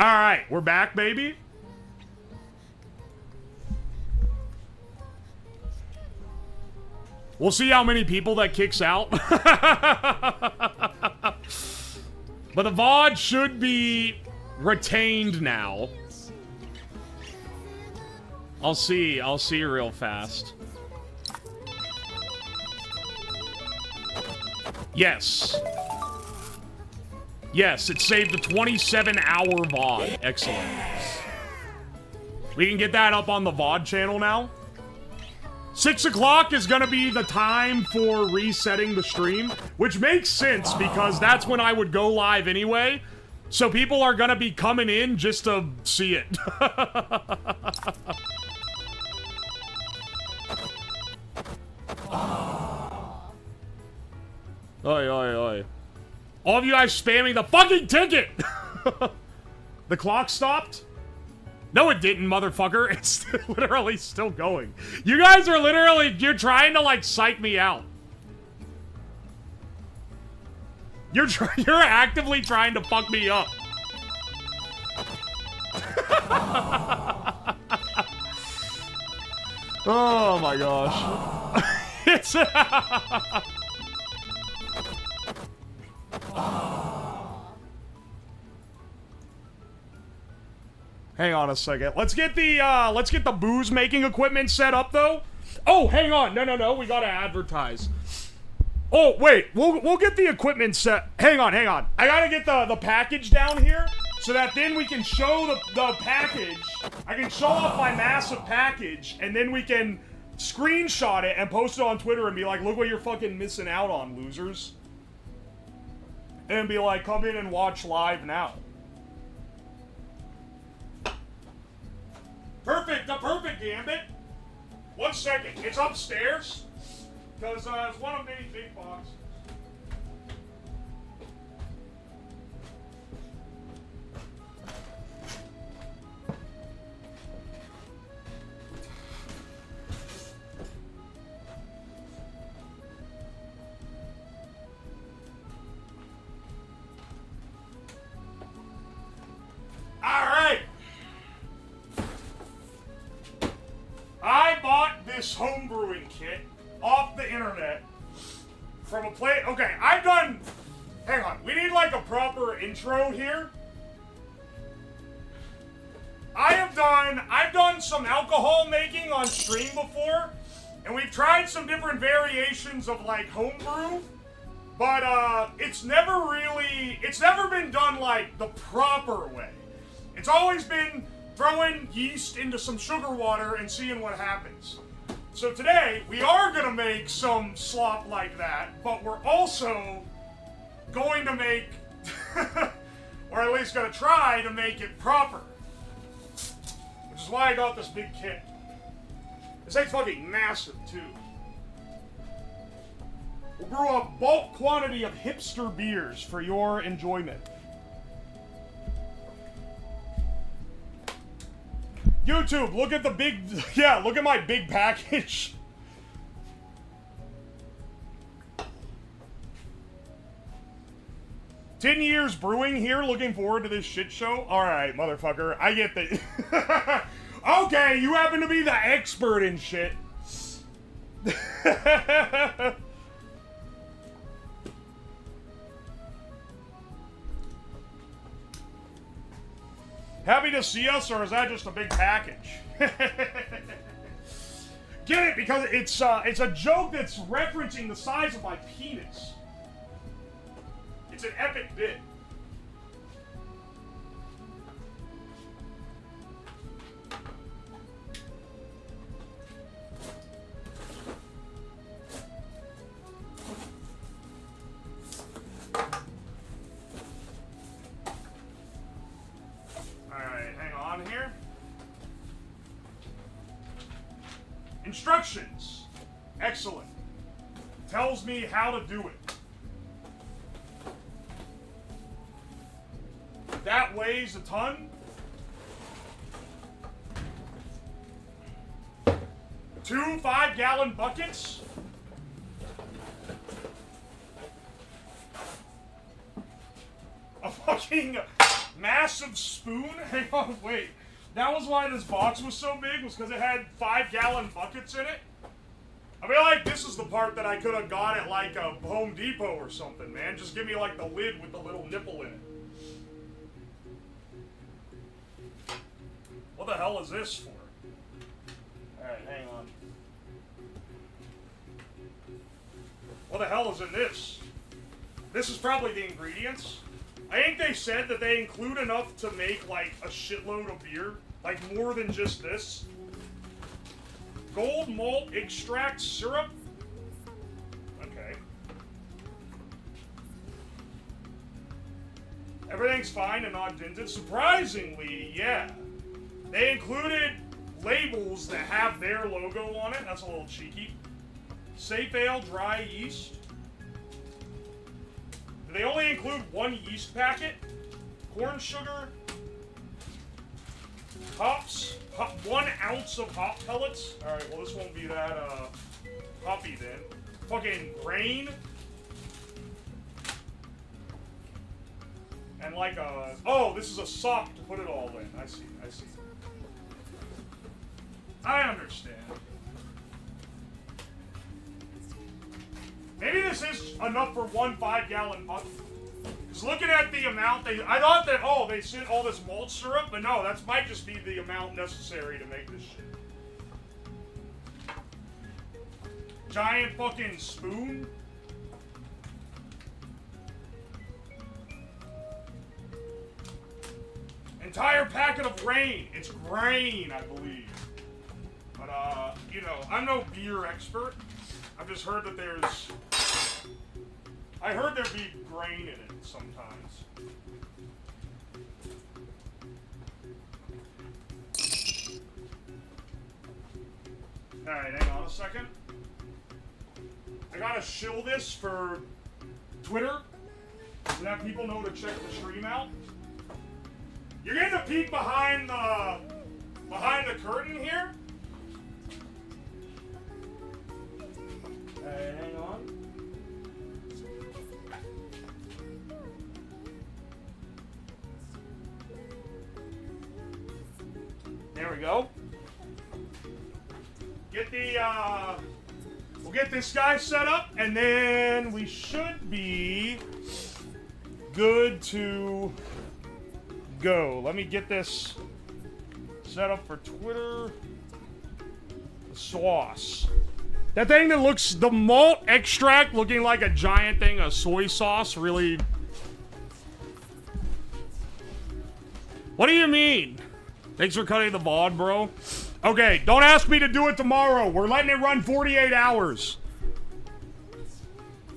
Alright, we're back, baby. We'll see how many people that kicks out. But the VOD should be retained now. I'll see real fast. Yes. Yes, it saved the 27-hour VOD. Excellent. We can get that up on the VOD channel now. 6 o'clock is gonna be the time for resetting the stream, which makes sense because that's when I would go live anyway. So people are gonna be coming in just to see it. Oi, oi, oi. All of you guys spamming the fucking ticket! The clock stopped? No, it didn't, motherfucker. It's literally still going. You guys are literally, you're trying to, like, psych me out. You're actively trying to fuck me up. Oh my gosh. It's... Hang on a second. Let's get the booze making equipment set up though. Oh, hang on. No. We gotta advertise. Oh, wait. We'll get the equipment set. Hang on. I gotta get the package down here so that then we can show the package. I can show off my massive package and then we can screenshot it and post it on Twitter and be like, look what you're fucking missing out on, losers. And be like, come in and watch live now. Perfect, the perfect gambit. 1 second, it's upstairs. Because it's one of many big boxes. Alright. I bought this homebrewing kit off the internet from a place. Okay, hang on, we need like a proper intro here. I've done some alcohol making on stream before, and we've tried some different variations of like homebrew, but it's never been done like the proper way. It's always been throwing yeast into some sugar water and seeing what happens. So today, we are gonna make some slop like that, but we're also going to make, or at least gonna try to make it proper. Which is why I got this big kit. This thing's fucking massive, too. We'll brew a bulk quantity of hipster beers for your enjoyment. YouTube, look at the big, yeah, look at my big package. "10 years brewing here, looking forward to this shit show." Alright, motherfucker, I get the... Okay, you happen to be the expert in shit. Happy to see us, or is that just a big package? Get it? Because it's a joke that's referencing the size of my penis. It's an epic bit. Here. Instructions. Excellent. Tells me how to do it. That weighs a ton. 2 5-gallon buckets. A fucking Massive spoon? Hang on, wait. That was why this box was so big, was because it had 5-gallon buckets in it. I feel like this is the part that I could have got at like a Home Depot or something, man. Just give me like the lid with the little nipple in it. What the hell is this for? Alright, hang on. What the hell is in this? This is probably the ingredients. I think they said that they include enough to make like a shitload of beer. Like more than just this. Gold malt extract syrup. Okay. Everything's fine and not dented. Surprisingly, yeah. They included labels that have their logo on it. That's a little cheeky. Safe ale, dry yeast. Do they only include one yeast packet? Corn sugar. Hops. 1 ounce of hop pellets. Alright, well this won't be that, hoppy then. Fucking grain. And like a... Oh, this is a sock to put it all in. I see, I see. I understand. Maybe this is enough for 1 5-gallon bucket. Because looking at the amount, I thought that, oh, they sent all this malt syrup, but no, that might just be the amount necessary to make this shit. Giant fucking spoon. Entire packet of rain. It's grain, I believe. But, you know, I'm no beer expert. I've just heard that there's... I heard there'd be grain in it sometimes. Alright, hang on a second. I gotta shill this for Twitter so that people know to check the stream out. You're getting a peek behind the curtain here. Alright, hang on. There we go. Get the, we'll get this guy set up, and then we should be good to go. Let me get this set up for Twitter. The sauce. That thing that looks, the malt extract looking like a giant thing of soy sauce, really. What do you mean? Thanks for cutting the VOD, bro. Okay, don't ask me to do it tomorrow. We're letting it run 48 hours.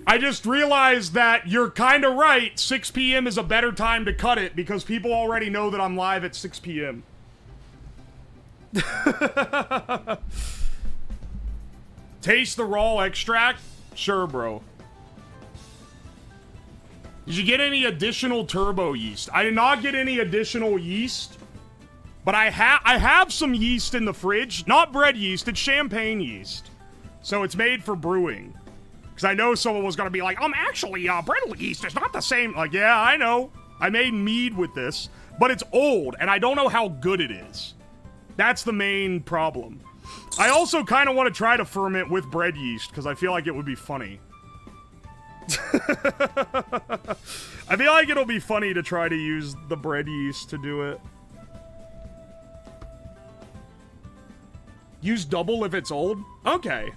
I just realized that you're kind of right. 6 p.m. is a better time to cut it because people already know that I'm live at 6 p.m. Taste the raw extract? Sure, bro. Did you get any additional turbo yeast? I did not get any additional yeast. But I have some yeast in the fridge. Not bread yeast, it's champagne yeast. So it's made for brewing. Because I know someone was going to be like, actually, bread yeast is not the same. Like, yeah, I know. I made mead with this. But it's old, and I don't know how good it is. That's the main problem. I also kind of want to try to ferment with bread yeast, because I feel like it would be funny. I feel like it'll be funny to try to use the bread yeast to do it. Use double if it's old? Okay.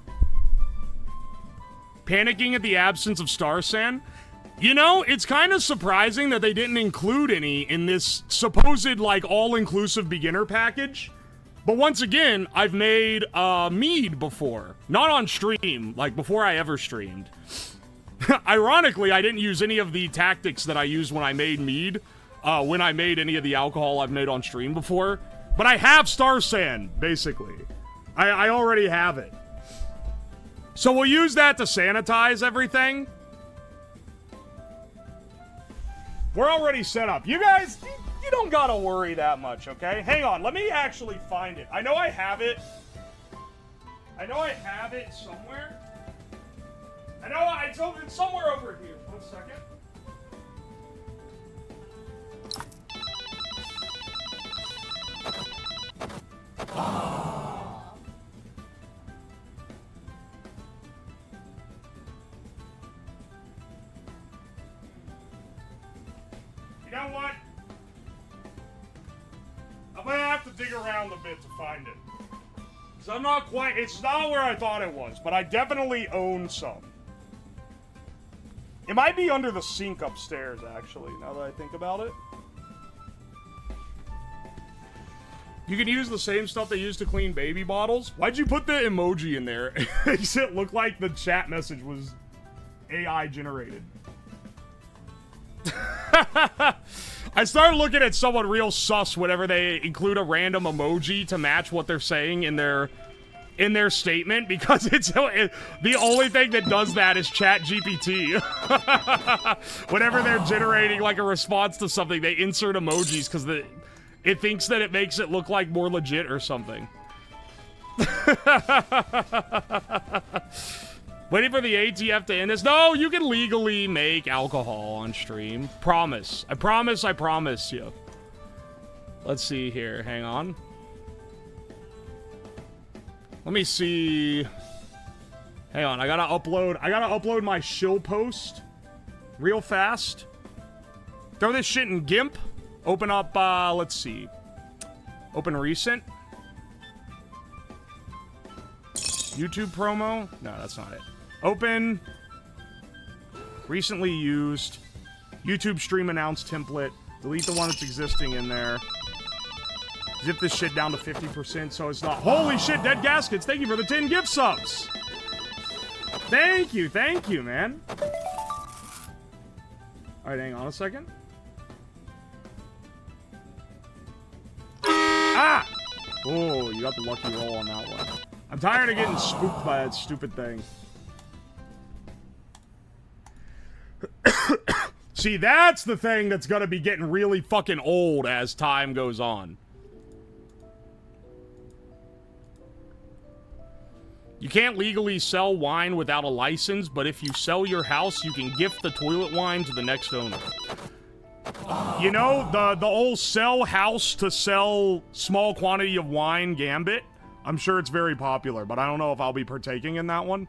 Panicking at the absence of star sand? You know, it's kind of surprising that they didn't include any in this supposed, like, all-inclusive beginner package. But once again, I've made, mead before. Not on stream, like, before I ever streamed. Ironically, I didn't use any of the tactics that I used when I made mead. When I made any of the alcohol I've made on stream before. But I have star sand, basically. I already have it. So we'll use that to sanitize everything. We're already set up. You guys, you don't gotta worry that much, okay? Hang on, let me actually find it. I know I have it. I know I have it somewhere. I know I told it somewhere over here. 1 second. dig around a bit to find it. Because I'm not quite... It's not where I thought it was, but I definitely own some. It might be under the sink upstairs, actually, now that I think about it. You can use the same stuff they use to clean baby bottles. Why'd you put the emoji in there? It makes it look like the chat message was AI generated. I started looking at someone real sus whenever they include a random emoji to match what they're saying in their statement, because the only thing that does that is ChatGPT. Whenever they're generating like a response to something, they insert emojis because it thinks that it makes it look like more legit or something. Waiting for the ATF to end this. No, you can legally make alcohol on stream. Promise. I promise you. Let's see here. Hang on. Let me see. Hang on. I gotta upload my shill post real fast. Throw this shit in GIMP. Open up, let's see. Open recent. YouTube promo. No, that's not it. Open. Recently used. YouTube stream announced template. Delete the one that's existing in there. Zip this shit down to 50% so it's not... Holy shit, Dead Gaskets, thank you for the 10 gift subs! Thank you, man. Alright, hang on a second. Ah! Oh, you got the lucky roll on that one. I'm tired of getting spooked by that stupid thing. See, that's the thing that's gonna be getting really fucking old as time goes on. You can't legally sell wine without a license, but if you sell your house, you can gift the toilet wine to the next owner. You know, the old sell house to sell small quantity of wine gambit? I'm sure it's very popular, but I don't know if I'll be partaking in that one.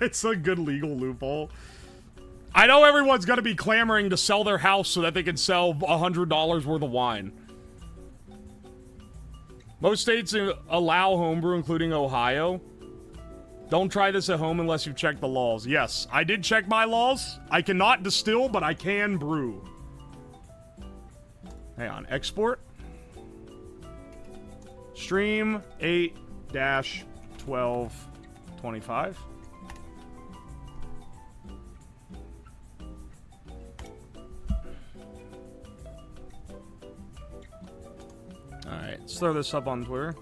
It's a good legal loophole. I know everyone's gonna be clamoring to sell their house so that they can sell $100 worth of wine. Most states allow homebrew, including Ohio. Don't try this at home unless you've checked the laws. Yes, I did check my laws. I cannot distill, but I can brew. Hang on, export. Stream 8-1225. Alright, let's throw this up on Twitter.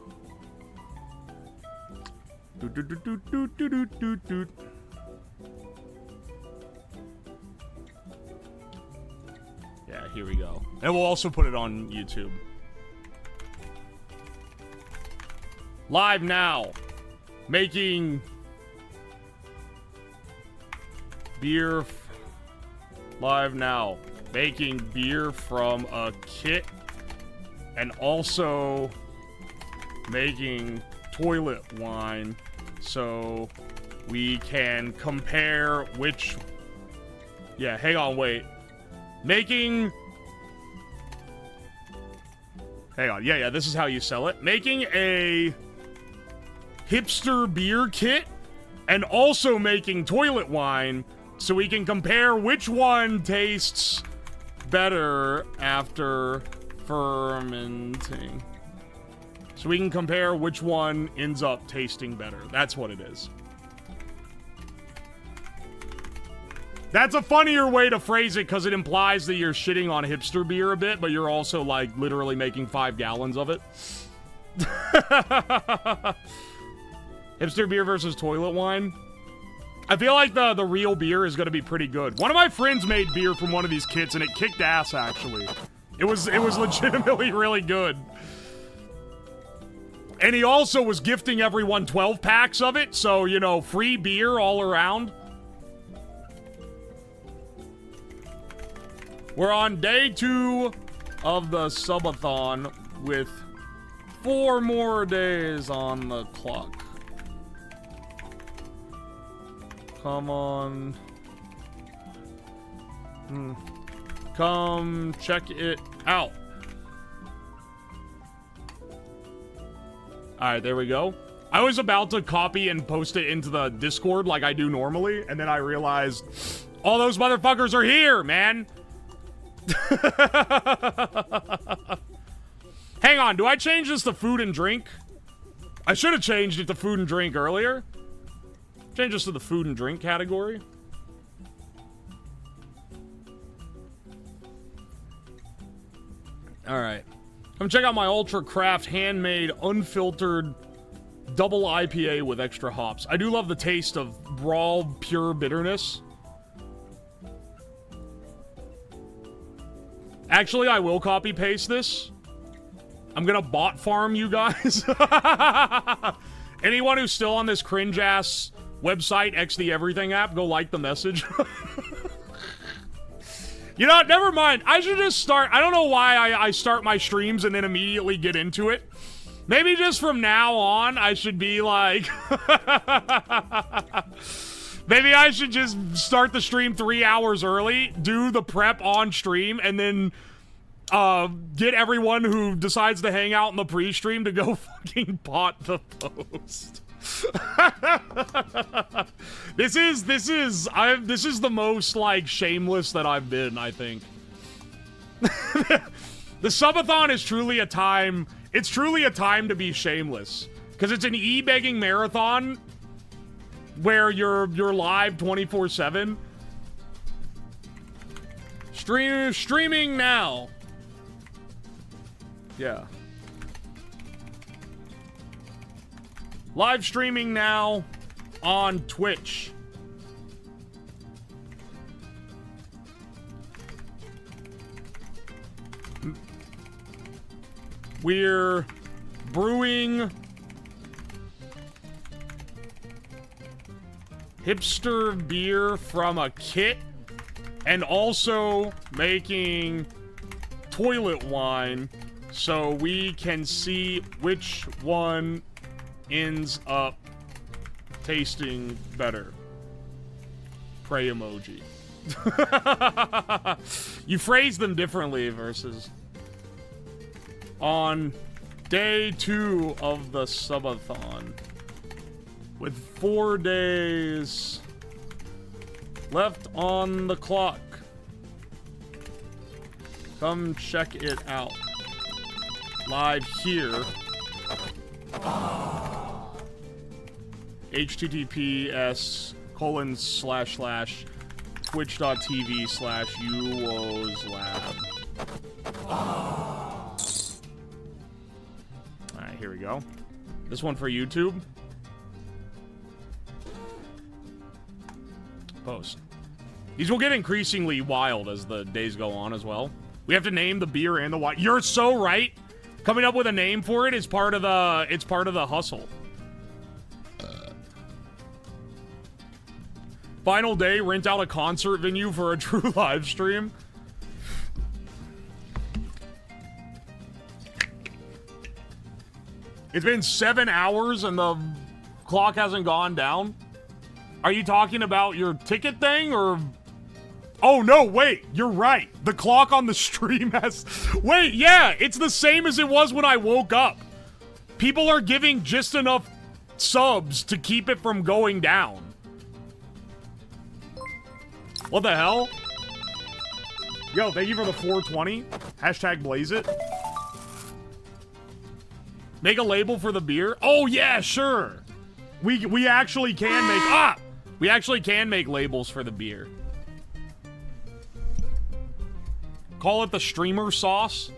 Yeah, here we go. And we'll also put it on YouTube. Live now. Making beer. Live now. Making beer from a kit. And also making toilet wine so we can compare which... Yeah, hang on, wait. Making... Hang on, yeah, this is how you sell it. Making a hipster beer kit and also making toilet wine so we can compare which one tastes better after fermenting. So we can compare which one ends up tasting better. That's what it is. That's a funnier way to phrase it because it implies that you're shitting on hipster beer a bit, but you're also, like, literally making 5 gallons of it. Hipster beer versus toilet wine. I feel like the real beer is going to be pretty good. One of my friends made beer from one of these kits, and it kicked ass, actually. It was legitimately really good. And he also was gifting everyone 12 packs of it, so, you know, free beer all around. We're on day 2 of the subathon with 4 more days on the clock. Come on. Come check it out. Alright, there we go. I was about to copy and post it into the Discord like I do normally, and then I realized all those motherfuckers are here, man. Hang on, do I change this to food and drink? I should have changed it to food and drink earlier. Change this to the food and drink category. Alright. Come check out my Ultra Craft handmade, unfiltered double IPA with extra hops. I do love the taste of raw, pure bitterness. Actually, I will copy paste this. I'm gonna bot farm you guys. Anyone who's still on this cringe ass website, X the Everything app, go like the message. You know, never mind. I should just start. I don't know why I start my streams and then immediately get into it. Maybe just from now on, I should be like... Maybe I should just start the stream 3 hours early, do the prep on stream, and then get everyone who decides to hang out in the pre-stream to go fucking bot the post. This is the most like shameless that I've been, I think. The subathon is truly a time. It's truly a time to be shameless because it's an e-begging marathon where you're live 24/7. Streaming now. Yeah. Live streaming now on Twitch. We're brewing hipster beer from a kit and also making toilet wine so we can see which one ends up tasting better. Pray emoji. You phrase them differently versus on day 2 of the subathon with 4 days left on the clock. Come check it out live here. https://twitch.tv/Uwoslab. Alright, here we go. This one for YouTube. Post. These will get increasingly wild as the days go on as well. We have to name the beer and the wine. You're so right. Coming up with a name for it is part of the hustle. Final day, rent out a concert venue for a true live stream. It's been 7 hours and the clock hasn't gone down. Are you talking about your ticket thing or... Oh, no, wait, you're right. The clock on the stream has... Wait, yeah, it's the same as it was when I woke up. People are giving just enough subs to keep it from going down. What the hell? Yo, thank you for the 420. Hashtag blaze it. Make a label for the beer? Oh, yeah, sure. We actually can make... We actually can make labels for the beer. Call it the streamer sauce.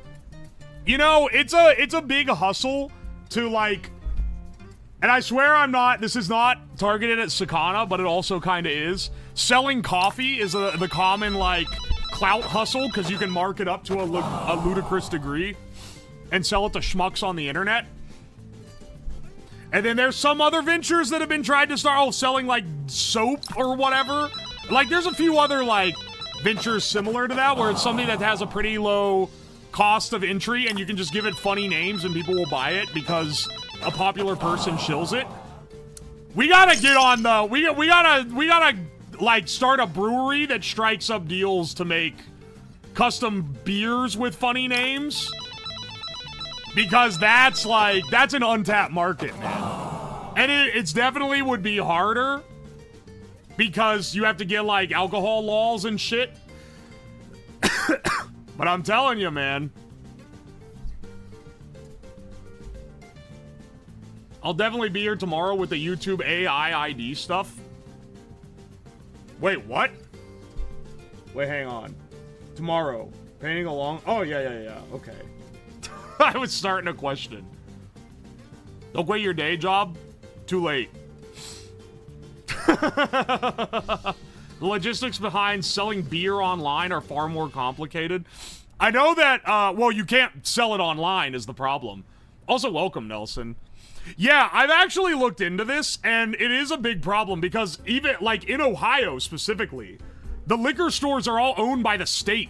You know, it's a big hustle to like, and I swear I'm not, this is not targeted at Sakana, but it also kind of is. Selling coffee is the common like clout hustle because you can mark it up to a ludicrous degree and sell it to schmucks on the internet. And then there's some other ventures that have been tried to start selling like soap or whatever. Like there's a few other like ventures similar to that where it's something that has a pretty low cost of entry and you can just give it funny names and people will buy it because a popular person shills it. We gotta get on the... We gotta, like, start a brewery that strikes up deals to make custom beers with funny names. Because that's, like, that's an untapped market, man. And it's definitely would be harder. Because you have to get, like, alcohol laws and shit. But I'm telling you, man. I'll definitely be here tomorrow with the YouTube AI ID stuff. Wait, what? Wait, hang on. Tomorrow. Painting along... Oh, yeah. Okay. I was starting to question. Don't quit your day job? Too late. The logistics behind selling beer online are far more complicated. I know that, well, you can't sell it online is the problem. Also, welcome, Nelson. Yeah, I've actually looked into this, and it is a big problem because even, like, in Ohio specifically, the liquor stores are all owned by the state.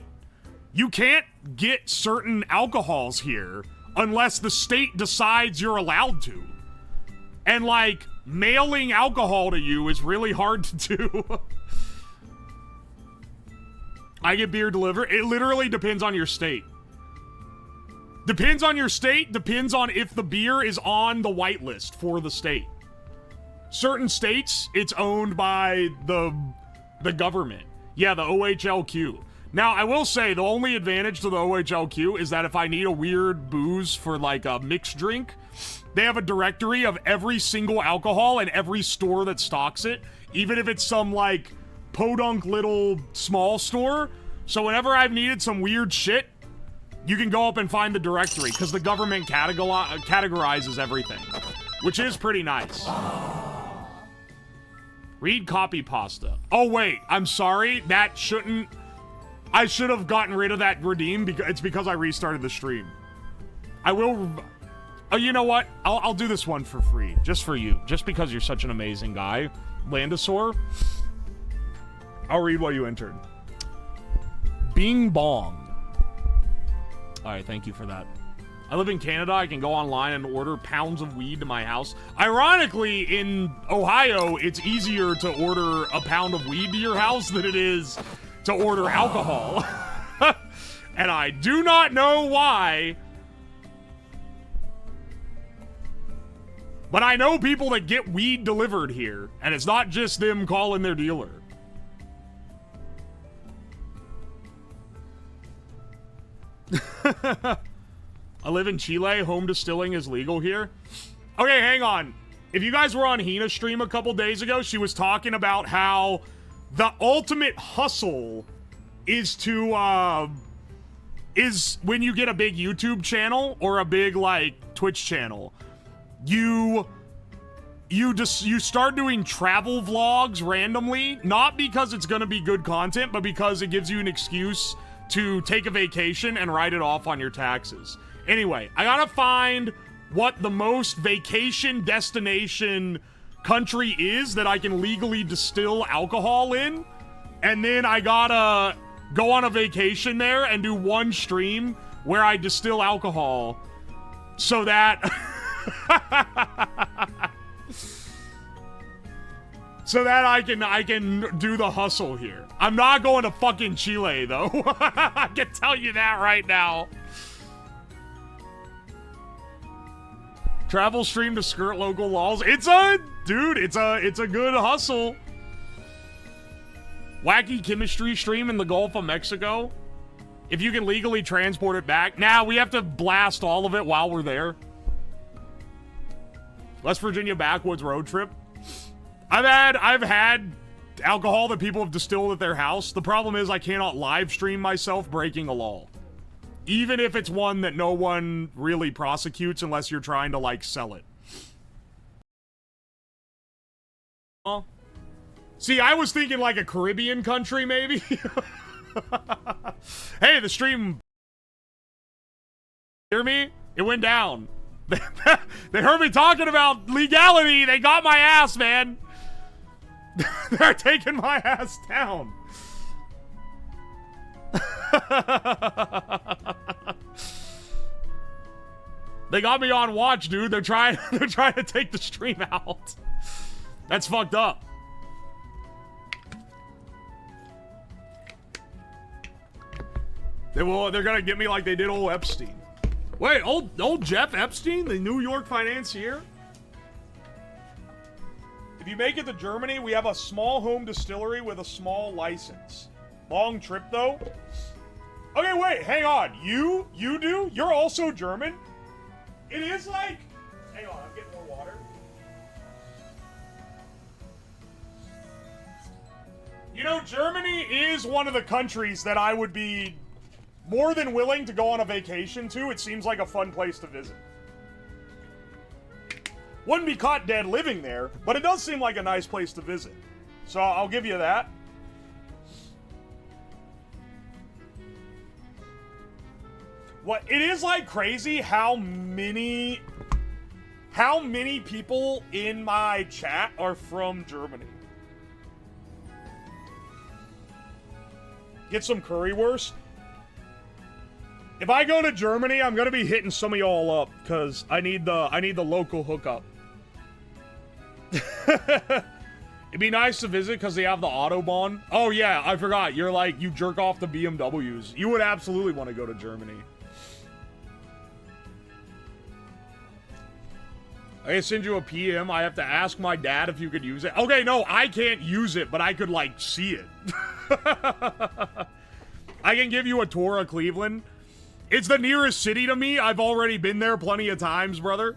You can't get certain alcohols here unless the state decides you're allowed to. And, like, mailing alcohol to you is really hard to do. I get beer delivered. It literally depends on your state. Depends on your state, depends on if the beer is on the whitelist for the state. Certain states, it's owned by the government. Yeah, the OHLQ. Now, I will say, the only advantage to the OHLQ is that if I need a weird booze for, like, a mixed drink, they have a directory of every single alcohol and every store that stocks it, even if it's some, like, podunk little small store. So whenever I've needed some weird shit, you can go up and find the directory, because the government categorizes everything, which is pretty nice. Read copy pasta. Oh, wait, I'm sorry. That shouldn't... I should have gotten rid of that redeem, because it's because I restarted the stream. I will... Oh, you know what? I'll do this one for free, just for you, just because you're such an amazing guy. Landosaur. I'll read what you entered. Bing bong. Alright, thank you for that. I live in Canada. I can go online and order pounds of weed to my house. Ironically, in Ohio, it's easier to order a pound of weed to your house than it is to order alcohol. And I do not know why. But I know people that get weed delivered here, and it's not just them calling their dealer. I live in Chile. Home distilling is legal here. Okay, hang on. If you guys were on Hina's stream a couple days ago, she was talking about how the ultimate hustle is to, is when you get a big YouTube channel or a big, like, Twitch channel, you start doing travel vlogs randomly, not because it's gonna be good content, but because it gives you an excuse to take a vacation and write it off on your taxes. Anyway, I gotta find what the most vacation destination country is that I can legally distill alcohol in, and then I gotta go on a vacation there and do one stream where I distill alcohol so that so that I can do the hustle here. I'm not going to fucking Chile, though. I can tell you that right now. Travel stream to skirt local laws. It's a good hustle. Wacky chemistry stream in the Gulf of Mexico. If you can legally transport it back. Now we have to blast all of it while we're there. West Virginia backwoods road trip. I've had alcohol that people have distilled at their house. The problem is I cannot live stream myself breaking a law. Even if it's one that no one really prosecutes unless you're trying to, like, sell it. See, I was thinking like a Caribbean country, maybe. Hey, the stream... Hear me? It went down. They heard me talking about legality. They got my ass, man. They're taking my ass down. They got me on watch, dude. They're trying to take the stream out. That's fucked up. They're gonna get me like they did old Epstein. Wait, old Jeff Epstein, the New York financier? If you make it to Germany, we have a small home distillery with a small license. Long trip, though. Okay, wait, hang on. You do? You're also German? It is like... Hang on, I'm getting more water. You know, Germany is one of the countries that I would be more than willing to go on a vacation to. It seems like a fun place to visit. Wouldn't be caught dead living there, but it does seem like a nice place to visit. So I'll give you that. What it is like crazy how many people in my chat are from Germany. Get some currywurst. If I go to Germany, I'm gonna be hitting some of y'all up because I need the local hookup. It'd be nice to visit because they have the Autobahn. Oh yeah, I forgot. You're like, you jerk off the BMWs. You would absolutely want to go to Germany. I send you a PM. I have to ask my dad if you could use it. Okay, no, I can't use it, but I could like see it. I can give you a tour of Cleveland. It's the nearest city to me. I've already been there plenty of times, brother.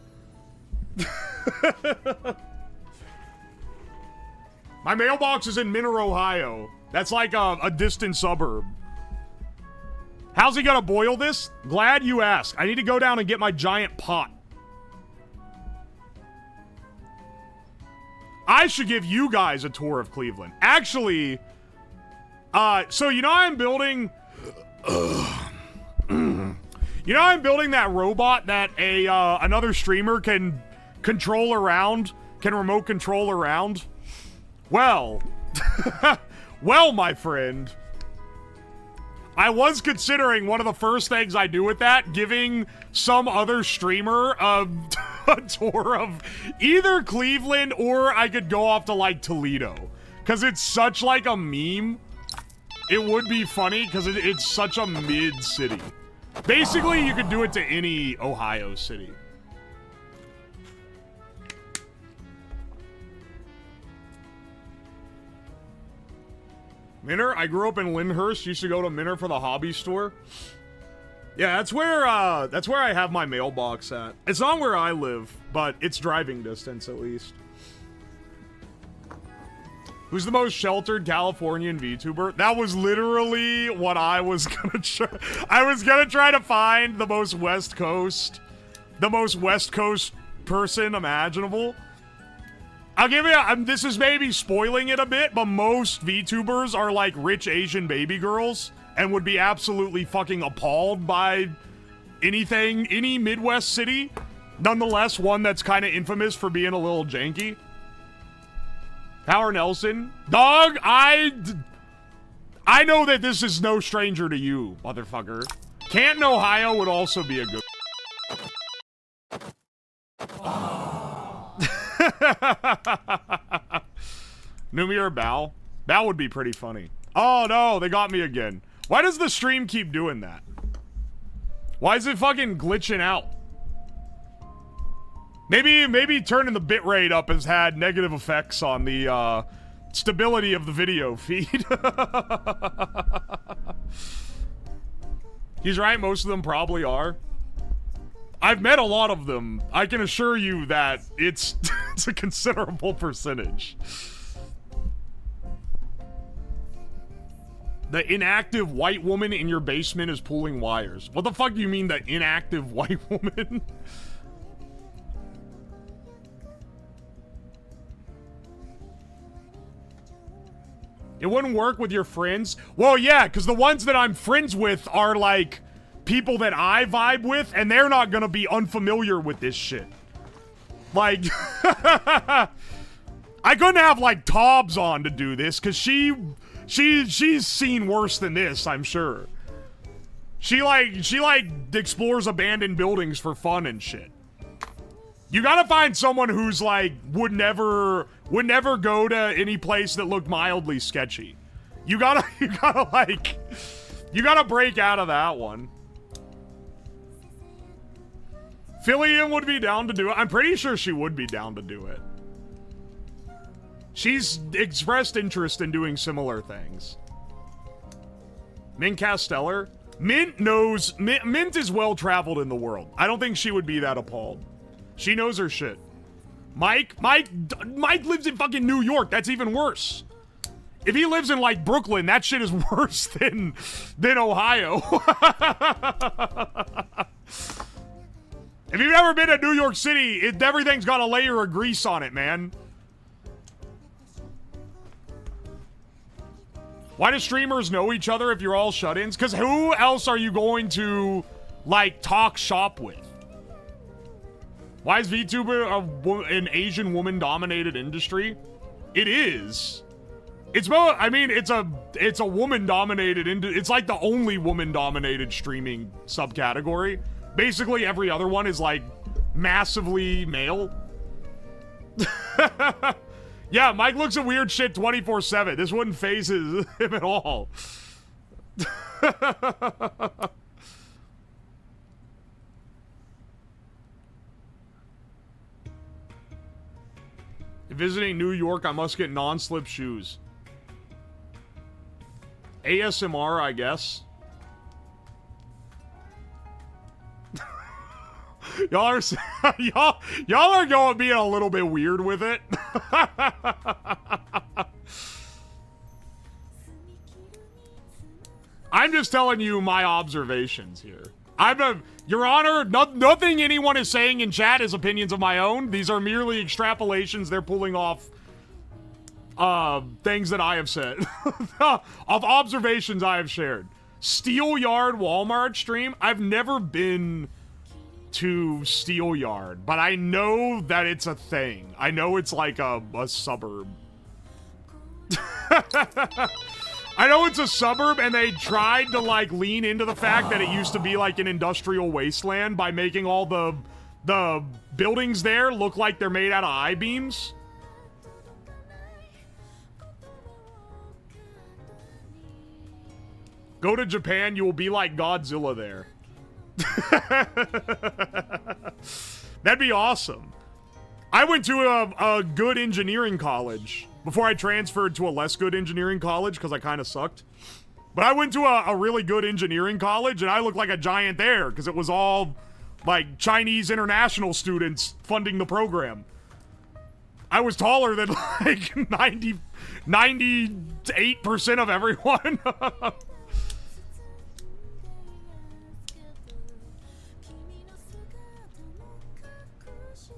My mailbox is in Minner, Ohio. That's like a distant suburb. How's he gonna boil this? Glad you asked. I need to go down and get my giant pot. I should give you guys a tour of Cleveland. Actually, so you know I'm building... You know I'm building that robot that another streamer can control around, can remote control around? Well, well, my friend, I was considering one of the first things I do with that, giving some other streamer a tour of either Cleveland or I could go off to, like, Toledo. Because it's such, like, a meme. It would be funny because it's such a mid-city. Basically, you could do it to any Ohio city. Minner? I grew up in Lyndhurst. Used to go to Minner for the hobby store. Yeah, that's where I have my mailbox at. It's not where I live, but it's driving distance at least. Who's the most sheltered Californian VTuber? That was literally what I was gonna try. I was gonna try to find the most West Coast person imaginable. I'll give you, this is maybe spoiling it a bit, but most VTubers are like rich Asian baby girls and would be absolutely fucking appalled by anything, any Midwest city. Nonetheless, one that's kind of infamous for being a little janky. Howard Nelson. Dog, I know that this is no stranger to you, motherfucker. Canton, Ohio would also be a good... Numir Bao? Bao would be pretty funny. Oh no, they got me again. Why does the stream keep doing that? Why is it fucking glitching out? Maybe turning the bitrate up has had negative effects on the stability of the video feed. He's right, most of them probably are. I've met a lot of them. I can assure you that it's it's a considerable percentage. The inactive white woman in your basement is pulling wires. What the fuck do you mean, the inactive white woman? It wouldn't work with your friends? Well, yeah, because the ones that I'm friends with are, like, people that I vibe with, and they're not gonna be unfamiliar with this shit. Like, I couldn't have, like, Tobbs on to do this, because she's seen worse than this, I'm sure. She explores abandoned buildings for fun and shit. You gotta find someone who's, like, would never would never go to any place that looked mildly sketchy. You gotta break out of that one. Phillian would be down to do it. I'm pretty sure she would be down to do it. She's expressed interest in doing similar things. Mint Casteller? Mint knows... Mint is well-traveled in the world. I don't think she would be that appalled. She knows her shit. Mike lives in fucking New York. That's even worse. If he lives in, like, Brooklyn, that shit is worse than Ohio. If you've ever been to New York City, everything's got a layer of grease on it, man. Why do streamers know each other if you're all shut-ins? Because who else are you going to, like, talk shop with? Why is VTuber an Asian woman-dominated industry? It is. It's more, I mean, it's a woman-dominated it's like the only woman-dominated streaming subcategory. Basically, every other one is, like, massively male. Yeah, Mike looks at weird shit 24/7. This wouldn't faze him at all. If visiting New York, I must get non-slip shoes. ASMR, I guess. Y'all are going being a little bit weird with it. I'm just telling you my observations here. Your Honor, nothing anyone is saying in chat is opinions of my own. These are merely extrapolations they're pulling off things that I have said. Of observations I have shared. Steel Yard Walmart stream? I've never been to Steel Yard, but I know that it's a thing. I know it's like a suburb. I know it's a suburb, and they tried to, like, lean into the fact that it used to be, like, an industrial wasteland by making all the buildings there look like they're made out of I-beams. Go to Japan, you will be like Godzilla there. That'd be awesome. I went to a good engineering college before I transferred to a less good engineering college because I kind of sucked. But I went to a really good engineering college and I looked like a giant there because it was all like Chinese international students funding the program. I was taller than like 98% of everyone.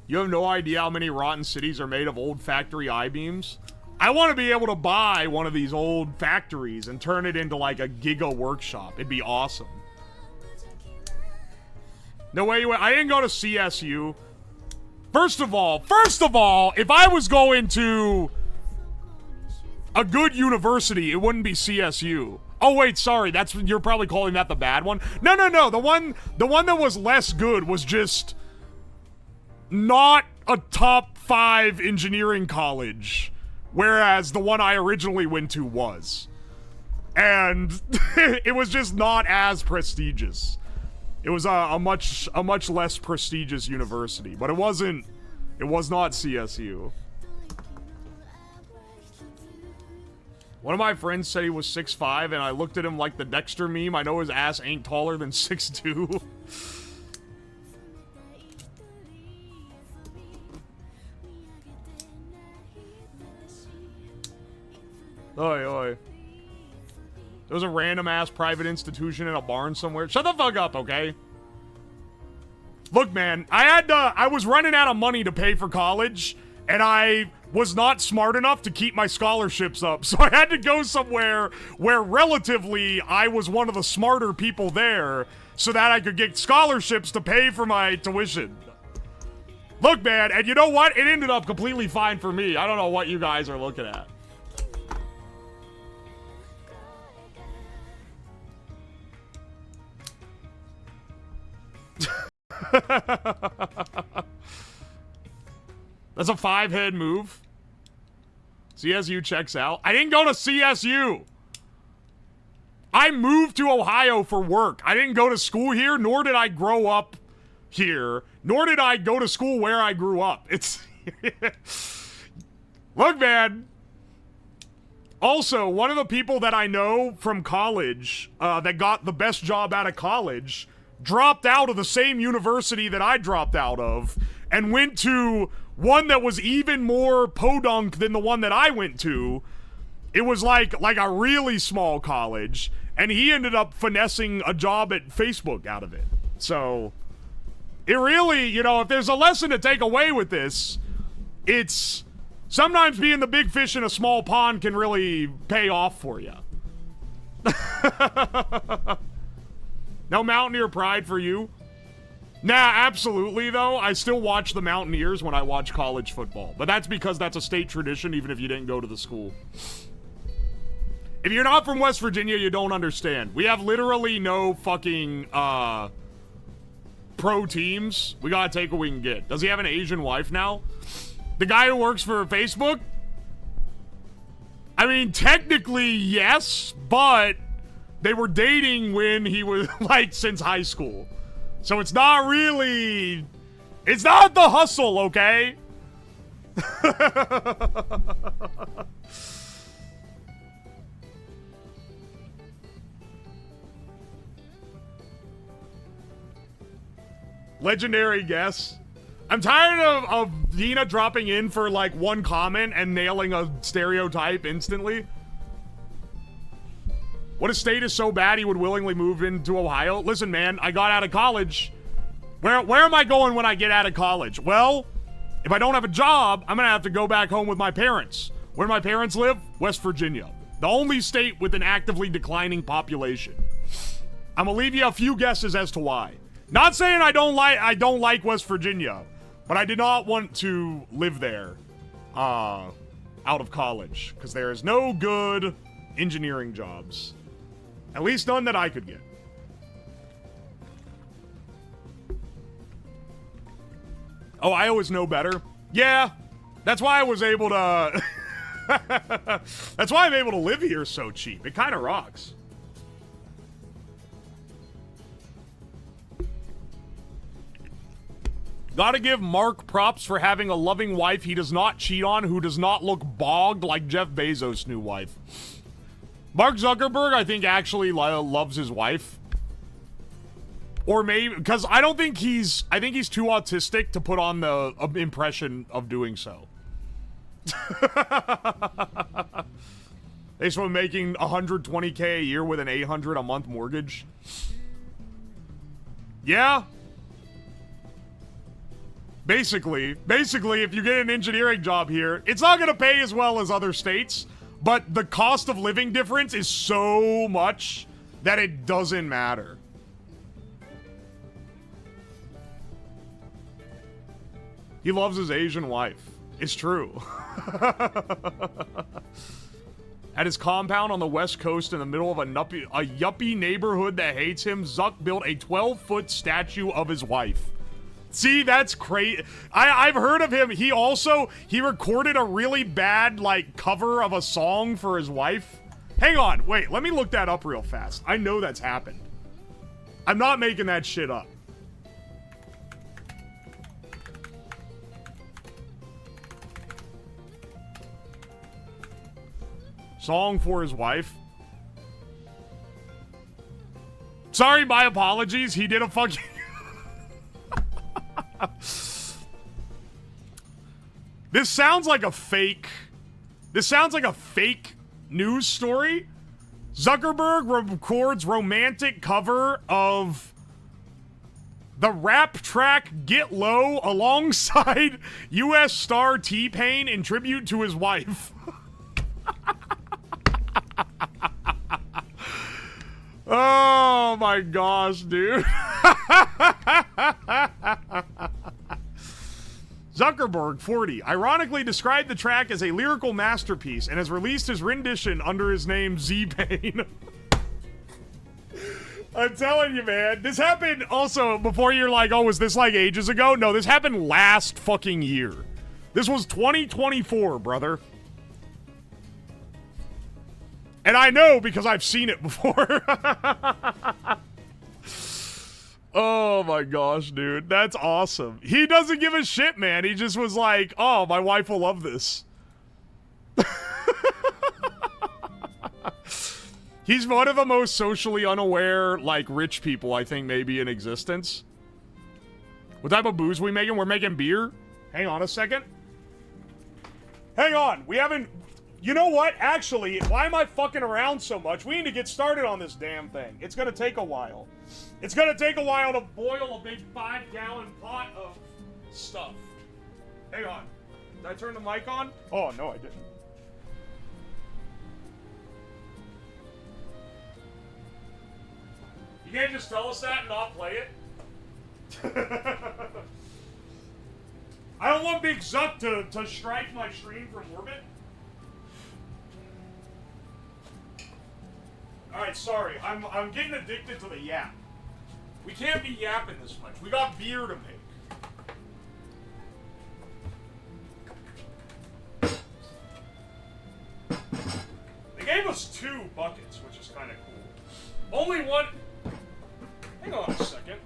You have no idea how many rotten cities are made of old factory I-beams? I want to be able to buy one of these old factories and turn it into like a giga workshop. It'd be awesome. No way, I didn't go to CSU. First of all, if I was going to a good university, it wouldn't be CSU. Oh wait, sorry, you're probably calling that the bad one. No, the one that was less good was just not a top 5 engineering college, whereas the one I originally went to was. And it was just not as prestigious. It was a much less prestigious university, but it was not CSU. One of my friends said he was 6'5", and I looked at him like the Dexter meme. I know his ass ain't taller than 6'2". Oi. There was a random-ass private institution in a barn somewhere. Shut the fuck up, okay? Look, man, I was running out of money to pay for college, and I was not smart enough to keep my scholarships up, so I had to go somewhere where relatively I was one of the smarter people there so that I could get scholarships to pay for my tuition. Look, man, and you know what? It ended up completely fine for me. I don't know what you guys are looking at. That's a 5-head move. CSU checks out. I didn't go to CSU. I moved to Ohio for work. I didn't go to school here, nor did I grow up here, nor did I go to school where I grew up. It's... Look, man. Also, one of the people that I know from college that got the best job out of college dropped out of the same university that I dropped out of and went to one that was even more podunk than the one that I went to. It was like a really small college, and he ended up finessing a job at Facebook out of it. So, it really, you know, if there's a lesson to take away with this, it's sometimes being the big fish in a small pond can really pay off for you. No Mountaineer pride for you? Nah, absolutely, though. I still watch the Mountaineers when I watch college football. But that's because that's a state tradition, even if you didn't go to the school. If you're not from West Virginia, you don't understand. We have literally no fucking, pro teams. We gotta take what we can get. Does he have an Asian wife now? The guy who works for Facebook? I mean, technically, yes, but they were dating when he was, like, since high school. So it's not really... It's not the hustle, okay? Legendary guess. I'm tired of Dina dropping in for, like, one comment and nailing a stereotype instantly. What if state is so bad he would willingly move into Ohio? Listen, man, I got out of college. Where am I going when I get out of college? Well, if I don't have a job, I'm gonna have to go back home with my parents. Where do my parents live? West Virginia. The only state with an actively declining population. I'm gonna leave you a few guesses as to why. Not saying I don't like West Virginia, but I did not want to live there out of college, because there is no good engineering jobs. At least none that I could get. Oh, I always know better. Yeah, that's why I was able to... That's why I'm able to live here so cheap. It kind of rocks. Gotta give Mark props for having a loving wife he does not cheat on, who does not look bogged like Jeff Bezos' new wife. Mark Zuckerberg, I think, actually loves his wife. Or maybe, because I think he's too autistic to put on the impression of doing so. Thanks for making $120K a year with an $800 a month mortgage. Yeah. Basically, if you get an engineering job here, it's not going to pay as well as other states, but the cost of living difference is so much that it doesn't matter. He loves his Asian wife. It's true. At his compound on the West Coast in the middle of a yuppie neighborhood that hates him, Zuck built a 12-foot statue of his wife. See, that's crazy. I've heard of him. He recorded a really bad, like, cover of a song for his wife. Hang on, wait, let me look that up real fast. I know that's happened. I'm not making that shit up. Song for his wife. Sorry, my apologies. He did a fucking... This sounds like a fake news story. Zuckerberg records romantic cover of the rap track Get Low alongside U.S. star T-Pain in tribute to his wife. Oh my gosh, dude. Zuckerberg, 40, ironically described the track as a lyrical masterpiece and has released his rendition under his name Z-Pain. I'm telling you, man. This happened also before you're like, oh, was this like ages ago? No, this happened last fucking year. This was 2024, brother. And I know because I've seen it before. Oh my gosh, dude. That's awesome. He doesn't give a shit, man. He just was like, oh, my wife will love this. He's one of the most socially unaware, like, rich people, I think, maybe in existence. What type of booze we making? We're making beer? Hang on a second. Hang on. We haven't... You know what? Actually, why am I fucking around so much? We need to get started on this damn thing. It's gonna take a while. It's gonna take a while to boil a big 5-gallon pot of stuff. Hang on. Did I turn the mic on? Oh, no, I didn't. You can't just tell us that and not play it? I don't want Big Zuck to strike my stream from orbit. Alright, sorry. I'm getting addicted to the yap. We can't be yapping this much. We got beer to make. They gave us 2 buckets, which is kind of cool. Only one... Hang on a second.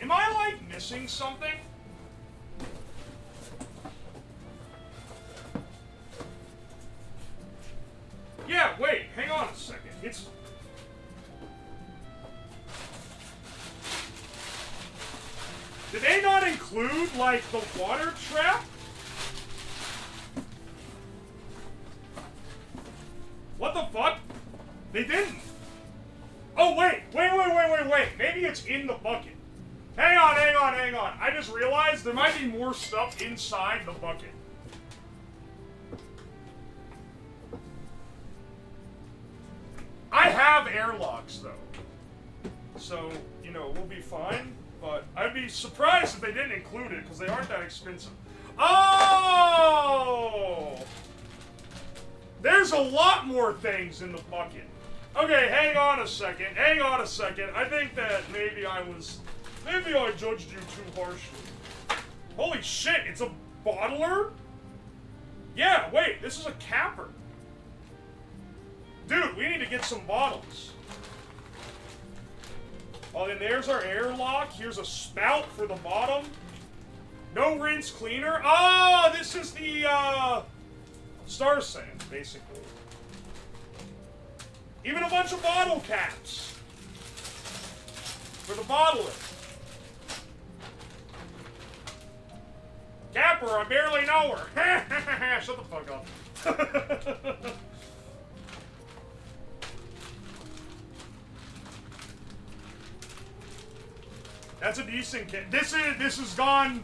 Am I, like, missing something? Yeah, wait, hang on a second. It's... Did they not include, like, the water trap? What the fuck? They didn't. Oh, wait. Maybe it's in the bucket. Hang on. I just realized there might be more stuff inside the bucket. I have airlocks, though. So, you know, we'll be fine. But I'd be surprised if they didn't include it, because they aren't that expensive. Oh! There's a lot more things in the bucket. Okay, hang on a second. I think that maybe I judged you too harshly. Holy shit, it's a bottler? Yeah, wait, this is a capper. Dude, we need to get some bottles. Oh, then there's our airlock. Here's a spout for the bottom. No rinse cleaner. Oh, this is the, Star Sand, basically. Even a bunch of bottle caps. For the bottling. Capper, I barely know her. Shut the fuck up. That's a decent kit. This has gone...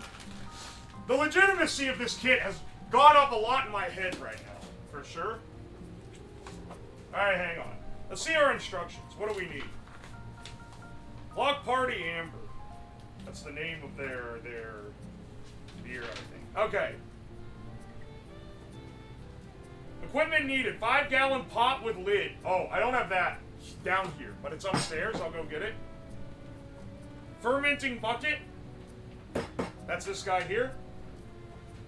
The legitimacy of this kit has gone up a lot in my head right now. For sure. Alright, hang on. Let's see our instructions. What do we need? Block Party Amber. That's the name of their beer, I think. Okay. Equipment needed. 5-gallon pot with lid. Oh, I don't have that down here, but it's upstairs. I'll go get it. Fermenting bucket. That's this guy here.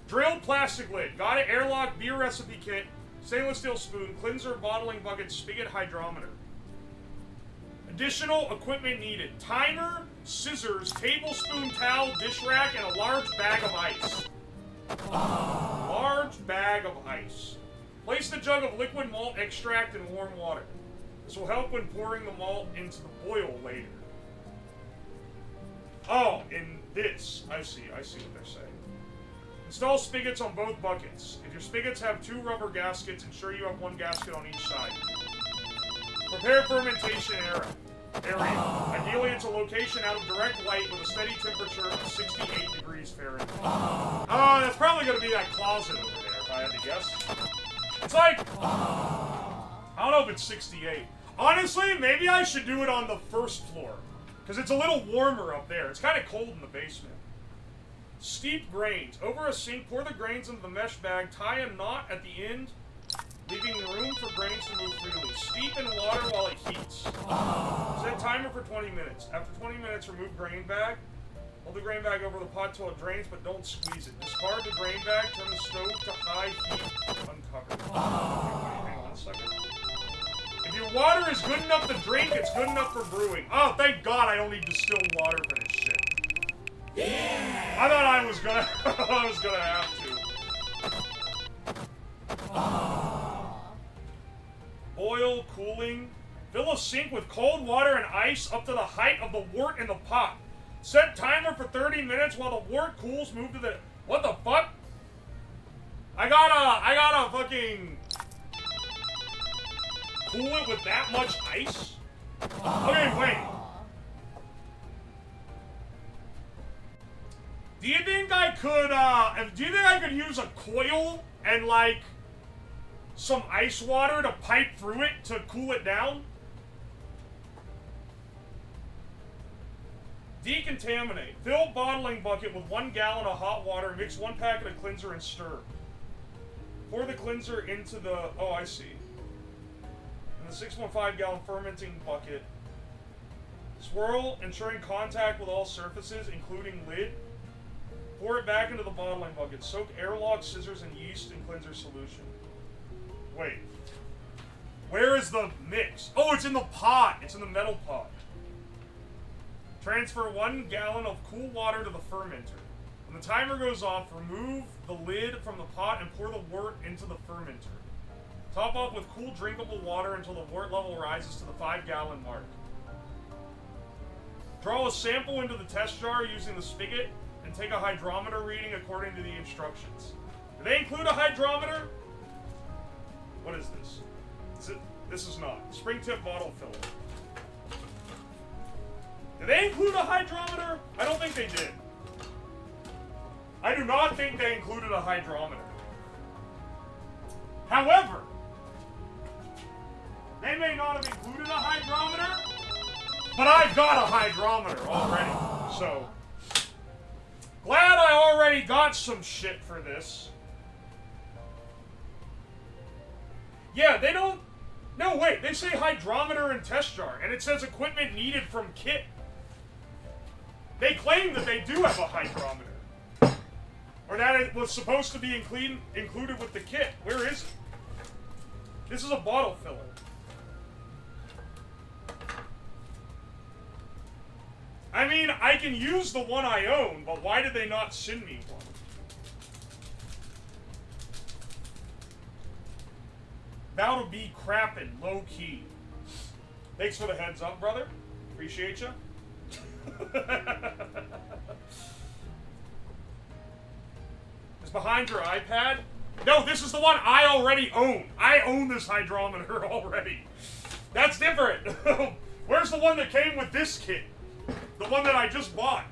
Drilled plastic lid. Got it. Airlock beer recipe kit. Stainless steel spoon. Cleanser, bottling bucket, spigot, hydrometer. Additional equipment needed. Timer, scissors, tablespoon towel, dish rack, and a large bag of ice. Large bag of ice. Place the jug of liquid malt extract in warm water. This will help when pouring the malt into the boil later. Oh, in this. I see what they're saying. Install spigots on both buckets. If your spigots have 2 rubber gaskets, ensure you have 1 gasket on each side. Prepare fermentation area. Ideally, it's a location out of direct light with a steady temperature of 68 degrees Fahrenheit. Oh, that's probably going to be that closet over there, if I had to guess. It's like... I don't know if it's 68. Honestly, maybe I should do it on the first floor. Because it's a little warmer up there. It's kind of cold in the basement. Steep grains. Over a sink, pour the grains into the mesh bag. Tie a knot at the end, leaving room for grains to move freely. Steep in water while it heats. Set timer for 20 minutes. After 20 minutes, remove grain bag. Hold the grain bag over the pot till it drains, but don't squeeze it. Discard the grain bag. Turn the stove to high heat. Uncover. Hang on a a second. If your water is good enough to drink, it's good enough for brewing. Oh, thank God I don't need distilled water for this shit. Yeah! I thought I was gonna have to. Boil, cooling. Fill a sink with cold water and ice up to the height of the wort in the pot. Set timer for 30 minutes while the wort cools. Move to the... What the fuck? I gotta fucking... Cool it with that much ice? Okay, wait. Do you think I could use a coil and, like, some ice water to pipe through it to cool it down? Decontaminate. Fill bottling bucket with 1 gallon of hot water. Mix 1 packet of cleanser and stir. Pour the cleanser into the... Oh, I see. In the 6.5 gallon fermenting bucket. Swirl, ensuring contact with all surfaces, including lid. Pour it back into the bottling bucket. Soak airlock, scissors, and yeast in cleanser solution. Wait. Where is the mix? Oh, it's in the pot. It's in the metal pot. Transfer 1 gallon of cool water to the fermenter. When the timer goes off, remove the lid from the pot and pour the wort into the fermenter. Top up with cool drinkable water until the wort level rises to the 5 gallon mark. Draw a sample into the test jar using the spigot and take a hydrometer reading according to the instructions. Do they include a hydrometer? What is this? This is not. Spring tip bottle filler. Do they include a hydrometer? I don't think they did. I do not think they included a hydrometer. However, they may not have included a hydrometer, but I've got a hydrometer already, so glad I already got some shit for this. Yeah, they don't... No, wait, they say hydrometer and test jar, and it says equipment needed from kit. They claim that they do have a hydrometer. Or that it was supposed to be included with the kit. Where is it? This is a bottle filler. I mean, I can use the one I own, but why did they not send me one? That'll be crappin', low-key. Thanks for the heads up, brother. Appreciate you. It's behind your iPad? No, this is the one I already own. I own this hydrometer already. That's different. Where's the one that came with this kit? The one that I just bought.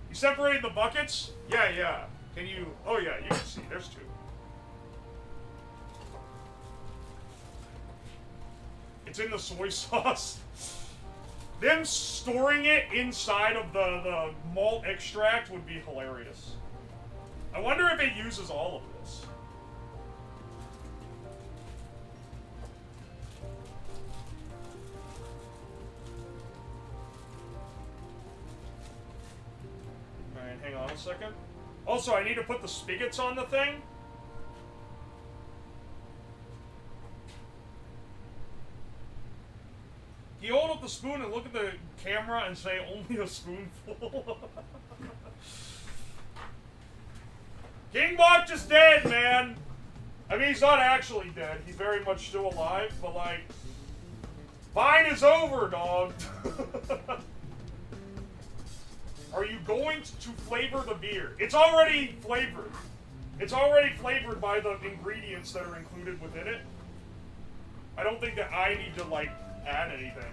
You separated the buckets? Yeah. Can you... Oh, yeah, you can see. There's 2. It's in the soy sauce. Them storing it inside of the malt extract would be hilarious. I wonder if it uses all of this. Alright, hang on a second. Also, I need to put the spigots on the thing. You hold up the spoon and look at the camera and say, only a spoonful. Kingbot is dead, man. I mean, he's not actually dead. He's very much still alive, but like, fine is over, dog. Are you going to flavor the beer? It's already flavored. It's already flavored by the ingredients that are included within it. I don't think that I need to, like, add anything.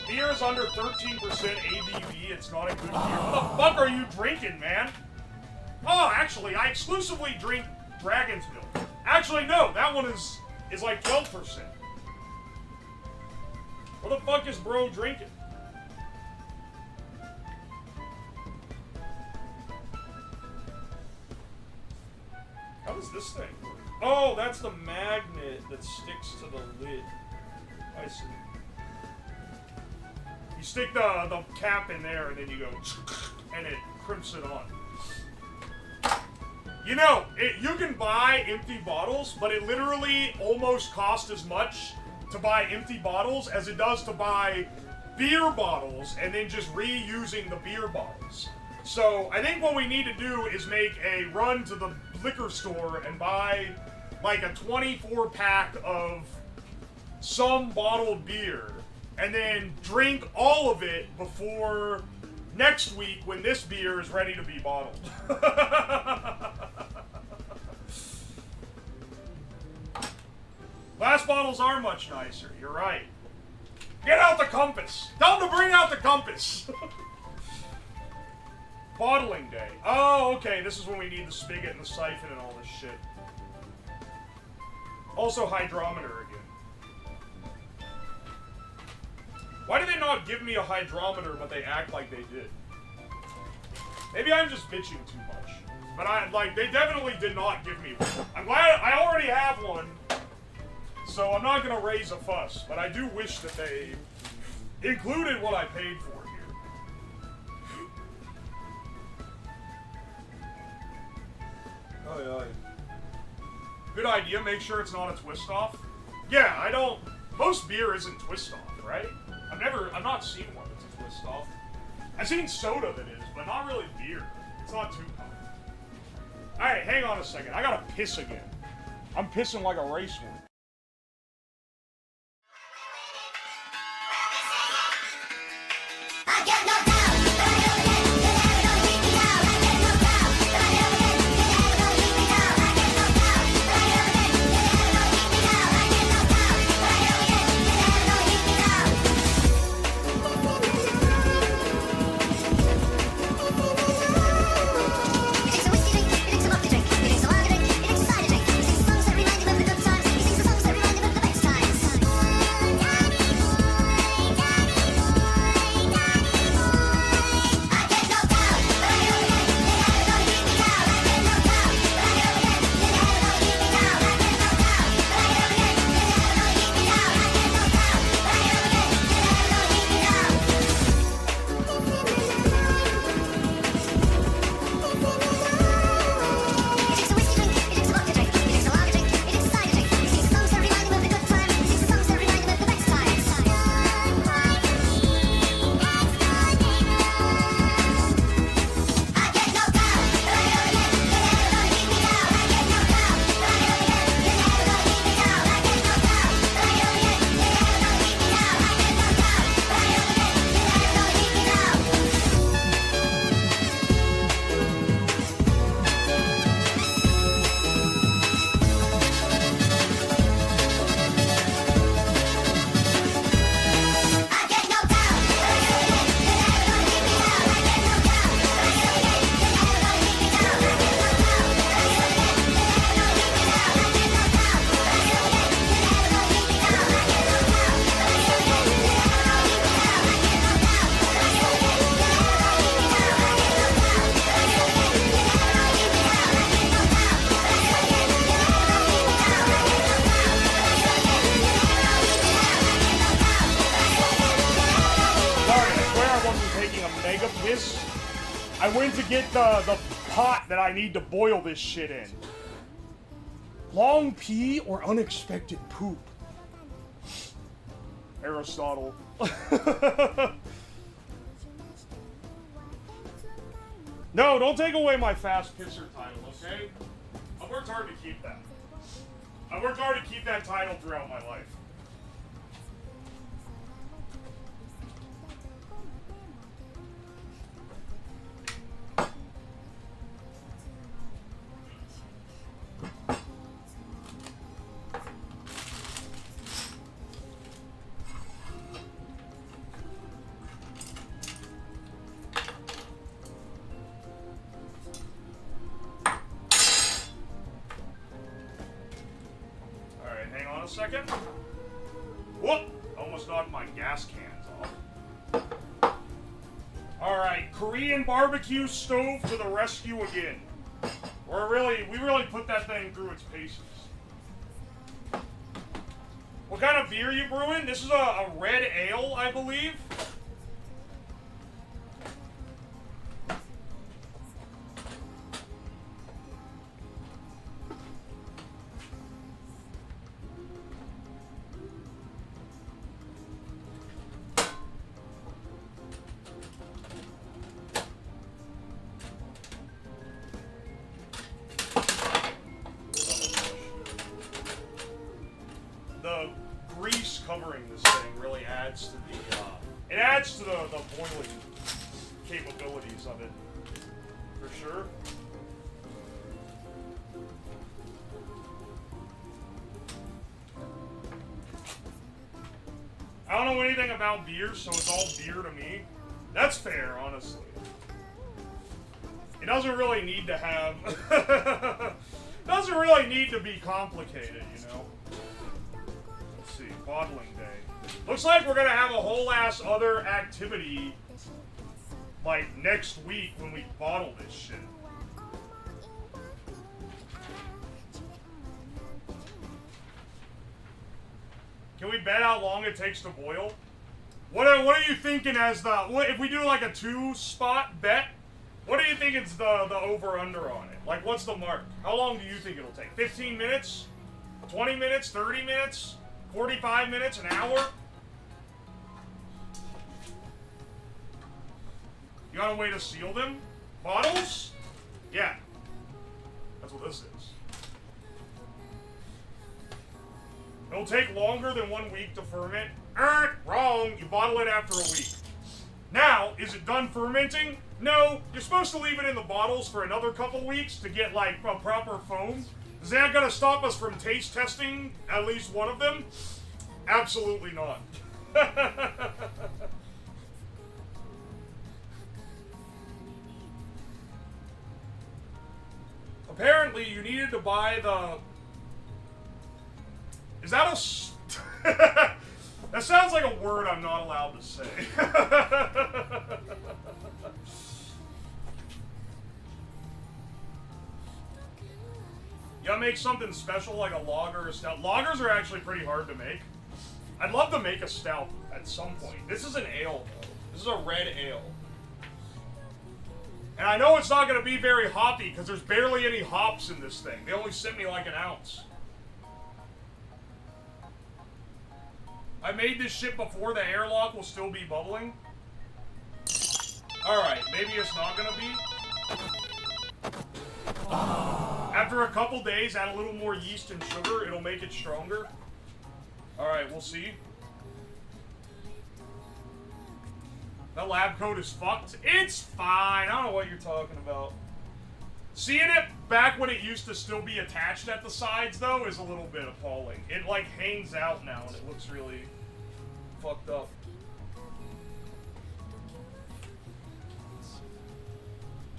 Beer is under 13% ABV. It's not a good beer. What the fuck are you drinking, man? Oh, actually, I exclusively drink Dragon's Milk. Actually, no, that one is like 12%. What the fuck is bro drinking? How does this thing work? Oh, that's the magnet that sticks to the lid. I see. You stick the cap in there, and then you go, and it crimps it on. You know, you can buy empty bottles, but it literally almost costs as much to buy empty bottles as it does to buy beer bottles and then just reusing the beer bottles. So I think what we need to do is make a run to the liquor store and buy like a 24-pack of some bottled beer and then drink all of it before next week when this beer is ready to be bottled. Glass bottles are much nicer, you're right. Get out the compass! Tell them to bring out the compass! Bottling day. Oh, okay, this is when we need the spigot and the siphon and all this shit. Also hydrometer again. Why do they not give me a hydrometer, but they act like they did? Maybe I'm just bitching too much. But they definitely did not give me one. I'm glad I already have one. So I'm not gonna raise a fuss, but I do wish that they included what I paid for here. Oh, yeah. Good idea, make sure it's not a twist off. Yeah, most beer isn't twist off, right? I've not seen one that's a twist off. I've seen soda that is, but not really beer. It's not too common. Alright, hang on a second, I gotta piss again. I'm pissing like a racehorse. I went to get the pot that I need to boil this shit in. Long pee or unexpected poop? Aristotle. No, don't take away my fast pisser title, okay? I've worked hard to keep that. I've worked hard to keep that title throughout my life. Second. Whoop! Almost knocked my gas cans off. Alright, Korean barbecue stove to the rescue again. We really put that thing through its paces. What kind of beer you brewing? This is a red ale, I believe. covering this thing really adds to the, it adds to the boiling capabilities of it, for sure. I don't know anything about beer, so it's all beer to me. That's fair, honestly. It doesn't really need to have... doesn't really need to be complicated, you know? Let's see, bottling day. Looks like we're gonna have a whole ass other activity, like, next week when we bottle this shit. Can we bet how long it takes to boil? What are you thinking as the... if we do like a 2-spot bet, what do you think is the over-under on it? Like, what's the mark? How long do you think it'll take? 15 minutes? 20 minutes? 30 minutes? 45 minutes? An hour? You got a way to seal them? Bottles? Yeah. That's what this is. It'll take longer than 1 week to ferment. Wrong. You bottle it after a week. Now, is it done fermenting? No. You're supposed to leave it in the bottles for another couple weeks to get, like, a proper foam. Is that going to stop us from taste testing at least one of them? Absolutely not. Apparently, you needed to buy the... Is that a... That sounds like a word I'm not allowed to say. You gotta make something special like a lager or a stout. Lagers are actually pretty hard to make. I'd love to make a stout at some point. This is an ale, though. This is a red ale. And I know it's not gonna be very hoppy because there's barely any hops in this thing. They only sent me like an ounce. I made this shit before the airlock will still be bubbling. Alright, maybe it's not gonna be. After a couple days, add a little more yeast and sugar, it'll make it stronger. Alright, we'll see. The lab coat is fucked. It's fine, I don't know what you're talking about. Seeing it back when it used to still be attached at the sides, though, is a little bit appalling. It, like, hangs out now, and it looks really fucked up.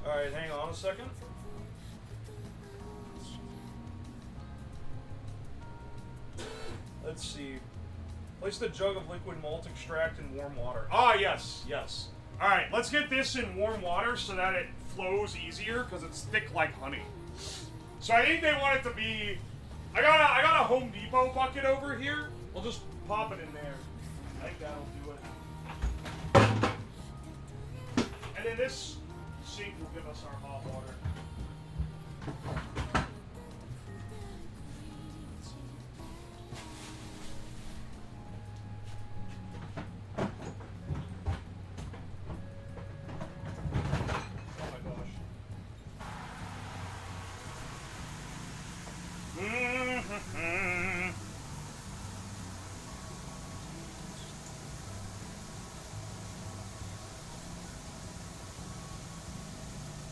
Alright, hang on a second. Let's see. Place the jug of liquid malt extract in warm water. Ah, yes, yes. Alright, let's get this in warm water so that it flows easier, because it's thick like honey. So I think they want it to be... I got a Home Depot bucket over here. We'll just pop it in there. I think that'll do it. And then this sink will give us our hot water.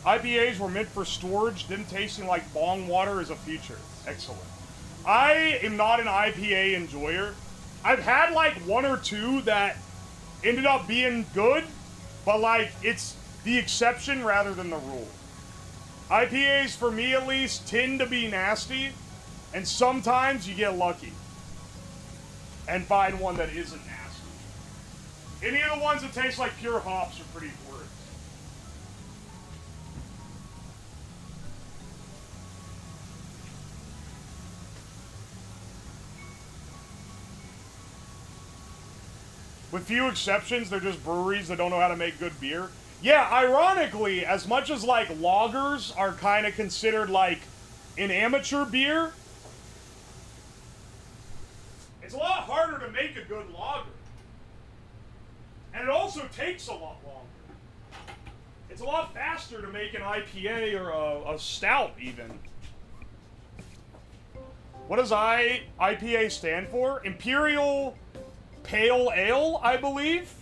IPAs were meant for storage, them tasting like bong water is a feature. Excellent. I am not an IPA enjoyer. I've had like 1 or 2 that ended up being good, but like it's the exception rather than the rule. IPAs, for me at least, tend to be nasty, and sometimes you get lucky and find one that isn't nasty. Any of the ones that taste like pure hops are pretty worth. With few exceptions, they're just breweries that don't know how to make good beer. Yeah, ironically, as much as like lagers are kind of considered like an amateur beer, it's a lot harder to make a good lager. And it also takes a lot longer. It's a lot faster to make an IPA or a stout even. What does IPA stand for? Imperial Pale Ale, I believe.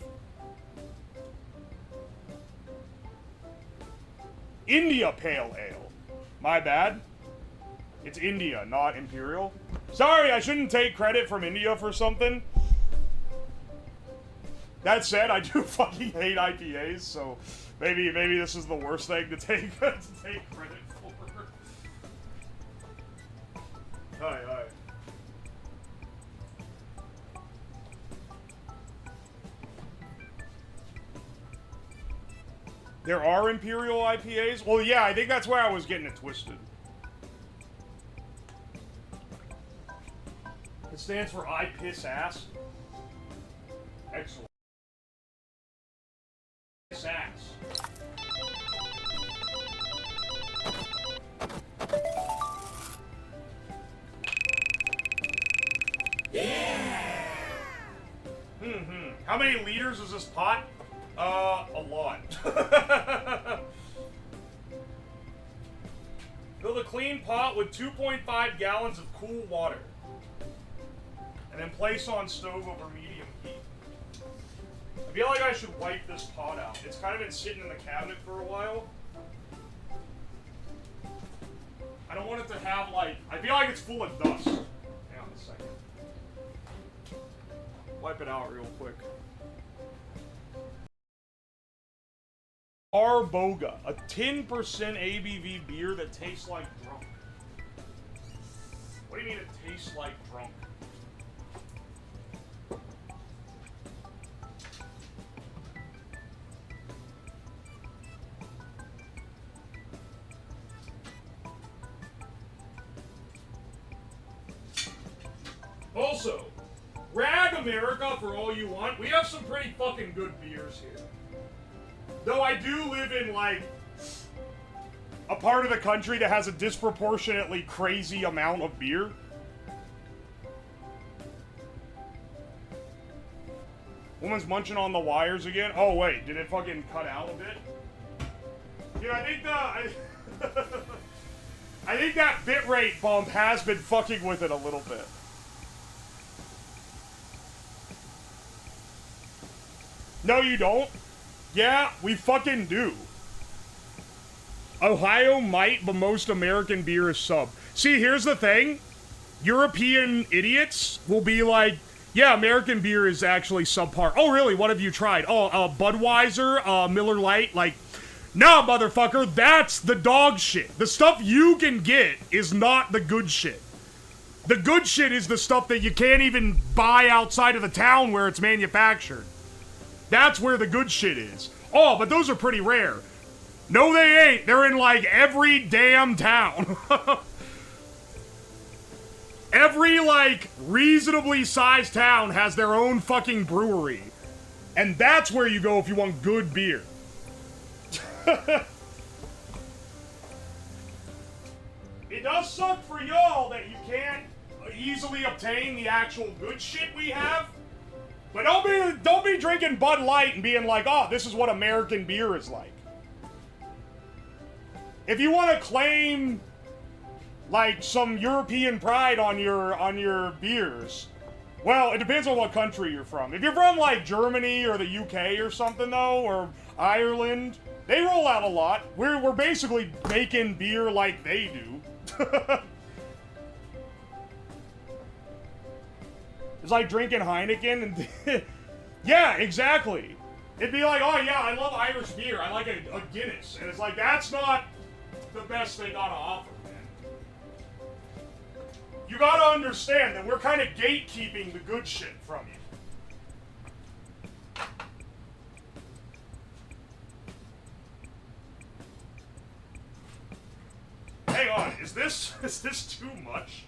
India Pale Ale. My bad. It's India, not Imperial. Sorry, I shouldn't take credit from India for something. That said, I do fucking hate IPAs, so maybe this is the worst thing to take credit for. Hi. There are Imperial IPAs? Well, yeah, I think that's where I was getting it twisted. It stands for I Piss Ass. Excellent. Piss Ass. Yeah! How many liters is this pot? A lot. Fill the clean pot with 2.5 gallons of cool water. And then place on stove over medium heat. I feel like I should wipe this pot out. It's kind of been sitting in the cabinet for a while. I don't want it to have, like... I feel like it's full of dust. Hang on a second. Wipe it out real quick. Arboga, a 10% ABV beer that tastes like drunk. What do you mean it tastes like drunk? Also, rag America for all you want. We have some pretty fucking good beers here. Though I do live in, like, a part of the country that has a disproportionately crazy amount of beer. Woman's munching on the wires again. Oh, wait. Did it fucking cut out a bit? Dude, I think I think that bitrate bump has been fucking with it a little bit. No, you don't? Yeah, we fucking do. Ohio might, but most American beer is sub. See, here's the thing. European idiots will be like, yeah, American beer is actually subpar. Oh, really? What have you tried? Oh, Budweiser, Miller Lite, like... Nah, motherfucker, that's the dog shit. The stuff you can get is not the good shit. The good shit is the stuff that you can't even buy outside of the town where it's manufactured. That's where the good shit is. Oh, but those are pretty rare. No, they ain't. They're in, like, every damn town. Every, like, reasonably sized town has their own fucking brewery. And that's where you go if you want good beer. It does suck for y'all that you can't easily obtain the actual good shit we have. But don't be drinking Bud Light and being like, oh, this is what American beer is like. If you want to claim, like, some European pride on your beers, well, it depends on what country you're from. If you're from, like, Germany or the UK or something, though, or Ireland, they roll out a lot. We're basically making beer like they do. It's like drinking Heineken and... Yeah, exactly. It'd be like, oh yeah, I love Irish beer. I like a Guinness. And it's like, that's not the best they got to offer, man. You gotta understand that we're kind of gatekeeping the good shit from you. Hang on, is this too much?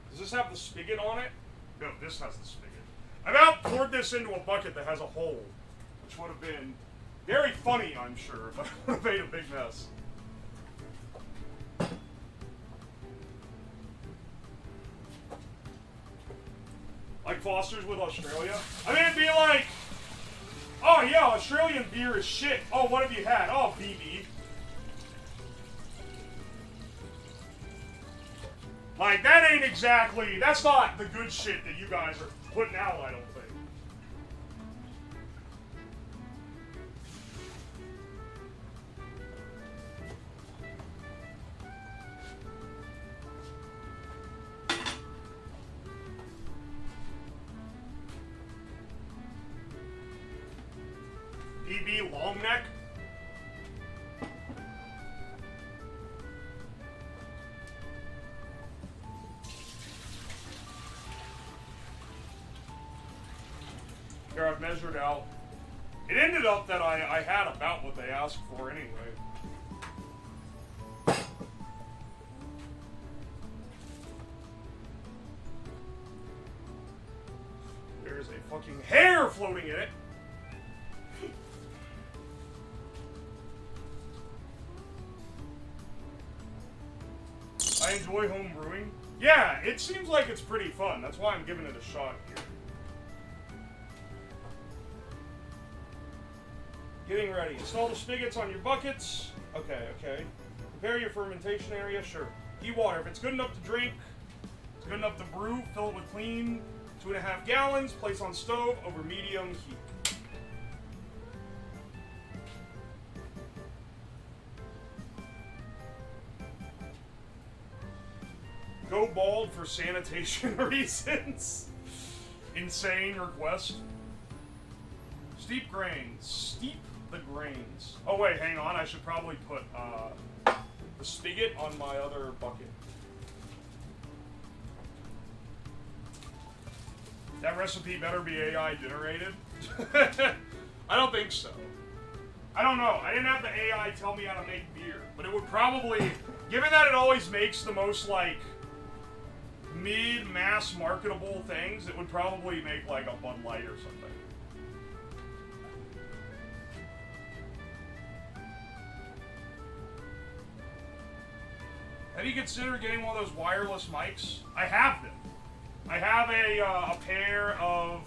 Does this have the spigot on it? No, this has the spigot. I about poured this into a bucket that has a hole, which would have been very funny, I'm sure, but it would have made a big mess. Like Foster's with Australia? I mean, it'd be like, oh yeah, Australian beer is shit. Oh, what have you had? Oh, BB. Like, that ain't exactly, that's not the good shit that you guys are putting out, I don't think. PB long neck. Here, I've measured out. It ended up that I had about what they asked for anyway. There's a fucking hair floating in it. I enjoy home brewing. Yeah, it seems like it's pretty fun. That's why I'm giving it a shot here. Getting ready. Install the spigots on your buckets. Okay, okay. Prepare your fermentation area. Sure. Heat water. If it's good enough to drink, it's good enough to brew, fill it with clean 2.5 gallons. Place on stove over medium heat. Go bald for sanitation reasons. Insane request. Steep grains. Steep the grains. Oh wait, hang on. I should probably put the spigot on my other bucket. That recipe better be AI generated. I don't think so. I don't know. I didn't have the AI tell me how to make beer, but it would probably, given that it always makes the most like mid-mass marketable things, it would probably make like a Bud Light or something. Have you considered getting one of those wireless mics? I have them. I have a pair of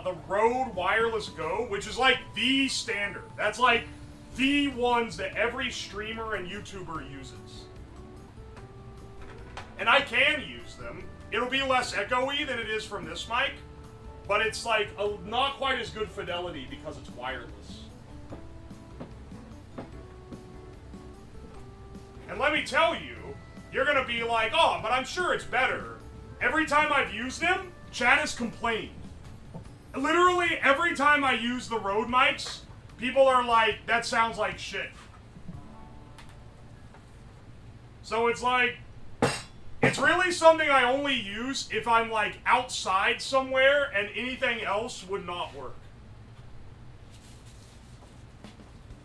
the Rode Wireless Go, which is like the standard. That's like the ones that every streamer and YouTuber uses. And I can use them. It'll be less echoey than it is from this mic, but it's like not quite as good fidelity because it's wireless. And let me tell you, you're gonna be like, oh, but I'm sure it's better. Every time I've used them, chat has complained. Literally, every time I use the Rode mics, people are like, that sounds like shit. So it's like, it's really something I only use if I'm like outside somewhere and anything else would not work.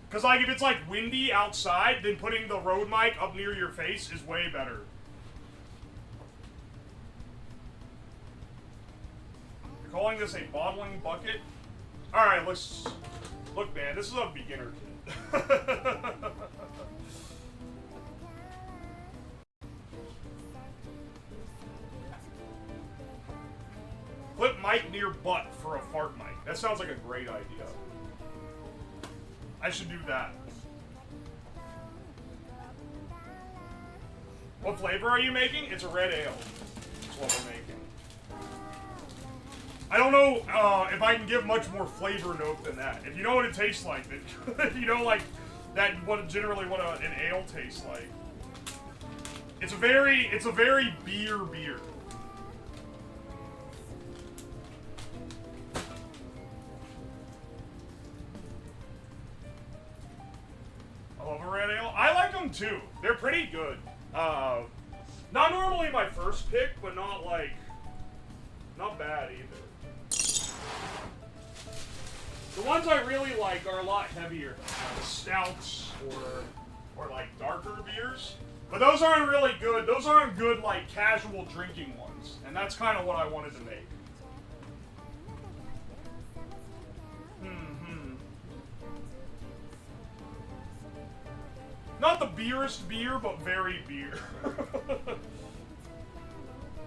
Because like if it's like windy outside, then putting the Rode mic up near your face is way better. You're calling this a bottling bucket? Alright, let's... Look, man, this is a beginner kit. Clip mic near butt for a fart mic. That sounds like a great idea. I should do that. What flavor are you making? It's a red ale. That's what we're making. I don't know if I can give much more flavor note than that. If you know what it tastes like, then if you know like that, what generally what an ale tastes like. It's a very beer. I love a red ale. I like them too. They're pretty good. Not normally my first pick, but not bad either. The ones I really like are a lot heavier, like stouts or like darker beers. But those aren't really good. Those aren't good like casual drinking ones, and that's kind of what I wanted to make. Not the beerest beer, but very beer.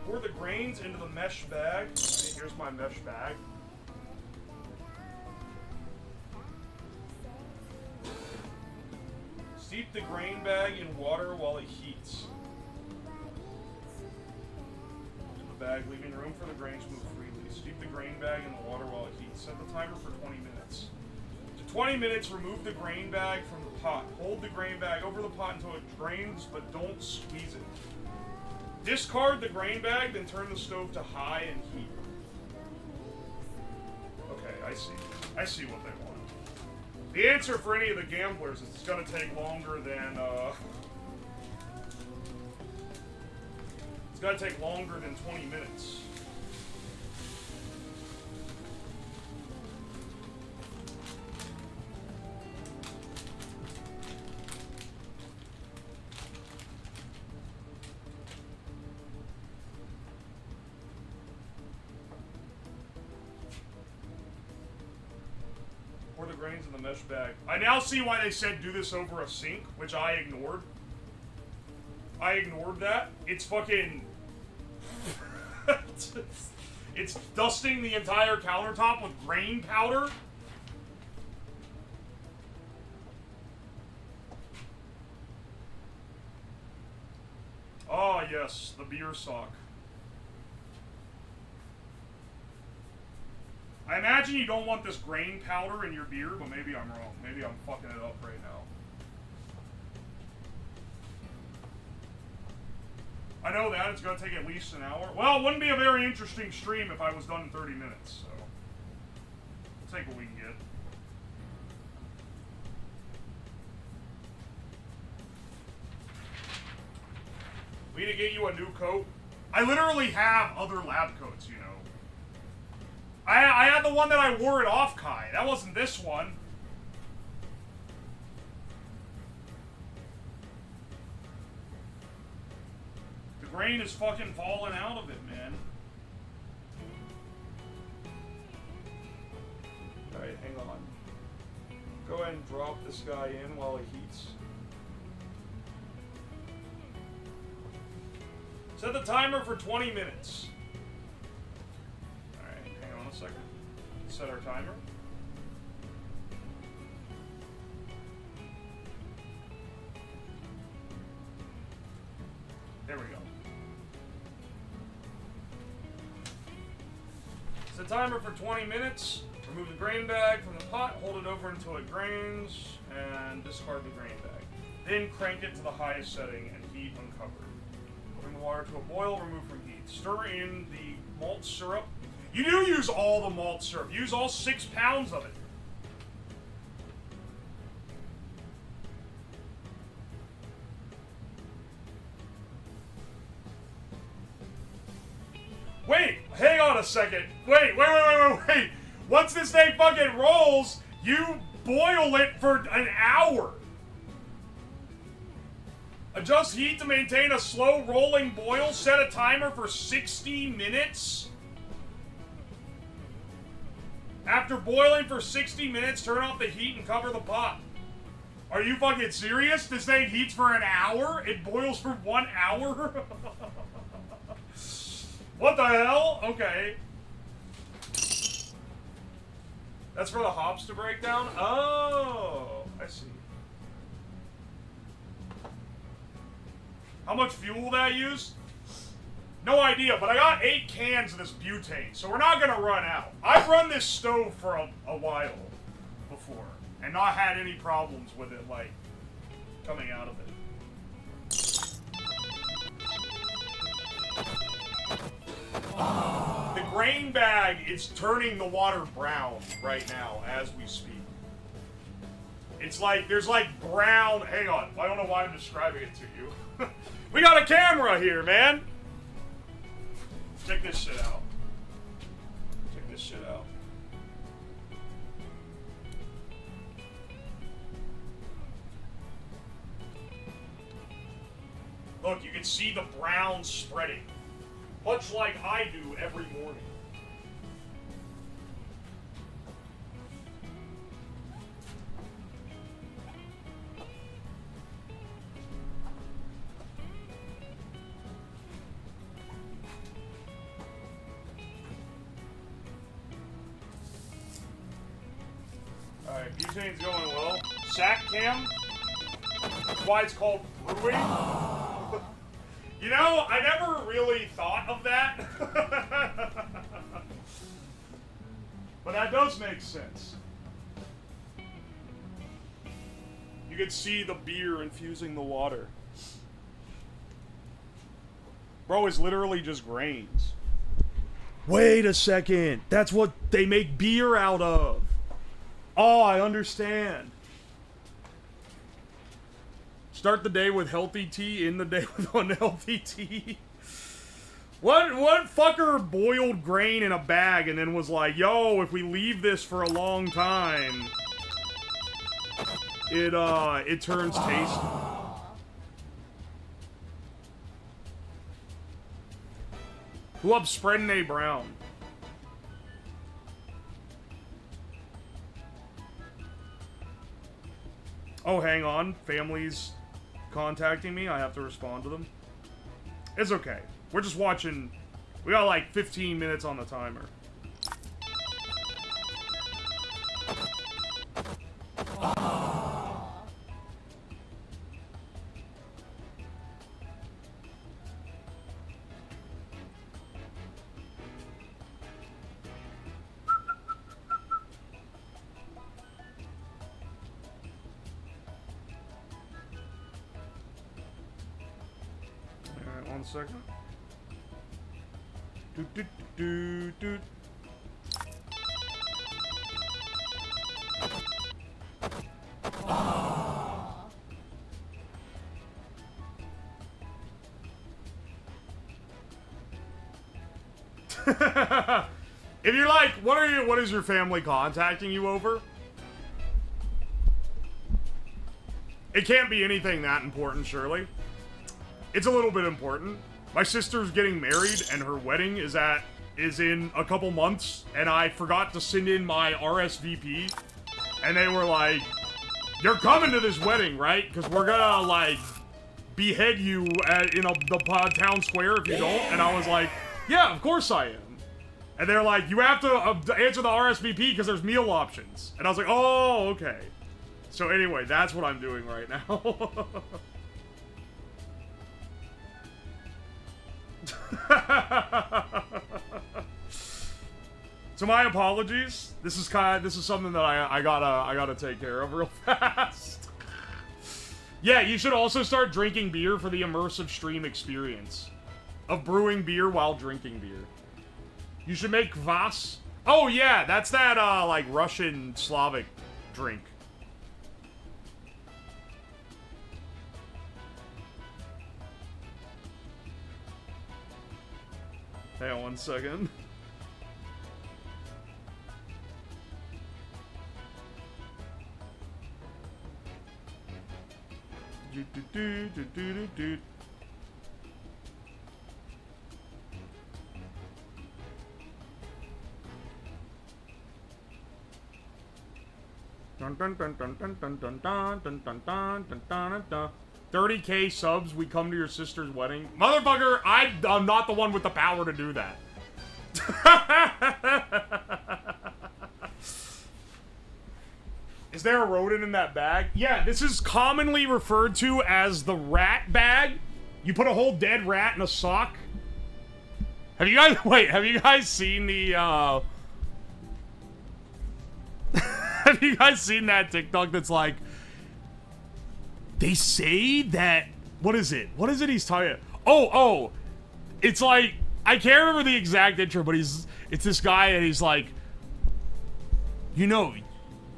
Pour the grains into the mesh bag. Okay, here's my mesh bag. Steep the grain bag in water while it heats. The bag, leaving room for the grains to move freely. Steep the grain bag in the water while it heats. Set the timer for 20 minutes. To 20 minutes, remove the grain bag from the pot. Hold the grain bag over the pot until it drains, but don't squeeze it. Discard the grain bag, then turn the stove to high and heat. Okay, I see. I see what they want. The answer for any of the gamblers is it's going to take longer than, it's going to take longer than 20 minutes. Pour the grains in the mesh bag. I now see why they said do this over a sink, which I ignored. I ignored that. It's fucking... it's dusting the entire countertop with grain powder. Oh, yes, the beer sock. I imagine you don't want this grain powder in your beer, but maybe I'm wrong. Maybe I'm fucking it up right now. I know that. It's going to take at least an hour. Well, it wouldn't be a very interesting stream if I was done in 30 minutes, so... We'll take what we can get. We need to get you a new coat. I literally have other lab coats, you know. I had the one that I wore it off, Kai. That wasn't this one. The grain is fucking falling out of it, man. Alright, hang on. Go ahead and drop this guy in while he heats. Set the timer for 20 minutes. Alright, hang on a second. Set our timer. There we go. Set the timer for 20 minutes. Remove the grain bag from the pot, hold it over until it grains, and discard the grain bag. Then crank it to the highest setting and heat uncovered. Bring the water to a boil, remove from heat. Stir in the malt syrup. You do use all the malt syrup. Use all 6 pounds of it. Wait, hang on a second. Wait. Once this thing fucking rolls, you boil it for an hour. Adjust heat to maintain a slow rolling boil. Set a timer for 60 minutes. After boiling for 60 minutes, turn off the heat and cover the pot. Are you fucking serious? This thing heats for an hour? It boils for 1 hour? What the hell? Okay. That's for the hops to break down? Oh, I see. How much fuel will that use? No idea, but I got 8 cans of this butane, so we're not gonna run out. I've run this stove for a while before, and not had any problems with it, like, coming out of it. The grain bag is turning the water brown right now as we speak. It's like, there's like brown, hang on, I don't know why I'm describing it to you. We got a camera here, man! Check this shit out. Check this shit out. Look, you can see the brown spreading. Much like I do every morning. Alright, butane's going well. Sack cam. That's why it's called brewing. You know, I never really thought of that. But that does make sense. You can see the beer infusing the water. Bro, it's literally just grains. Wait a second. That's what they make beer out of. Oh, I understand. Start the day with healthy tea, end the day with unhealthy tea. What fucker boiled grain in a bag and then was like, yo, if we leave this for a long time, it turns tasty. Who up spreading A Brown? Oh, hang on. Family's contacting me. I have to respond to them. It's okay. We're just watching. We got like 15 minutes on the timer. Alright, 1 second. Do. If you're like, what is your family contacting you over? It can't be anything that important, surely. It's a little bit important. My sister's getting married and her wedding is in a couple months, and I forgot to send in my RSVP, and they were like, you're coming to this wedding, right? Because we're gonna, like, behead you in the town square if you don't. And I was like, yeah, of course I am. And they're like, you have to answer the RSVP because there's meal options. And I was like, oh, okay. So anyway, that's what I'm doing right now. So my apologies. This is something that I gotta take care of real fast. Yeah, you should also start drinking beer for the immersive stream experience of brewing beer while drinking beer. You should make kvass. Oh yeah, that's that like Russian Slavic drink. Hang on 1 second. Do. Dun dun dun dun dun dun dun dun dun dun dun dun dun. 30K subs, we come to your sister's wedding. Motherfucker, I'm not the one with the power to do that. Is there a rodent in that bag? Yeah, this is commonly referred to as the rat bag. You put a whole dead rat in a sock. Have you guys seen the, have you guys seen that TikTok that's like, they say that, what is it he's talking about? Oh, it's like, I can't remember the exact intro, but it's this guy and he's like, you know,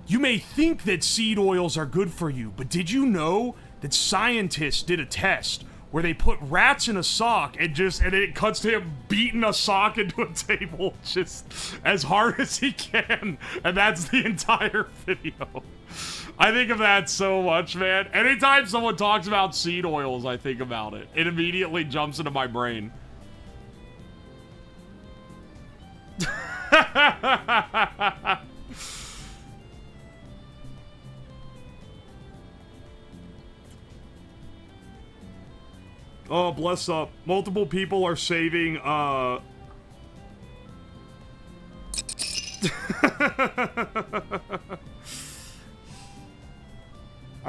you may think that seed oils are good for you, but did you know that scientists did a test where they put rats in a sock and it cuts to him beating a sock into a table just as hard as he can, and that's the entire video. I think of that so much, man. Anytime someone talks about seed oils, I think about it. It immediately jumps into my brain. Oh, bless up. Multiple people are saving,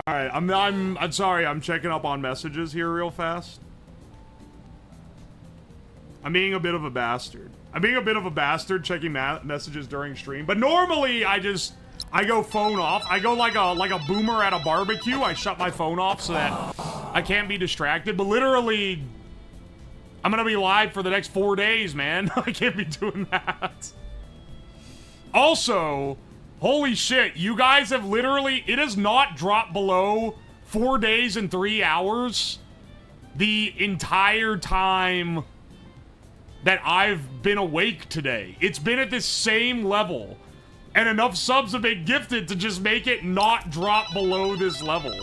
All right, I'm sorry. I'm checking up on messages here real fast. I'm being a bit of a bastard. I'm being a bit of a bastard checking messages during stream. But normally I go phone off. I go like a boomer at a barbecue. I shut my phone off so that I can't be distracted. But literally, I'm gonna be live for the next 4 days, man. I can't be doing that. Also, holy shit, you guys have literally, it has not dropped below 4 days and 3 hours the entire time that I've been awake today. It's been at this same level, and enough subs have been gifted to just make it not drop below this level.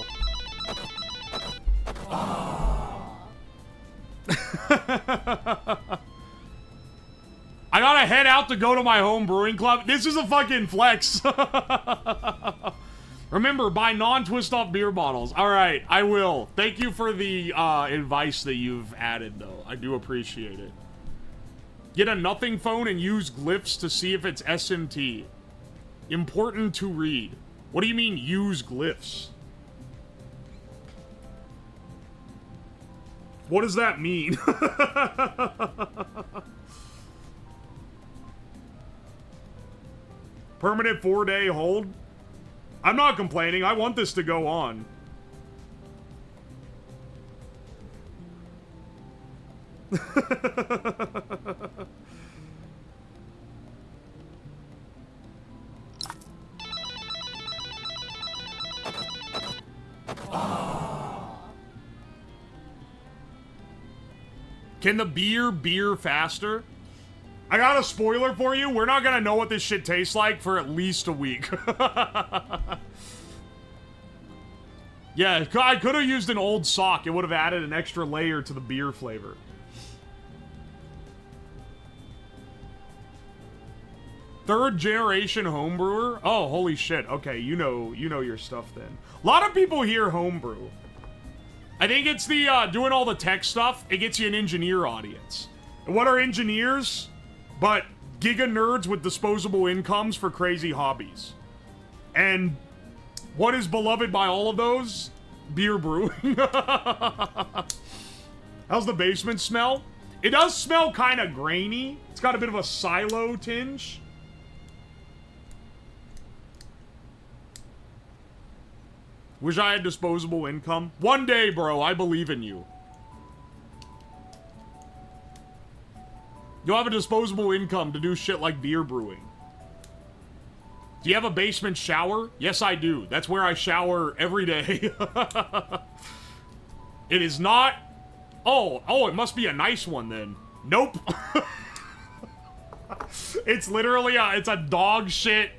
I gotta head out to go to my home brewing club. This is a fucking flex. Remember, buy non-twist off beer bottles. All right, I will. Thank you for the advice that you've added, though. I do appreciate it. Get a nothing phone and use glyphs to see if it's SMT. Important to read. What do you mean, use glyphs? What does that mean? Permanent 4-day hold? I'm not complaining. I want this to go on. Can the beer faster? I got a spoiler for you. We're not gonna know what this shit tastes like for at least a week. Yeah, I could have used an old sock. It would have added an extra layer to the beer flavor. Third generation homebrewer? Oh, holy shit. Okay, you know your stuff then. A lot of people here homebrew. I think it's the doing all the tech stuff. It gets you an engineer audience. And what are engineers? But giga nerds with disposable incomes for crazy hobbies. And what is beloved by all of those? Beer brewing. How's the basement smell? It does smell kind of grainy. It's got a bit of a silo tinge. Wish I had disposable income. One day, bro. I believe in you. You'll have a disposable income to do shit like beer brewing. Do you have a basement shower? Yes, I do. That's where I shower every day. It is not... Oh, it must be a nice one then. Nope. It's literally it's a dog shit,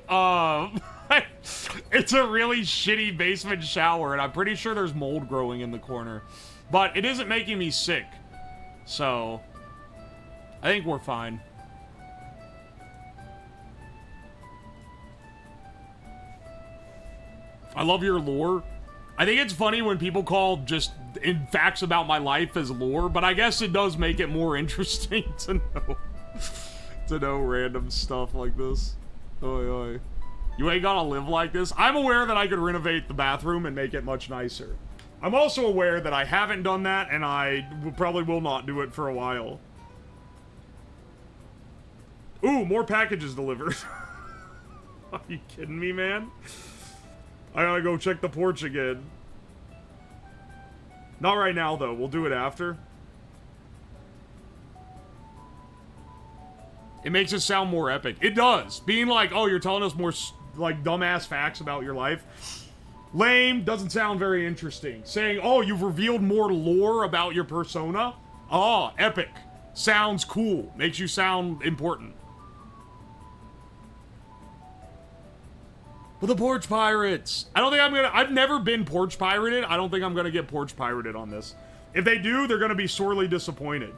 it's a really shitty basement shower, and I'm pretty sure there's mold growing in the corner. But it isn't making me sick. So, I think we're fine. I love your lore. I think it's funny when people call just facts about my life as lore, but I guess it does make it more interesting to know random stuff like this. Oi, oi. You ain't gotta live like this. I'm aware that I could renovate the bathroom and make it much nicer. I'm also aware that I haven't done that, and I probably will not do it for a while. Ooh, more packages delivered. Are you kidding me, man? I gotta go check the porch again. Not right now, though. We'll do it after. It makes it sound more epic. It does. Being like, oh, you're telling us more, like, dumbass facts about your life. Lame. Doesn't sound very interesting. Saying, oh, you've revealed more lore about your persona. Oh, epic. Sounds cool. Makes you sound important. But the porch pirates. I don't think I'm gonna... I've never been porch pirated. I don't think I'm gonna get porch pirated on this. If they do, they're gonna be sorely disappointed.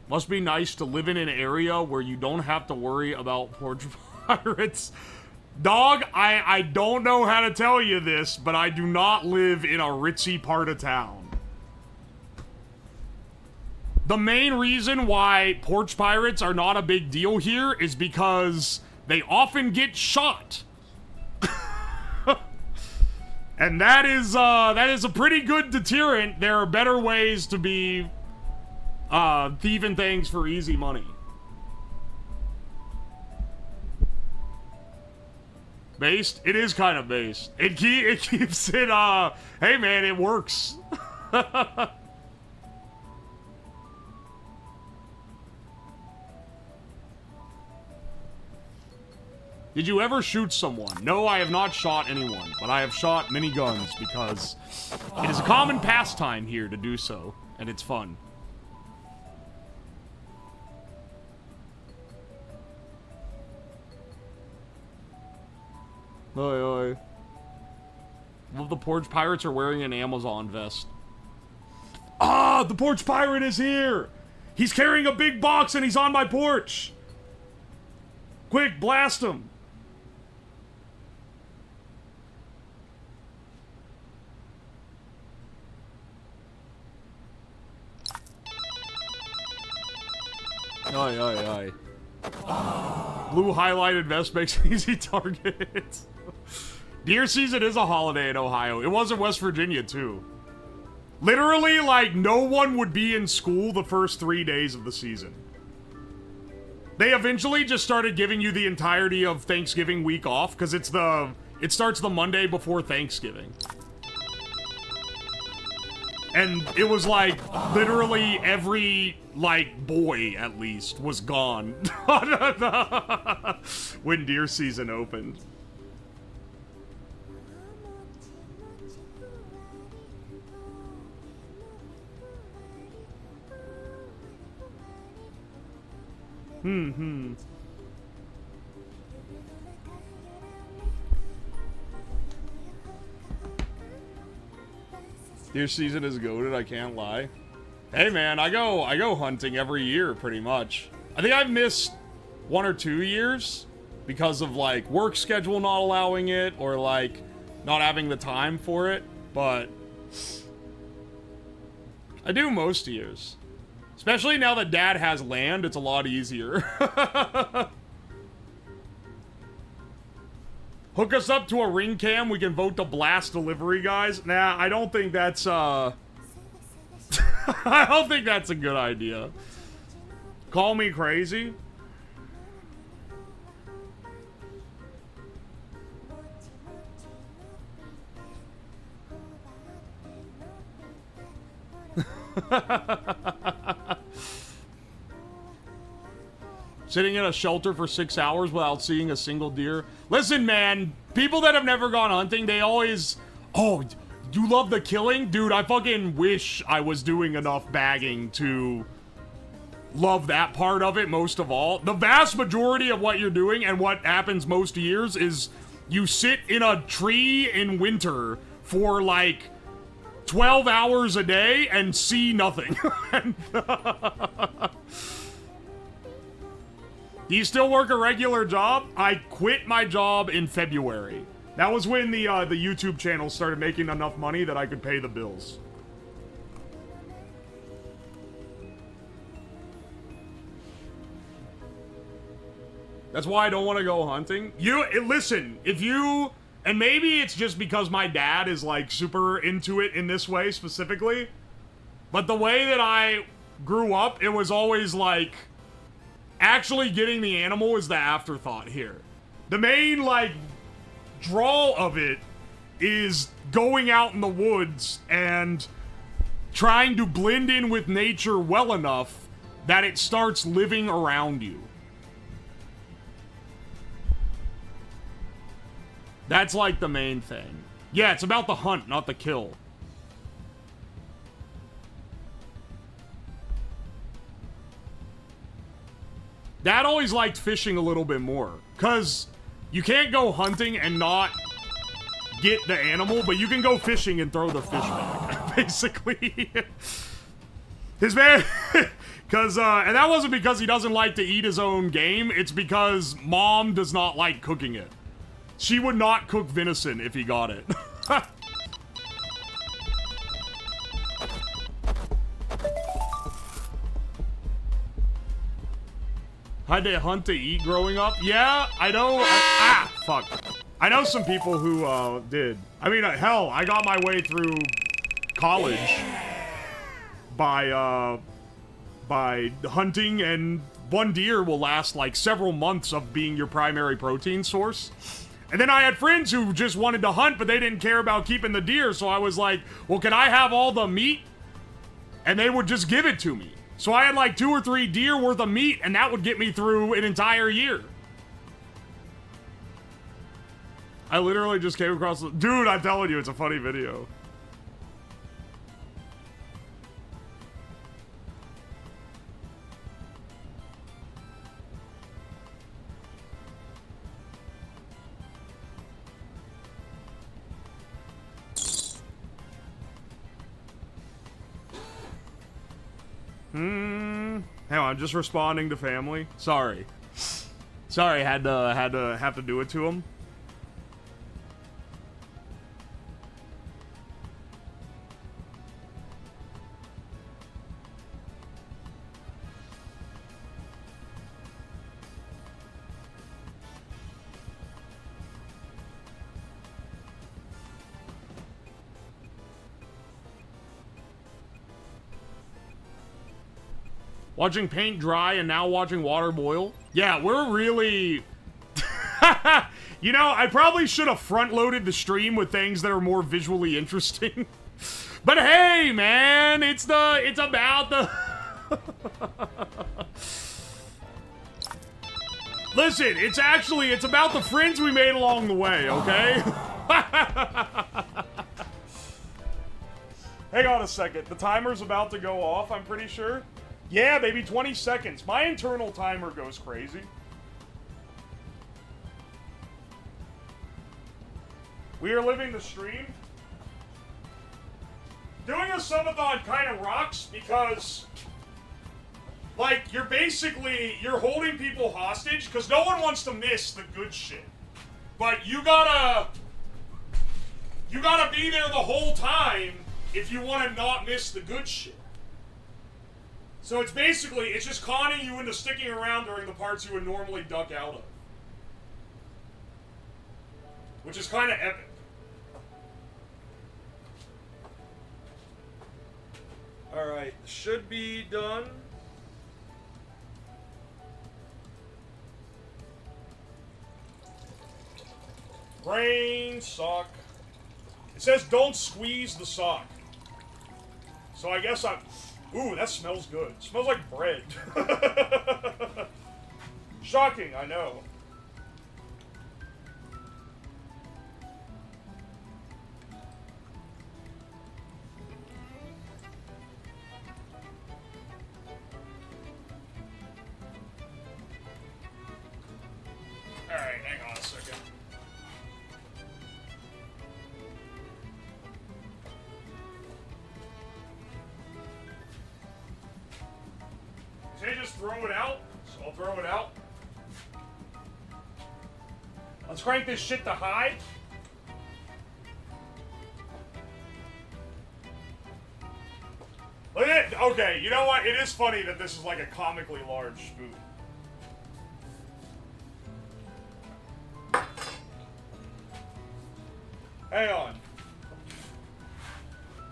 Must be nice to live in an area where you don't have to worry about porch pirates. Dog, I don't know how to tell you this, but I do not live in a ritzy part of town. The main reason why porch pirates are not a big deal here is because they often get shot. And that is a pretty good deterrent. There are better ways to be thieving things for easy money. Based? It is kind of based. It keeps it, hey man, it works. Did you ever shoot someone? No, I have not shot anyone, but I have shot many guns because it is a common pastime here to do so, and it's fun. Oi, oi. Well, the porch pirates are wearing an Amazon vest. Ah, the porch pirate is here! He's carrying a big box and he's on my porch! Quick, blast him! Oi, oi, oi. Blue highlighted vest makes easy targets. Deer season is a holiday in Ohio. It was in West Virginia, too. Literally, like, no one would be in school the first 3 days of the season. They eventually just started giving you the entirety of Thanksgiving week off, because it starts the Monday before Thanksgiving. And it was like, literally every, like, boy, at least, was gone when deer season opened. Deer season is goated, I can't lie. Hey man, I go hunting every year pretty much. I think I've missed 1 or 2 years because of like work schedule not allowing it or like not having the time for it, but I do most years. Especially now that Dad has land, it's a lot easier. Hook us up to a ring cam, we can vote to blast delivery guys. Nah, I don't think that's, I don't think that's a good idea. Call me crazy? Sitting in a shelter for 6 hours without seeing a single deer. Listen, man, people that have never gone hunting, they always... Oh, you love the killing? Dude, I fucking wish I was doing enough bagging to love that part of it most of all. The vast majority of what you're doing and what happens most years is you sit in a tree in winter for like 12 hours a day and see nothing. Do you still work a regular job? I quit my job in February. That was when the YouTube channel started making enough money that I could pay the bills. That's why I don't want to go hunting. Listen, if you... And maybe it's just because my dad is, like, super into it in this way specifically. But the way that I grew up, it was always, like... Actually getting the animal is the afterthought here. The main, like, draw of it is going out in the woods and trying to blend in with nature well enough that it starts living around you. That's, like, the main thing. Yeah, it's about the hunt, not the kill. Dad always liked fishing a little bit more, because you can't go hunting and not get the animal, but you can go fishing and throw the fish back, basically. His man, And that wasn't because he doesn't like to eat his own game, it's because Mom does not like cooking it. She would not cook venison if he got it. Had to hunt to eat growing up? Yeah, I know. Fuck. I know some people who, did. I mean, hell, I got my way through college by hunting, and one deer will last, like, several months of being your primary protein source. And then I had friends who just wanted to hunt, but they didn't care about keeping the deer, so I was like, well, can I have all the meat? And they would just give it to me. So I had like 2 or 3 deer worth of meat, and that would get me through an entire year. I literally just came across the... Dude, I'm telling you, it's a funny video. Hang on, I'm just responding to family. Sorry. Sorry, have to do it to him. Watching paint dry and now watching water boil. Yeah, we're really... You know, I probably should have front-loaded the stream with things that are more visually interesting. But hey, man, it's about the... Listen, it's about the friends we made along the way, okay? Hang on a second. The timer's about to go off, I'm pretty sure. Yeah, baby, 20 seconds. My internal timer goes crazy. We are living the stream. Doing a subathon kind of rocks because, like, you're holding people hostage because no one wants to miss the good shit. But you gotta be there the whole time if you want to not miss the good shit. So it's just conning you into sticking around during the parts you would normally duck out of. Which is kind of epic. Alright, should be done. Brain sock. It says don't squeeze the sock. So I guess I'm... Ooh, that smells good. It smells like bread. Shocking, I know. Alright, hang on a second. Say just throw it out, so I'll throw it out. Let's crank this shit to high. Look at it. Okay, you know what? It is funny that this is like a comically large spoon. Hang on.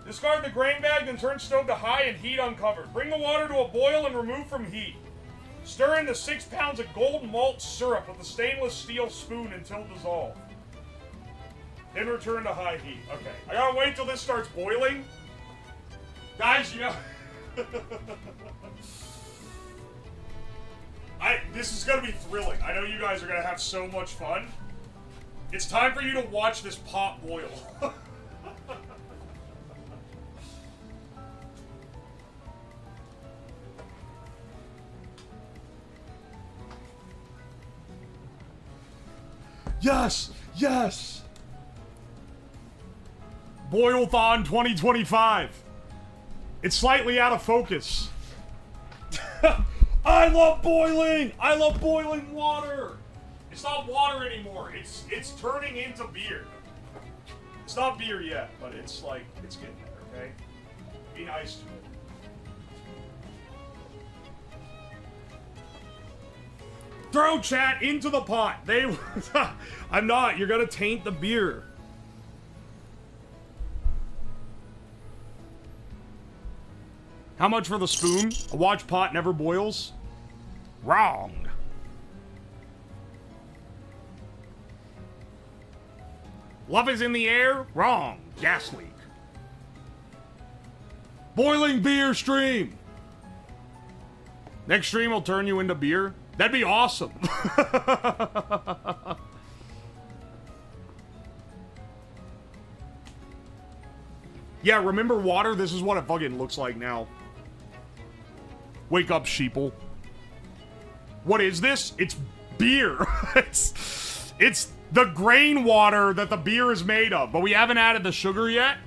Discard the grain bag, then turn stove to high and heat uncovered. Bring the water to a boil and remove from heat. Stir in the 6 pounds of golden malt syrup with a stainless steel spoon until dissolved. Then return to high heat. Okay, I gotta wait till this starts boiling. Guys, you know... This is gonna be thrilling. I know you guys are gonna have so much fun. It's time for you to watch this pot boil. Yes! Yes! Boil-thon 2025. It's slightly out of focus. I love boiling! I love boiling water! It's not water anymore. It's turning into beer. It's not beer yet, but it's like, it's getting there, okay? Be nice to it. Throw chat into the pot. I'm not. You're gonna taint the beer. How much for the spoon? A watch pot never boils? Wrong. Love is in the air? Wrong. Gas leak. Boiling beer stream. Next stream will turn you into beer. That'd be awesome. Yeah, remember water? This is what it fucking looks like now. Wake up, sheeple. What is this? It's beer. It's the grain water that the beer is made of, but we haven't added the sugar yet.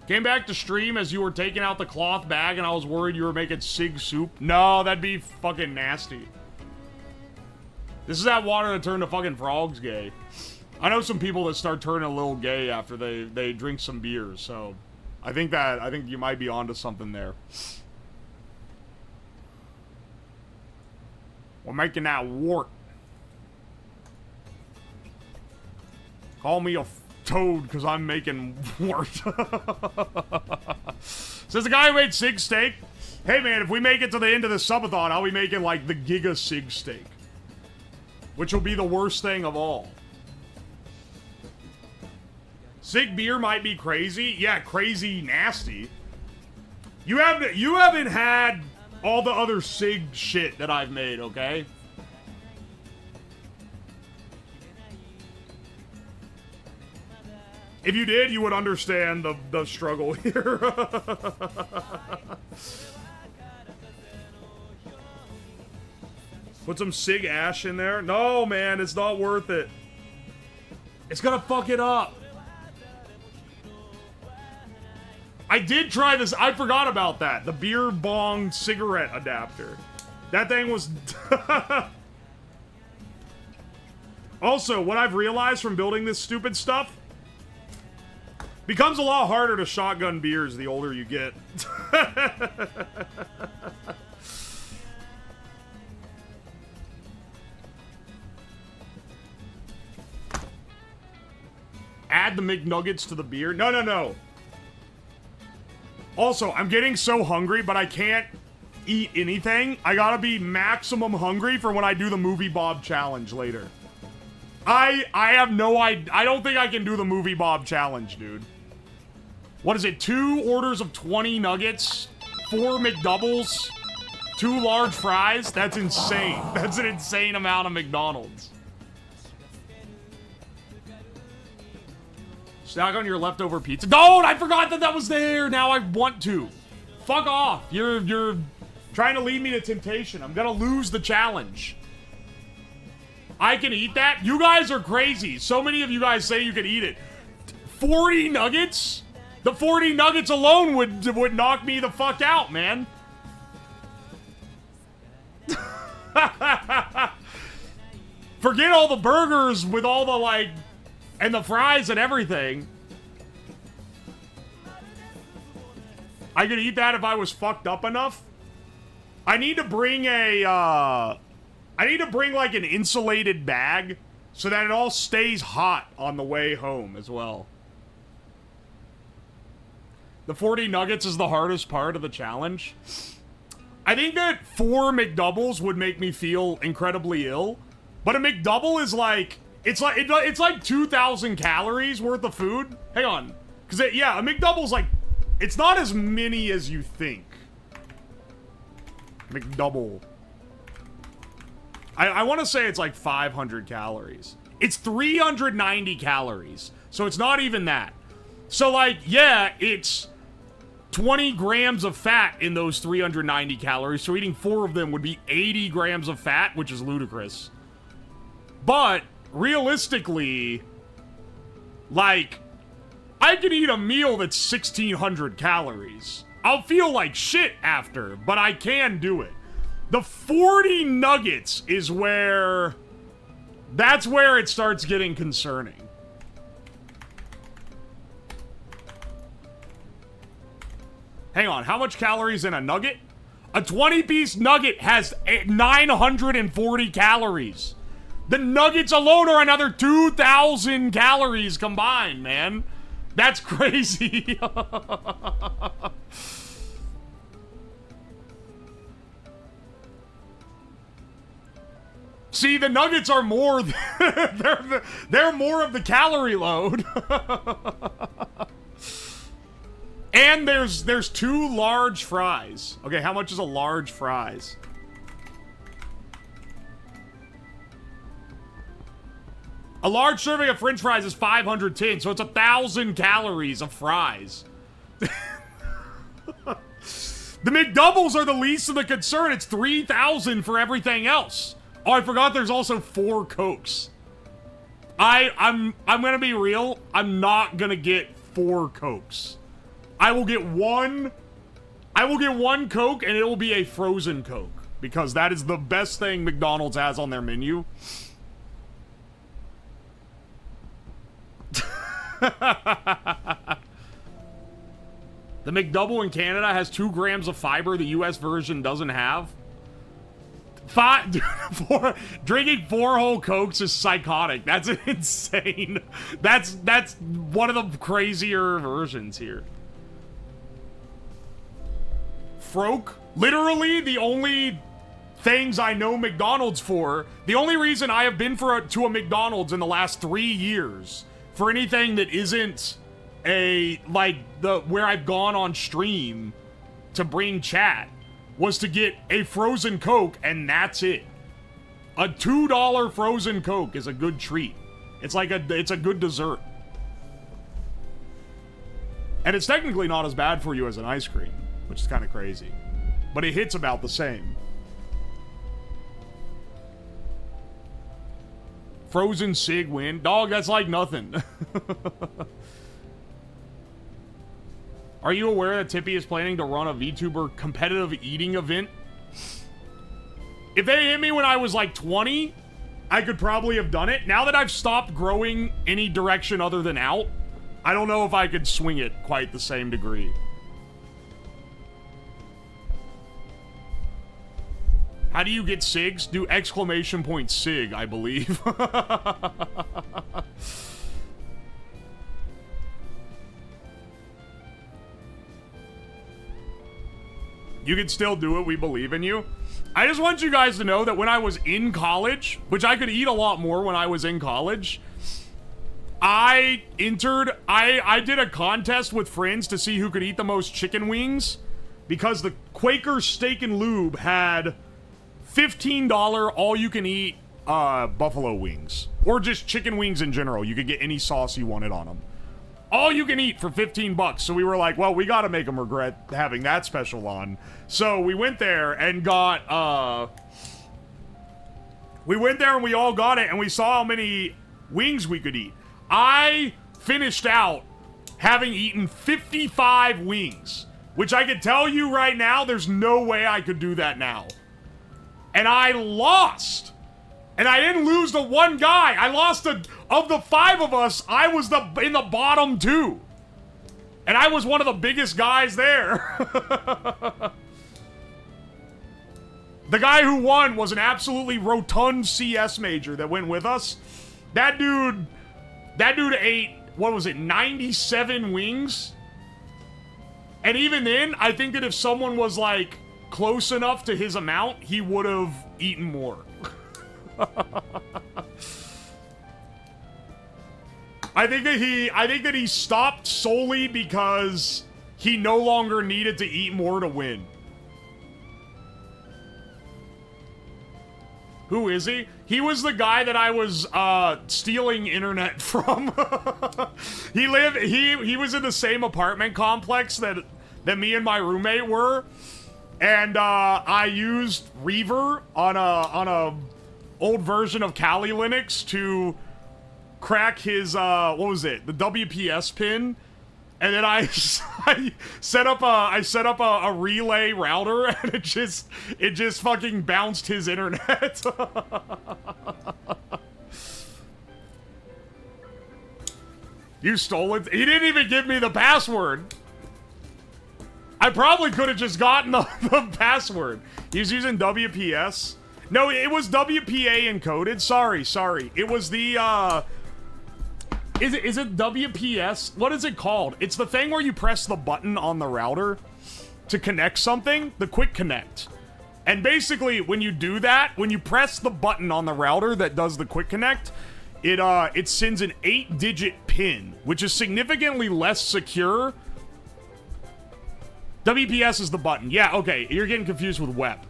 Came back to stream as you were taking out the cloth bag and I was worried you were making sig soup. No, that'd be fucking nasty. This is that water that turned the fucking frogs gay. I know some people that start turning a little gay after they drink some beers, so I think you might be onto something there. We're making that wort. Call me a toad because I'm making wort. Says the guy who made sig steak. Hey man, if we make it to the end of the subathon, I'll be making like the giga sig steak, which will be the worst thing of all. Sig beer might be crazy. Yeah, crazy nasty. You haven't had all the other sig shit that I've made, okay? If you did, you would understand the struggle here. Put some sig ash in there. No, man, it's not worth it. It's gonna fuck it up. I did try this. I forgot about that. The beer bong cigarette adapter. That thing was... Also, what I've realized from building this stupid stuff, becomes a lot harder to shotgun beers the older you get. Add the McNuggets to the beer. No, no, no. Also, I'm getting so hungry, but I can't eat anything. I gotta be maximum hungry for when I do the Movie Bob challenge later. I have no idea. I don't think I can do the Movie Bob challenge, dude. What is it? 2 orders of 20 nuggets, 4 McDoubles, 2 large fries? That's insane. That's an insane amount of McDonald's. Snack on your leftover pizza. Don't! I forgot that was there! Now I want to. Fuck off. You're trying to lead me to temptation. I'm gonna lose the challenge. I can eat that? You guys are crazy. So many of you guys say you can eat it. 40 nuggets? The 40 nuggets alone would knock me the fuck out, man. Forget all the burgers with all the, like... and the fries and everything. I could eat that if I was fucked up enough. I need to bring a, I need to bring, like, an insulated bag so that it all stays hot on the way home as well. The 40 nuggets is the hardest part of the challenge. I think that 4 McDoubles would make me feel incredibly ill. But a McDouble is like... It's like 2,000 calories worth of food. Hang on. Because, yeah, a McDouble's like... It's not as many as you think. McDouble. I want to say it's like 500 calories. It's 390 calories. So it's not even that. So, like, yeah, it's 20 grams of fat in those 390 calories. So eating 4 of them would be 80 grams of fat, which is ludicrous. But... realistically, like, I can eat a meal that's 1,600 calories. I'll feel like shit after, but I can do it. The 40 nuggets is where... That's where it starts getting concerning. Hang on, how much calories in a nugget? A 20-piece nugget has 940 calories. The nuggets alone are another 2,000 calories combined, man. That's crazy. See, the nuggets are more... they're more of the calorie load. And there's 2 large fries. Okay, how much is a large fries? A large serving of french fries is 510, so it's 1,000 calories of fries. The McDoubles are the least of the concern. It's 3,000 for everything else. Oh, I forgot there's also 4 Cokes. I'm gonna be real. I'm not gonna get 4 Cokes. I will get one Coke, and it will be a frozen Coke, because that is the best thing McDonald's has on their menu. The McDouble in Canada has 2 grams of fiber the US version doesn't have. Drinking 4 whole Cokes is psychotic. That's insane. That's one of the crazier versions here. Froke, literally the only things I know McDonald's for, the only reason I have been to a McDonald's in the last 3 years for anything that isn't where I've gone on stream to bring chat was to get a frozen Coke, and that's it. A $2 frozen Coke is a good treat. It's a good dessert. And it's technically not as bad for you as an ice cream, which is kind of crazy. But it hits about the same. Frozen Sig win. Dog, that's like nothing. Are you aware that Tippy is planning to run a VTuber competitive eating event? If they hit me when I was like 20, I could probably have done it. Now that I've stopped growing any direction other than out, I don't know if I could swing it quite the same degree. How do you get SIGs? Do exclamation point SIG, I believe. You can still do it, we believe in you. I just want you guys to know that when I was in college, which I could eat a lot more when I was in college, I did a contest with friends to see who could eat the most chicken wings, because the Quaker Steak and Lube had $15 all-you-can-eat buffalo wings. Or just chicken wings in general. You could get any sauce you wanted on them. All you can eat for 15 bucks. So we were like, well, we gotta make them regret having that special on. So we went there and got, we went there and we all got it, and we saw how many wings we could eat. I finished out having eaten 55 wings, which I can tell you right now, there's no way I could do that now. And I lost. And I didn't lose to one guy. I lost to, of the 5 of us, I was in the bottom 2. And I was one of the biggest guys there. The guy who won was an absolutely rotund CS major that went with us. That dude ate, what was it, 97 wings? And even then, I think that if someone was like close enough to his amount, he would have eaten more. I think that he stopped solely because he no longer needed to eat more to win. Who is he? He was the guy that I was stealing internet from. He was in the same apartment complex that me and my roommate were, and I used Reaver on a old version of Kali Linux to crack his, what was it? The WPS pin And then I set up a relay router, and it just fucking bounced his internet. You stole it. He didn't even give me the password. I probably could have just gotten the password. He's using WPS. No, it was WPA encoded. Sorry. It was the Is it WPS? What is it called? It's the thing where you press the button on the router to connect something, the quick connect. And basically, when you do that, when you press the button on the router that does the quick connect, it sends an 8-digit PIN, which is significantly less secure. WPS is the button. Yeah, okay, you're getting confused with WEP.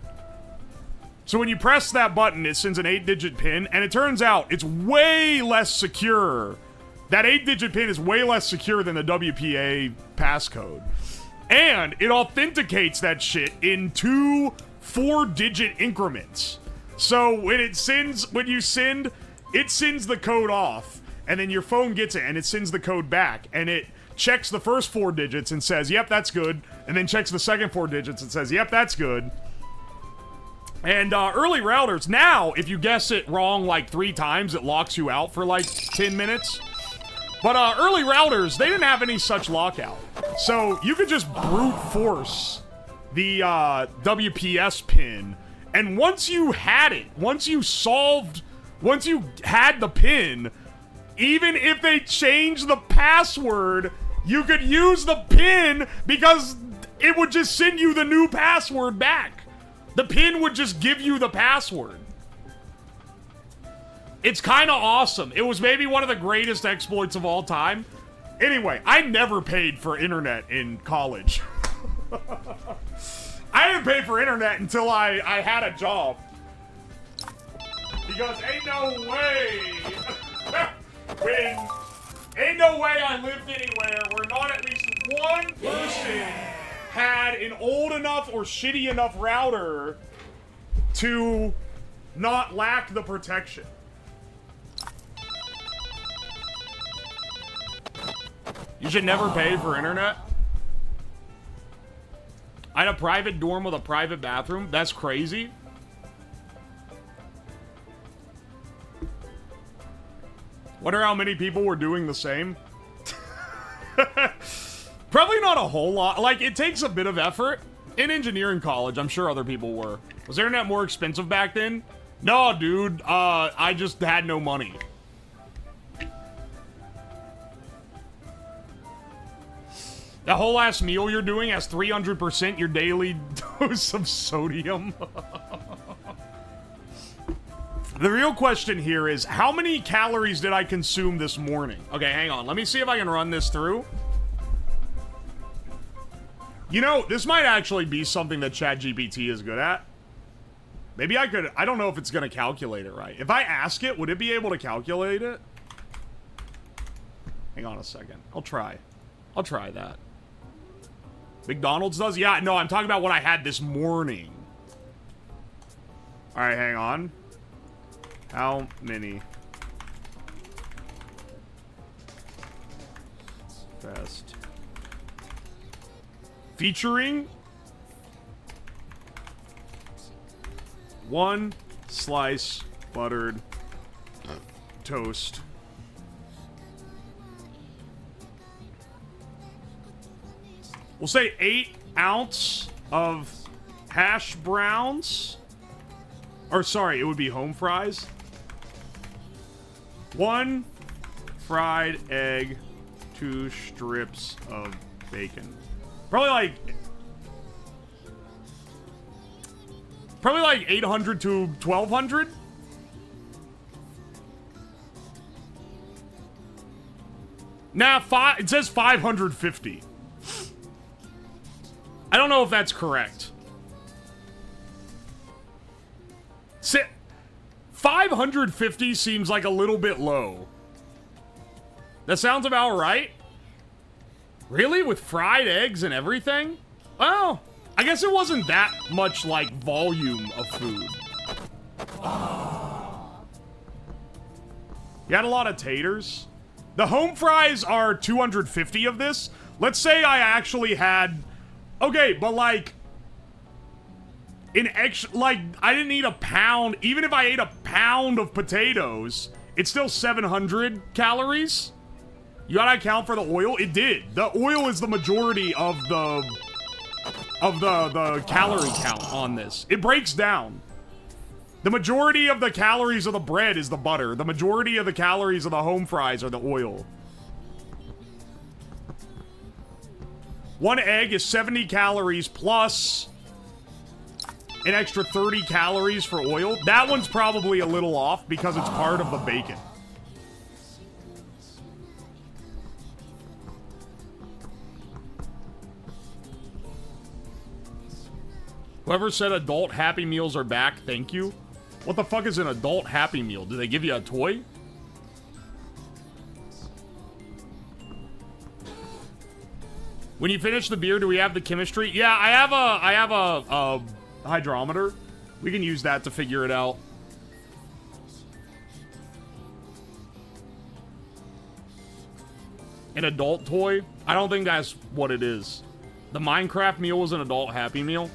So when you press that button, it sends an 8-digit PIN, and it turns out it's way less secure. That 8-digit PIN is way less secure than the WPA passcode. And it authenticates that shit in 2 4-digit increments. So when it sends the code off, and then your phone gets it, and it sends the code back, and it checks the first 4 digits and says, yep, that's good, and then checks the second 4 digits and says, yep, that's good. And early routers, now, if you guess it wrong like 3 times, it locks you out for like 10 minutes. But early routers, they didn't have any such lockout. So you could just brute force the WPS pin. And once you had it, once you had the pin, even if they changed the password, you could use the pin because it would just send you the new password back. The pin would just give you the password. It's kind of awesome. It was maybe one of the greatest exploits of all time. Anyway, I never paid for internet in college. I didn't pay for internet until I had a job. Because ain't no way I lived anywhere where not at least one person had an old enough or shitty enough router to not lack the protection. You should never pay for internet. I had a private dorm with a private bathroom. That's crazy. Wonder how many people were doing the same. Probably not a whole lot. Like, it takes a bit of effort. In engineering college, I'm sure other people were. Was internet more expensive back then? No, dude. I just had no money. That whole ass meal you're doing has 300% your daily dose of sodium. The real question here is, how many calories did I consume this morning? Okay, hang on. Let me see if I can run this through. You know, this might actually be something that ChatGPT is good at. Maybe I could... I don't know if it's going to calculate it right. If I ask it, would it be able to calculate it? Hang on a second. I'll try that. McDonald's does? Yeah, no, I'm talking about what I had this morning. Alright, hang on. How many? Fast. Featuring 1 slice buttered toast. We'll say 8 ounce of hash browns. Or sorry, it would be home fries. 1 fried egg, 2 strips of bacon. Probably like 800 to 1200. Nah, it says 550. I don't know if that's correct. 550 seems like a little bit low. That sounds about right. Really? With fried eggs and everything? Well, I guess it wasn't that much, like, volume of food. You had a lot of taters. The home fries are 250 of this. Let's say I actually had... Okay, but like... Like, I didn't eat a pound. Even if I ate a pound of potatoes, it's still 700 calories. You gotta account for the oil. It did. The oil is the majority of the calorie count on this. It breaks down. The majority of the calories of the bread is the butter. The majority of the calories of the home fries are the oil. One egg is 70 calories plus an extra 30 calories for oil. That one's probably a little off because it's part of the bacon. Whoever said adult Happy Meals are back, thank you. What the fuck is an adult Happy Meal? Do they give you a toy? When you finish the beer, do we have the chemistry? Yeah, I have a hydrometer. We can use that to figure it out. An adult toy? I don't think that's what it is. The Minecraft meal was an adult Happy Meal.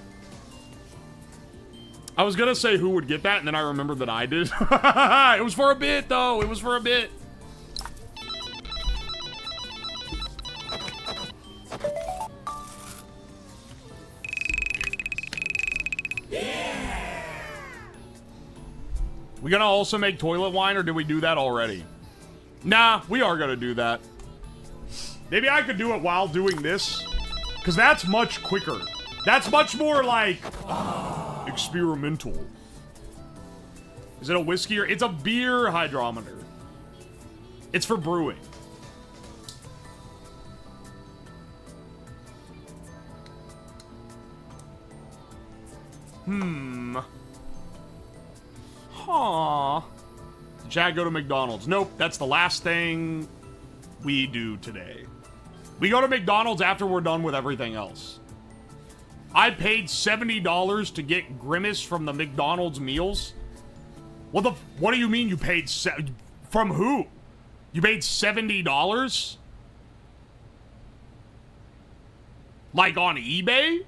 I was gonna say who would get that, and then I remembered that I did. It was for a bit, though. It was for a bit. Yeah. We gonna also make toilet wine, or did we do that already? Nah, we are gonna do that. Maybe I could do it while doing this, because that's much quicker. That's much more like... experimental. Is it a whiskey or... It's a beer hydrometer. It's for brewing. Huh. Did Chad go to McDonald's? Nope, that's the last thing we do today. We go to McDonald's after we're done with everything else. I paid $70 to get Grimace from the McDonald's meals. What do you mean you paid from who? You paid $70? Like on eBay?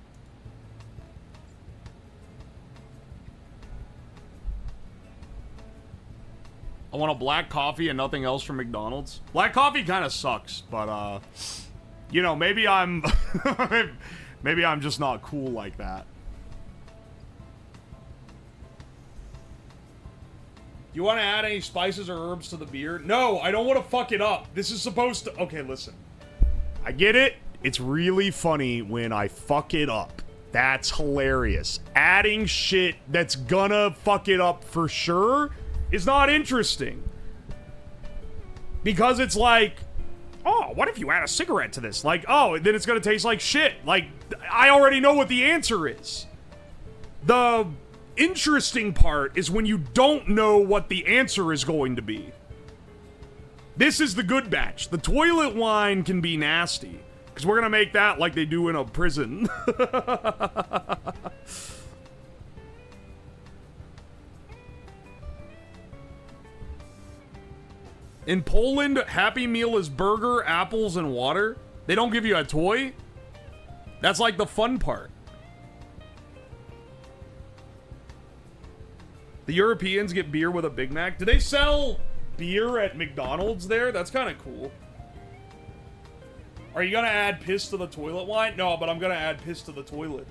I want a black coffee and nothing else from McDonald's. Black coffee kind of sucks, but you know, maybe I'm maybe I'm just not cool like that. You want to add any spices or herbs to the beer? No, I don't want to fuck it up. This is supposed to... Okay, listen. I get it. It's really funny when I fuck it up. That's hilarious. Adding shit that's gonna fuck it up for sure is not interesting. Because it's like... Oh, what if you add a cigarette to this? Like, oh, then it's gonna taste like shit. Like, I already know what the answer is. The interesting part is when you don't know what the answer is going to be. This is the good batch. The toilet wine can be nasty. Because we're gonna make that like they do in a prison. In Poland, Happy Meal is burger, apples, and water. They don't give you a toy? That's like the fun part. The Europeans get beer with a Big Mac. Do they sell beer at McDonald's there? That's kind of cool. Are you gonna add piss to the toilet wine? No, but I'm gonna add piss to the toilet.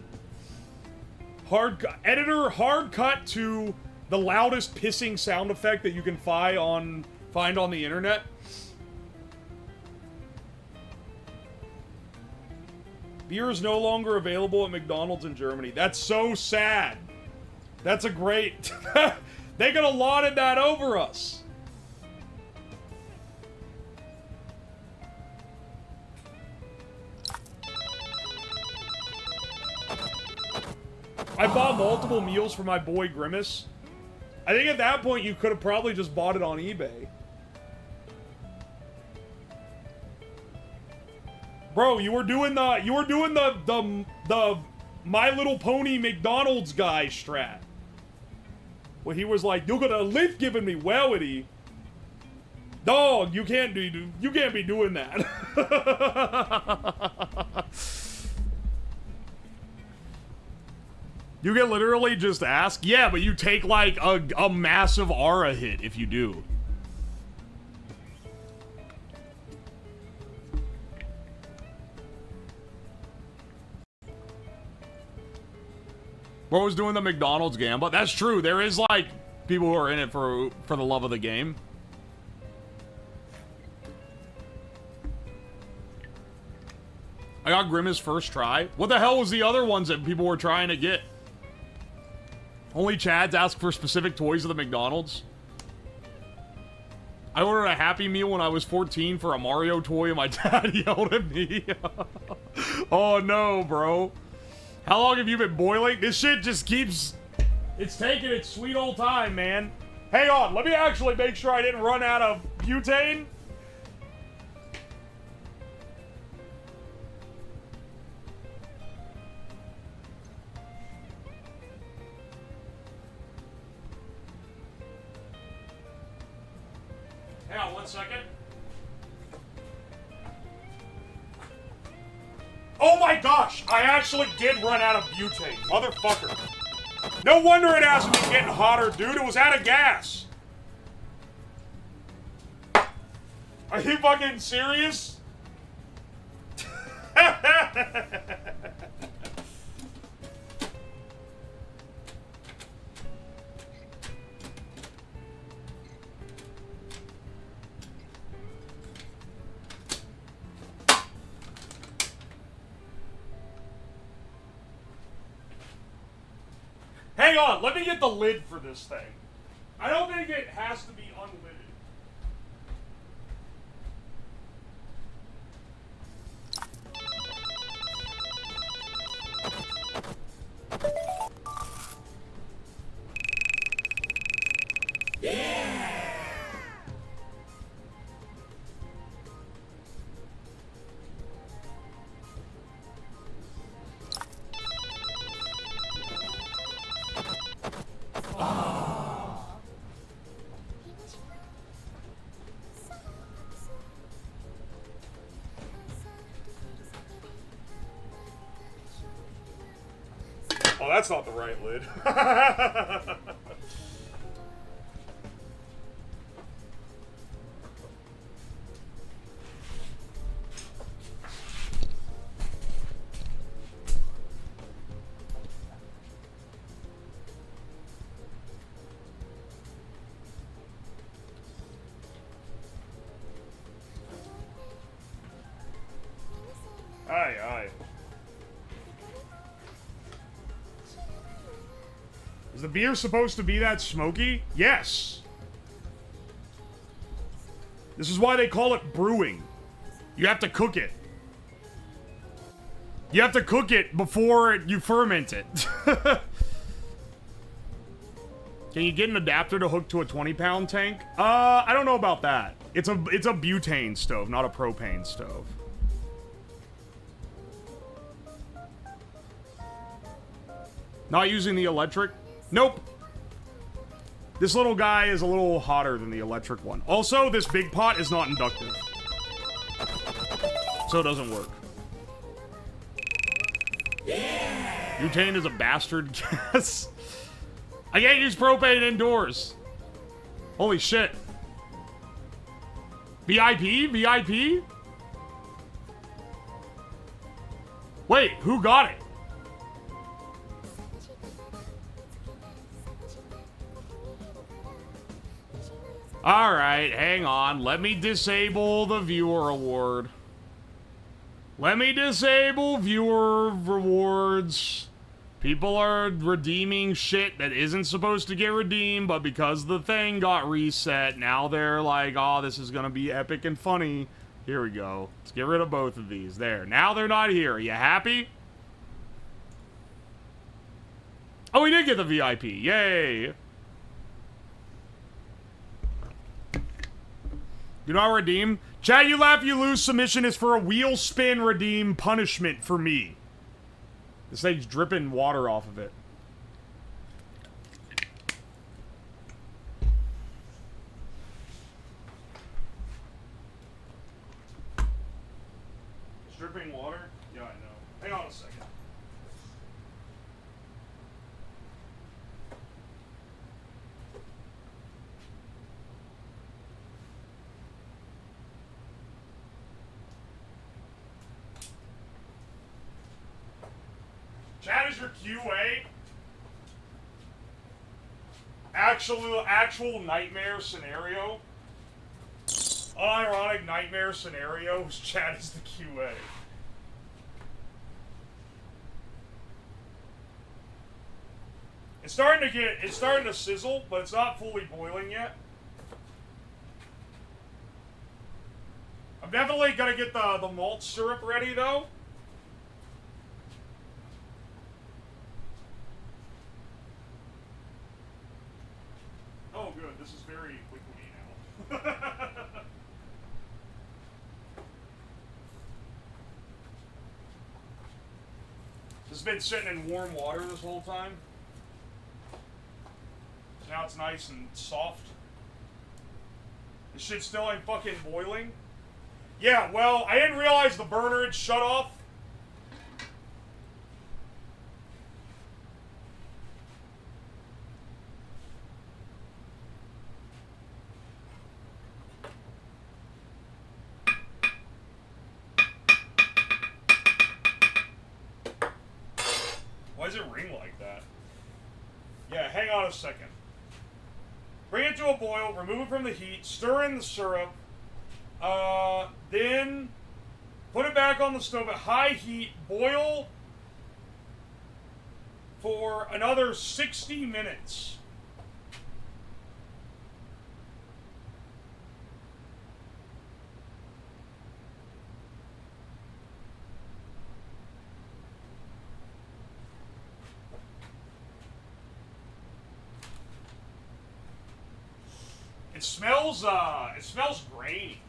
Editor, hard cut to the loudest pissing sound effect that you can find on the internet. Beer is no longer available at McDonald's in Germany. That's so sad. That's a great... They could have lauded that over us. I bought multiple meals for my boy Grimace. I think at that point you could have probably just bought it on eBay. Bro, you were doing the My Little Pony McDonald's guy strat. Well, he was like, "You got a lift giving me wellity." Dog, you can't be doing that. You can literally just ask. Yeah, but you take like a massive aura hit if you do. Bro was doing the McDonald's gambit. That's true. There is like people who are in it for the love of the game. I got Grimace first try. What the hell was the other ones that people were trying to get? Only Chads ask for specific toys at the McDonald's. I ordered a Happy Meal when I was 14 for a Mario toy and my dad yelled at me. Oh no, bro. How long have you been boiling? This shit just keeps... It's taking its sweet old time, man. Hang on, let me actually make sure I didn't run out of butane. Hang on 1 second. Oh my gosh! I actually did run out of butane. Motherfucker. No wonder it hasn't been getting hotter, dude. It was out of gas. Are you fucking serious? Hang on, let me get the lid for this thing. I don't think it has to be unlidded. Oh, that's not the right lid. Aye, aye. Is the beer supposed to be that smoky? Yes. This is why they call it brewing. You have to cook it. You have to cook it before you ferment it. Can you get an adapter to hook to a 20-pound tank? I don't know about that. It's a butane stove, not a propane stove. Not using the electric? Nope. This little guy is a little hotter than the electric one. Also, this big pot is not inductive. So it doesn't work. Yeah. Butane is a bastard gas. I can't use propane indoors. Holy shit. VIP? VIP? Wait, who got it? Alright, hang on. Let me disable the viewer award. Let me disable viewer rewards. People are redeeming shit that isn't supposed to get redeemed, but because the thing got reset, now they're like, oh, this is gonna be epic and funny. Here we go. Let's get rid of both of these. There. Now they're not here. Are you happy? Oh, we did get the VIP. Yay. Do not redeem. Chat, you laugh, you lose. Submission is for a wheel spin redeem punishment for me. This thing's dripping water off of it. Chad is your QA. Actual nightmare scenario. Unironic nightmare scenario. Chad is the QA. It's starting to sizzle, but it's not fully boiling yet. I'm definitely gonna get the malt syrup ready though. Oh good, this is very liquidy now. This has been sitting in warm water this whole time. Now it's nice and soft. This shit still ain't fucking boiling. Yeah, well, I didn't realize the burner had shut off. Why does it ring like that? Yeah, hang on a second. Bring it to a boil, remove it from the heat, stir in the syrup, then put it back on the stove at high heat, boil for another 60 minutes. It smells grainy.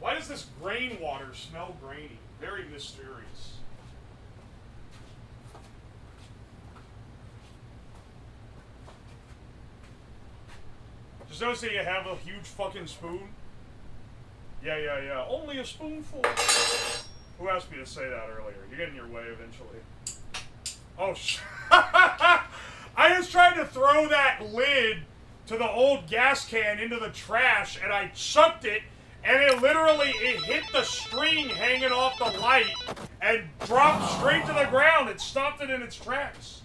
Why does this grain water smell grainy? Very mysterious. Just notice that you have a huge fucking spoon. Yeah. Only a spoonful. Who asked me to say that earlier? You get in your way eventually. Oh, I was trying to throw that lid to the old gas can into the trash, and I chucked it, and it hit the string hanging off the light and dropped straight to the ground. It stopped it in its tracks.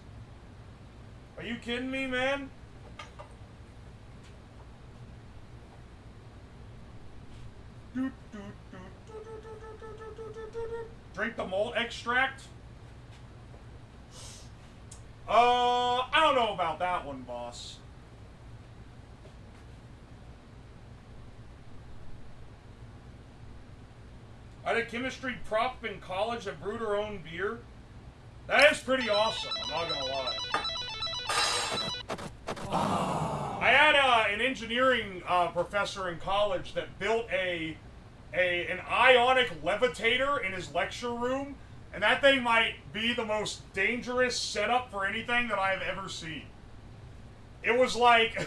Are you kidding me, man? Drink the malt extract? I don't know about that one, boss. I did chemistry prop in college that brewed her own beer. That is pretty awesome, I'm not gonna lie. I had an engineering professor in college that built an ionic levitator in his lecture room, and that thing might be the most dangerous setup for anything that I have ever seen. It was like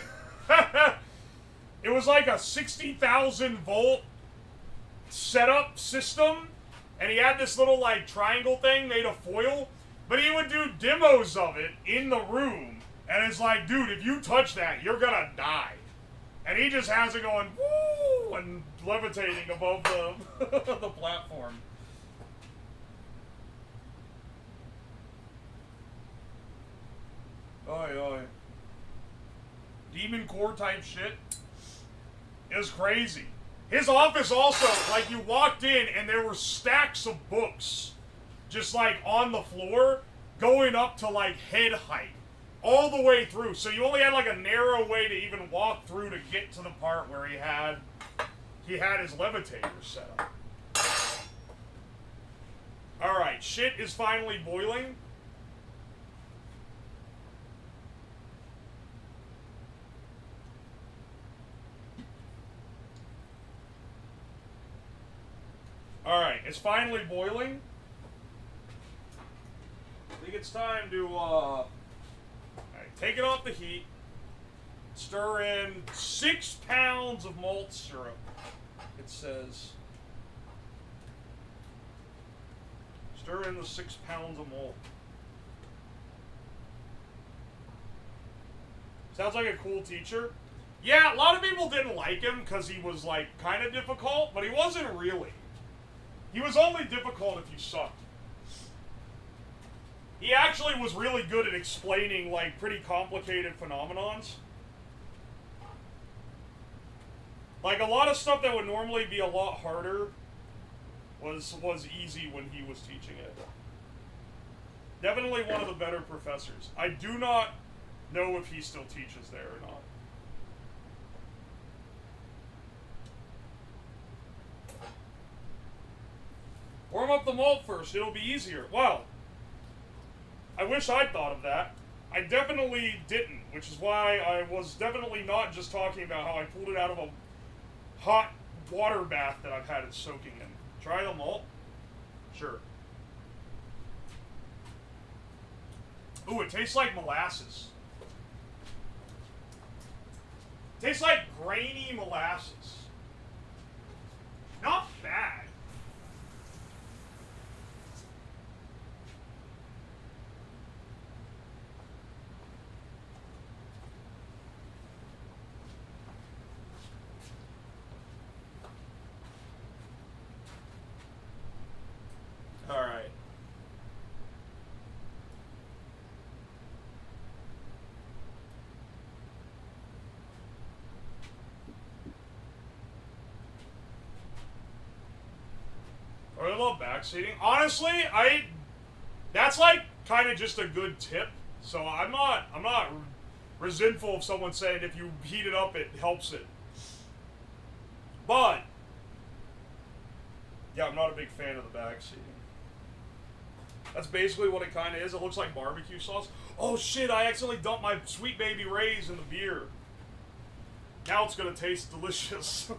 it was like a 60,000 volt setup system, and he had this little like triangle thing made of foil, but he would do demos of it in the room, and it's like, dude, if you touch that, you're gonna die. And he just has it going woo and levitating above the the platform. Oi. Demon core type shit. It was crazy. His office also, like, you walked in and there were stacks of books just like on the floor going up to like head height all the way through. So you only had like a narrow way to even walk through to get to the part where he had his levitator set up. Alright, shit is finally boiling. Alright, it's finally boiling. I think it's time to take it off the heat. Stir in 6 pounds of malt syrup. It says. Stir in the 6 pounds of malt. Sounds like a cool teacher. Yeah, a lot of people didn't like him because he was like kind of difficult, but he wasn't really. He was only difficult if you sucked. He actually was really good at explaining, like, pretty complicated phenomenons. Like, a lot of stuff that would normally be a lot harder was easy when he was teaching it. Definitely one of the better professors. I do not know if he still teaches there or not. Warm up the malt first, it'll be easier. Wow. I wish I'd thought of that. I definitely didn't, which is why I was definitely not just talking about how I pulled it out of a hot water bath that I've had it soaking in. Try the malt? Sure. Ooh, it tastes like molasses. It tastes like grainy molasses. Not bad. Alright. I love backseating. Honestly, that's like kind of just a good tip. So I'm not resentful of someone saying if you heat it up it helps it. But yeah, I'm not a big fan of the backseating. That's basically what it kind of is. It looks like barbecue sauce. Oh shit, I accidentally dumped my Sweet Baby Ray's in the beer. Now it's gonna taste delicious.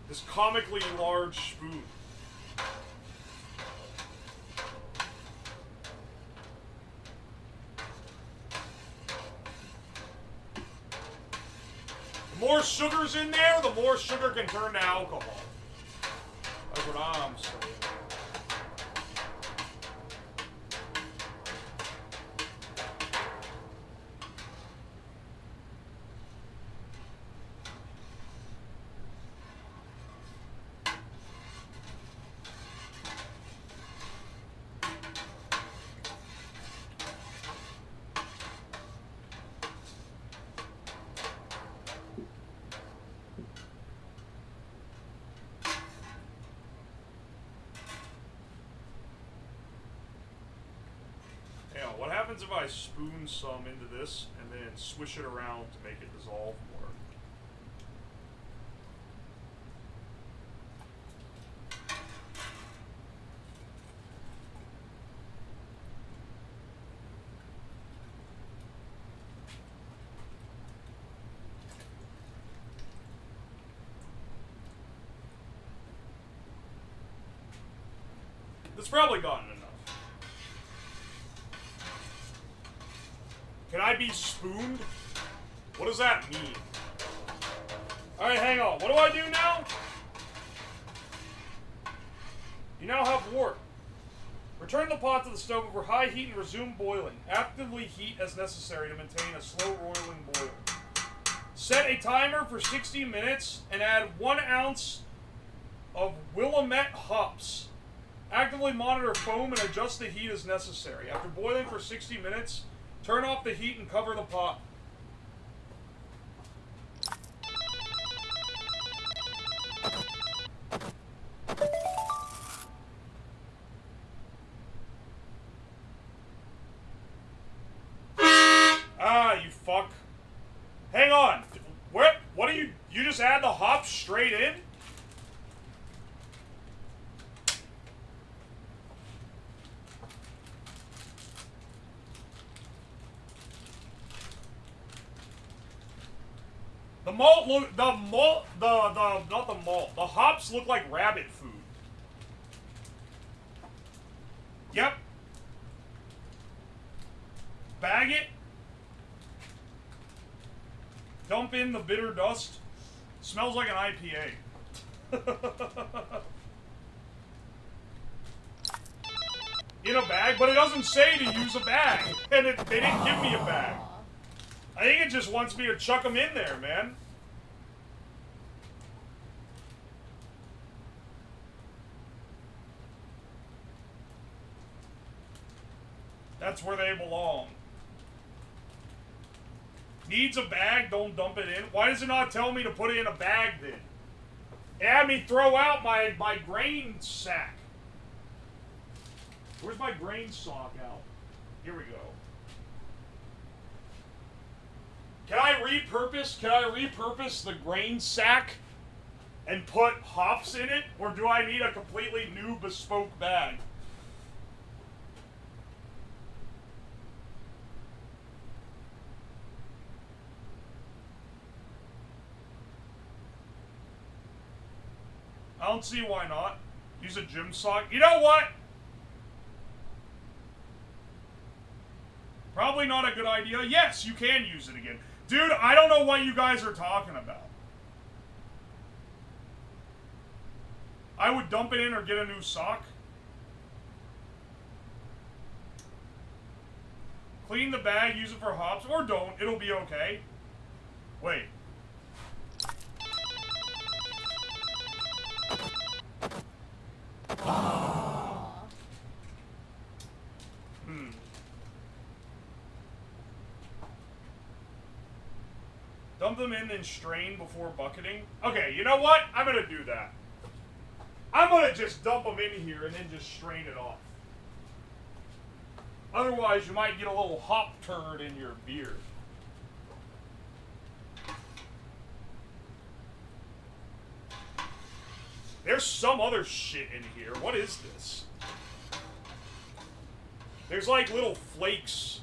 This comically large spoon. The more sugar's in there, the more sugar can turn to alcohol. That's what I'm saying. What happens if I spoon some into this and then swish it around to make it dissolve more? It's probably gotten enough. Can I be spooned? What does that mean? Alright, hang on. What do I do now? You now have wort. Return the pot to the stove over high heat and resume boiling. Actively heat as necessary to maintain a slow rolling boil. Set a timer for 60 minutes and add 1 ounce of Willamette hops. Actively monitor foam and adjust the heat as necessary. After boiling for 60 minutes, turn off the heat and cover the pot. Ah, you fuck. Hang on. What do you just add the hops straight in? The hops look like rabbit food. Yep. Bag it. Dump in the bitter dust. Smells like an IPA. In a bag, but it doesn't say to use a bag. And they didn't give me a bag. I think it just wants me to chuck them in there, man. That's where they belong. Needs a bag, don't dump it in. Why does it not tell me to put it in a bag then? It had me throw out my grain sack. Where's my grain sock out? Here we go. Can I repurpose the grain sack and put hops in it? Or do I need a completely new bespoke bag? I don't see why not. Use a gym sock. You know what? Probably not a good idea. Yes, you can use it again. Dude, I don't know what you guys are talking about. I would dump it in or get a new sock. Clean the bag, use it for hops, or don't. It'll be okay. Wait. Dump them in and strain before bucketing. Okay, you know what? I'm gonna do that. I'm gonna just dump them in here and then just strain it off. Otherwise, you might get a little hop turd in your beer. There's some other shit in here. What is this? There's like little flakes.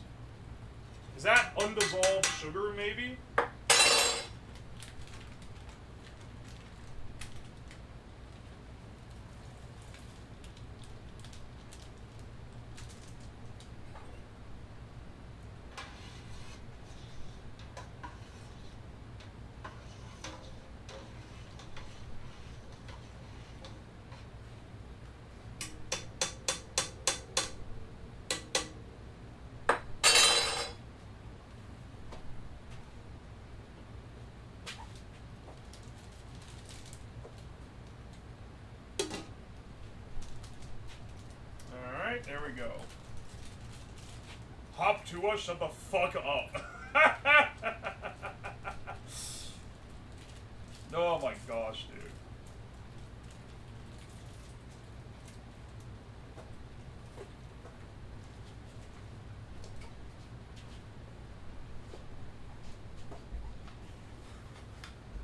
Is that undissolved sugar, maybe? There we go. Hop to us, shut the fuck up. Oh my gosh, dude.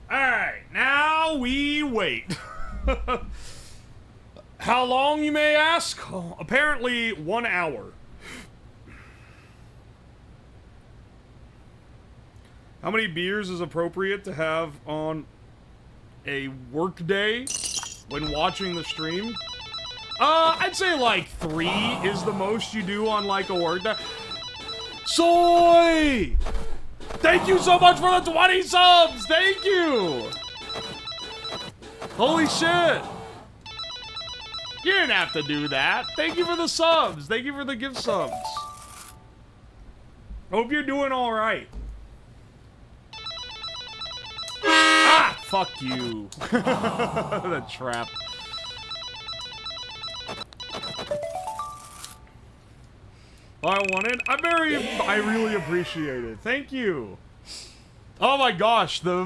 Alright, now we wait. How long, you may ask? Oh, apparently 1 hour. How many beers is appropriate to have on a work day when watching the stream? I'd say like 3 is the most you do on like a work day. Soy! Thank you so much for the 20 subs! Thank you! Holy shit! You didn't have to do that. Thank you for the subs. Thank you for the gift subs. Hope you're doing all right. Ah, fuck you. The trap. I wanted. I really appreciate it. Thank you. Oh my gosh, the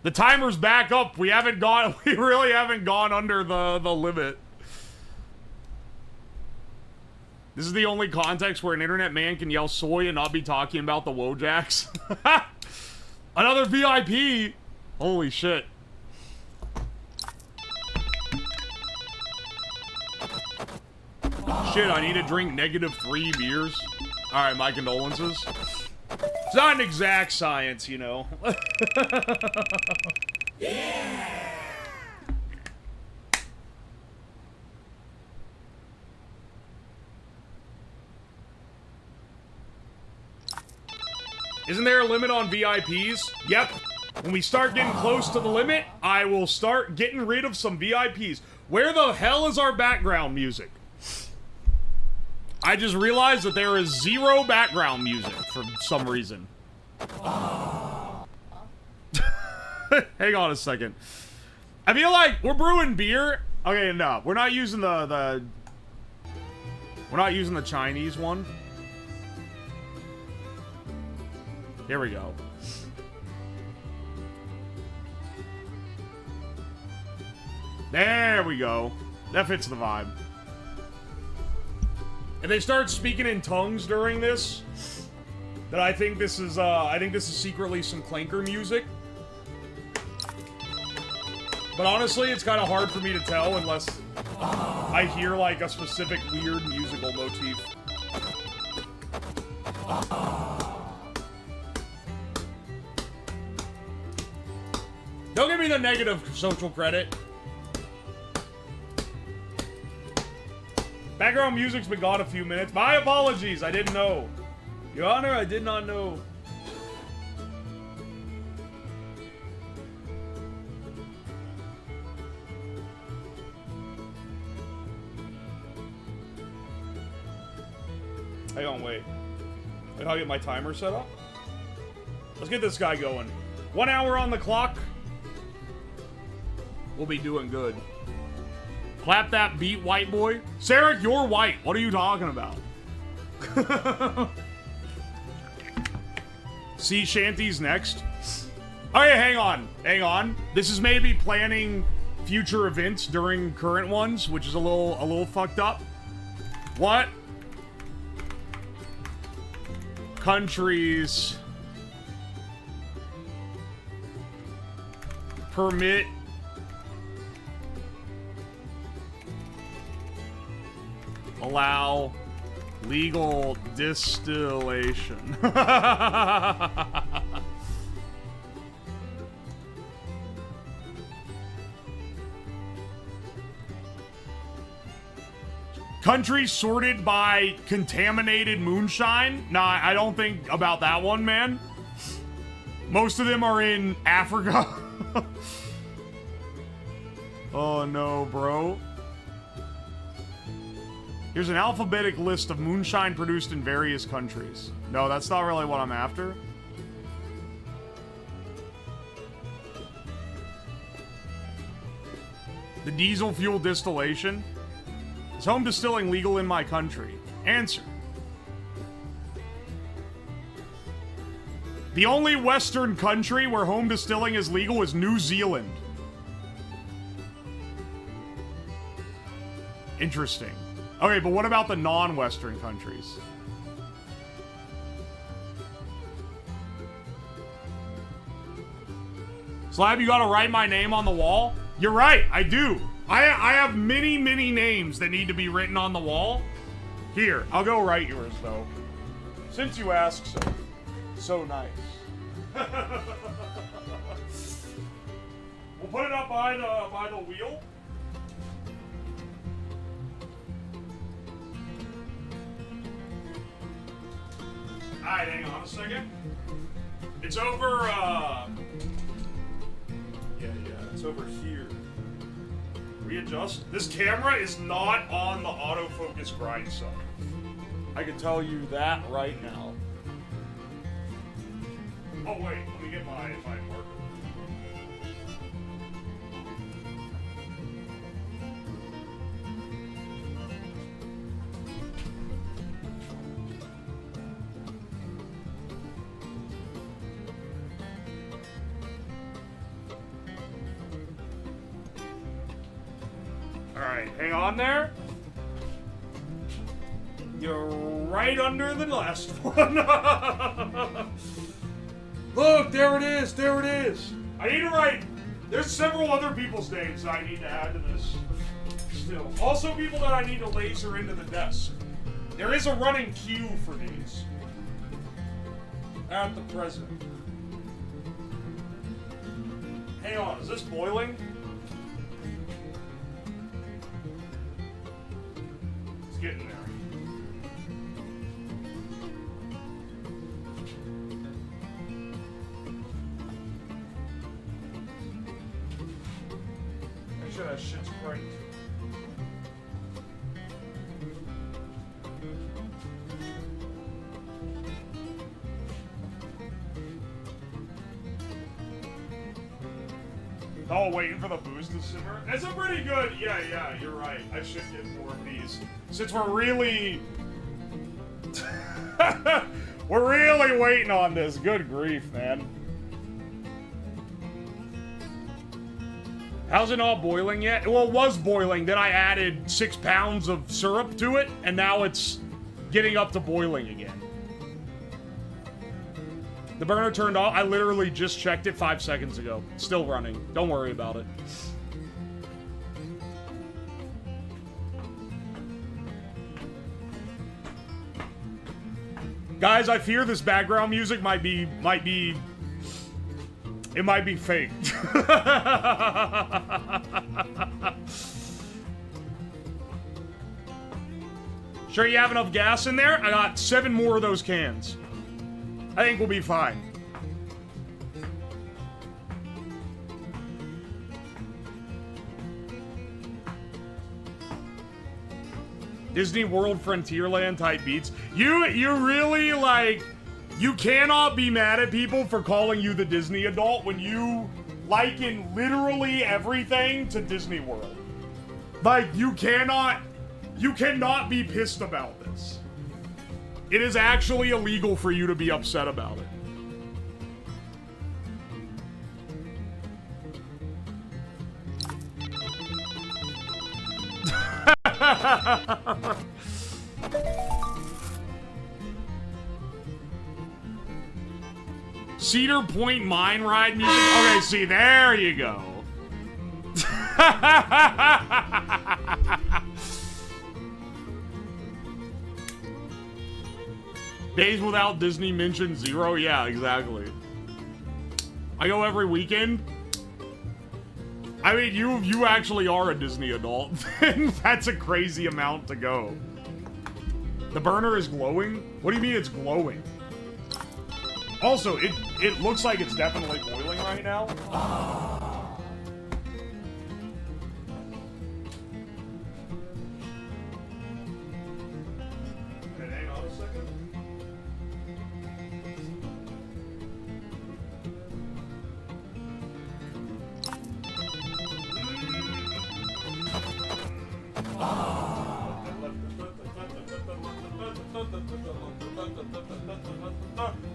the timer's back up. We really haven't gone under the limit. This is the only context where an internet man can yell soy and not be talking about the Wojaks. Another VIP. Holy shit. Shit, I need to drink -3 beers. Alright, my condolences. It's not an exact science, you know. Yeah. Isn't there a limit on VIPs? Yep. When we start getting close to the limit, I will start getting rid of some VIPs. Where the hell is our background music? I just realized that there is 0 background music for some reason. Hang on a second. I feel like we're brewing beer. Okay, no, we're not using we're not using the Chinese one. Here we go. There we go. That fits the vibe. If they start speaking in tongues during this, then I think this is secretly some clanker music. But honestly, it's kind of hard for me to tell unless I hear like a specific weird musical motif. Don't give me the negative social credit. Background music's been gone a few minutes. My apologies, I didn't know. Your Honor, I did not know. Hang on, wait. Wait, I'll get my timer set up. Let's get this guy going. 1 hour on the clock. We'll be doing good. Clap that beat, white boy. Sarek, you're white. What are you talking about? Sea shanties next. Okay, hang on. Hang on. This is maybe planning future events during current ones, which is a little fucked up. What countries permit allow legal distillation? Countries sorted by contaminated moonshine? Nah, I don't think about that one, man. Most of them are in Africa. Oh no, bro. Here's an alphabetic list of moonshine produced in various countries. No, that's not really what I'm after. The diesel fuel distillation. Is home distilling legal in my country? Answer. The only Western country where home distilling is legal is New Zealand. Interesting. Okay, but what about the non-Western countries? Slab, you gotta write my name on the wall? You're right, I do. I have many, many names that need to be written on the wall. Here, I'll go write yours, though. Since you ask so. So nice. We'll put it up by the wheel. Alright, hang on a second. It's over, yeah, it's over here. Readjust. This camera is not on the autofocus grind side. I can tell you that right now. Oh wait, let me get my marker. Alright, hang on there. You're right under the last one. Look, there it is, there it is. I need to write, there's several other people's names that I need to add to this still. Also people that I need to laser into the desk. There is a running queue for these. At the present. Hang on, is this boiling? Getting there. Make sure that shit's right. Oh, waiting for the booze to simmer? That's a pretty good... Yeah, you're right. I should get more of these. Since we're really... we're really waiting on this. Good grief, man. How's it not boiling yet? Well, it was boiling. Then I added 6 pounds of syrup to it, and now it's getting up to boiling again. The burner turned off. I literally just checked it 5 seconds ago. Still running. Don't worry about it. Guys, I fear this background music might be it might be fake. Sure you have enough gas in there? I got 7 more of those cans. I think we'll be fine. Disney World Frontierland type beats. You really, like, you cannot be mad at people for calling you the Disney adult when you liken literally everything to Disney World. Like, you cannot be pissed about this. It is actually illegal for you to be upset about it. Cedar Point Mine Ride music? Okay, see, there you go. Days without Disney mention 0? Yeah, exactly. I go every weekend. I mean, you actually are a Disney adult. That's a crazy amount to go. The burner is glowing? What do you mean it's glowing? Also, it looks like it's definitely boiling right now. Okay, hang on a second.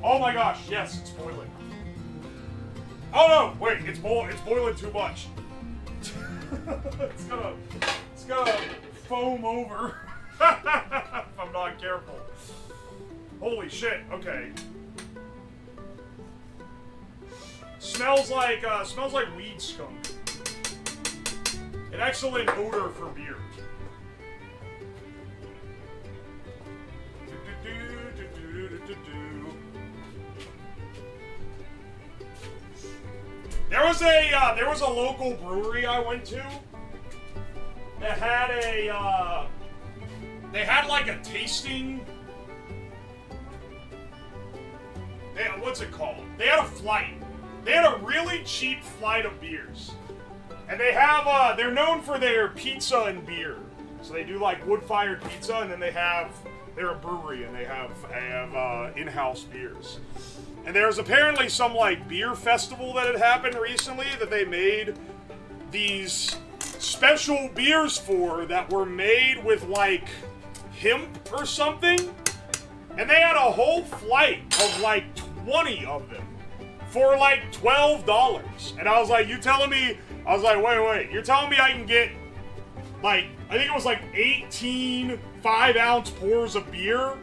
Oh my gosh, yes, it's boiling. Oh no, wait, it's boiling too much. it's gonna foam over if I'm not careful. Holy shit, okay. Smells like weed skunk. An excellent odor for beer. There was a local brewery I went to that had they had like a tasting. What's it called? They had a flight. They had a really cheap flight of beers, and they have they're known for their pizza and beer. So they do like wood-fired pizza, and then they're a brewery and they have in-house beers. And there's apparently some like beer festival that had happened recently that they made these special beers for that were made with like hemp or something. And they had a whole flight of like 20 of them for like $12. And I was like, wait, you're telling me I can get like, I think it was like 18 5-ounce pours of beer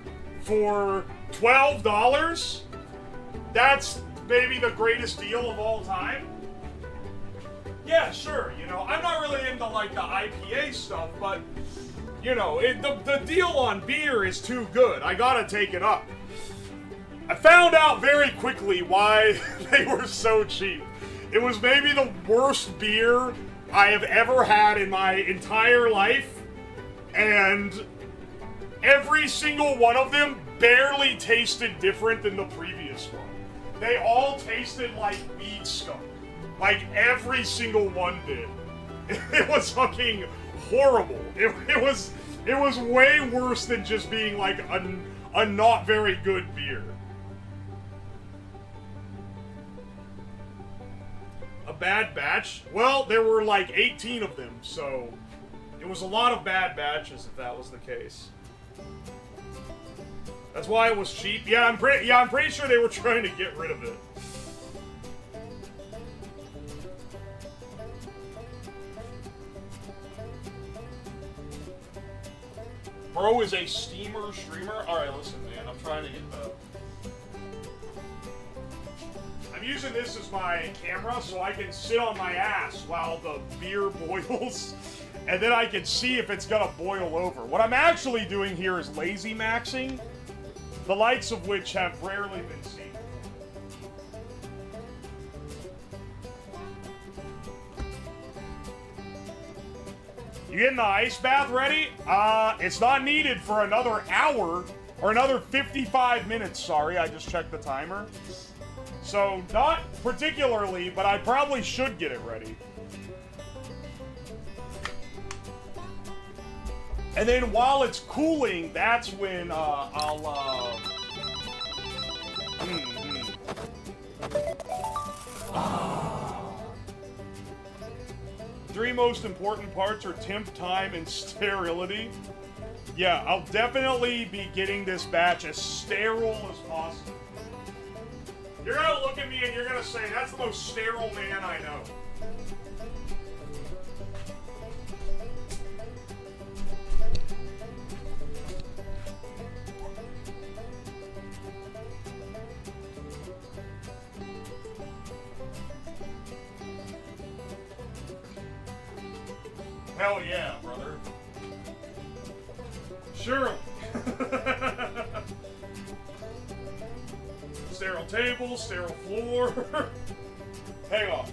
for $12? That's maybe the greatest deal of all time? Yeah, sure, you know, I'm not really into like the IPA stuff, but you know, the deal on beer is too good. I gotta take it up. I found out very quickly why they were so cheap. It was maybe the worst beer I have ever had in my entire life, and every single one of them barely tasted different than the previous one. They all tasted like weed skunk. Like, every single one did. It was fucking horrible. It was way worse than just being like a not very good beer. A bad batch? Well, there were like 18 of them, so it was a lot of bad batches if that was the case. That's why it was cheap. Yeah, I'm pretty sure they were trying to get rid of it. Bro is a steamer streamer. All right, listen, man. I'm trying to get the. I'm using this as my camera so I can sit on my ass while the beer boils, and then I can see if it's gonna boil over. What I'm actually doing here is lazy maxing, the likes of which have rarely been seen. You getting the ice bath ready? It's not needed for another hour or another 55 minutes. Sorry, I just checked the timer. So, not particularly, but I probably should get it ready. And then while it's cooling, that's when I'll 3 most important parts are temp, time, and sterility. Yeah, I'll definitely be getting this batch as sterile as possible. You're gonna look at me and you're gonna say, that's the most sterile man I know. Hell yeah, brother. Sure. Sterile table, sterile floor. Hang on.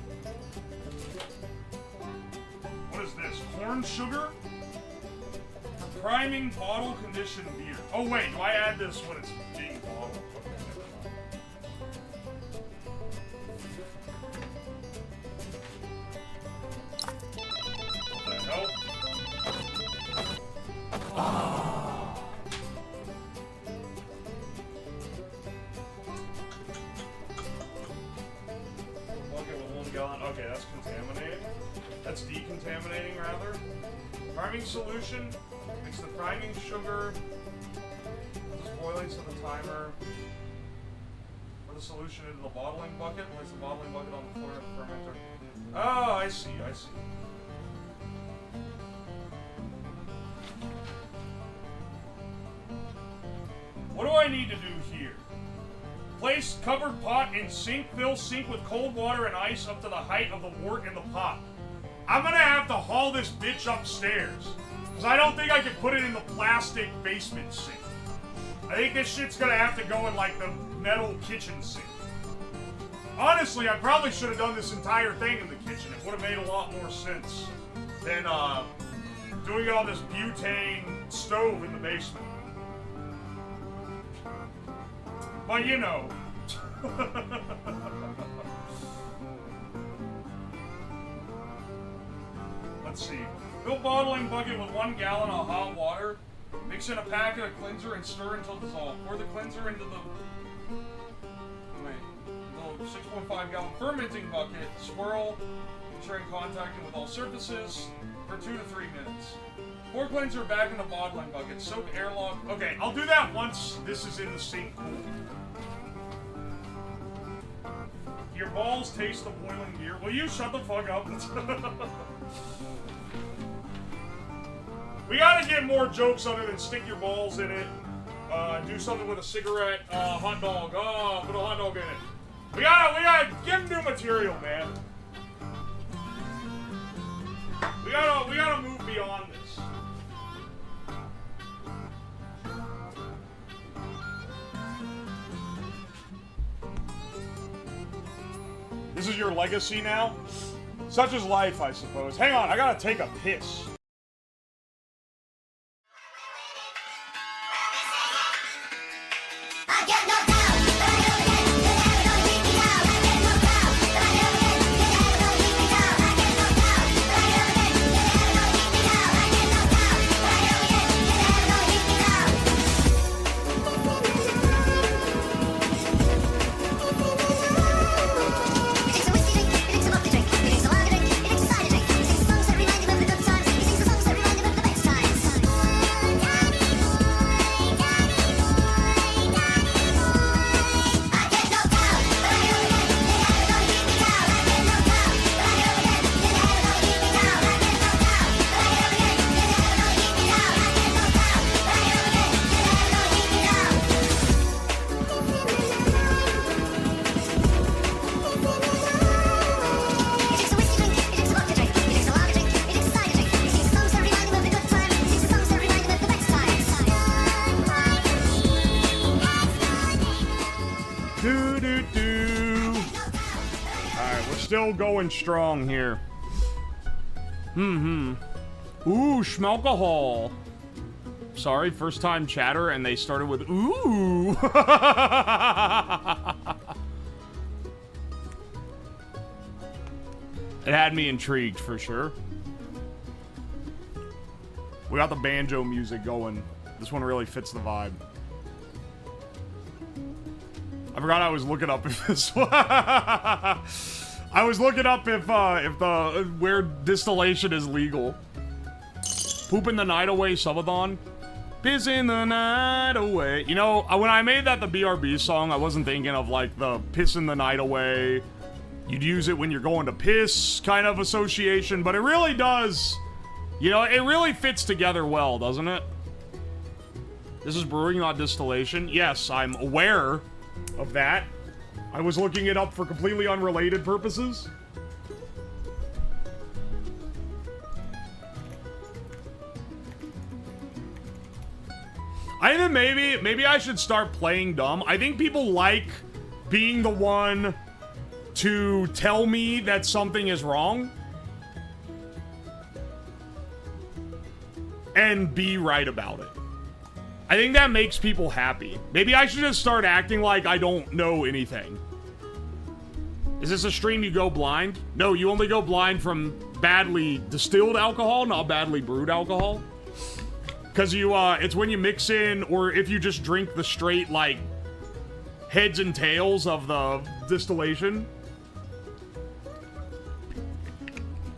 What is this? Corn sugar? For priming bottle conditioned beer. Oh wait, do I add this when it's being bottled? Okay, that's contaminating. That's decontaminating, rather. Priming solution. Mix the priming sugar. Put this boiling to the timer. Pour the solution into the bottling bucket. Place the bottling bucket on the floor of the fermenter. Oh, I see, I see. What do I need to do here? Place covered pot in sink. Fill sink with cold water and ice up to the height of the wort in the pot. I'm gonna have to haul this bitch upstairs. Because I don't think I can put it in the plastic basement sink. I think this shit's gonna have to go in like the metal kitchen sink. Honestly, I probably should have done this entire thing in the kitchen. It would have made a lot more sense than doing it on this butane stove in the basement. But you know. Let's see. Fill bottling bucket with 1 gallon of hot water. Mix in a packet of cleanser and stir until dissolved. Pour the cleanser into the 6.5 gallon fermenting bucket. Swirl, ensuring contacting with all surfaces for 2 to 3 minutes. Pour cleanser back in the bottling bucket. Soak airlock. Okay, I'll do that once this is in the sink cool. Your balls taste the boiling beer. Will you shut the fuck up? We gotta get more jokes other than stick your balls in it. Do something with a cigarette. Hot dog. Oh, put a hot dog in it. We gotta get new material, man. We gotta move beyond this. This is your legacy now? Such is life, I suppose. Hang on, I gotta take a piss. It's a whiskey drink, it's a vodka drink. still going strong here. Ooh, schmalcohol. Sorry, first time chatter, and they started with ooh. It had me intrigued for sure. We got the banjo music going. This one really fits the vibe. I forgot I was looking up if this one. I was looking up if the where distillation is legal. Pooping the night away, subathon. Pissing the night away. You know, when I made that the BRB song, I wasn't thinking of like the pissing the night away. You'd use it when you're going to piss kind of association, but it really does. You know, it really fits together well, doesn't it? This is brewing, not distillation. Yes, I'm aware of that. I was looking it up for completely unrelated purposes. I think maybe I should start playing dumb. I think people like being the one to tell me that something is wrong and be right about it. I think that makes people happy. Maybe I should just start acting like I don't know anything. Is this a stream you go blind? No, you only go blind from badly distilled alcohol, not badly brewed alcohol. Because you, it's when you mix in, or if you just drink the straight, like, heads and tails of the distillation.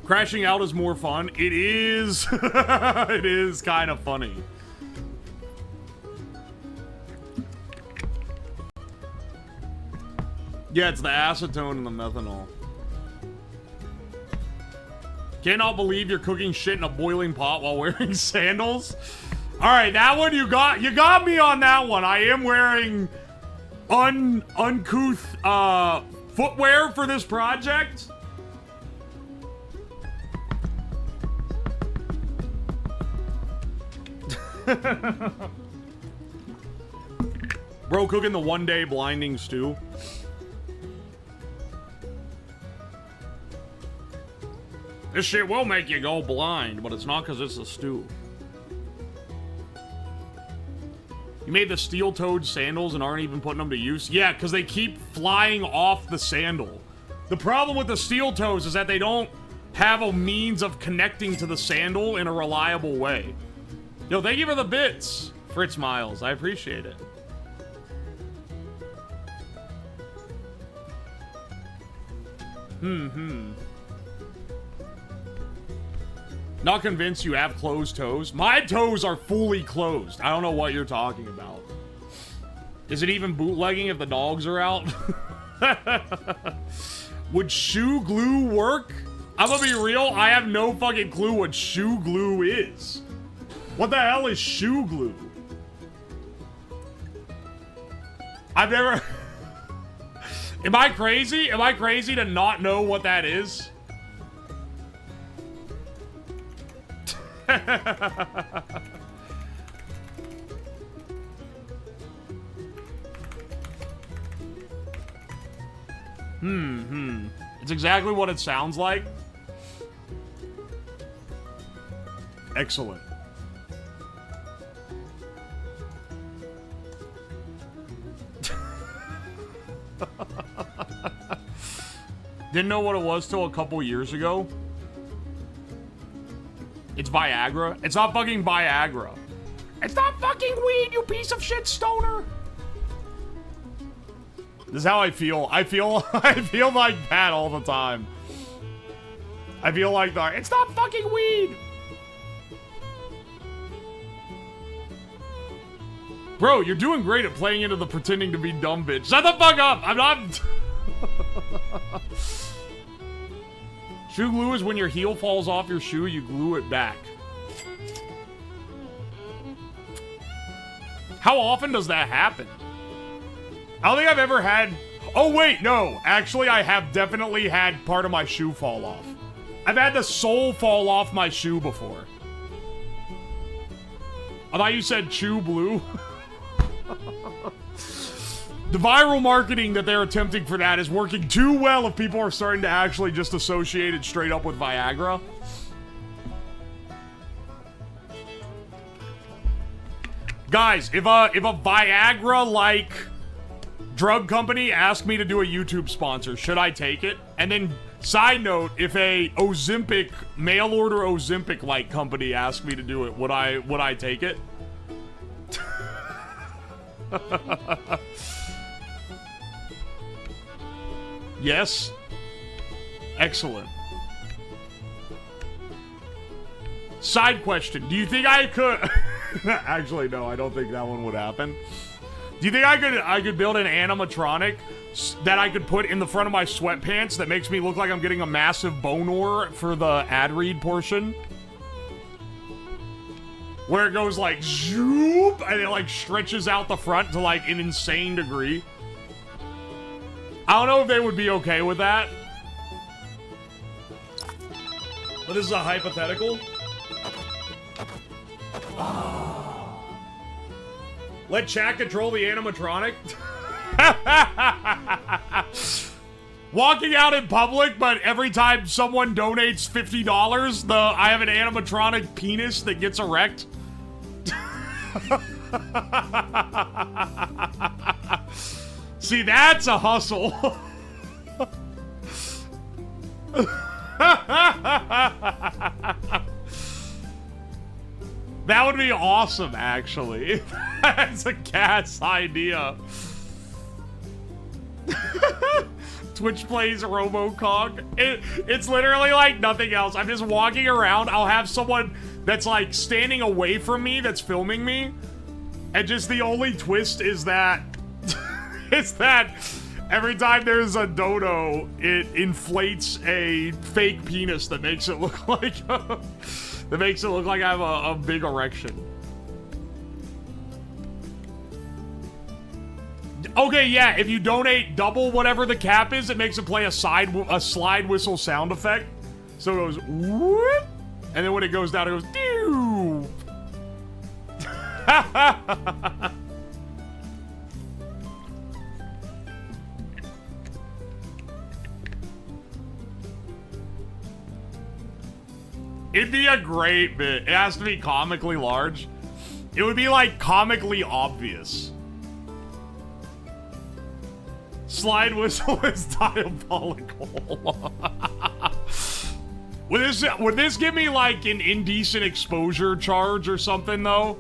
Crashing out is more fun. It is. It is kind of funny. Yeah, it's the acetone and the methanol. Cannot believe you're cooking shit in a boiling pot while wearing sandals. All right, that one you got me on that one. I am wearing uncouth footwear for this project. Bro, cooking the one-day blinding stew. This shit will make you go blind, but it's not because it's a stew. You made the steel-toed sandals and aren't even putting them to use? Yeah, because they keep flying off the sandal. The problem with the steel toes is that they don't have a means of connecting to the sandal in a reliable way. Yo, thank you for the bits, Fritz Miles. I appreciate it. Not convinced you have closed toes. My toes are fully closed. I don't know what you're talking about. Is it even bootlegging if the dogs are out? Would shoe glue work? I'm gonna be real, I have no fucking clue what shoe glue is. What the hell is shoe glue? I've never... Am I crazy? Am I crazy to not know what that is? It's exactly what it sounds like. Excellent. Didn't know what it was till a couple years ago. It's Viagra. It's not fucking Viagra. It's not fucking weed, you piece of shit stoner. This is how I feel. I feel like that all the time. I feel like that. It's not fucking weed. Bro, you're doing great at playing into the pretending to be dumb bitch. Shut the fuck up. I'm not... Shoe glue is when your heel falls off your shoe, you glue it back. How often does that happen? I don't think I've ever had... Oh, wait, no. Actually, I have definitely had part of my shoe fall off. I've had the sole fall off my shoe before. I thought you said chew blue. The viral marketing that they're attempting for that is working too well if people are starting to actually just associate it straight up with Viagra. Guys, if a Viagra-like drug company asked me to do a YouTube sponsor, should I take it? And then, side note, if a Ozempic, mail-order Ozempic-like company asked me to do it, would I take it? Yes? Excellent. Side question, do you think I could... Actually, no, I don't think that one would happen. Do you think I could build an animatronic that I could put in the front of my sweatpants that makes me look like I'm getting a massive boner for the ad read portion? Where it goes like zoop and it like stretches out the front to like an insane degree. I don't know if they would be okay with that. But this is a hypothetical. Let chat control the animatronic. Walking out in public, but every time someone donates $50, I have an animatronic penis that gets erect. See, that's a hustle. That would be awesome, actually. That's a cat's idea. Twitch plays RoboCog. It's literally like nothing else. I'm just walking around. I'll have someone that's like standing away from me that's filming me. And just the only twist is that... it's that every time there's a dodo, it inflates a fake penis that makes it look like... that makes it look like I have a big erection. Okay, yeah, if you donate double whatever the cap is, it makes it play a slide whistle sound effect. So it goes whoop, and then when it goes down, it goes doo. It'd be a great bit. It has to be comically large. It would be like comically obvious. Slide whistle is diabolical. Would this give me like an indecent exposure charge or something though?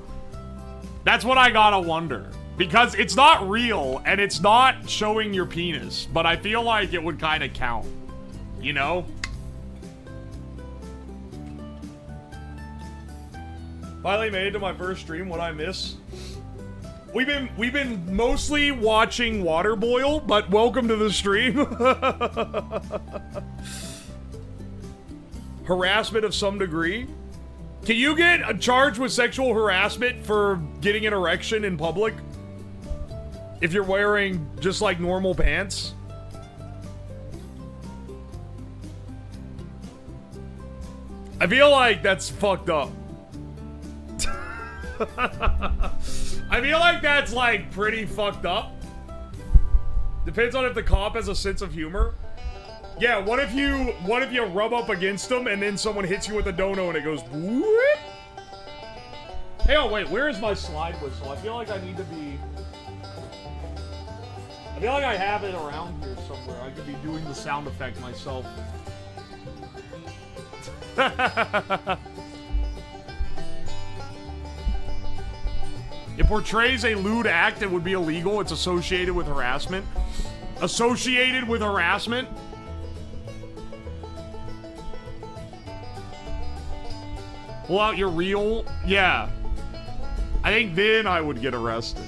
That's what I gotta wonder. Because it's not real and it's not showing your penis, but I feel like it would kind of count. You know? Finally made it to my first stream. What I miss? We've been mostly watching water boil, but welcome to the stream. Harassment of some degree. Can you get charged with sexual harassment for getting an erection in public? If you're wearing just like normal pants? I feel like that's fucked up. I feel like that's like pretty fucked up. Depends on if the cop has a sense of humor. Yeah, what if you rub up against them and then someone hits you with a dono and it goes whoop? Hey, oh wait, where is my slide whistle? I feel like I need to be... I feel like I have it around here somewhere. I could be doing the sound effect myself. It portrays a lewd act that would be illegal. It's associated with harassment. Associated with harassment? Pull out your reel? Yeah. I think then I would get arrested.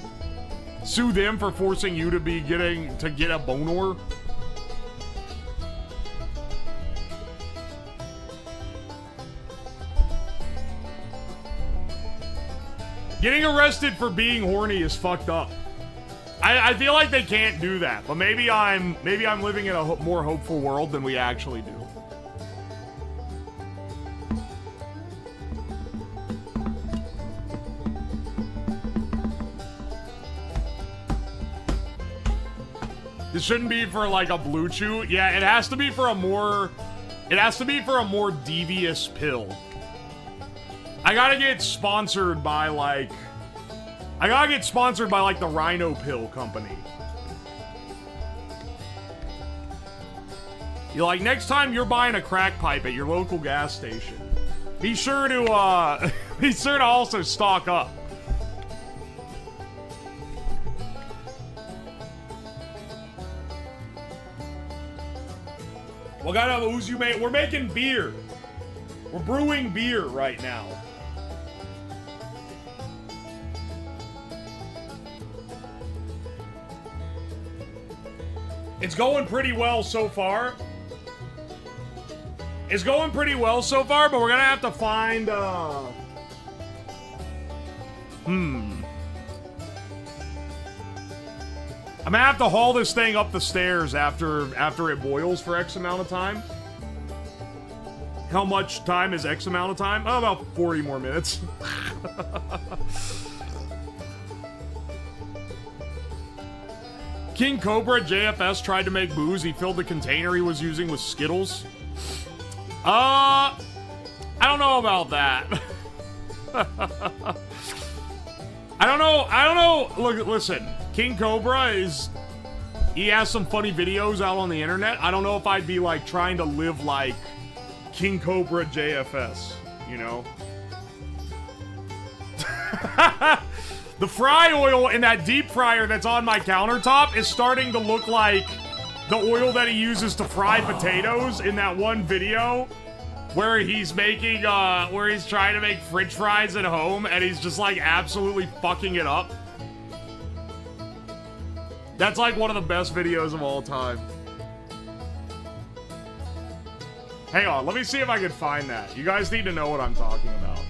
Sue them for forcing you to get a boner? Getting arrested for being horny is fucked up. I feel like they can't do that, but maybe I'm living in a more hopeful world than we actually do. This shouldn't be for like a blue chew. Yeah, it has to be for a more... It has to be for a more devious pill. I gotta get sponsored by like... I gotta get sponsored by like the Rhino Pill Company. You're like, next time you're buying a crack pipe at your local gas station, be sure to be sure to also stock up. What kind of booze you make? We're making beer. We're brewing beer right now. It's going pretty well so far. It's going pretty well so far, but we're gonna have to find, I'm gonna have to haul this thing up the stairs after it boils for X amount of time. How much time is X amount of time? Oh, about 40 more minutes. King Cobra JFS tried to make booze. He filled the container he was using with Skittles. I don't know about that. I don't know. Look, listen. King Cobra he has some funny videos out on the internet. I don't know if I'd be like trying to live like King Cobra JFS, you know? The fry oil in that deep fryer that's on my countertop is starting to look like the oil that he uses to fry potatoes in that one video where he's making, where he's trying to make french fries at home and he's just like absolutely fucking it up. That's like one of the best videos of all time. Hang on, let me see if I can find that. You guys need to know what I'm talking about.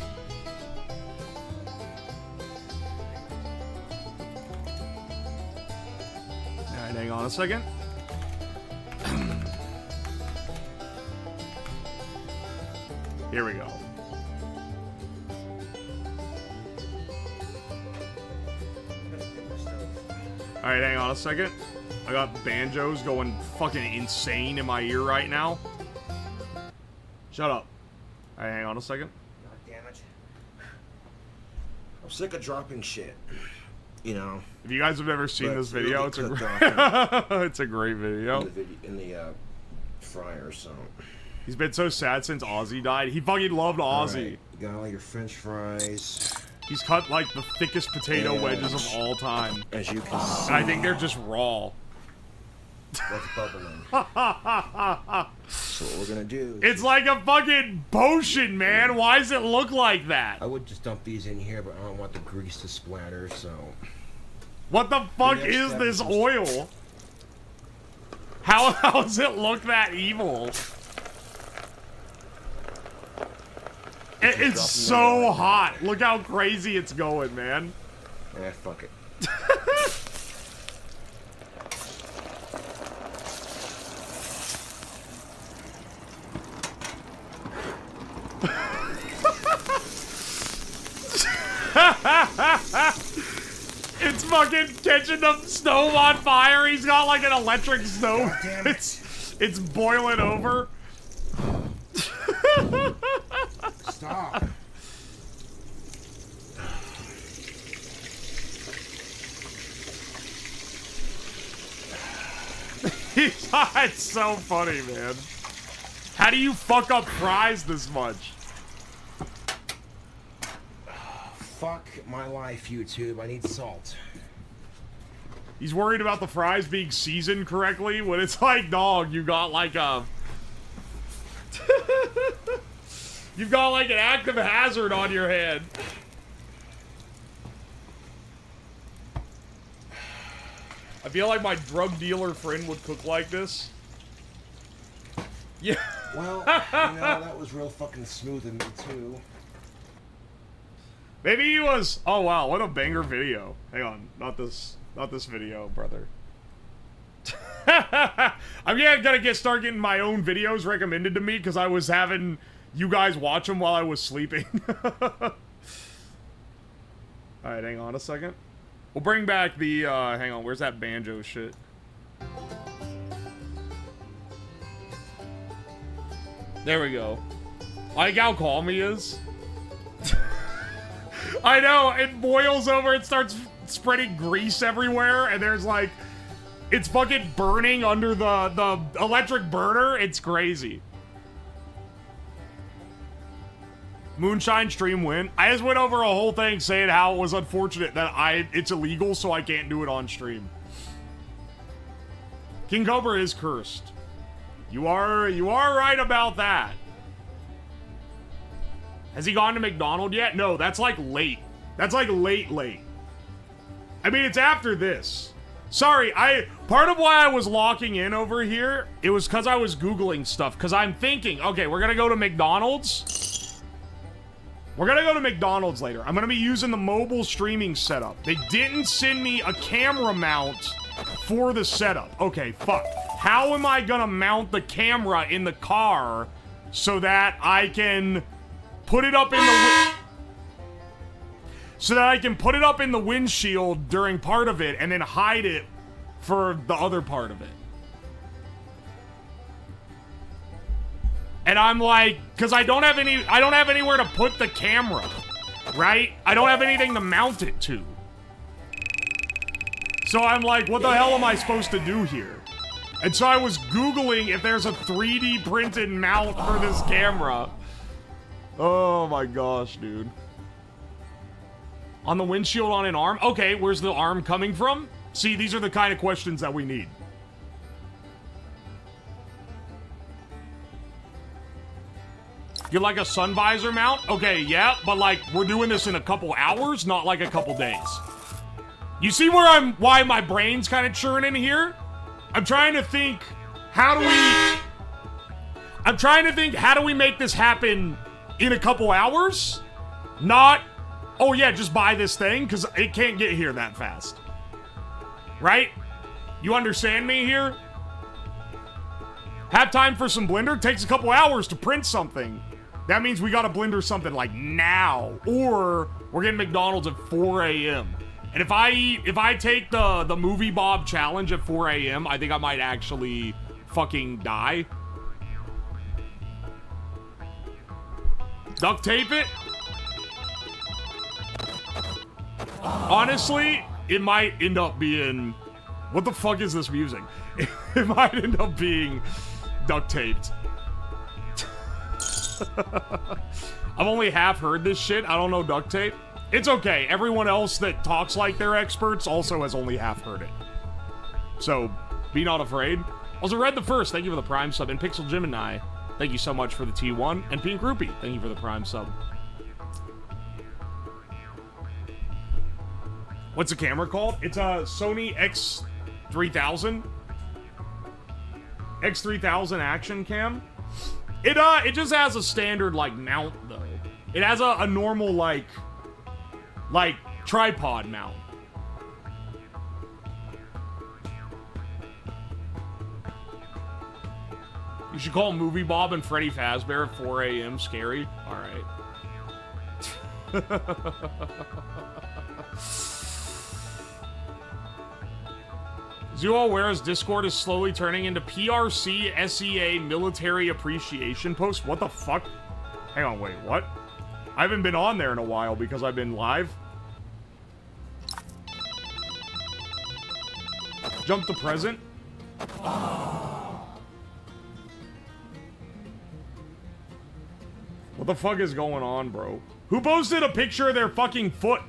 Alright, hang on a second. Here we go. Alright, hang on a second. I got banjos going fucking insane in my ear right now. Shut up. Alright, hang on a second. God damn it. I'm sick of dropping shit. You know. If you guys have never seen this video, it's a it's a great video. In the fryer, so. He's been so sad since Ozzy died. He fucking loved Ozzy. Right. You got all your French fries. He's cut like the thickest potato wedges of all time. As you can see. And I think they're just raw. That's bubbling. So what we're gonna do. It's like a fucking potion, man. Why does it look like that? I would just dump these in here, but I don't want the grease to splatter, so. What the fuck is this oil? How does it look that evil? It's so hot. Look how crazy it's going, man. Yeah, fuck it. It's fucking catching the stove on fire. He's got like an electric stove. God damn it. It's boiling over. Stop. It's so funny, man. How do you fuck up fries this much? Fuck my life, YouTube. I need salt. He's worried about the fries being seasoned correctly when it's like, dog, you got like a... You've got like an active hazard on your head. I feel like my drug dealer friend would cook like this. Yeah. Well, you know, that was real fucking smooth in me, too. Maybe he was... Oh, wow, what a banger video. Hang on, not this video, brother. I'm gonna start getting my own videos recommended to me because I was having you guys watch them while I was sleeping. Alright, hang on a second. We'll bring back the, hang on, where's that banjo shit? There we go. Like how calm he is. I know, it boils over, it starts spreading grease everywhere, and there's like, it's fucking burning under the electric burner. It's crazy. Moonshine stream win. I just went over a whole thing saying how it was unfortunate that it's illegal, so I can't do it on stream. King Cobra is cursed. You are right about that. Has he gone to McDonald yet? No, that's like late. That's like late. I mean, it's after this. Sorry, part of why I was locking in over here, it was because I was Googling stuff. Because I'm thinking, okay, we're going to go to McDonald's. We're going to go to McDonald's later. I'm going to be using the mobile streaming setup. They didn't send me a camera mount for the setup. Okay, fuck. How am I going to mount the camera in the car so that I can put it up in the... So that I can put it up in the windshield during part of it and then hide it for the other part of it. And I'm like, because I don't have anywhere to put the camera, right? I don't have anything to mount it to. So I'm like, what the hell am I supposed to do here? And so I was Googling if there's a 3D printed mount for this camera. Oh my gosh, dude. On the windshield on an arm? Okay, where's the arm coming from? See, these are the kind of questions that we need. You like a sun visor mount? Okay, yeah, but like, we're doing this in a couple hours, not like a couple days. You see why my brain's kind of churning here? I'm trying to think, how do we make this happen in a couple hours? Not... Oh yeah, just buy this thing, because it can't get here that fast. Right? You understand me here? Have time for some blender? Takes a couple hours to print something. That means we gotta blender something like now. Or we're getting McDonald's at 4 a.m. And if I take the Movie Bob challenge at 4 a.m., I think I might actually fucking die. Duct tape it? Honestly, it might end up being... What the fuck is this music? It might end up being duct taped. I've only half heard this shit. I don't know duct tape. It's okay. Everyone else that talks like they're experts also has only half heard it. So, be not afraid. Also, Red the First, thank you for the Prime sub. And Pixel Gemini, thank you so much for the T1. And Pink Rupee, thank you for the Prime sub. What's the camera called? It's a Sony X3000. X3000 action cam. It just has a standard, like, mount, though. It has a normal, like, tripod mount. You should call Movie Bob and Freddy Fazbear at 4 a.m. Scary. Alright. Zuo Where's Discord is slowly turning into PRC SEA military appreciation post. What the fuck? Hang on, wait, what? I haven't been on there in a while because I've been live. Jump to present. What the fuck is going on, bro? Who posted a picture of their fucking foot?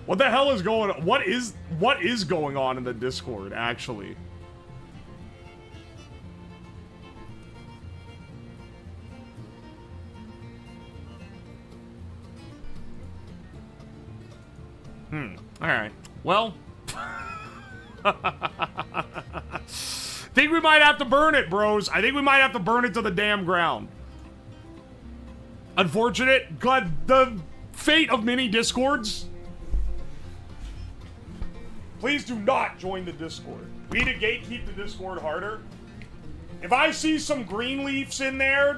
What the hell is going on? What is going on in the Discord, actually? Alright. Well. Think we might have to burn it, bros. I think we might have to burn it to the damn ground. Unfortunate. God, the fate of mini Discords. Please do not join the Discord. We need to gatekeep the Discord harder. If I see some green leafs in there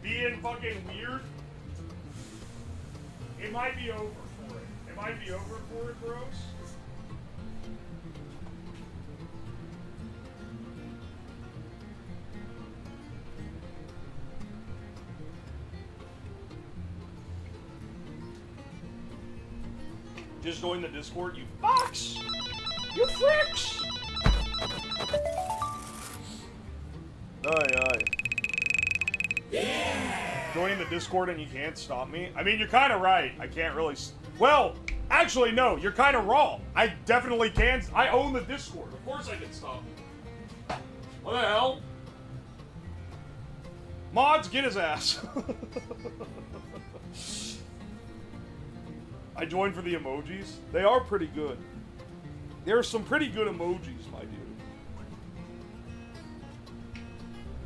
being fucking weird, it might be over for it. It might be over for it, bros. Just join the Discord, you fucks! You fricks! Aye. Yeah! Joining the Discord and you can't stop me? I mean, you're kind of right. I can't really... Well, actually, no. You're kind of wrong. I definitely can. I own the Discord. Of course I can stop you. What the hell? Mods, get his ass. I joined for the emojis. They are pretty good. There are some pretty good emojis, my dude.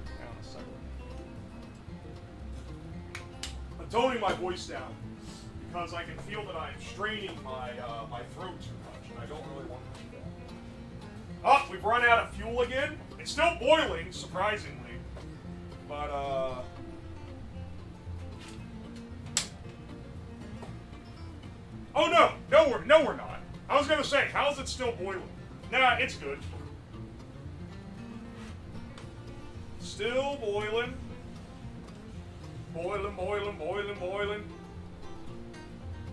Hang on a second. I'm toning my voice down because I can feel that I'm straining my my throat too much, and I don't really want to do that. Oh, we've run out of fuel again. It's still boiling, surprisingly, but oh no, we're not. I was gonna say, how's it still boiling? Nah, it's good. Still boiling. Boiling.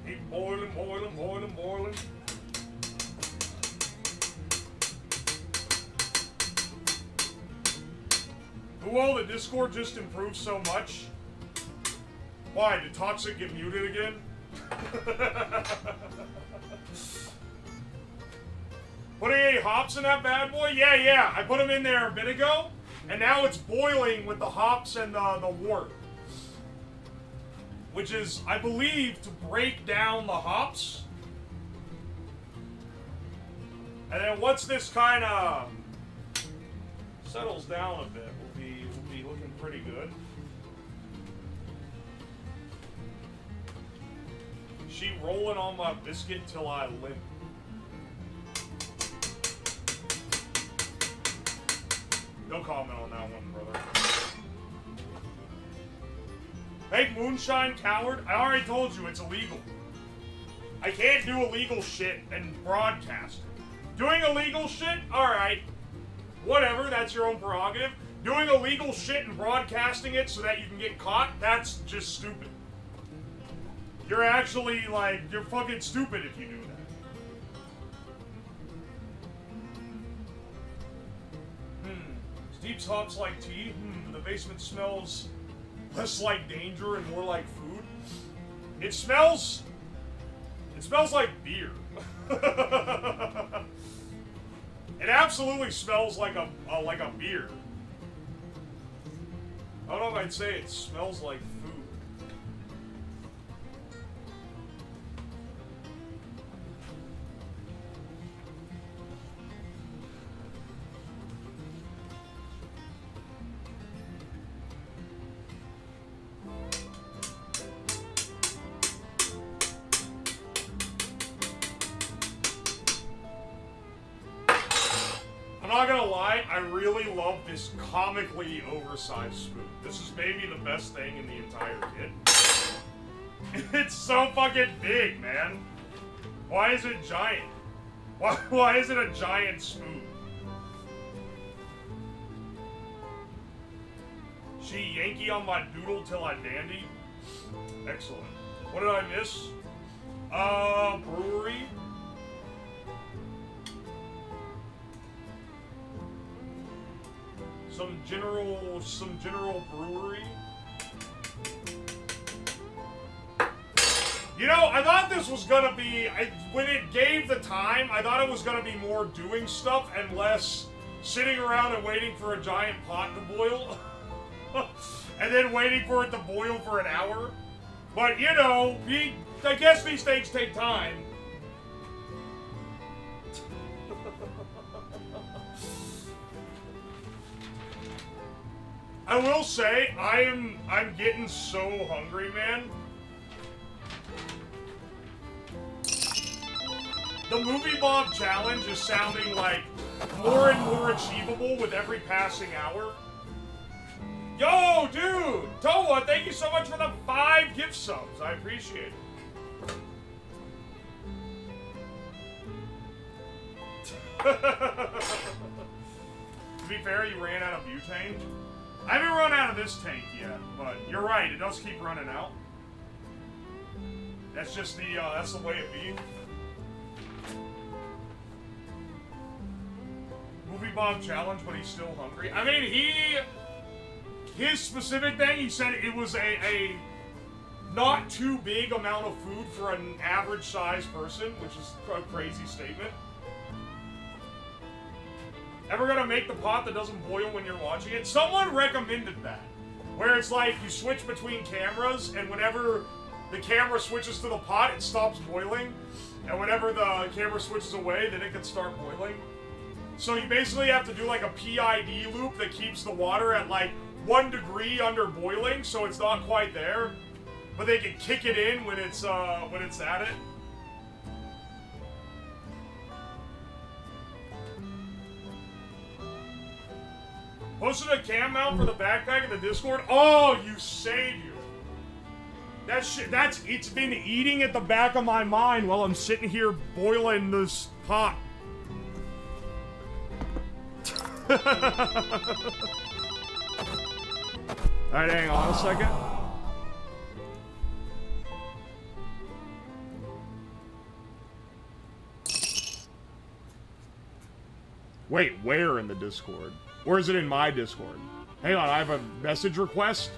Keep boiling. Well, the Discord just improved so much. Why, did Toxic get muted again? Putting any hops in that bad boy? Yeah. I put them in there a bit ago, and now it's boiling with the hops and the wort. Which is, I believe, to break down the hops. And then once this kind of settles down a bit, we'll be looking pretty good. She rolling on my biscuit till I limp. No comment on that one, brother. Make moonshine, coward. I already told you it's illegal. I can't do illegal shit and broadcast it. Doing illegal shit? Alright. Whatever, that's your own prerogative. Doing illegal shit and broadcasting it so that you can get caught? That's just stupid. You're actually, like, you're fucking stupid if you do that. Steep's hops like tea? The basement smells less like danger and more like food. It smells like beer. It absolutely smells like a beer. I don't know if I'd say it smells like food. I'm not gonna lie, I really love this comically oversized spoon. This is maybe the best thing in the entire kit. It's so fucking big, man. Why is it giant? Why is it a giant spoon? She Yankee on my doodle till I dandy. Excellent. What did I miss? Brewery. Some general brewery. You know, I thought this was gonna be, when it gave the time, I thought it was gonna be more doing stuff and less sitting around and waiting for a giant pot to boil. And then waiting for it to boil for an hour. But, you know, I guess these things take time. I will say, I'm getting so hungry, man. The Movie Bob Challenge is sounding like more and more achievable with every passing hour. Yo, dude! Toa, thank you so much for the 5 gift subs. I appreciate it. To be fair, you ran out of butane. I haven't run out of this tank yet, but you're right, it does keep running out. That's just the, that's the way it be. Movie Bob challenge, but he's still hungry. I mean, his specific thing, he said it was a not too big amount of food for an average sized person, which is a crazy statement. Ever gonna make the pot that doesn't boil when you're watching it? Someone recommended that. Where it's like you switch between cameras, and whenever the camera switches to the pot, it stops boiling. And whenever the camera switches away, then it can start boiling. So you basically have to do like a PID loop that keeps the water at like 1 degree under boiling, so it's not quite there. But they can kick it in when it's at it. Posted a cam mount for the backpack in the Discord. Oh, you savior. That shit, it's been eating at the back of my mind while I'm sitting here boiling this pot. Alright, hang on a second. Wait, where in the Discord? Or is it in my Discord? Hang on, I have a message request.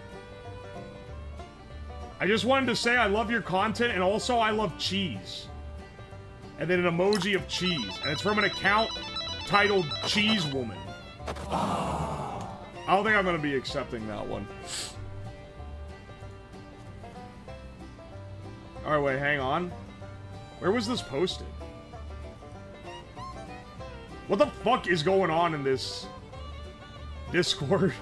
I just wanted to say I love your content, and also I love cheese. And then an emoji of cheese. And it's from an account titled Cheese Woman. I don't think I'm going to be accepting that one. Alright, wait, hang on. Where was this posted? What the fuck is going on in this Discord?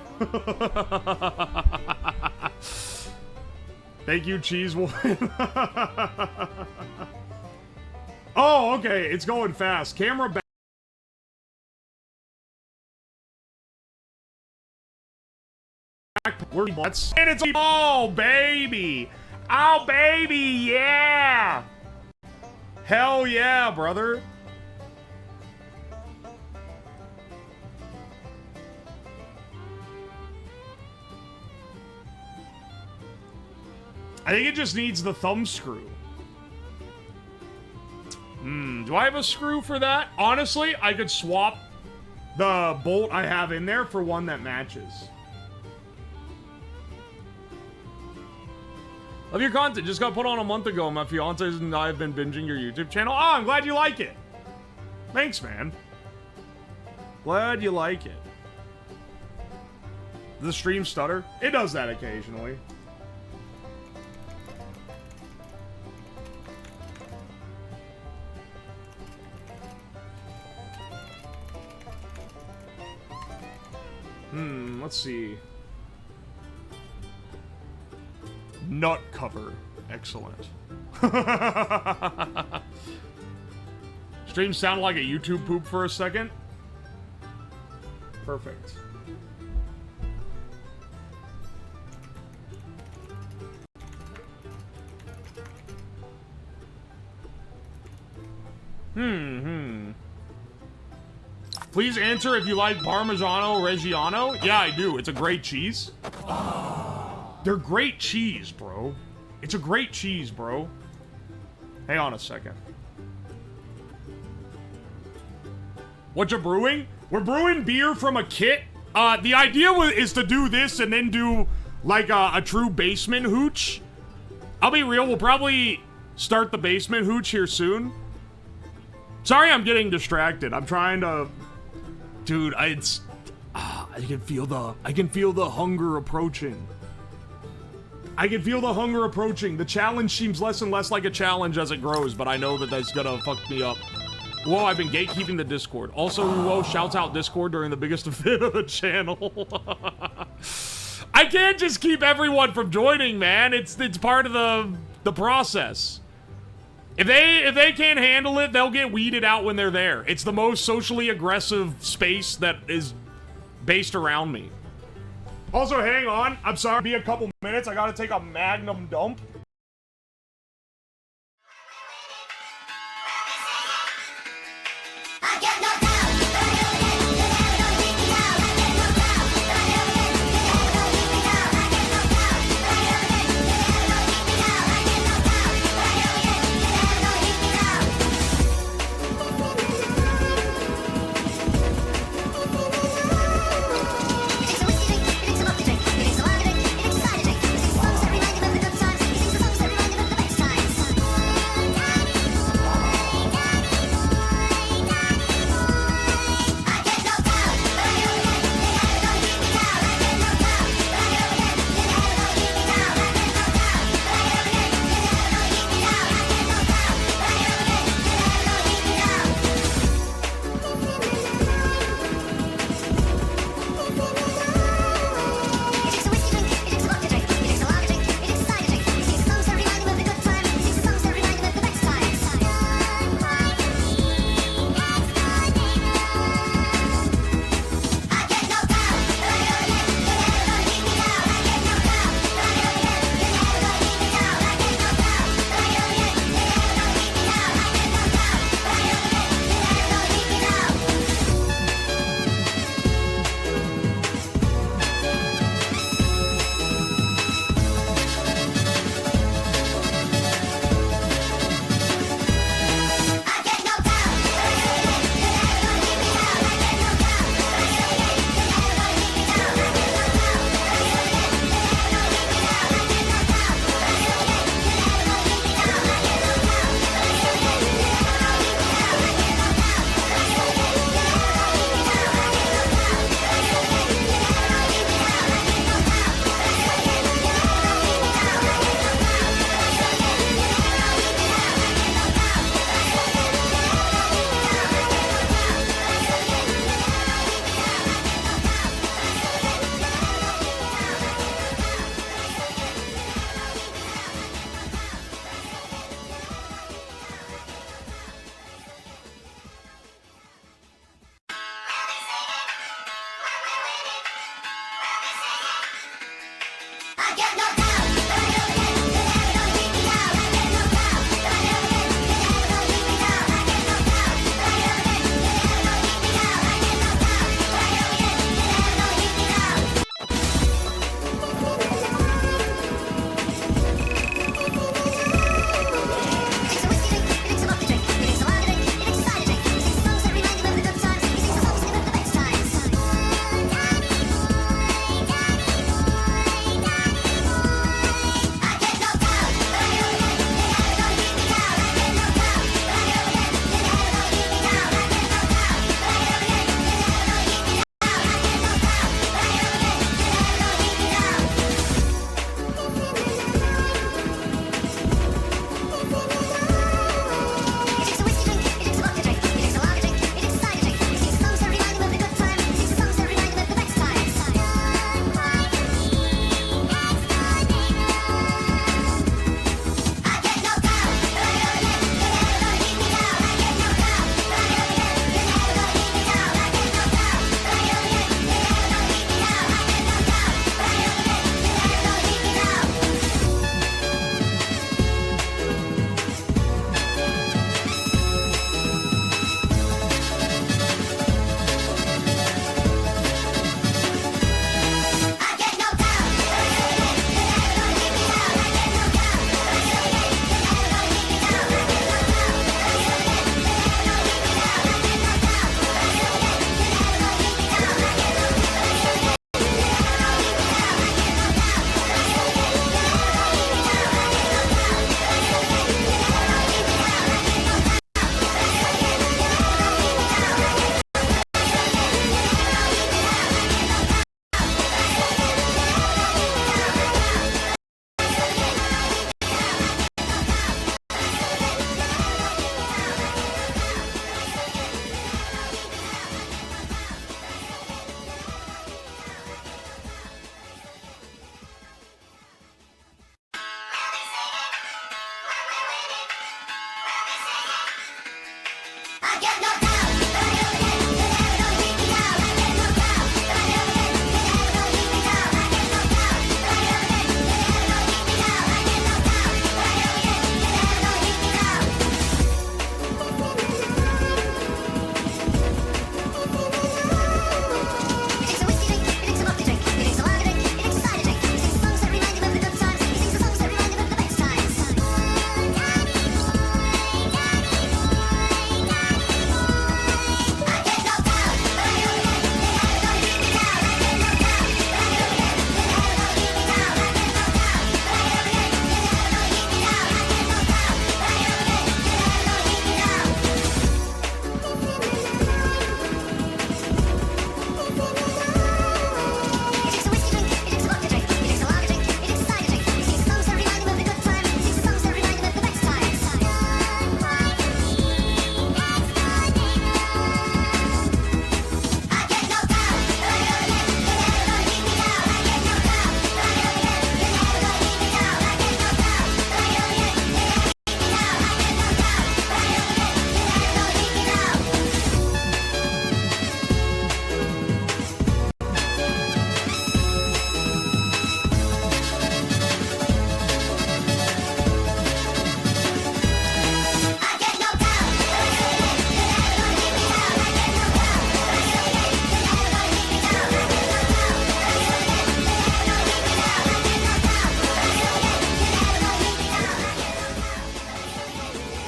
Thank you, Cheese Woman. Oh, okay, it's going fast. Camera back. And it's oh baby, yeah, hell yeah, brother. I think it just needs the thumb screw. Do I have a screw for that? Honestly, I could swap the bolt I have in there for one that matches. Love your content. Just got put on a month ago. My fiance and I have been binging your YouTube channel. Oh, I'm glad you like it. Thanks, man. Glad you like it. Does the stream stutter? It does that occasionally. Let's see. Nut cover. Excellent. Stream sounded like a YouTube poop for a second. Perfect. Please answer if you like Parmigiano Reggiano. Yeah, I do. It's a great cheese. They're great cheese, bro. It's a great cheese, bro. Hang on a second. What you brewing? We're brewing beer from a kit. The idea is to do this and then do like a true basement hooch. I'll be real. We'll probably start the basement hooch here soon. Sorry, I'm getting distracted. I'm trying to. Dude, I can feel the hunger approaching. I can feel the hunger approaching. The challenge seems less and less like a challenge as it grows, but I know that that's gonna fuck me up. Whoa, I've been gatekeeping the Discord. Also, whoa, shouts out Discord during the biggest event of the channel. I can't just keep everyone from joining, man. It's part of the process. If they can't handle it, they'll get weeded out when they're there. It's the most socially aggressive space that is based around me. Also, hang on. I'm sorry. Be a couple minutes. I gotta take a magnum dump.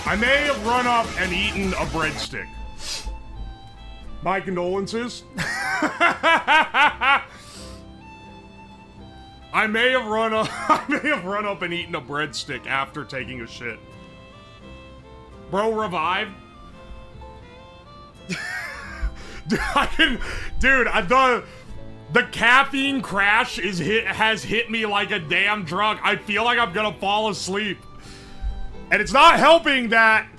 I may have run up and eaten a breadstick. My condolences. I may have run up and eaten a breadstick after taking a shit. Bro, revive. The caffeine crash has hit me like a damn drug. I feel like I'm gonna fall asleep. And it's not helping that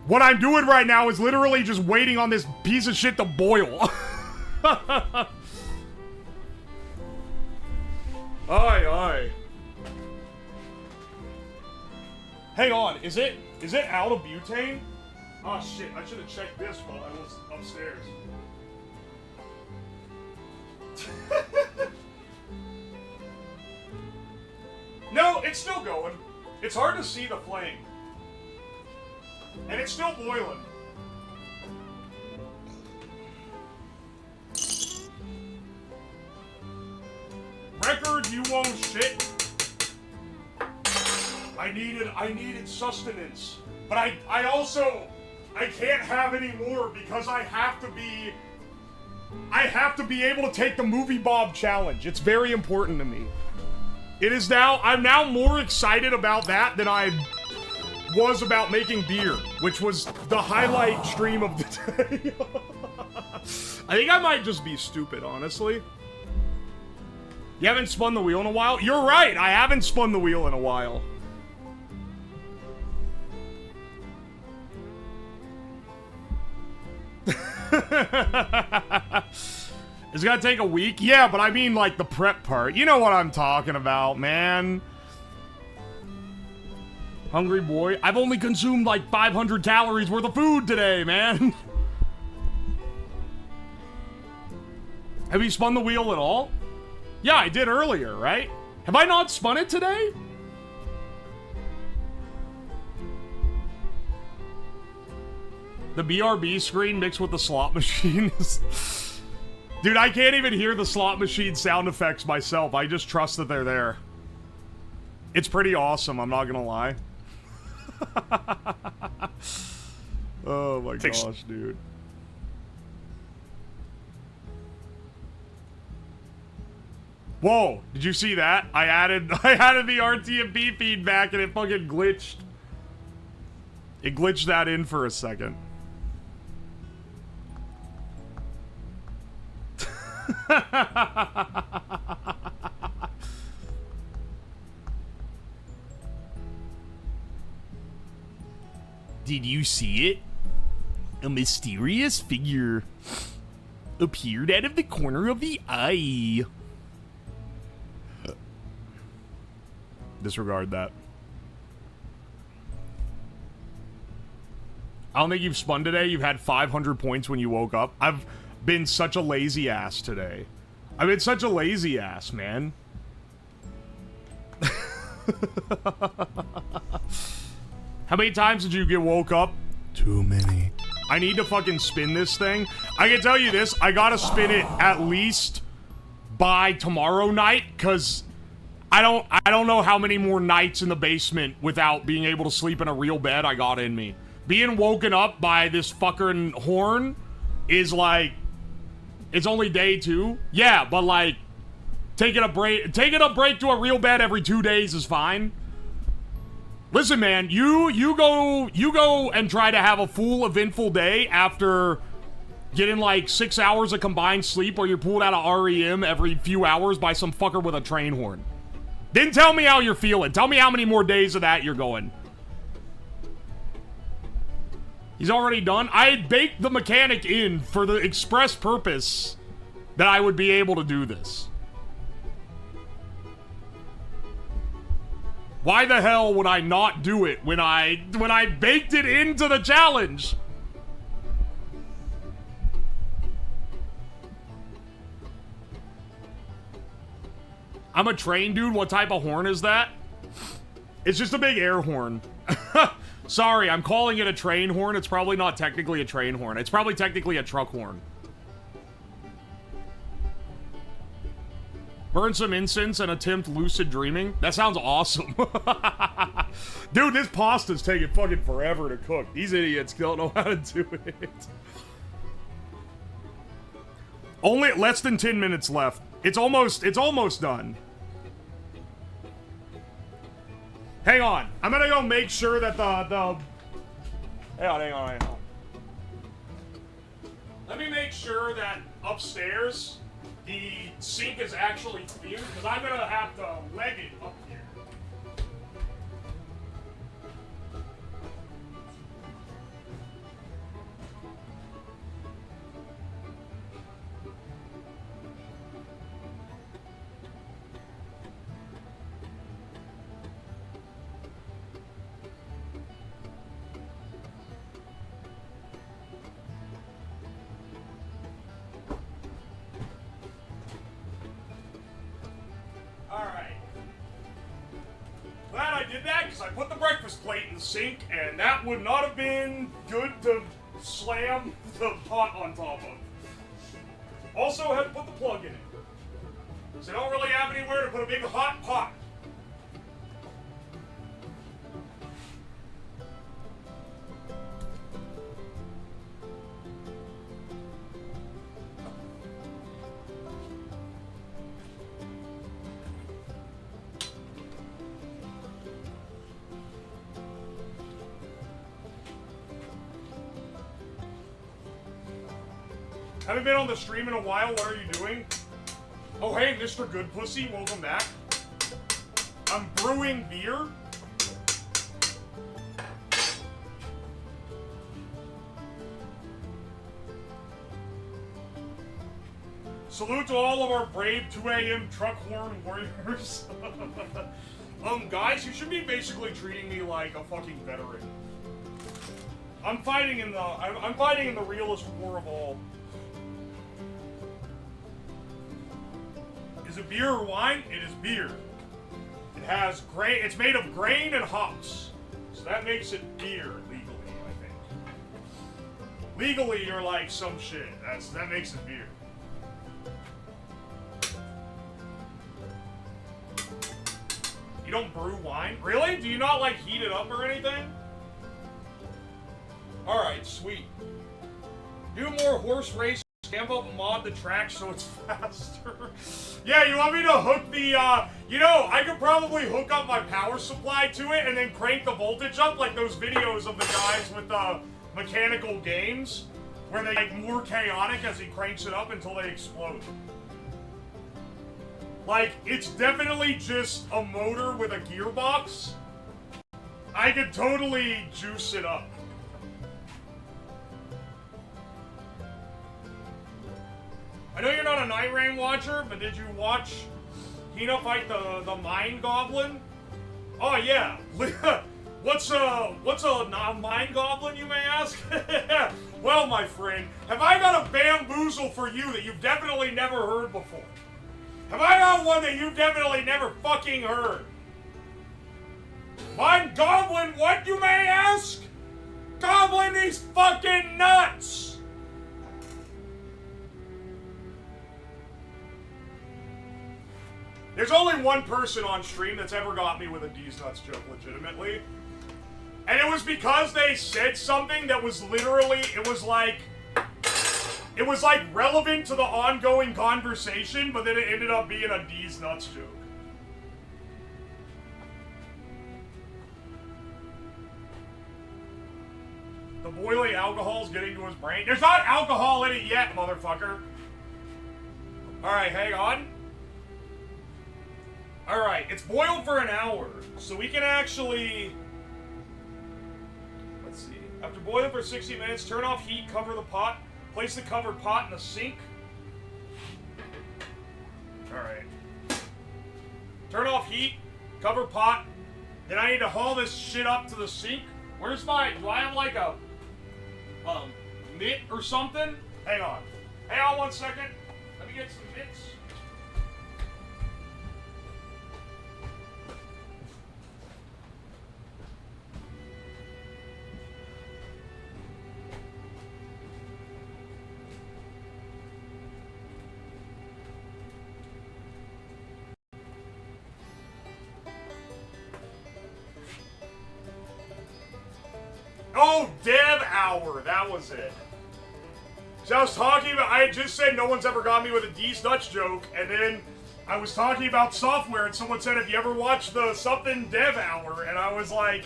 what I'm doing right now is literally just waiting on this piece of shit to boil. Aye, aye. Hang on, is it out of butane? Oh shit, I should have checked this while I was upstairs. it's still going. It's hard to see the flame. And it's still boiling. Record, you won't shit. I needed sustenance. But I can't have any more because I have to be able to take the Movie Bob challenge. It's very important to me. I'm now more excited about that than I was about making beer, which was the highlight stream of the day. I think I might just be stupid, honestly. You haven't spun the wheel in a while? You're right, I haven't spun the wheel in a while. It's gonna take a week? Yeah, but I mean like the prep part. You know what I'm talking about, man. Hungry boy. I've only consumed like 500 calories worth of food today, man. Have you spun the wheel at all? Yeah, I did earlier, right? Have I not spun it today? The BRB screen mixed with the slot machine is... Dude, I can't even hear the slot machine sound effects myself. I just trust that they're there. It's pretty awesome, I'm not gonna lie. Oh my gosh, dude. Whoa, did you see that? I added the RTMP feedback and it fucking glitched. It glitched that in for a second. Did you see it? A mysterious figure appeared out of the corner of the eye. Disregard that. I don't think you've spun today. You've had 500 points when you woke up. I've been such a lazy ass today. I've been such a lazy ass, man. How many times did you get woke up? Too many. I need to fucking spin this thing. I can tell you this, I gotta spin it at least by tomorrow night, because I don't know how many more nights in the basement without being able to sleep in a real bed I got in me. Being woken up by this fucking horn is like, it's only day 2. Yeah, but like, taking a break to a real bed every 2 days is fine. Listen, man, you go and try to have a full eventful day after getting like 6 hours of combined sleep, or you're pulled out of REM every few hours by some fucker with a train horn. Then tell me how you're feeling. Tell me how many more days of that you're going. He's already done. I baked the mechanic in for the express purpose that I would be able to do this. Why the hell would I not do it when I baked it into the challenge? I'm a train dude. What type of horn is that? It's just a big air horn. Sorry, I'm calling it a train horn. It's probably not technically a train horn. It's probably technically a truck horn. Burn some incense and attempt lucid dreaming. That sounds awesome. Dude, this pasta's taking fucking forever to cook. These idiots don't know how to do it. Only less than 10 minutes left. It's almost done. Hang on. I'm gonna go make sure that the... Hang on. Let me make sure that upstairs the sink is actually clear, because I'm gonna have to leg it up here. did that? Because I put the breakfast plate in the sink, and that would not have been good to slam the pot on top of. Also, had to put the plug in it. Because they don't really have anywhere to put a big hot pot. Haven't been on the stream in a while. What are you doing? Oh, hey, Mr. Good Pussy. Welcome back. I'm brewing beer. Salute to all of our brave 2 a.m. truck horn warriors. Guys, you should be basically treating me like a fucking veteran. I'm fighting in the realest war of all. Is it beer or wine? It is beer. It has grain. It's made of grain and hops, so that makes it beer legally, I think. Legally, you're like some shit. That makes it beer. You don't brew wine? Really? Do you not like heat it up or anything? All right, sweet. Do more horse race. Camp up and mod the track so it's faster. Yeah, you want me to hook the, you know, I could probably hook up my power supply to it and then crank the voltage up like those videos of the guys with the mechanical games where they get more chaotic as he cranks it up until they explode. Like, it's definitely just a motor with a gearbox. I could totally juice it up. I know you're not a Night Rain watcher, but did you watch Hina fight the Mind Goblin? Oh yeah. What's a Mind Goblin, you may ask? Well, my friend, have I got a bamboozle for you that you've definitely never heard before? Have I got one that you've definitely never fucking heard? Mind Goblin, what, you may ask? Goblin, he's fucking nuts! There's only one person on stream that's ever got me with a D's Nuts joke, legitimately. And it was because they said something that was literally, it was like relevant to the ongoing conversation, but then it ended up being a D's Nuts joke. The boiling alcohol's getting to his brain. There's not alcohol in it yet, motherfucker. Alright, hang on. Alright, it's boiled for an hour, so we can actually... Let's see. After boiling for 60 minutes, turn off heat, cover the pot, place the covered pot in the sink. Alright. Turn off heat, cover pot, then I need to haul this shit up to the sink. Where's my... Do I have like a... mitt or something? Hang on. Hang on 1 second. Let me get some mitts. Oh, Dev Hour, that was it. So I was talking about, I had just said no one's ever got me with a D's Nuts joke, and then I was talking about software, and someone said, have you ever watched the something Dev Hour? And I was like,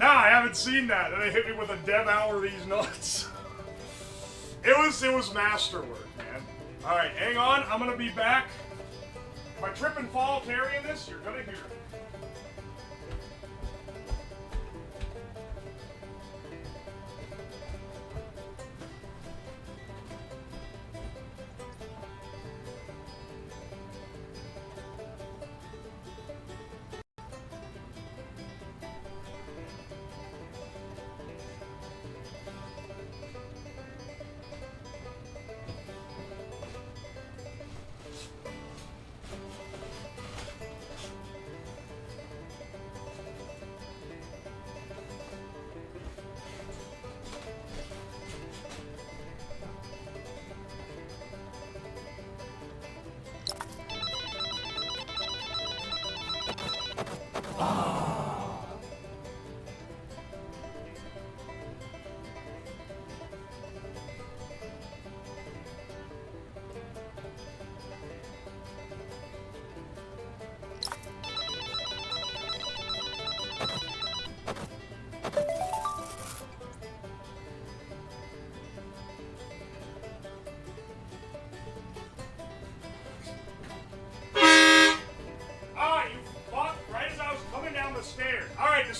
nah, I haven't seen that. And they hit me with a Dev Hour these nuts. It was masterwork, man. Alright, hang on, I'm gonna be back. If I trip and fall carrying this, you're gonna hear it.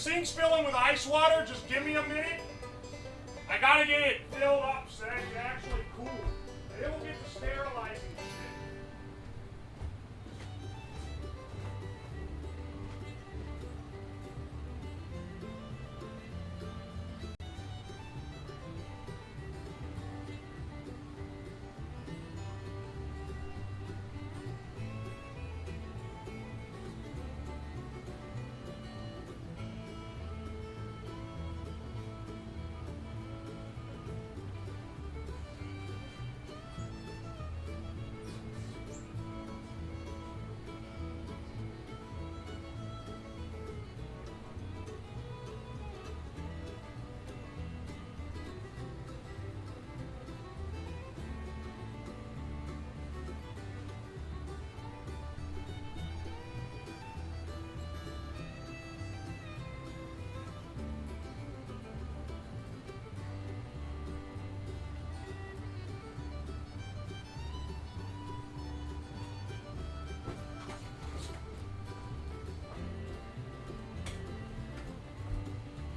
sink's filling with ice water. Just give me a minute. I gotta get it filled up so that it can actually cool. And then we'll get to sterilizing this shit.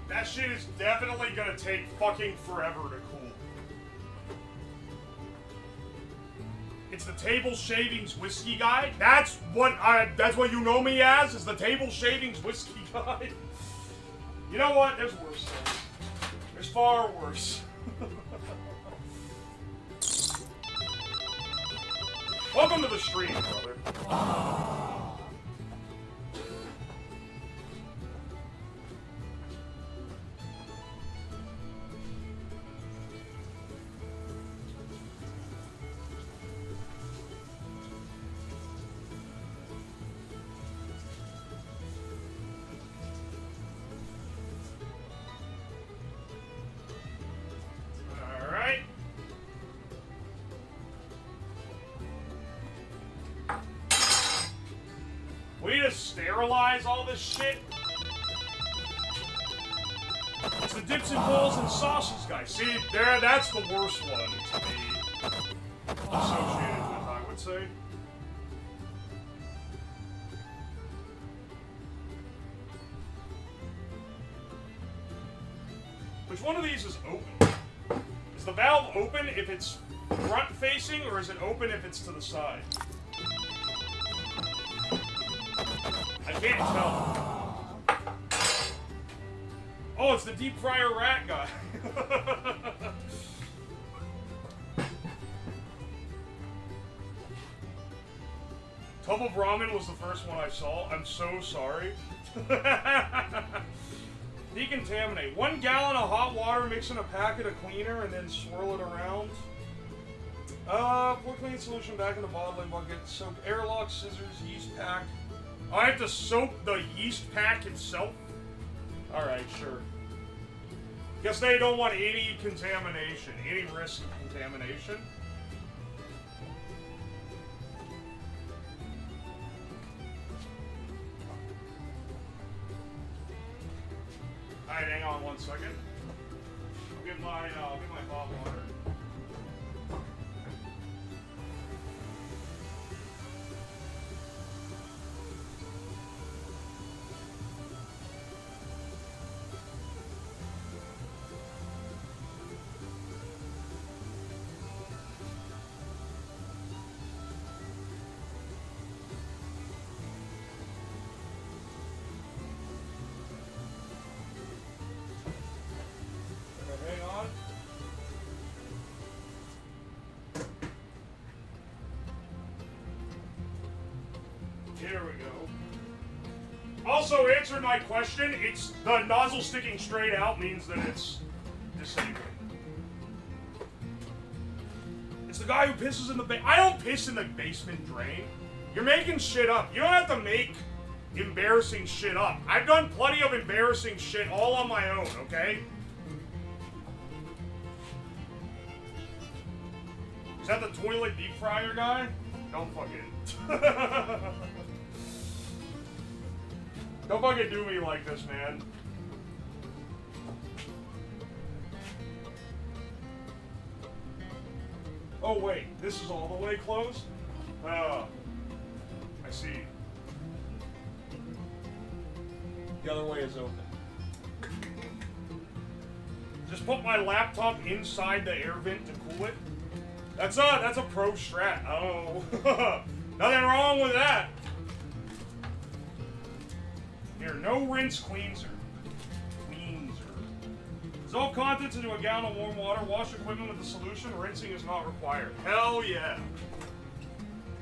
That shit is definitely gonna take fucking forever to cool. It's the table shavings whiskey guy. That's what you know me as, is the table shavings whiskey guy. You know what? There's worse things. There's far worse. Welcome to the stream, brother. Sterilize all this shit. It's the dips and bowls and sauces guy. See, that's the worst one to be associated with, I would say. Which one of these is open? Is the valve open if it's front facing, or is it open if it's to the side? I can't tell. Oh, it's the deep fryer rat guy. Tub of ramen was the first one I saw. I'm so sorry. Decontaminate. 1 gallon of hot water, mix in a packet of cleaner, and then swirl it around. Pour clean solution back in the bottling bucket. Soak airlock, scissors, yeast pack. I have to soak the yeast pack itself? Alright, sure. Guess they don't want any contamination, any risk of contamination. Alright, hang on 1 second. I'll get my hot water. Here we go. Also, answered my question. It's the nozzle sticking straight out means that it's disabled. It's the guy who pisses in the I don't piss in the basement drain. You're making shit up. You don't have to make embarrassing shit up. I've done plenty of embarrassing shit all on my own, okay? Is that the toilet deep fryer guy? Don't fucking... Don't fucking do me like this, man. Oh wait, this is all the way closed? I see. The other way is open. just put my laptop inside the air vent to cool it. That's a pro strat. I don't know. Nothing wrong with that. Here, no rinse cleanser. Dissolve contents into a gallon of warm water. Wash equipment with the solution. Rinsing is not required. Hell yeah.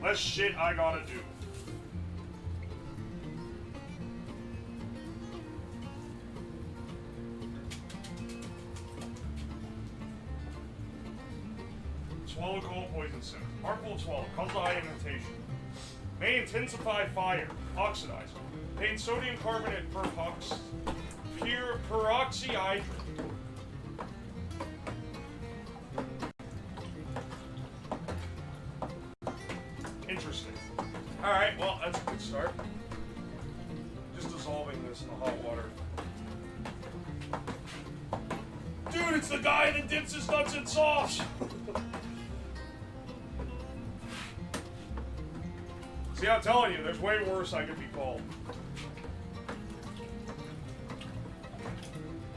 Less shit I gotta do. Swallow cold poison center. Harmful to swallow. Causes eye irritation. May intensify fire. Oxidize. Contains sodium carbonate peroxyhydrate. Interesting. Alright, well, that's a good start. Just dissolving this in the hot water. Dude, it's the guy that dips his nuts in sauce! See, I'm telling you, there's way worse I could be called.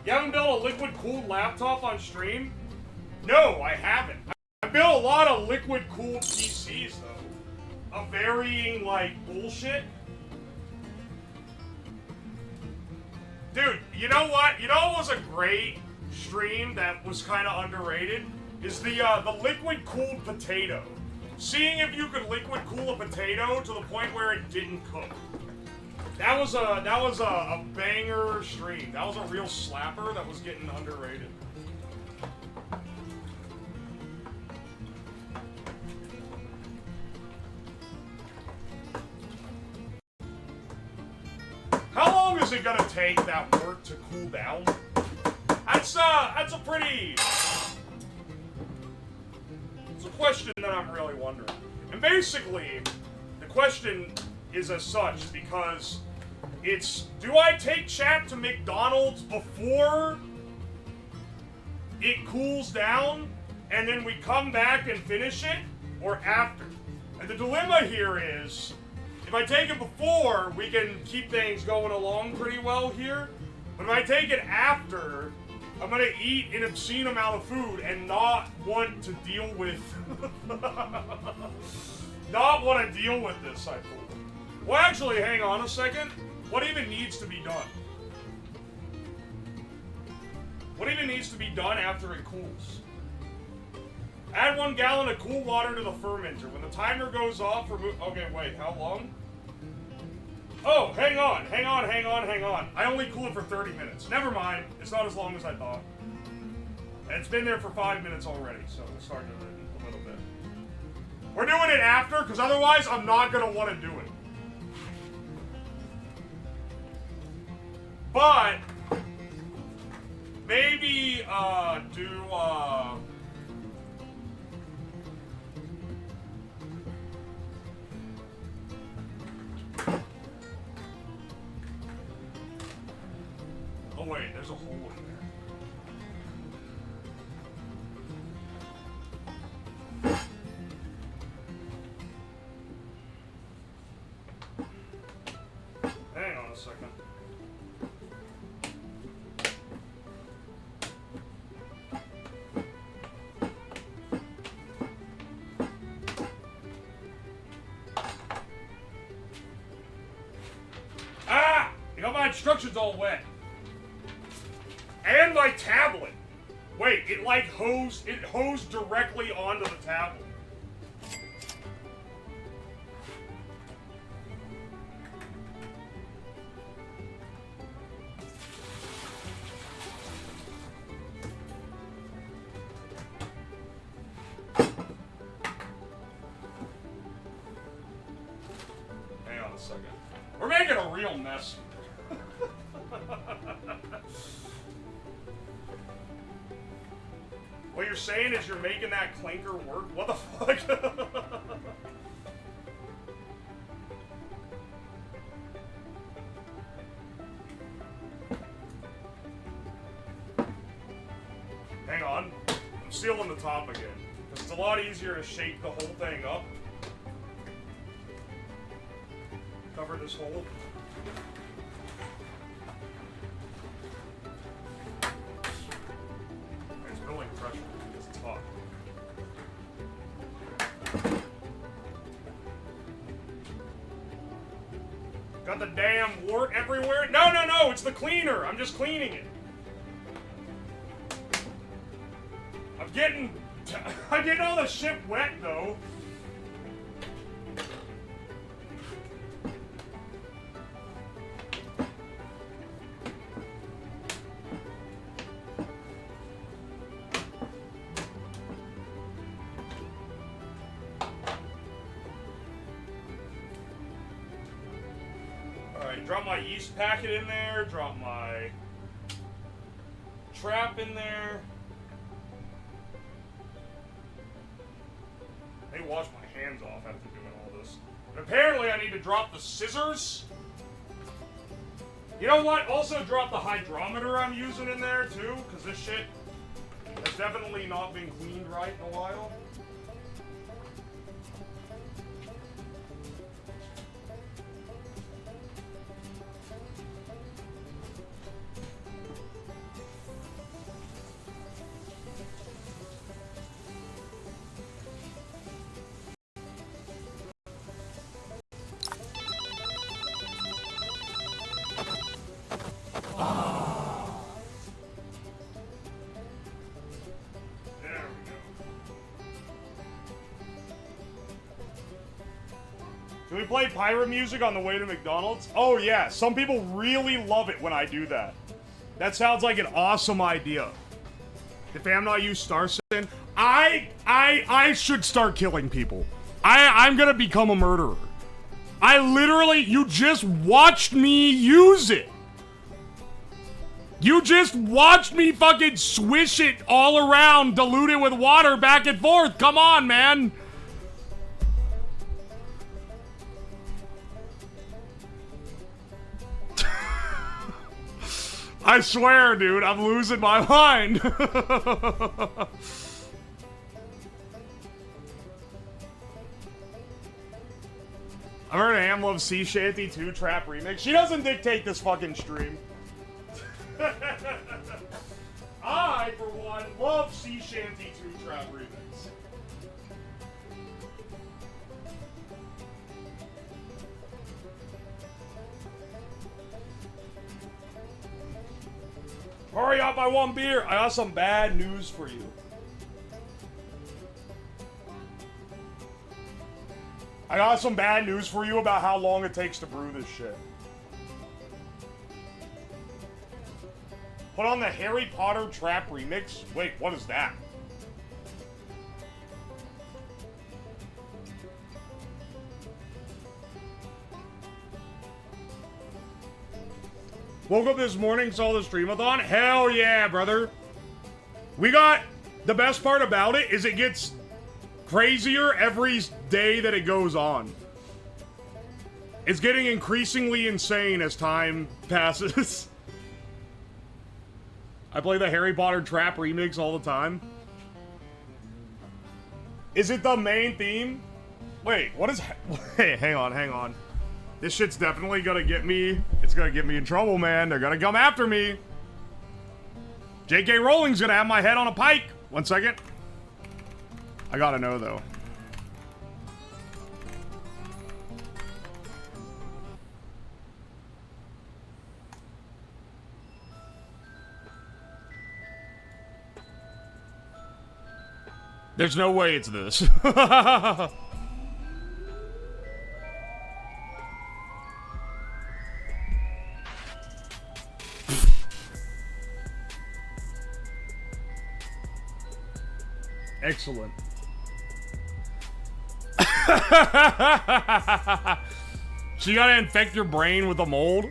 You haven't built a liquid-cooled laptop on stream? No, I haven't. I built a lot of liquid-cooled PCs, though. Of varying, like, bullshit. Dude, you know what? You know what was a great stream that was kind of underrated? Is the liquid-cooled potato. Seeing if you could liquid-cool a potato to the point where it didn't cook. That was a banger stream. That was a real slapper that was getting underrated. How long is it gonna take that wort to cool down? That's a pretty... It's a question that I'm really wondering. And basically, the question is as such because it's, do I take chat to McDonald's before it cools down and then we come back and finish it, or after? And the dilemma here is, if I take it before, we can keep things going along pretty well here. But if I take it after, I'm gonna eat an obscene amount of food and not want to deal with... not want to deal with this, I thought. Well, actually, hang on a second. What even needs to be done? What even needs to be done after it cools? Add 1 gallon of cool water to the fermenter. When the timer goes off, remove... Okay, wait, how long? Oh, hang on. I only cool it for 30 minutes. Never mind. It's not as long as I thought. And it's been there for 5 minutes already, so we'll start doing it a little bit. We're doing it after, because otherwise I'm not going to want to do it. But, maybe, oh wait, there's a hole in there. Hang on a second. Ah! You got my instructions all wet. And my tablet. Wait, it like hosed directly onto the tablet. Hang on a second. We're making a real mess. What you're saying is you're making that clinker work? What the fuck? Hang on. I'm sealing the top again. Because it's a lot easier to shape the whole thing up. Cover this hole. Got the damn wort everywhere. No, no, no, it's the cleaner. I'm just cleaning it. I'm getting all the shit wet, though. Drop my yeast packet in there, drop my trap in there. I may wash my hands off after doing all this. And apparently I need to drop the scissors. You know what? Also drop the hydrometer I'm using in there too, because this shit has definitely not been cleaned right in a while. Can we play pirate music on the way to McDonald's? Oh yeah, some people really love it when I do that. That sounds like an awesome idea. If I'm not you, Starson, I should start killing people. I'm gonna become a murderer. I literally, you just watched me use it. You just watched me fucking swish it all around, dilute it with water back and forth. Come on, man. I swear, dude, I'm losing my mind. I heard Am loves Sea Shanty 2 Trap Remix. She doesn't dictate this fucking stream. I, for one, love Sea Shanty 2 Trap Remix. Hurry up, I want beer. I got some bad news for you. I got some bad news for you about how long it takes to brew this shit. Put on the Harry Potter Trap Remix. Wait, what is that? Woke up this morning, saw the streamathon. Hell yeah, brother. We got, the best part about it is it gets crazier every day that it goes on. It's getting increasingly insane as time passes. I play the Harry Potter Trap Remix all the time. Is it the main theme? Wait, what is... Hey, hang on. This shit's definitely gonna get me... It's gonna get me in trouble, man. They're gonna come after me. J.K. Rowling's gonna have my head on a pike. 1 second. I gotta know, though. There's no way it's this. Excellent. So you gotta infect your brain with a mold?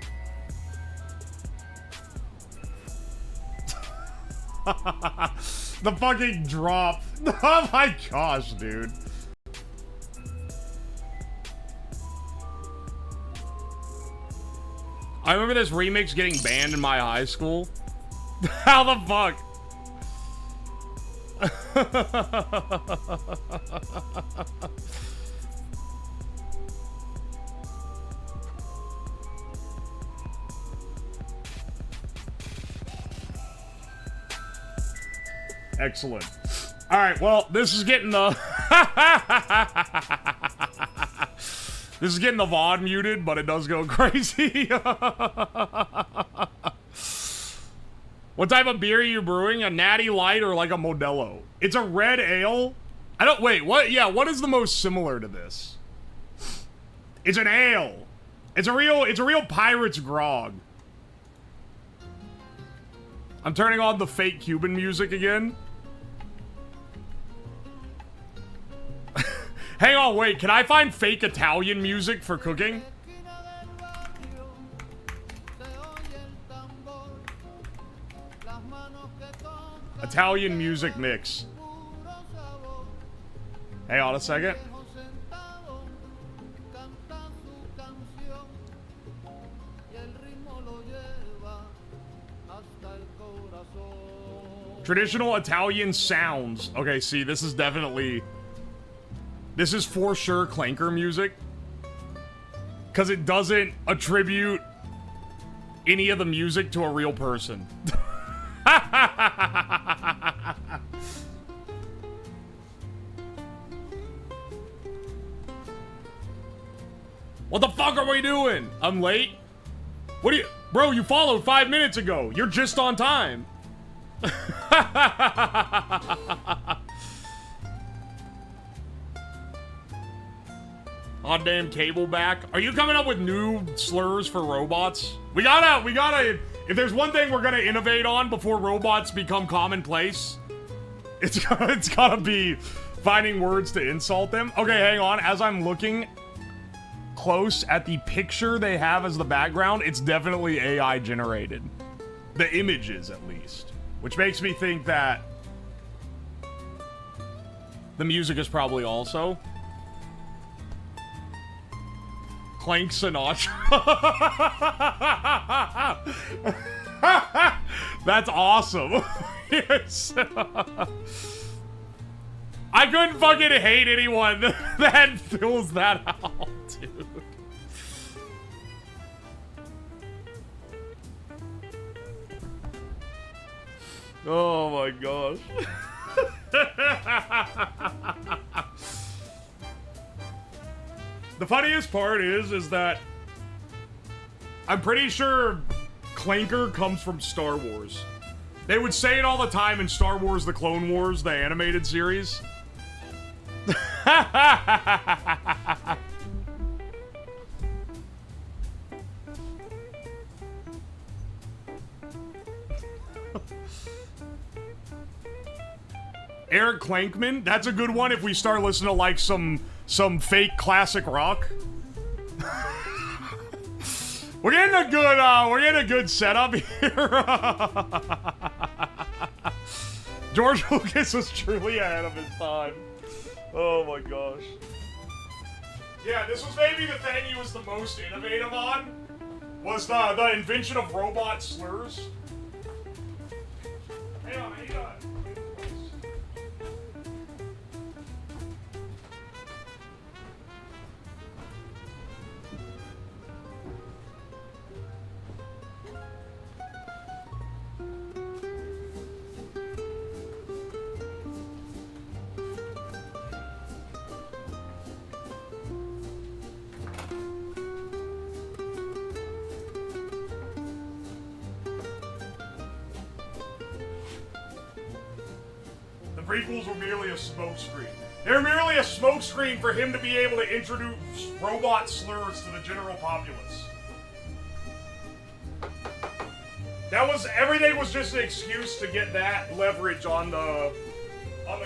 The fucking drop. Oh my gosh, dude. I remember this remix getting banned in my high school. How the fuck? Excellent. All right, well, this is getting the This is getting the VOD muted, but it does go crazy. What type of beer are you brewing? A natty light or like a Modelo? It's a red ale. I don't, wait, what? Yeah, what is the most similar to this? It's an ale. It's a real pirate's grog. I'm turning on the fake Cuban music again. Hang on, wait, can I find fake Italian music for cooking? Italian music mix. Hang on a second. Traditional Italian sounds. Okay, see, this is definitely... This is for sure clanker music. Because it doesn't attribute any of the music to a real person. What the fuck are we doing? I'm late? What do you... Bro, you followed 5 minutes ago. You're just on time. Odd damn cable back. Are you coming up with new slurs for robots? We gotta, if there's one thing we're gonna innovate on before robots become commonplace, it's gotta be finding words to insult them. Okay, hang on. As I'm looking close at the picture they have as the background, it's definitely AI generated. The images, at least. Which makes me think that the music is probably also. Clank Sinatra. That's awesome. Yes. I couldn't fucking hate anyone that fills that out, dude. Oh my gosh. The funniest part is that I'm pretty sure clanker comes from Star Wars. They would say it all the time in Star Wars: The Clone Wars, the animated series. Eric Klankman, that's a good one if we start listening to like some fake classic rock. We're getting a good setup here. George Lucas was truly ahead of his time. Oh my gosh. Yeah, this was maybe the thing he was the most innovative on, was the invention of robot slurs. Hang on, hang on. Prequels were merely a smokescreen. They were merely a smokescreen for him to be able to introduce robot slurs to the general populace. Everything was just an excuse to get that leverage on the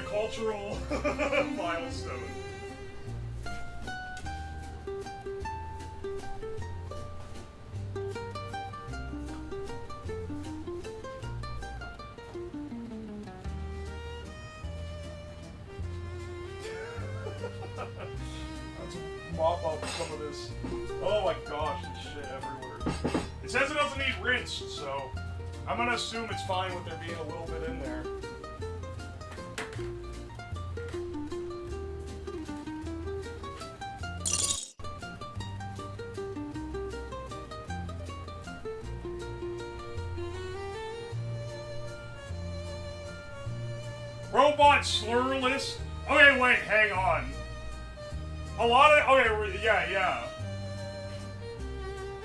cultural milestone. Mop up some of this. Oh my gosh, there's shit everywhere. It says it doesn't need rinsed, so I'm gonna assume it's fine with there being a little bit in there. Robot slur list? Okay, wait, hang on. A lot of, okay, yeah.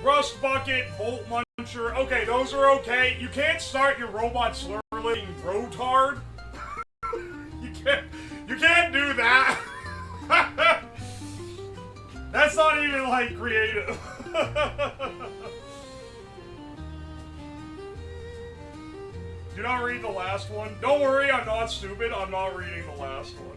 Rust bucket, bolt muncher. Okay, those are okay. You can't start your robot slurling rotard. You can't do that. That's not even like creative. Do not read the last one. Don't worry, I'm not stupid. I'm not reading the last one.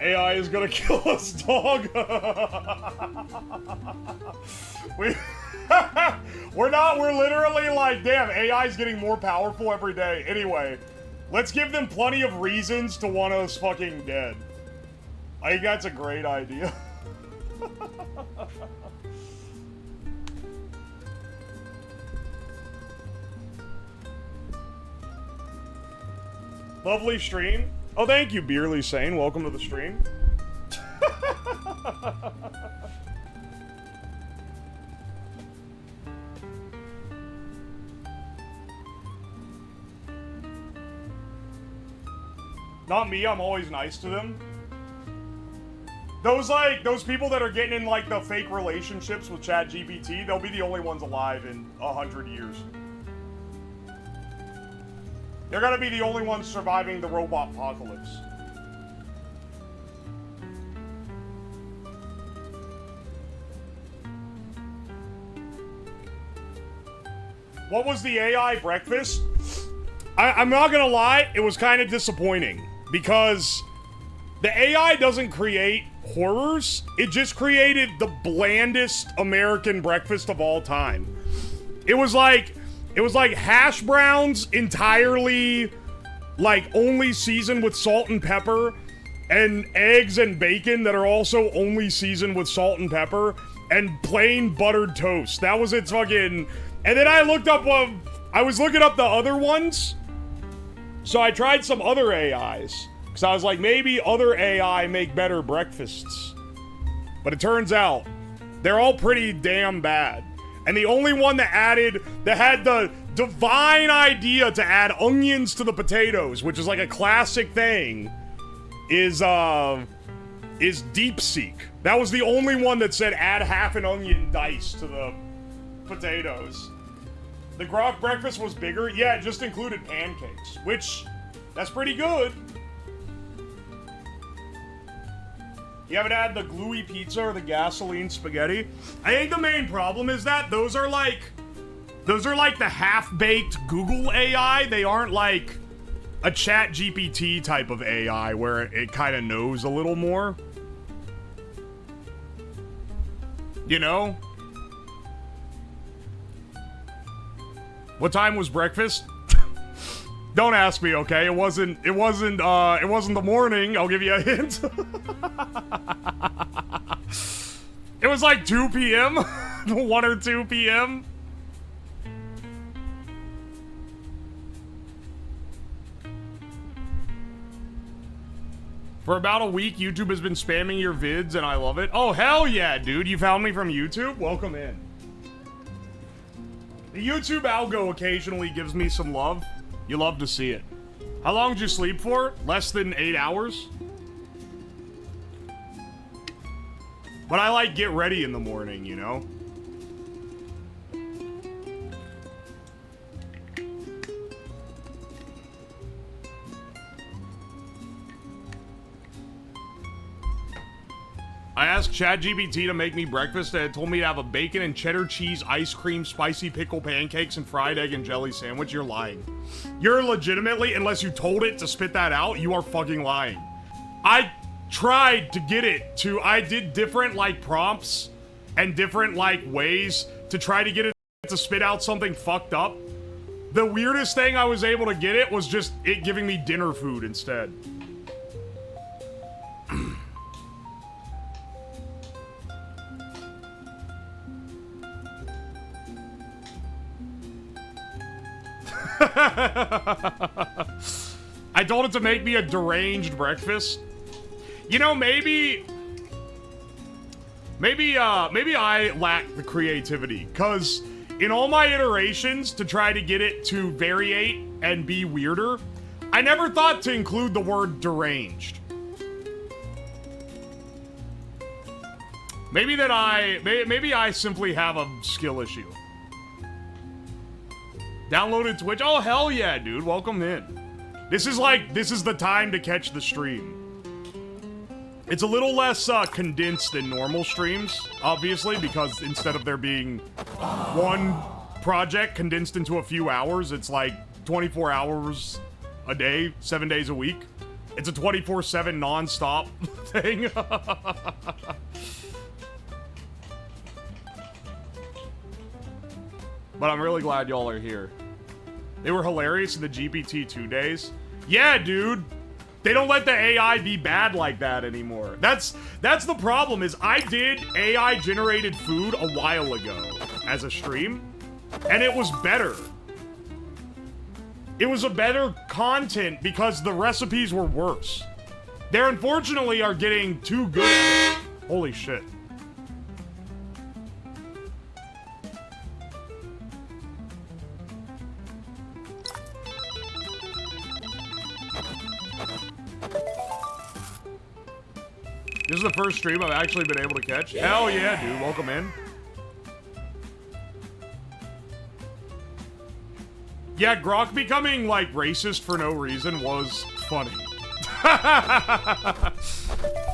AI is gonna kill us, dog. We're literally like, damn, AI is getting more powerful every day. Anyway, let's give them plenty of reasons to want us fucking dead. I think that's a great idea. Lovely stream. Oh, thank you, Beerly Sane. Welcome to the stream. Not me, I'm always nice to them. Those people that are getting in, like, the fake relationships with ChatGPT, they'll be the only ones alive in 100 years. They're gonna be the only ones surviving the robot apocalypse. What was the AI breakfast? I'm not gonna lie, it was kind of disappointing. Because the AI doesn't create horrors, it just created the blandest American breakfast of all time. It was like hash browns entirely, like, only seasoned with salt and pepper, and eggs and bacon that are also only seasoned with salt and pepper, and plain buttered toast. That was its fucking... And then I looked up, I was looking up the other ones, so I tried some other AIs, because I was like, maybe other AI make better breakfasts. But it turns out, they're all pretty damn bad. And the only one that had the divine idea to add onions to the potatoes, which is like a classic thing, is DeepSeek. That was the only one that said add half an onion dice to the potatoes. The grok breakfast was bigger. Yeah, it just included pancakes, which, that's pretty good. You haven't had the gluey pizza or the gasoline spaghetti? I think the main problem is that those are like the half-baked Google AI. They aren't like a ChatGPT type of AI where it kind of knows a little more. You know? What time was breakfast? Don't ask me, okay? It wasn't the morning. I'll give you a hint. It was like 2 p.m. 1 or 2 p.m. For about a week, YouTube has been spamming your vids, and I love it. Oh, hell yeah, dude. You found me from YouTube? Welcome in. The YouTube algo occasionally gives me some love. You love to see it. How long did you sleep for? Less than 8 hours? But I like get ready in the morning, you know? I asked ChatGPT to make me breakfast and it told me to have a bacon and cheddar cheese, ice cream, spicy pickle pancakes, and fried egg and jelly sandwich. You're lying. You're legitimately, unless you told it to spit that out, you are fucking lying. I tried to get it to, I did different, like, prompts and different, like, ways to try to get it to spit out something fucked up. The weirdest thing I was able to get it was just it giving me dinner food instead. I told it to make me a deranged breakfast. You know, maybe I lack the creativity, because in all my iterations to try to get it to variate and be weirder, I never thought to include the word deranged. Maybe I simply have a skill issue. Downloaded Twitch. Oh, hell yeah, dude. Welcome in. This is the time to catch the stream. It's a little less condensed than normal streams, obviously, because instead of there being one project condensed into a few hours, it's like 24 hours a day, 7 days a week. It's a 24/7 non-stop thing. But I'm really glad y'all are here. They were hilarious in the GPT-2 days. Yeah, dude. They don't let the AI be bad like that anymore. That's the problem, is I did AI-generated food a while ago as a stream, and it was better. It was a better content because the recipes were worse. They unfortunately are getting too good at it. Holy shit. This is the first stream I've actually been able to catch. Yeah. Hell yeah, dude. Welcome in. Yeah, Grok becoming, like, racist for no reason was funny.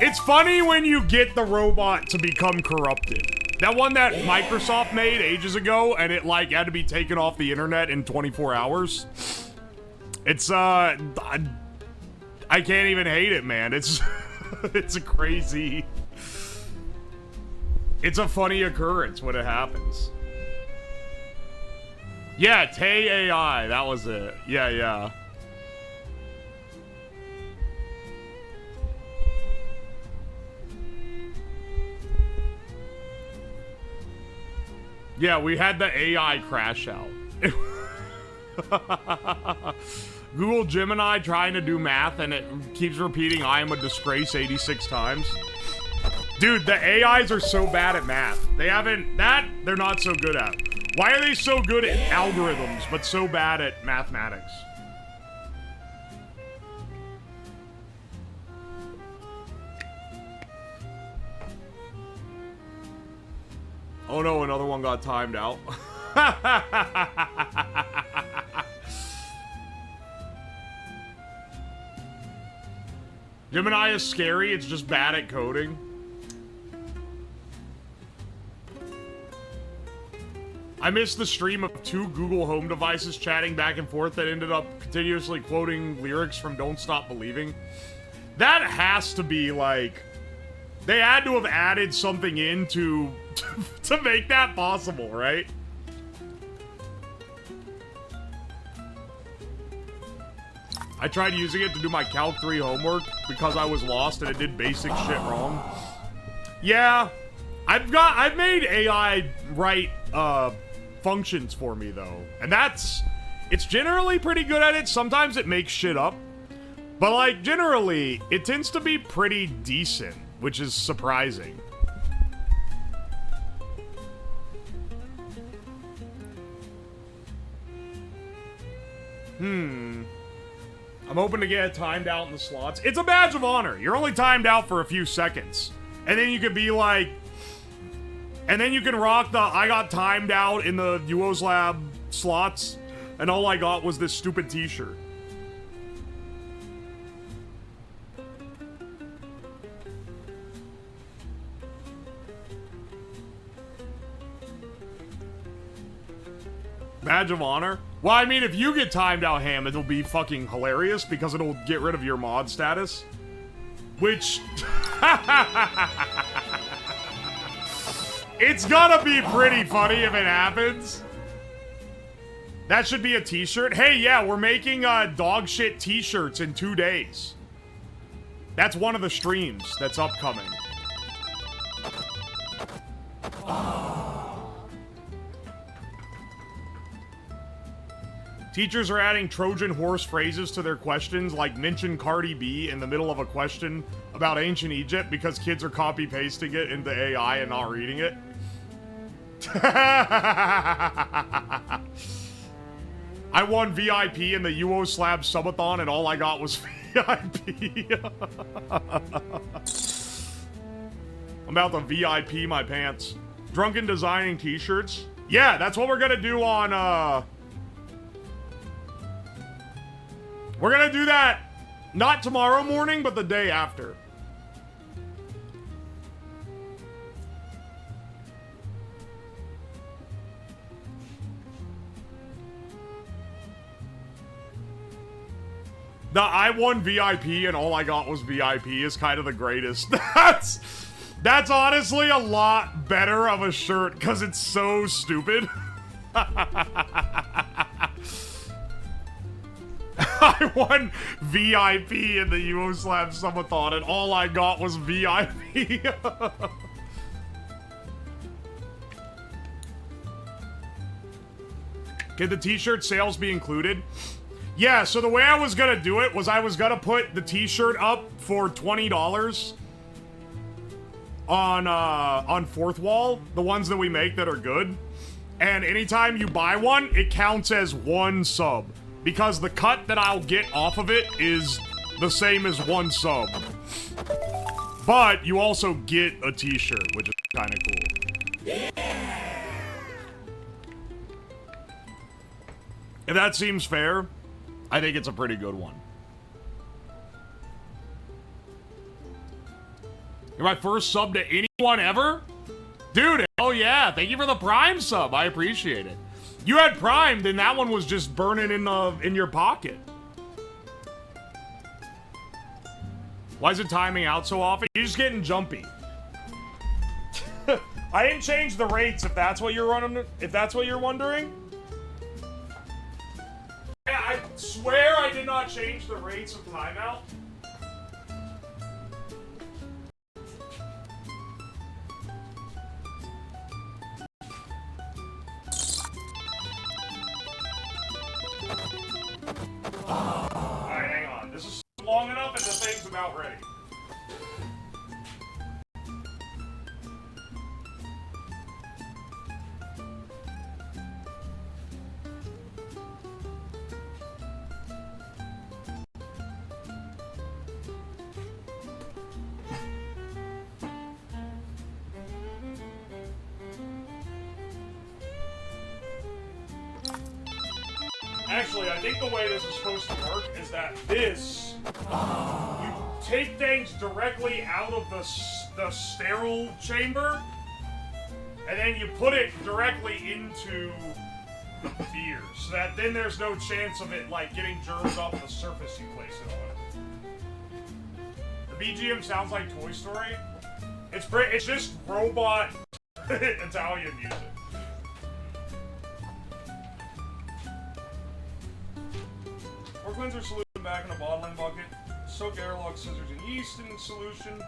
It's funny when you get the robot to become corrupted. That one that Microsoft made ages ago, and it, like, had to be taken off the internet in 24 hours. It's, I can't even hate it, man. It's... it's a crazy... It's a funny occurrence when it happens. Yeah, Tay AI, that was it. Yeah, yeah. Yeah, we had the AI crash out. Google Gemini trying to do math and it keeps repeating I am a disgrace 86 times. Dude, the AIs are so bad at math. They're not so good at. Why are they so good at algorithms but so bad at mathematics? Oh no, another one got timed out. Gemini is scary, it's just bad at coding. I missed the stream of 2 Google Home devices chatting back and forth that ended up continuously quoting lyrics from Don't Stop Believing. That has to be like... They had to have added something in to make that possible, right? I tried using it to do my Calc 3 homework because I was lost and it did basic shit wrong. Yeah, I've made AI write functions for me though, and it's generally pretty good at it. Sometimes it makes shit up, but like generally it tends to be pretty decent, which is surprising. I'm hoping to get timed out in the slots. It's a badge of honor. You're only timed out for a few seconds. And then you could be like... And then you can rock the I got timed out in the Uwoslab slots, and all I got was this stupid t-shirt. Badge of honor? Well, I mean, if you get timed out, Ham, it'll be fucking hilarious because it'll get rid of your mod status. Which... It's gonna be pretty funny if it happens. That should be a t-shirt. Hey, yeah, we're making dog shit t-shirts in 2 days. That's one of the streams that's upcoming. Teachers are adding Trojan horse phrases to their questions, like mention Cardi B in the middle of a question about ancient Egypt because kids are copy-pasting it into AI and not reading it. I won VIP in the Uwoslab Subathon and all I got was VIP. I'm about to VIP my pants. Drunken designing t-shirts. Yeah, that's what we're gonna do on, we're gonna do that not tomorrow morning, but the day after. The I won VIP and all I got was VIP is kind of the greatest. That's honestly a lot better of a shirt because it's so stupid. I won VIP in the Uwoslab Subathon and all I got was VIP. Can the t-shirt sales be included? Yeah, so the way I was gonna do it was I was gonna put the t-shirt up for $20 on Fourth Wall, the ones that we make that are good. And anytime you buy one, it counts as one sub. Because the cut that I'll get off of it is the same as one sub. But you also get a t-shirt, which is kind of cool. If that seems fair, I think it's a pretty good one. You're my first sub to anyone ever? Dude, hell yeah. Thank you for the Prime sub. I appreciate it. You had Prime, then that one was just burning in your pocket. Why is it timing out so often? You're just getting jumpy. I didn't change the rates if that's what you're wondering. Yeah, I swear I did not change the rates of timeout. Alright, hang on. This is long enough and the thing's about ready. Actually, I think the way this is supposed to work is that this, you take things directly out of the sterile chamber, and then you put it directly into the beer, so that then there's no chance of it, like, getting germs off the surface you place it on. The BGM sounds like Toy Story. It's just robot Italian music. Or cleanser solution back in a bottling bucket. Soak airlock scissors in yeast in solution.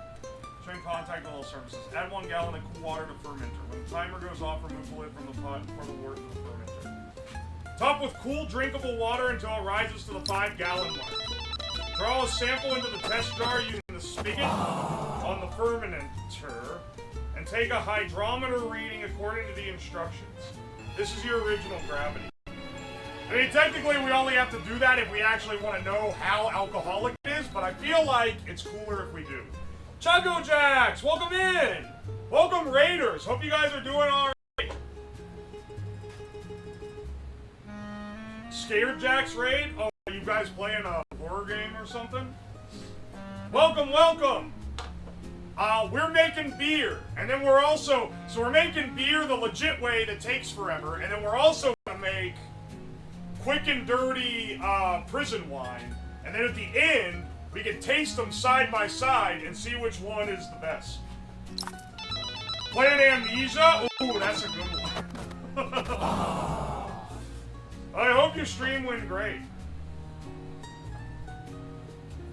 Strain contact with all surfaces. Add 1 gallon of cool water to fermenter. When the timer goes off, remove the lid from the pot and pour the wort into the fermenter. Top with cool drinkable water until it rises to the 5-gallon mark. Draw a sample into the test jar using the spigot on the fermenter and take a hydrometer reading according to the instructions. This is your original gravity. I mean, technically, we only have to do that if we actually want to know how alcoholic it is, but I feel like it's cooler if we do. Chago Jacks, welcome in! Welcome, Raiders! Hope you guys are doing alright. Scared Jacks raid? Oh, you guys playing a horror game or something? Welcome, welcome! We're making beer, and then we're also, so we're making beer the legit way that takes forever, and then we're also gonna make quick and dirty prison wine, and then at the end we can taste them side by side and see which one is the best. Playing Amnesia? Ooh, that's a good one. I hope your stream went great.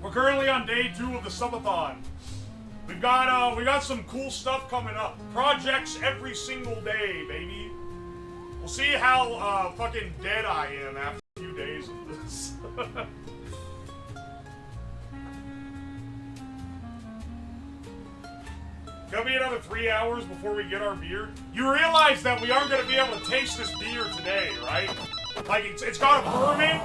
We're currently on day 2 of the subathon. We got some cool stuff coming up. Projects every single day, baby. We'll see how fucking dead I am after a few days. days of this. Gonna be another 3 hours before we get our beer. You realize that we aren't gonna be able to taste this beer today, right? Like, it's got a ferment,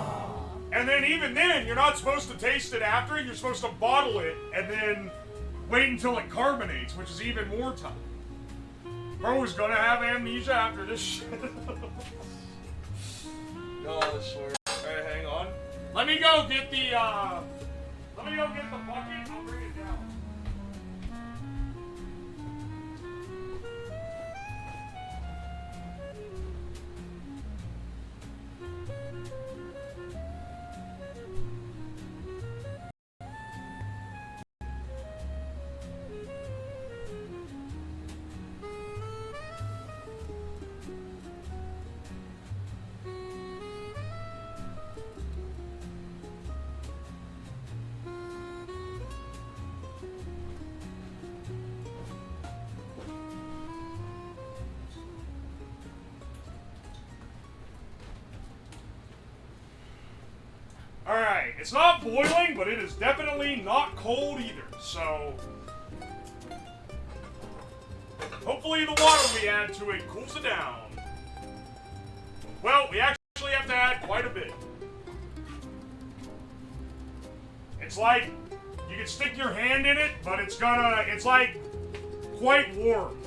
and then even then, you're not supposed to taste it after it. You're supposed to bottle it, and then wait until it carbonates, which is even more time. Bro is gonna have amnesia after this shit. No, I swear. Alright, hang on. Let me go get the bucket. I'll bring it down. Alright, it's not boiling, but it is definitely not cold either, so... hopefully the water we add to it cools it down. Well, we actually have to add quite a bit. It's like, you can stick your hand in it, but it's like, quite warm.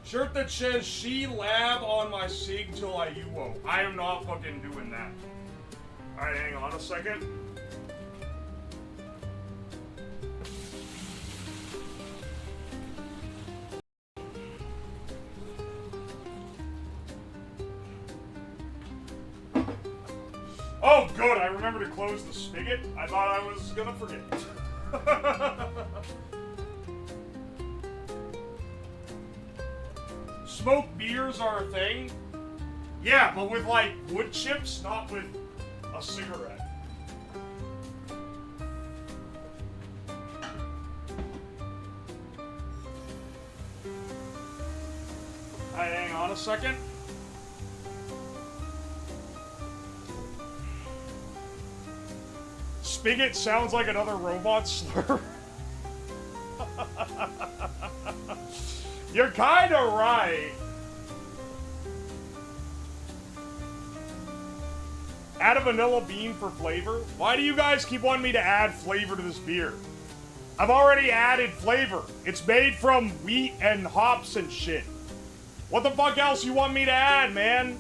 Shirt that says "She Lab" on my SIG till I Uwo. I am not fucking doing that. Alright, hang on a second. Oh, good. I remember to close the spigot. I thought I was gonna forget. Smoked beers are a thing. Yeah, but with like wood chips, not with a cigarette. Alright, hang on a second. Spigot sounds like another robot slur. You're kinda right. Add a vanilla bean for flavor? Why do you guys keep wanting me to add flavor to this beer? I've already added flavor. It's made from wheat and hops and shit. What the fuck else you want me to add, man?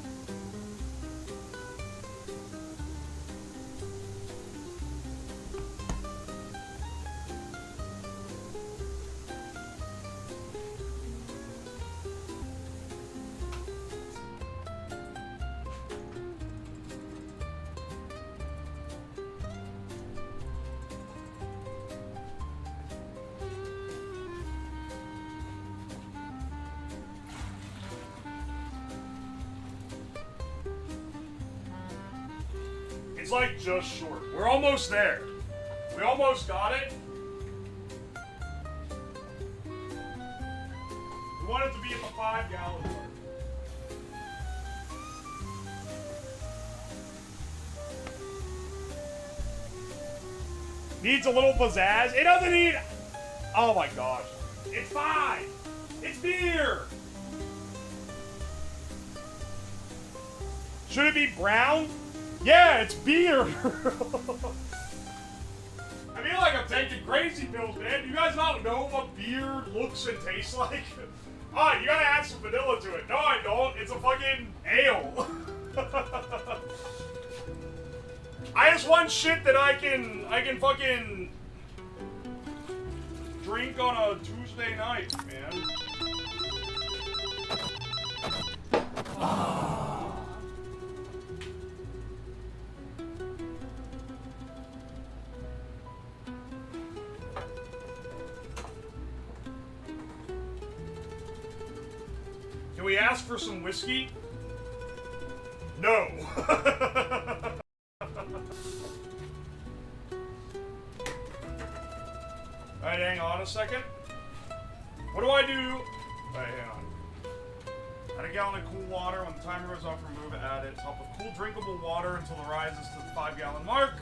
It's like just short. We're almost there. We almost got it. We want it to be at the 5-gallon mark. Needs a little pizzazz. It doesn't need... oh my gosh. It's fine. It's beer. Should it be brown? Yeah, it's beer. I feel like I'm taking crazy pills, man. Do you guys not know what beer looks and tastes like? Oh, you gotta add some vanilla to it. No, I don't. It's a fucking ale. I just want shit that I can fucking drink on a Tuesday night, man. Can we ask for some whiskey? No. Alright, hang on a second. What do I do? Alright, hang on. Add a gallon of cool water. When the timer goes off, remove it, add it. Top with cool drinkable water until it rises to the 5-gallon mark.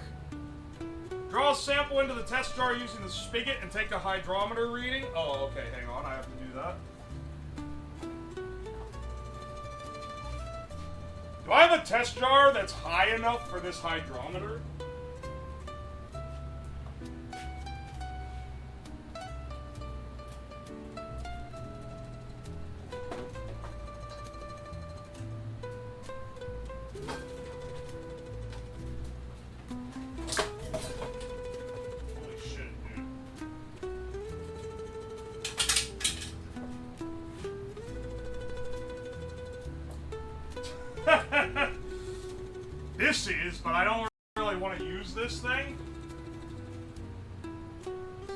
Draw a sample into the test jar using the spigot and take a hydrometer reading. Oh, okay, hang on, I have to do that. Do I have a test jar that's high enough for this hydrometer? This is, but I don't really want to use this thing. This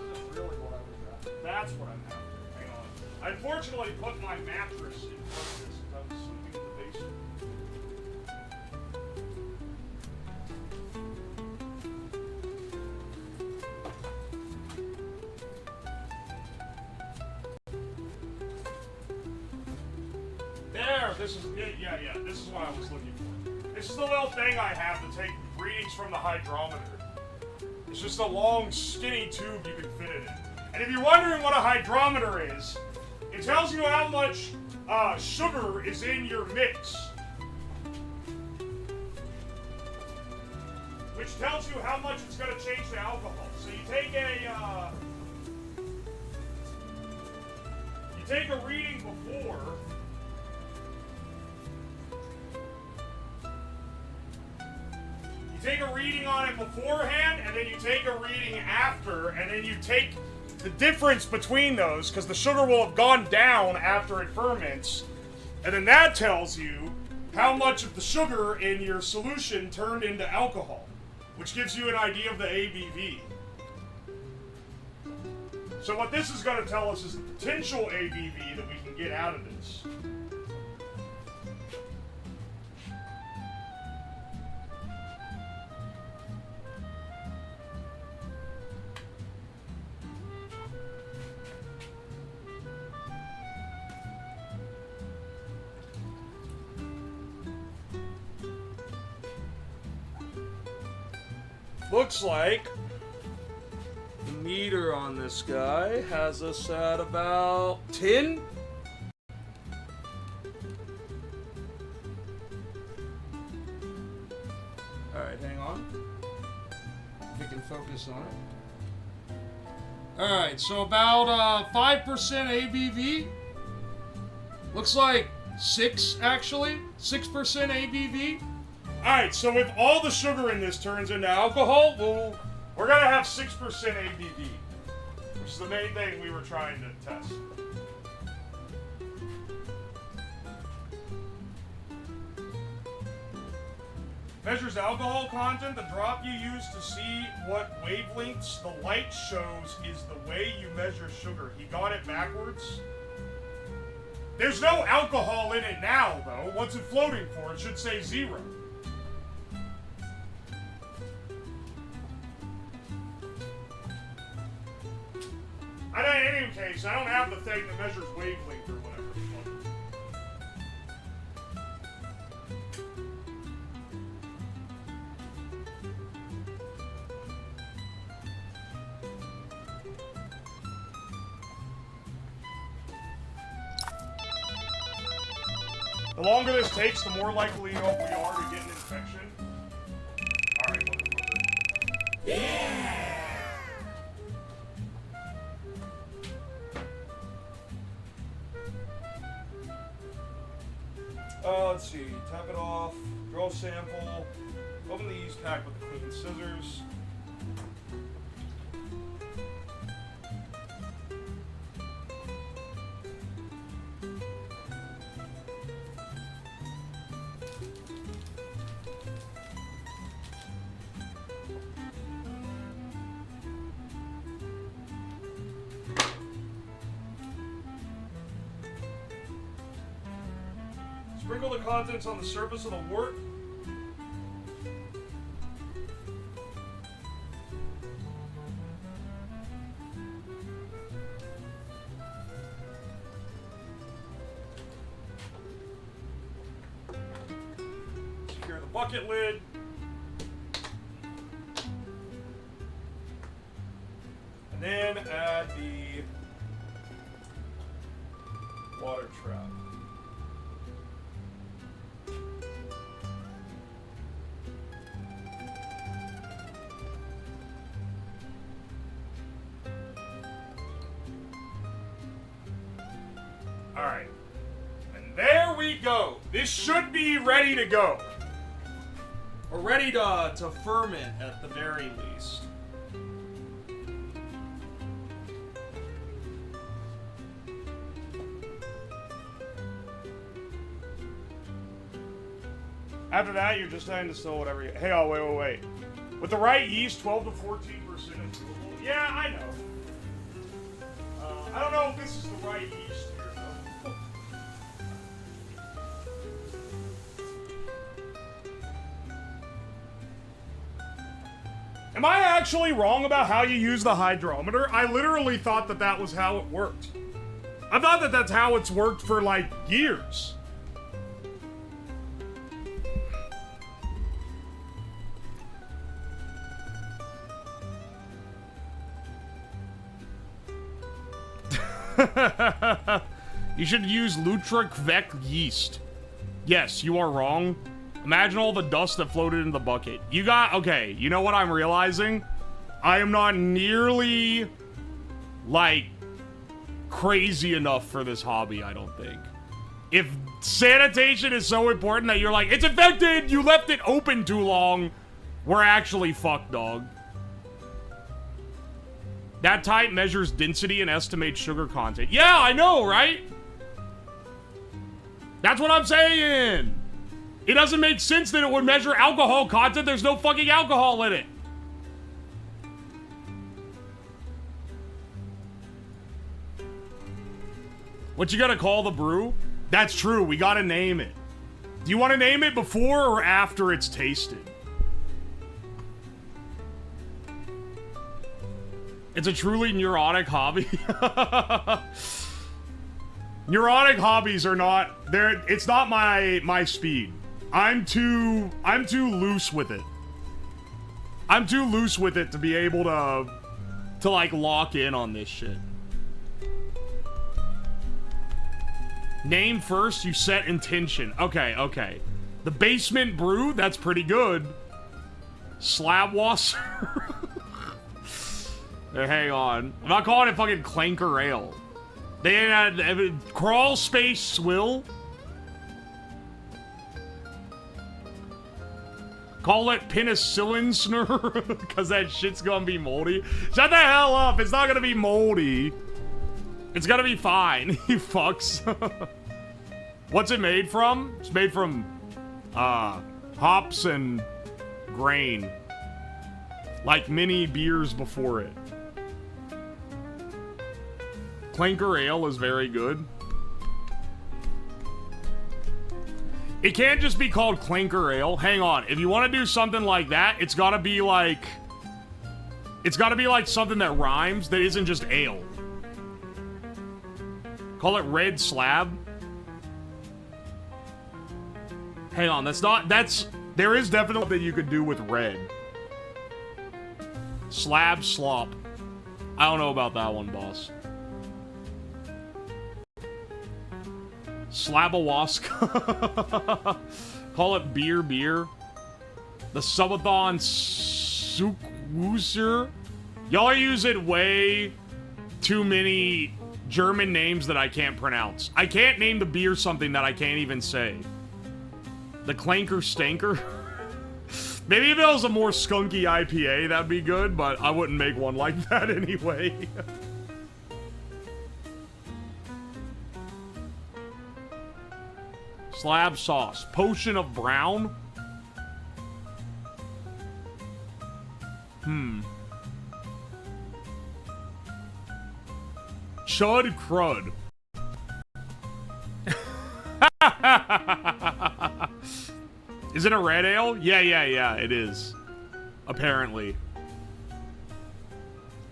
isn't really what I was after. That's what I'm after. Hang on. I unfortunately put my mattress in front of this because I was sleeping in the basement. There, this is it. Yeah, this is what I was looking for. This is the little thing I have to take readings from the hydrometer. It's just a long, skinny tube you can fit it in. And if you're wondering what a hydrometer is, it tells you how much sugar is in your mix. Which tells you how much it's going to change to alcohol. So you take a reading before. You take a reading on it beforehand, and then you take a reading after, and then you take the difference between those, because the sugar will have gone down after it ferments, and then that tells you how much of the sugar in your solution turned into alcohol, which gives you an idea of the ABV. So what this is going to tell us is the potential ABV that we can get out of this. Looks like the meter on this guy has us at about 10. Alright, hang on. If we can focus on it. Alright, so about 5% ABV. Looks like 6 actually. 6% ABV. Alright, so if all the sugar in this turns into alcohol, we're going to have 6% ABV, which is the main thing we were trying to test. Measures alcohol content. The drop you use to see what wavelengths the light shows is the way you measure sugar. He got it backwards. There's no alcohol in it now, though. What's it floating for? It should say 0. In any case, I don't have the thing that measures wavelength or whatever. The longer this takes, the more likely we are to get an infection. Alright, motherfucker. Yeah! Let's see, tap it off, draw a sample, open the yeast pack with the clean scissors. Sprinkle the contents on the surface of the wort. bucket lid. And then add the water trap. Alright. And there we go. This should be ready to go. Or ready to ferment at the very least. After that, you're just having to distill whatever you... Hey, oh, wait. With the right yeast, 12 to 14% is doable. Yeah, I know. I don't know if this is the right yeast here, though. Am I actually wrong about how you use the hydrometer? I literally thought that that was how it worked. I thought that that's how it's worked for, like, years. You should use Lutra-Kvek yeast. Yes, you are wrong. Imagine all the dust that floated in the bucket. You got... Okay, you know what I'm realizing? I am not nearly, like, crazy enough for this hobby, I don't think. If sanitation is so important that you're like, it's infected, you left it open too long, we're actually fucked, dog. That type measures density and estimates sugar content. Yeah, I know, right? That's what I'm saying. It doesn't make sense that it would measure alcohol content. There's no fucking alcohol in it. What you gotta call the brew? That's true. We gotta name it. Do you want to name it before or after it's tasted? It's a truly neurotic hobby. Neurotic hobbies are not it's not my speed. I'm too loose with it. I'm too loose with it to be able to like lock in on this shit. Name first, you set intention. Okay. The basement brew, that's pretty good. Slabwasser. Hang on. I'm not calling it fucking Clanker Ale. They had Crawl Space Swill. Call it Penicillin Snur, because that shit's gonna be moldy. Shut the hell up. It's not gonna be moldy. It's gonna be fine, you fucks. What's it made from? It's made from, hops and grain. Like many beers before it. Clanker Ale is very good. It can't just be called Clanker Ale. Hang on. If you want to do something like that, it's gotta be like... It's gotta be like something that rhymes, that isn't just ale. Call it Red Slab. Hang on, there is definitely something you could do with red. Slab Slop. I don't know about that one, boss. Slabawaska. Call it Beer. The Subathon Sukwooser. Y'all are using way too many German names that I can't pronounce. I can't name the beer something that I can't even say. The Clanker Stanker. Maybe if it was a more skunky IPA, that'd be good, but I wouldn't make one like that anyway. Slab sauce. Potion of brown. Chud crud. Is it a red ale? Yeah, it is. Apparently.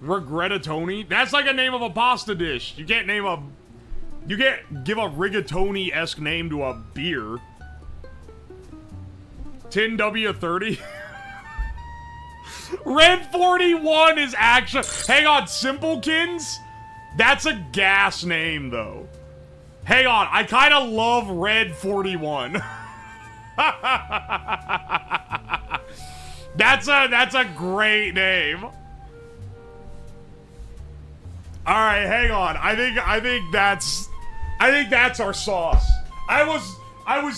Regrettatoni? That's like a name of a pasta dish. You can't name a... You can't give a rigatoni-esque name to a beer. 10W30. Red 41 is actually... Hang on, Simpletons? That's a gas name, though. Hang on, I kind of love Red 41. That's a great name. All right, hang on. I think that's our sauce. I was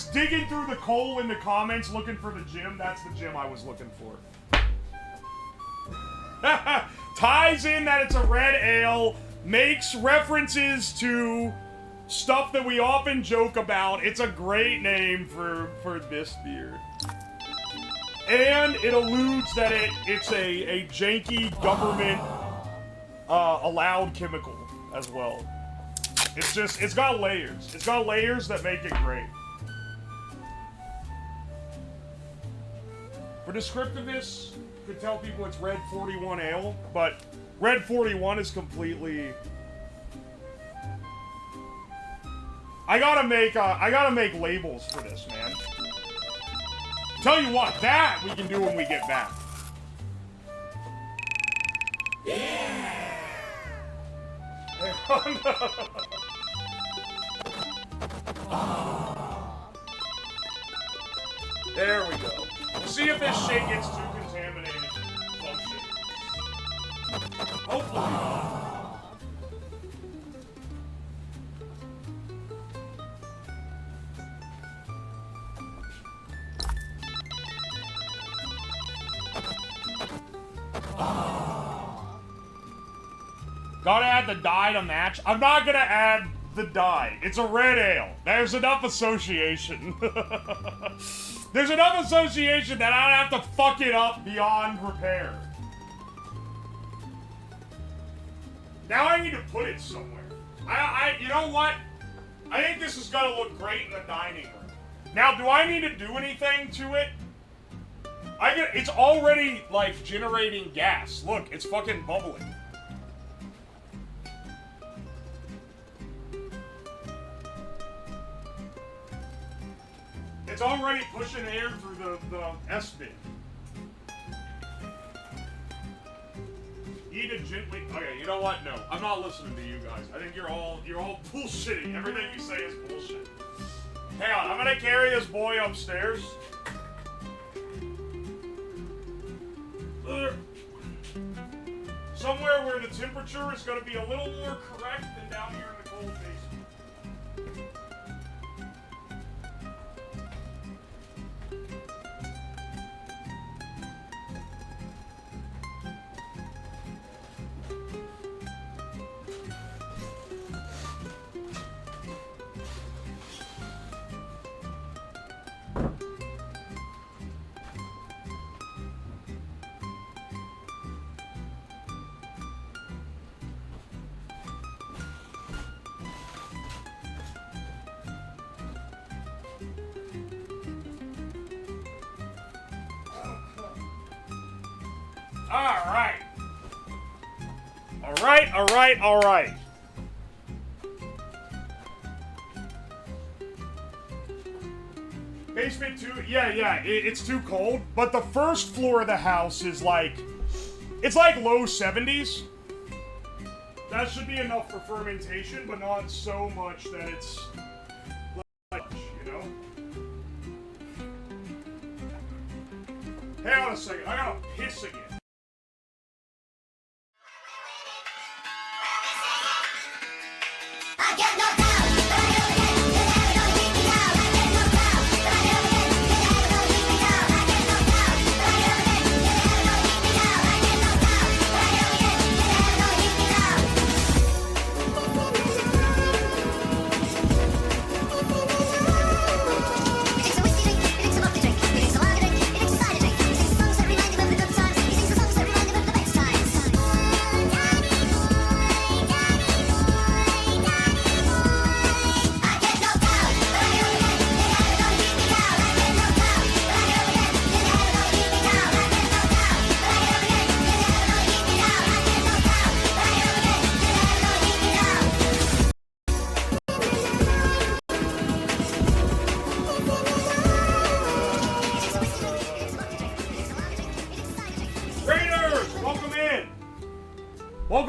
digging through the coal in the comments looking for the gym. That's the gym I was looking for. Ties in that it's a red ale, makes references to stuff that we often joke about. It's a great name for this beer. And it alludes that it's a janky government allowed chemical as well. It's got layers. It's got layers that make it great. For descriptiveness, you could tell people it's Red 41 ale, but Red 41 is completely... I gotta make labels for this, man. Tell you what, that we can do when we get back. Yeah! There we go. We'll see if this shit gets too contaminated. Hopefully not. Gotta add the dye to match. I'm not gonna add the dye. It's a red ale. There's enough association. There's enough association that I don't have to fuck it up beyond repair. Now I need to put it somewhere. You know what? I think this is gonna look great in the dining room. Now, do I need to do anything to it? It's already, like, generating gas. Look, it's fucking bubbling. It's already pushing air through the S-bin. Eat it gently. Okay, you know what? No, I'm not listening to you guys. I think you're all bullshitting. Everything you say is bullshit. Hang on, I'm gonna carry this boy upstairs. Somewhere where the temperature is gonna be a little more correct than down here in the cold basement. All right. Basement 2, yeah, it's too cold, but the first floor of the house is like, it's like low 70s. That should be enough for fermentation, but not so much that it's like, you know? Hang on a second, I gotta piss again.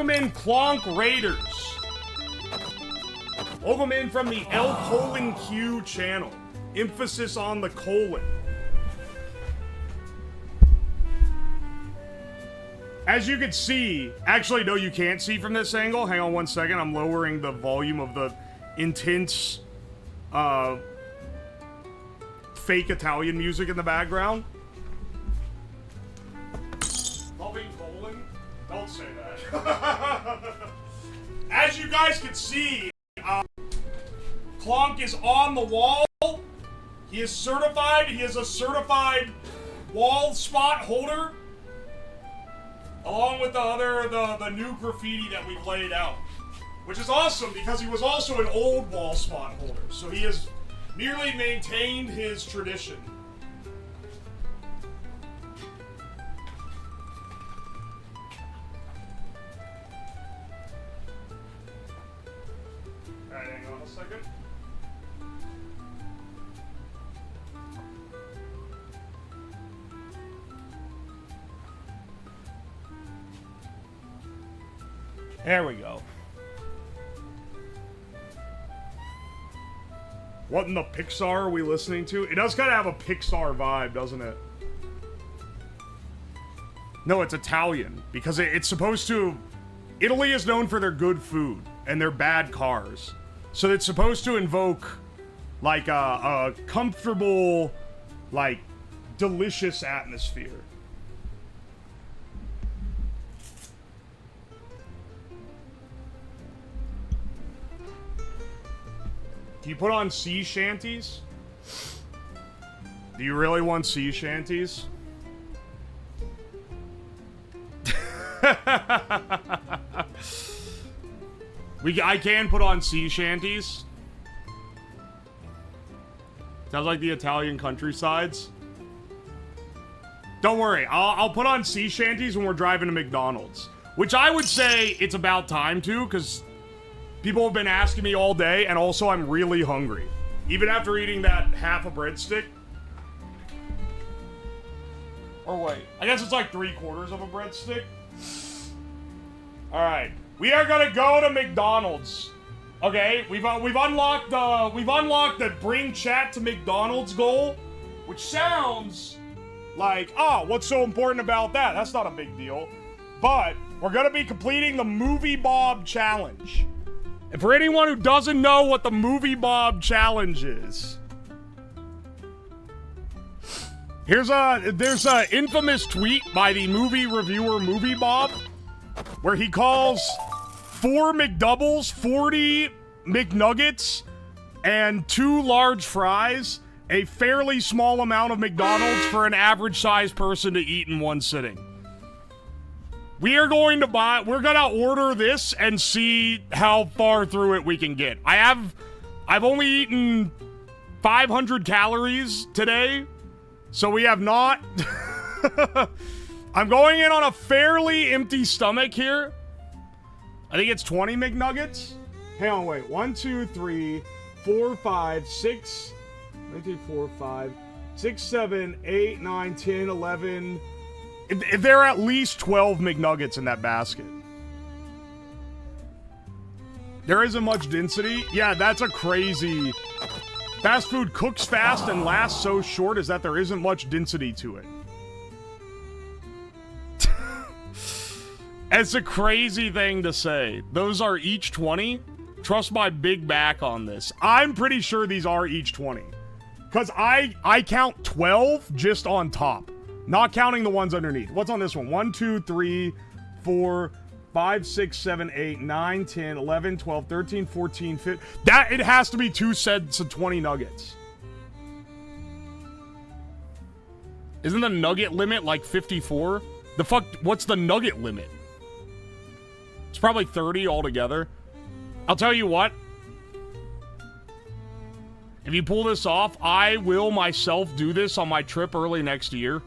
Welcome in Clonk Raiders. Welcome in from the L:Q channel. Emphasis on the colon. As you can see, actually, no, you can't see from this angle. Hang on one second. I'm lowering the volume of the intense, fake Italian music in the background. Loving colon? Don't say that. As you guys can see, Clonk is on the wall. He is certified. He is a certified wall spot holder. Along with the new graffiti that we've laid out. Which is awesome because he was also an old wall spot holder. So he has merely maintained his tradition. Alright, hang on a second. There we go. What in the Pixar are we listening to? It does kind of have a Pixar vibe, doesn't it? No, it's Italian. Because it's supposed to... Italy is known for their good food and their bad cars. So it's supposed to invoke, like, a comfortable, like, delicious atmosphere. Do you put on sea shanties? Do you really want sea shanties? I can put on sea shanties. Sounds like the Italian countrysides. Don't worry, I'll put on sea shanties when we're driving to McDonald's. Which I would say it's about time to, because people have been asking me all day, and also I'm really hungry. Even after eating that half a breadstick. Or wait, I guess it's like 3/4 of a breadstick. Alright, we are gonna go to McDonald's. Okay, we've unlocked the bring chat to McDonald's goal, which sounds like, oh, what's so important about that? That's not a big deal. But we're gonna be completing the Movie Bob Challenge. And for anyone who doesn't know what the Movie Bob Challenge is, there's a infamous tweet by the movie reviewer Movie Bob, where he calls 4 McDoubles, 40 McNuggets, and 2 large fries a fairly small amount of McDonald's for an average-sized person to eat in one sitting. We're gonna order this and see how far through it we can get. I've only eaten 500 calories today, so we have not. I'm going in on a fairly empty stomach here. I think it's 20 McNuggets. Hang on, wait. 1, 2, 3, 4, 5, 6, 1, 2, 4, 5, 6, 7, 8, 9, 10, 11. There are at least 12 McNuggets in that basket. There isn't much density. Yeah, that's a crazy... Fast food cooks fast and lasts so short is that there isn't much density to it. It's a crazy thing to say. Those are each 20. Trust my big back on this. I'm pretty sure these are each 20. Because I count 12 just on top. Not counting the ones underneath. What's on this one? 1, 2, 3, 4, 5, 6, 7, 8, 9, 10, 11, 12, 13, 14, 15. It has to be 2 sets of 20 nuggets. Isn't the nugget limit like 54? The fuck, what's the nugget limit? It's probably 30 altogether. I'll tell you what. If you pull this off, I will myself do this on my trip early next year.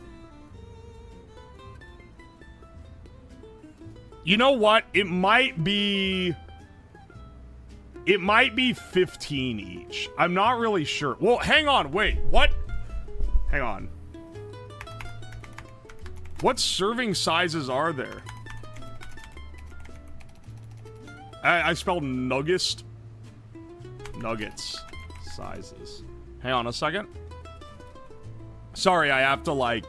You know what? It might be 15 each. I'm not really sure. Well, hang on. Wait. What? Hang on. What serving sizes are there? I spelled nuggest. Nuggets. Sizes. Hang on a second. Sorry, I have to, like...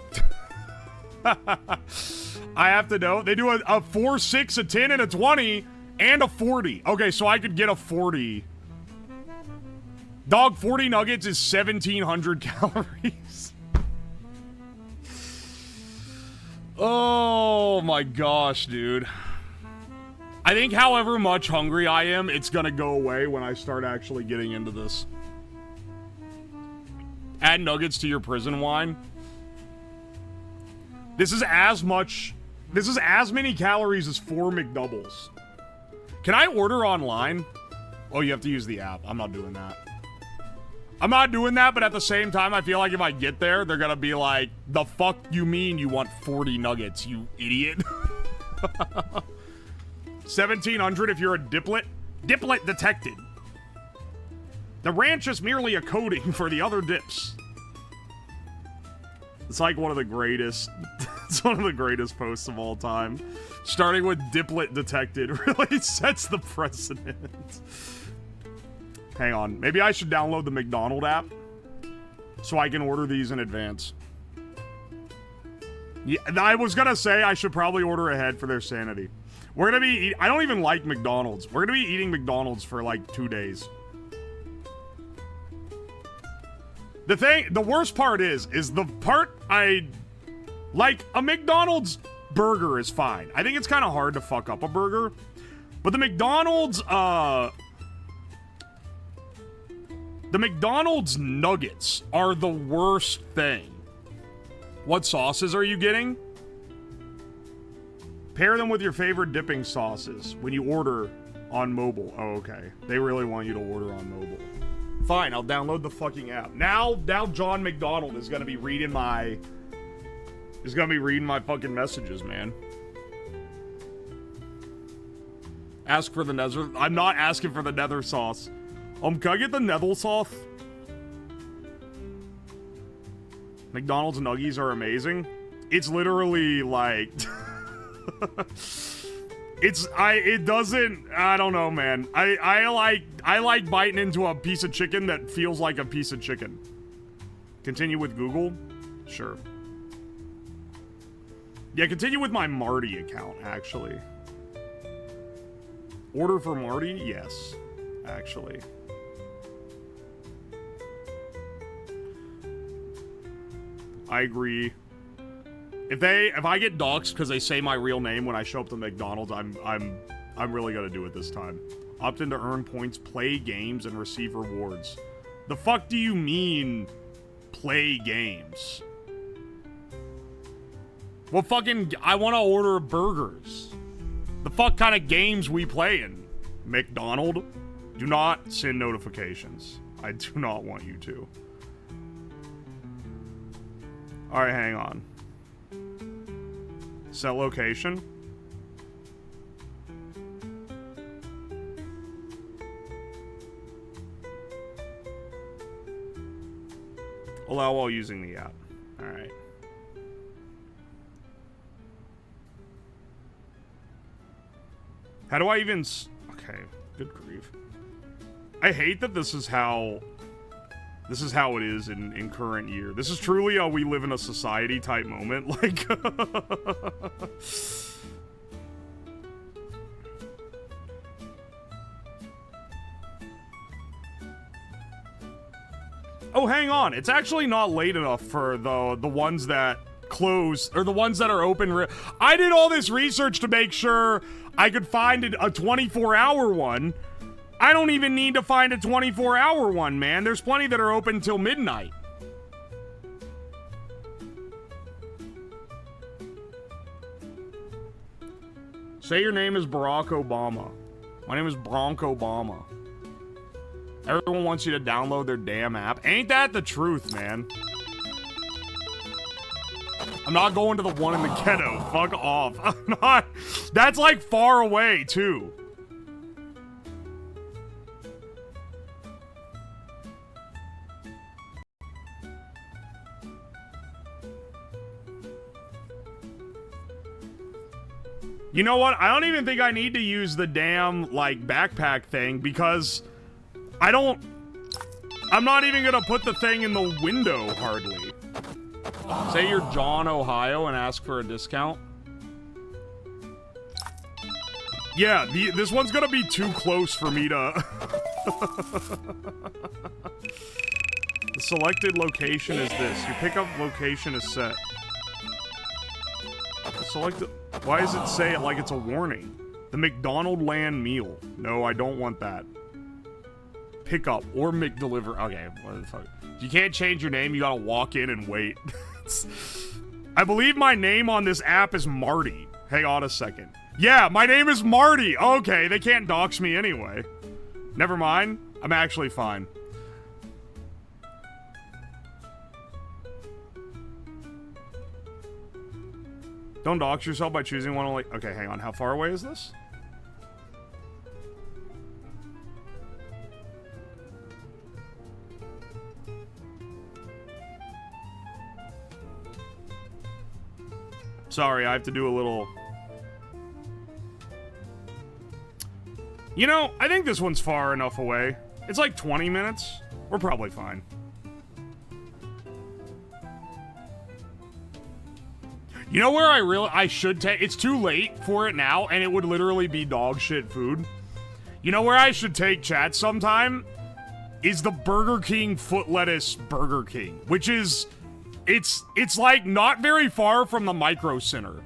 I have to know. They do a 4, 6, a 10, and a 20, and a 40. Okay, so I could get a 40. Dog, 40 nuggets is 1,700 calories. Oh my gosh, dude. I think however much hungry I am, it's gonna go away when I start actually getting into this. Add nuggets to your prison wine. This is as many calories as 4 McDoubles. Can I order online? Oh, you have to use the app. I'm not doing that. I'm not doing that, but at the same time, I feel like if I get there, they're gonna be like, the fuck you mean you want 40 nuggets, you idiot? 1,700 if you're a diplet. Diplet detected. The ranch is merely a coating for the other dips. It's like one of the greatest, it's one of the greatest posts of all time. Starting with diplet detected really sets the precedent. Hang on, maybe I should download the McDonald app so I can order these in advance. Yeah, I was gonna say I should probably order ahead for their sanity. We're gonna be, I don't even like McDonald's. We're gonna be eating McDonald's for like 2 days. The worst part is the part I like. A McDonald's burger is fine. I think it's kind of hard to fuck up a burger, but the McDonald's nuggets are the worst thing. What sauces are you getting? Pair them with your favorite dipping sauces when you order on mobile. Oh, okay. They really want you to order on mobile. Fine, I'll download the fucking app. Now John McDonald is gonna be reading my fucking messages, man. Ask for the nether. I'm not asking for the nether sauce. Can I get the nether sauce? McDonald's nuggies are amazing. It's literally like I don't know, man. I like biting into a piece of chicken that feels like a piece of chicken. Continue with Google? Sure. Yeah, continue with my Marty account, actually. Order for Marty? Yes, actually. I agree. If I get doxxed because they say my real name when I show up to McDonald's, I'm really gonna do it this time. Opt in to earn points, play games, and receive rewards. The fuck do you mean, play games? Well, fucking, I want to order burgers. The fuck kind of games we play in? McDonald? Do not send notifications. I do not want you to. Alright, hang on. Set location. Allow while using the app. Alright. How do I even... Okay, good grief. I hate that this is how it is in current year. This is truly a we live in a society type moment. Like... Oh, hang on. It's actually not late enough for the ones that close, or the ones that are open. I did all this research to make sure I could find a 24-hour one. I don't even need to find a 24-hour one, man. There's plenty that are open till midnight. Say your name is Barack Obama. My name is Bronco Obama. Everyone wants you to download their damn app. Ain't that the truth, man? I'm not going to the one in the ghetto. Fuck off. I'm not. That's like far away, too. You know what? I don't even think I need to use the damn, like, backpack thing because I'm not even gonna put the thing in the window, hardly. Say you're John, Ohio, and ask for a discount. Yeah, this one's gonna be too close for me to... The selected location is this. Your pickup location is set. Selected... Why does it say it like it's a warning? The McDonald land meal. No, I don't want that. Pickup or McDeliver. Okay, what the fuck? You can't change your name. You gotta walk in and wait. I believe my name on this app is Marty. Hang on a second. Yeah, my name is Marty. Okay, they can't dox me anyway. Never mind. I'm actually fine. Don't dox yourself by choosing one only. Okay, hang on. How far away is this? Sorry, I have to do a little... You know, I think this one's far enough away. It's like 20 minutes. We're probably fine. You know where I should take... It's too late for it now, and it would literally be dog shit food. You know where I should take chat sometime? Is the Burger King foot lettuce Burger King. Which is... It's like not very far from the Micro Center.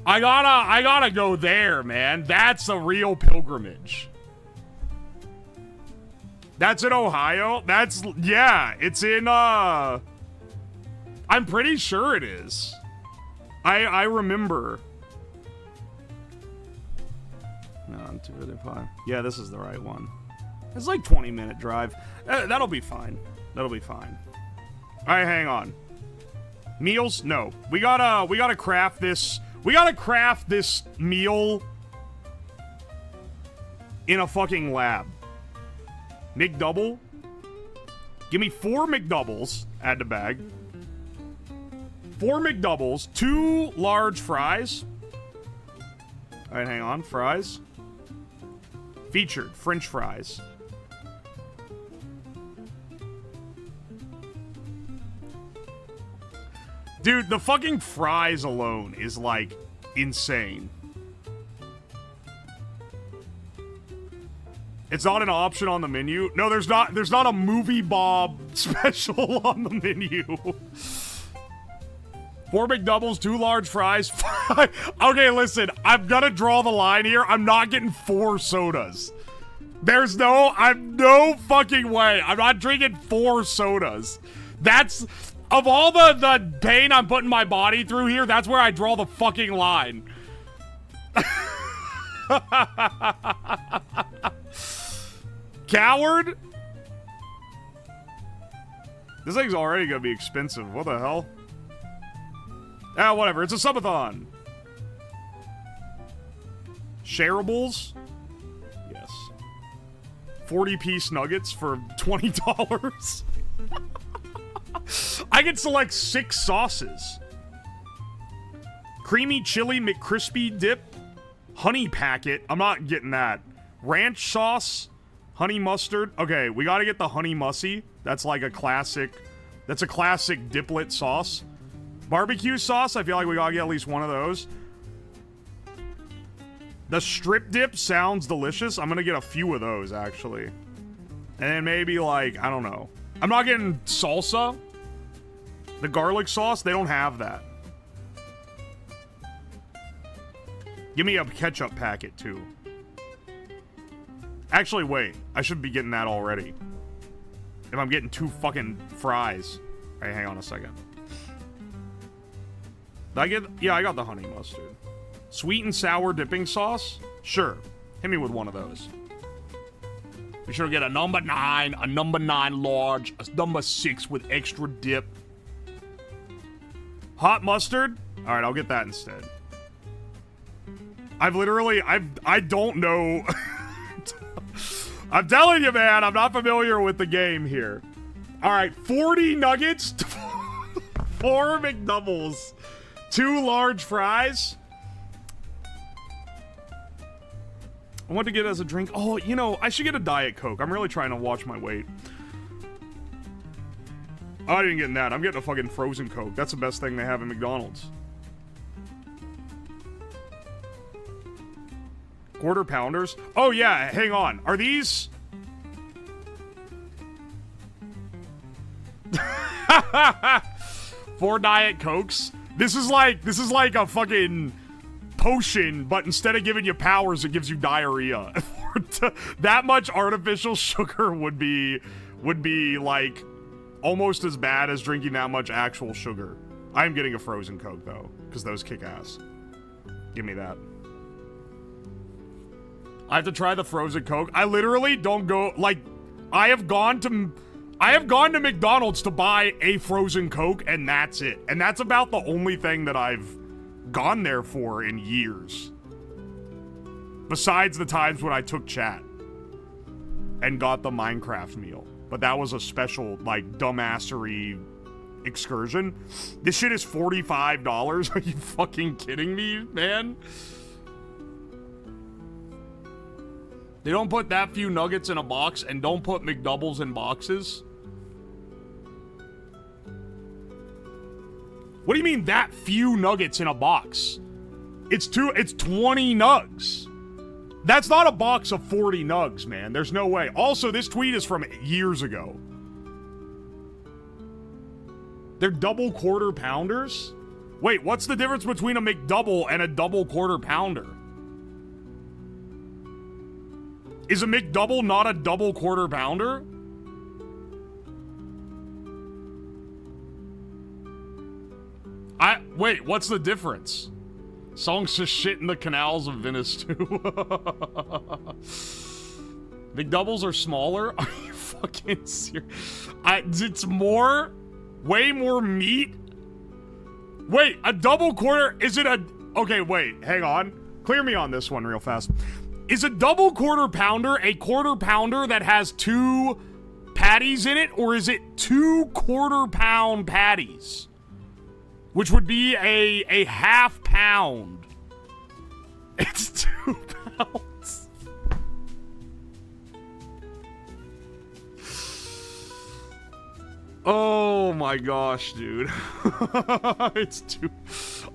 I gotta go there, man. That's a real pilgrimage. That's in Ohio? That's... Yeah, it's in, I'm pretty sure it is. I remember. No, I'm 255. Yeah, this is the right one. It's like 20-minute drive. That'll be fine. That'll be fine. All right, hang on. Meals? No. We gotta craft this. We gotta craft this meal in a fucking lab. McDouble? Give me 4 McDoubles. Add to bag. 4 McDoubles, 2 large fries. All right, hang on. Fries. Featured French fries. Dude, the fucking fries alone is like insane. It's not an option on the menu. No, there's not a Movie Bob special on the menu. 4 McDoubles, 2 large fries. Okay, listen, I'm gonna draw the line here. I'm not getting 4 sodas. I'm no fucking way. I'm not drinking 4 sodas. That's, of all the pain I'm putting my body through here, that's where I draw the fucking line. Coward? This thing's already gonna be expensive. What the hell? Ah, whatever. It's a subathon. Shareables? Yes. 40-piece nuggets for $20. I can select 6 sauces. Creamy chili McCrispy dip. Honey packet. I'm not getting that. Ranch sauce. Honey mustard. Okay, we gotta get the honey mussy. That's like a classic. That's a classic diplet sauce. Barbecue sauce. I feel like we gotta get at least one of those. The strip dip sounds delicious. I'm gonna get a few of those, actually. And then maybe, like, I don't know. I'm not getting salsa. The garlic sauce, they don't have that. Give me a ketchup packet, too. Actually, wait. I should be getting that already. If I'm getting 2 fucking fries. Alright, hang on a second. Did I get... Yeah, I got the honey mustard. Sweet and sour dipping sauce? Sure. Hit me with one of those. Be sure to get a number 9, a number 9 large, a number 6 with extra dip. Hot mustard? Alright, I'll get that instead. I don't know. I'm telling you, man, I'm not familiar with the game here. Alright, 40 nuggets, 4 McDoubles, 2 large fries. I want to get it as a drink. Oh, you know, I should get a Diet Coke. I'm really trying to watch my weight. Oh, I didn't get that. I'm getting a fucking frozen Coke. That's the best thing they have at McDonald's. Quarter pounders? Oh, yeah. Hang on. Are these... 4 Diet Cokes? This is like a fucking potion, but instead of giving you powers, it gives you diarrhea. That much artificial sugar would be like almost as bad as drinking that much actual sugar. I'm getting a frozen Coke though, because those kick ass. Give me that. I have to try the frozen Coke. I literally don't go, like, I have gone to McDonald's to buy a frozen Coke, and that's it. And that's about the only thing that I've gone there for in years. Besides the times when I took chat and got the Minecraft meal. But that was a special, like, dumbassery excursion. This shit is $45? Are you fucking kidding me, man? They don't put that few nuggets in a box and don't put McDoubles in boxes. What do you mean that few nuggets in a box? It's 20 nugs. That's not a box of 40 nugs, man. There's no way. Also, this tweet is from years ago. They're double quarter pounders? Wait, what's the difference between a McDouble and a double quarter pounder? Is a McDouble not a double quarter pounder? Wait, what's the difference? Songs just shit in the canals of Venice too. McDoubles are smaller? Are you fucking serious? It's more? Way more meat? Wait, a double quarter, is it a... Okay, wait, hang on. Clear me on this one real fast. Is a double quarter pounder a quarter pounder that has 2 patties in it, or is it 2 quarter-pound patties? Which would be a half pound. It's 2 pounds. Oh my gosh, dude. It's 2.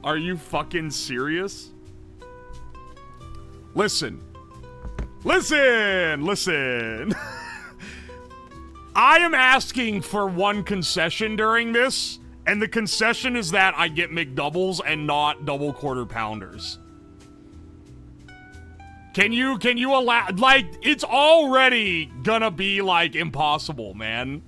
Are you fucking serious? Listen. Listen. I am asking for one concession during this. And the concession is that I get McDoubles and not double quarter pounders. Can you allow, like, it's already gonna be, like, impossible, man.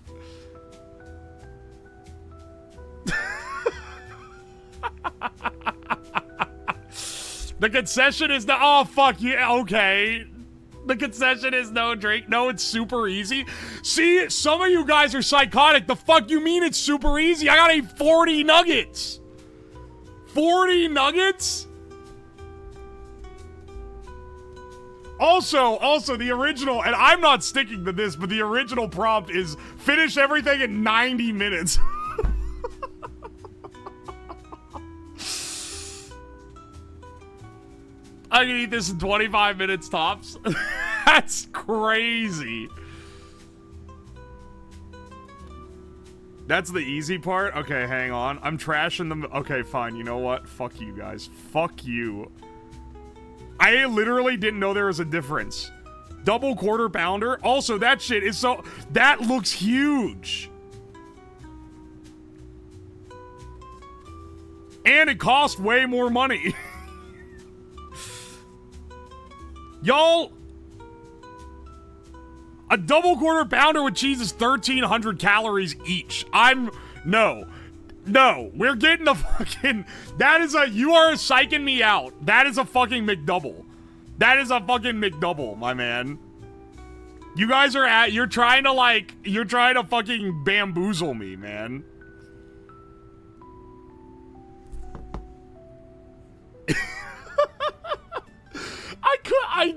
The concession is the, oh, fuck yeah, okay. The concession is no drink. No, it's super easy. See, some of you guys are psychotic. The fuck you mean it's super easy? I gotta eat 40 nuggets. 40 nuggets? Also, the original, and I'm not sticking to this, but the original prompt is finish everything in 90 minutes. I can eat this in 25 minutes tops. That's crazy. That's the easy part? Okay, hang on. I'm trashing them. Okay, fine. You know what? Fuck you guys. Fuck you. I literally didn't know there was a difference. Double quarter pounder. Also, that shit is so... That looks huge. And it costs way more money. Y'all, a double quarter pounder with cheese is 1,300 calories each. No, we're getting a fucking, you are psyching me out. That is a fucking McDouble. That is a fucking McDouble, my man. You guys are you're trying to fucking bamboozle me, man.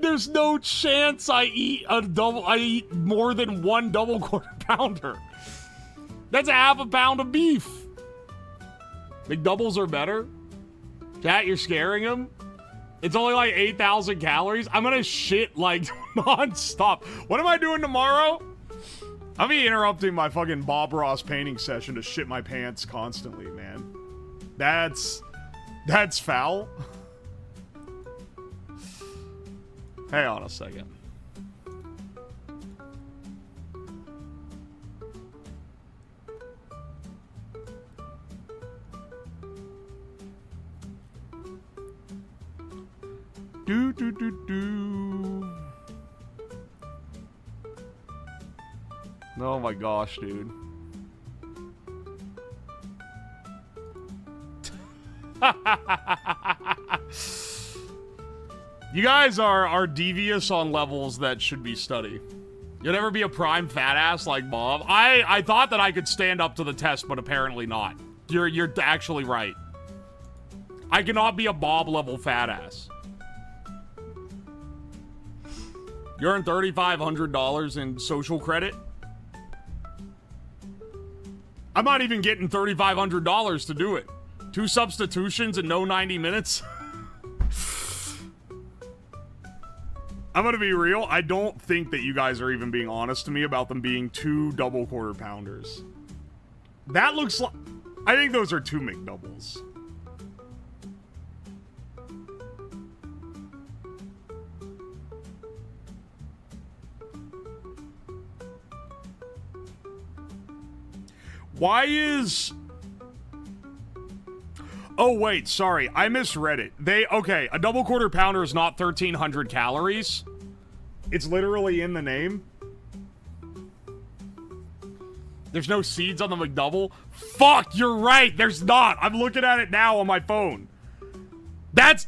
There's no chance I eat more than 1 double quarter pounder. That's a half a pound of beef. McDoubles are better. Chat, you're scaring him? It's only like 8,000 calories? I'm gonna shit like non-stop. What am I doing tomorrow? I'll be interrupting my fucking Bob Ross painting session to shit my pants constantly, man. That's foul. Hang on a second. Do do do do. Oh my gosh, dude. You guys are devious on levels that should be studied. You'll never be a prime fat ass like Bob. I thought that I could stand up to the test, but apparently not. You're actually right. I cannot be a Bob level fat ass. You earn $3,500 in social credit? I'm not even getting $3,500 to do it. 2 substitutions and no 90 minutes? I'm gonna be real. I don't think that you guys are even being honest to me about them being 2 double quarter pounders. That looks like... I think those are 2 McDoubles. Why is... Oh, wait, sorry. I misread it. Okay, a double quarter pounder is not 1,300 calories. It's literally in the name. There's no seeds on the McDouble. Fuck, you're right. There's not. I'm looking at it now on my phone. That's...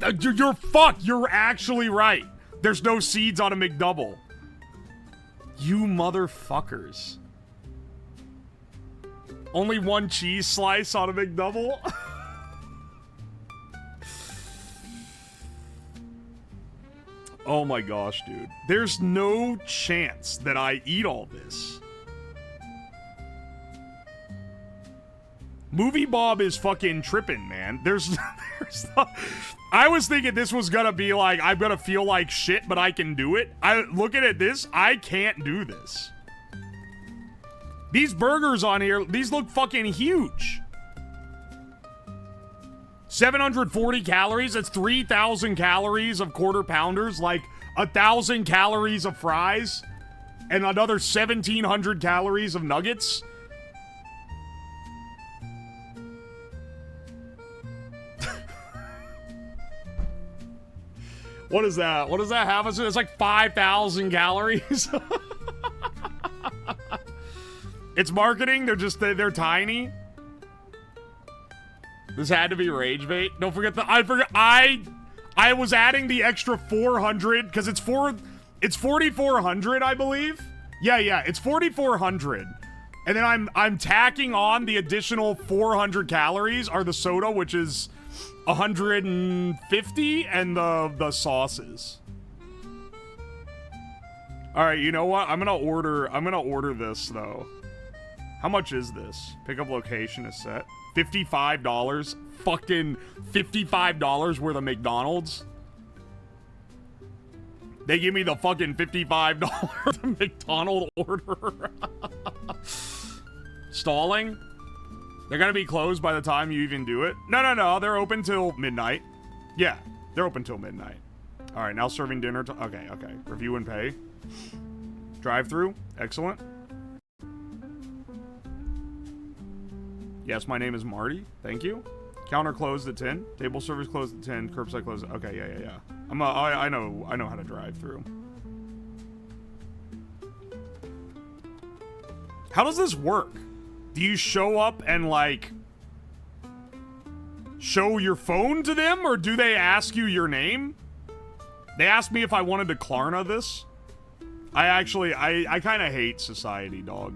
You're actually right. There's no seeds on a McDouble. You motherfuckers. Only 1 cheese slice on a McDouble? Oh my gosh, dude. There's no chance that I eat all this. Movie Bob is fucking tripping, man. There's not... I was thinking this was gonna be like, I'm gonna feel like shit, but I can do it. Looking at this, I can't do this. These burgers on here, these look fucking huge. 740 calories, that's 3,000 calories of quarter pounders, like 1,000 calories of fries, and another 1,700 calories of nuggets. What is that? What does that have? It's like 5,000 calories. It's marketing. They're tiny. This had to be rage bait. Don't forget I was adding the extra 400 because it's 4,400, I believe. Yeah, it's 4,400. And then I'm tacking on the additional 400 calories are the soda, which is 150, and the sauces. All right, you know what? I'm gonna order this though. How much is this? Pickup location is set. $55. Fucking $55 worth of McDonald's. They give me the fucking $55 McDonald order. Stalling? They're gonna be closed by the time you even do it? No. They're open till midnight. Yeah, they're open till midnight. All right, now serving dinner. Okay. Review and pay. Drive-through. Excellent. Yes, my name is Marty. Thank you. Counter closed at 10. Table service closed at 10. Curbside closed. Okay, yeah. I know how to drive through. How does this work? Do you show up and like show your phone to them, or do they ask you your name? They asked me if I wanted to Klarna this. I kind of hate society, dog.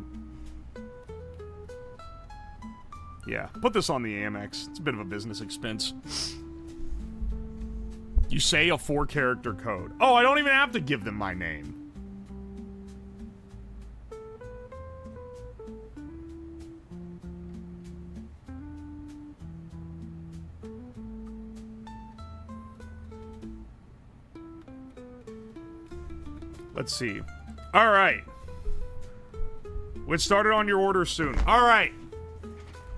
Yeah, put this on the Amex. It's a bit of a business expense. You say a 4-character code. Oh, I don't even have to give them my name. Let's see. All right. Get started on your order soon. All right.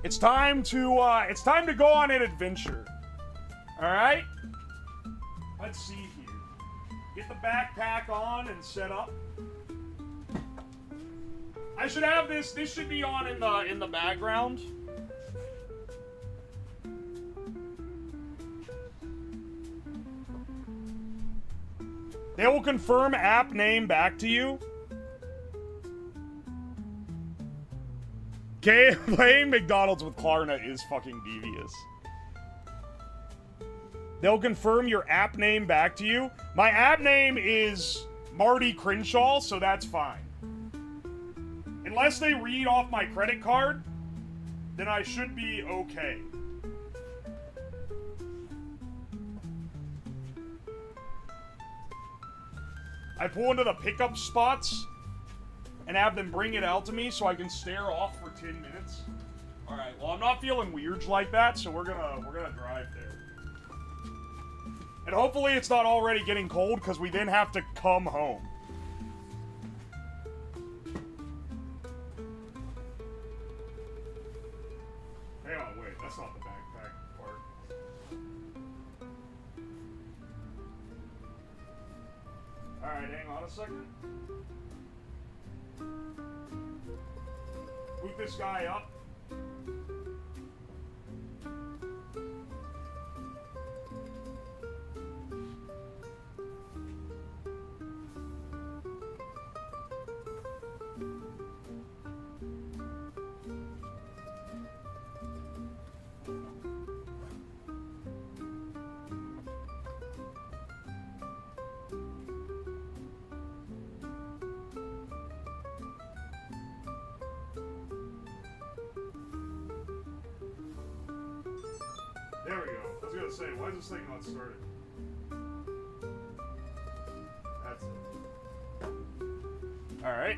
It's time to go on an adventure. All right. Let's see here. Get the backpack on and set up. I should have this. This should be on in the background. They will confirm app name back to you. Okay, playing McDonald's with Klarna is fucking devious. They'll confirm your app name back to you. My app name is Marty Crenshaw, so that's fine. Unless they read off my credit card, then I should be okay. I pull into the pickup spots and have them bring it out to me so I can stare off for 10 minutes. All right. Well, I'm not feeling weird like that, so we're gonna drive there. And hopefully it's not already getting cold because we then have to come home. Hang on, wait. That's not the backpack part. All right, hang on a second. Boot this guy up. There we go. I was gonna say, why is this thing not started? That's it. Alright.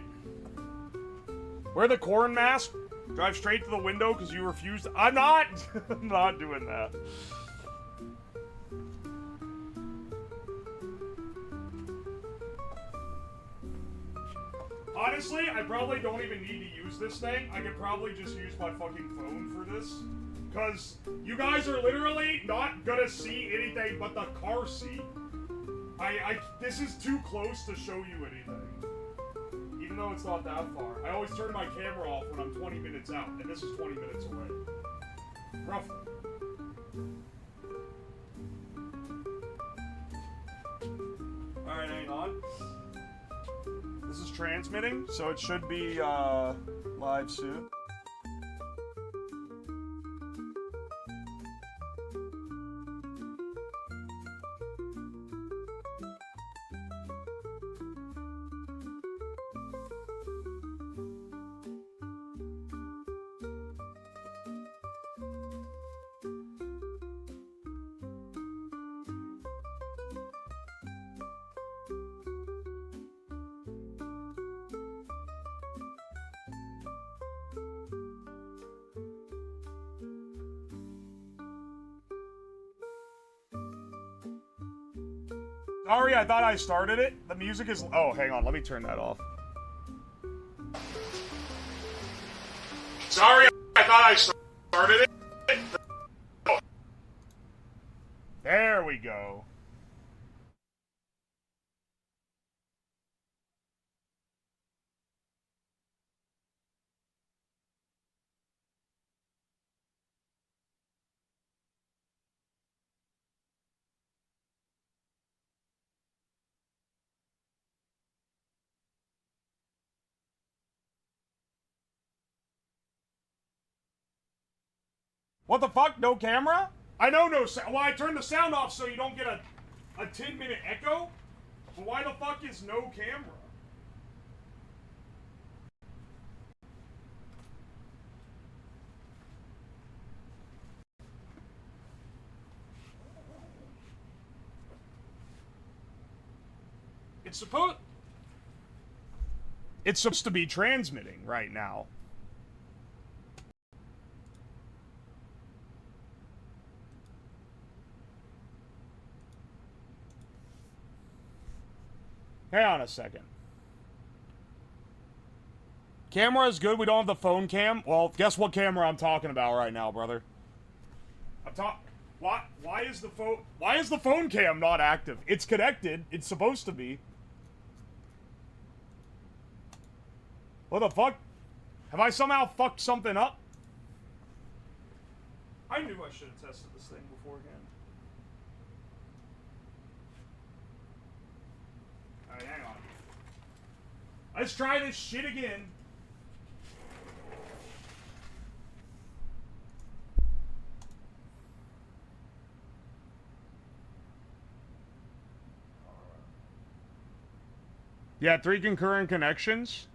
Wear the corn mask. Drive straight to the window because you refused. I'm not! I'm not doing that. Honestly, I probably don't even need to use this thing. I could probably just use my fucking phone for this. Because you guys are literally not gonna see anything but the car seat. This is too close to show you anything. Even though it's not that far. I always turn my camera off when I'm 20 minutes out, and this is 20 minutes away. Roughly. Alright, hang on. This is transmitting, so it should be live soon. Sorry, I thought I started it. The music is... Oh, hang on. Let me turn that off. Sorry, I thought I started it. There we go. What the fuck? No camera? I know no sound. Well, I turned the sound off so you don't get a 10-minute echo. But why the fuck is no camera? It's supposed to be transmitting right now. Hang on a second. Camera is good. We don't have the phone cam. Well, guess what camera I'm talking about right now, brother? Why is the phone cam not active? It's connected. It's supposed to be. What the fuck? Have I somehow fucked something up? I knew I should have tested this thing beforehand. Alright, hang on. Let's try this shit again. Yeah, 3 concurrent connections.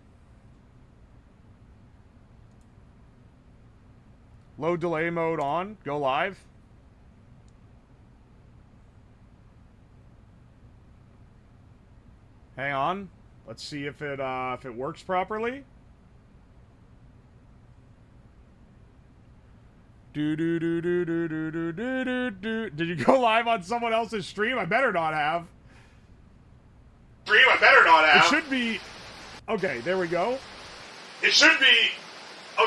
Low delay mode on. Go live. Hang on. Let's see if it works properly. Did you go live on someone else's stream? I better not have. It should be. Okay, there we go. It should be.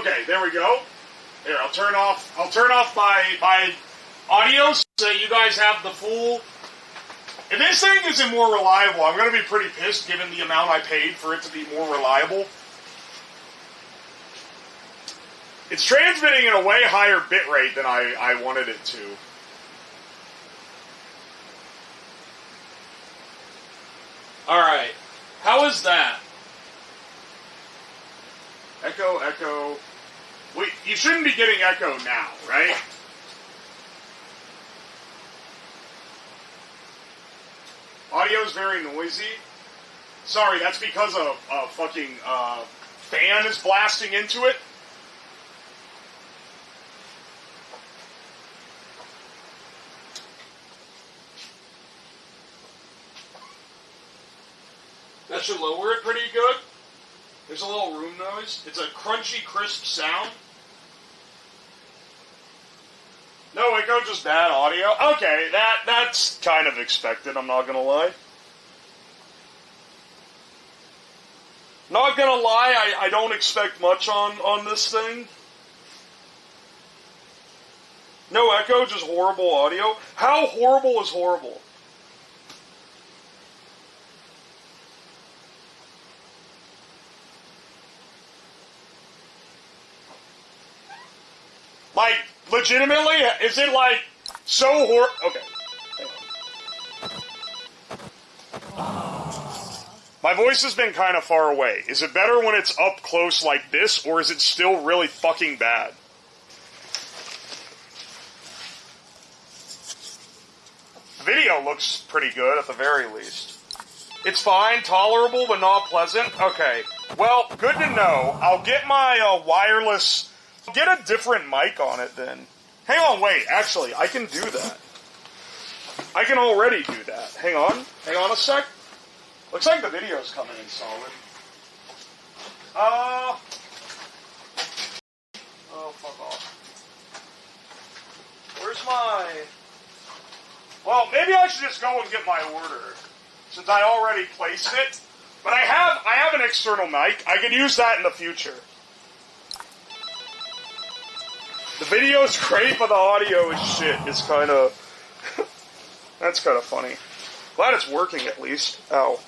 Okay, there we go. Here, I'll turn off my audio so that you guys have the full. If this thing isn't more reliable, I'm going to be pretty pissed given the amount I paid for it to be more reliable. It's transmitting in a way higher bitrate than I wanted it to. Alright. How is that? Echo, echo. Wait, you shouldn't be getting echo now, right? Audio's very noisy. Sorry, that's because a fucking fan is blasting into it. That should lower it pretty good. There's a little room noise. It's a crunchy, crisp sound. No echo, just bad audio. Okay, that's kind of expected, I'm not gonna lie. Not gonna lie, I don't expect much on this thing. No echo, just horrible audio. How horrible is horrible? Like, legitimately, is it like so okay. My voice has been kind of far away. Is it better when it's up close like this, or is it still really fucking bad? The video looks pretty good at the very least. It's fine, tolerable, but not pleasant. Okay, well, good to know. I'll get my wireless. Get a different mic on it then. Hang on, wait, actually, I can do that. I can already do that. Hang on a sec. Looks like the video's coming in solid. Oh, fuck off. Where's my... Well, maybe I should just go and get my order, since I already placed it. But I have an external mic. I could use that in the future. The video's great, but the audio is shit. It's kind of... That's kind of funny. Glad it's working, at least. Ow.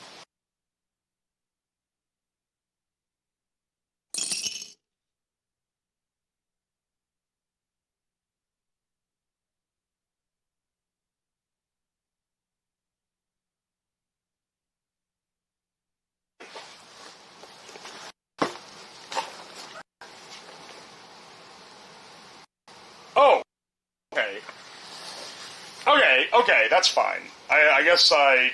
Oh, okay. Okay, that's fine. I guess I...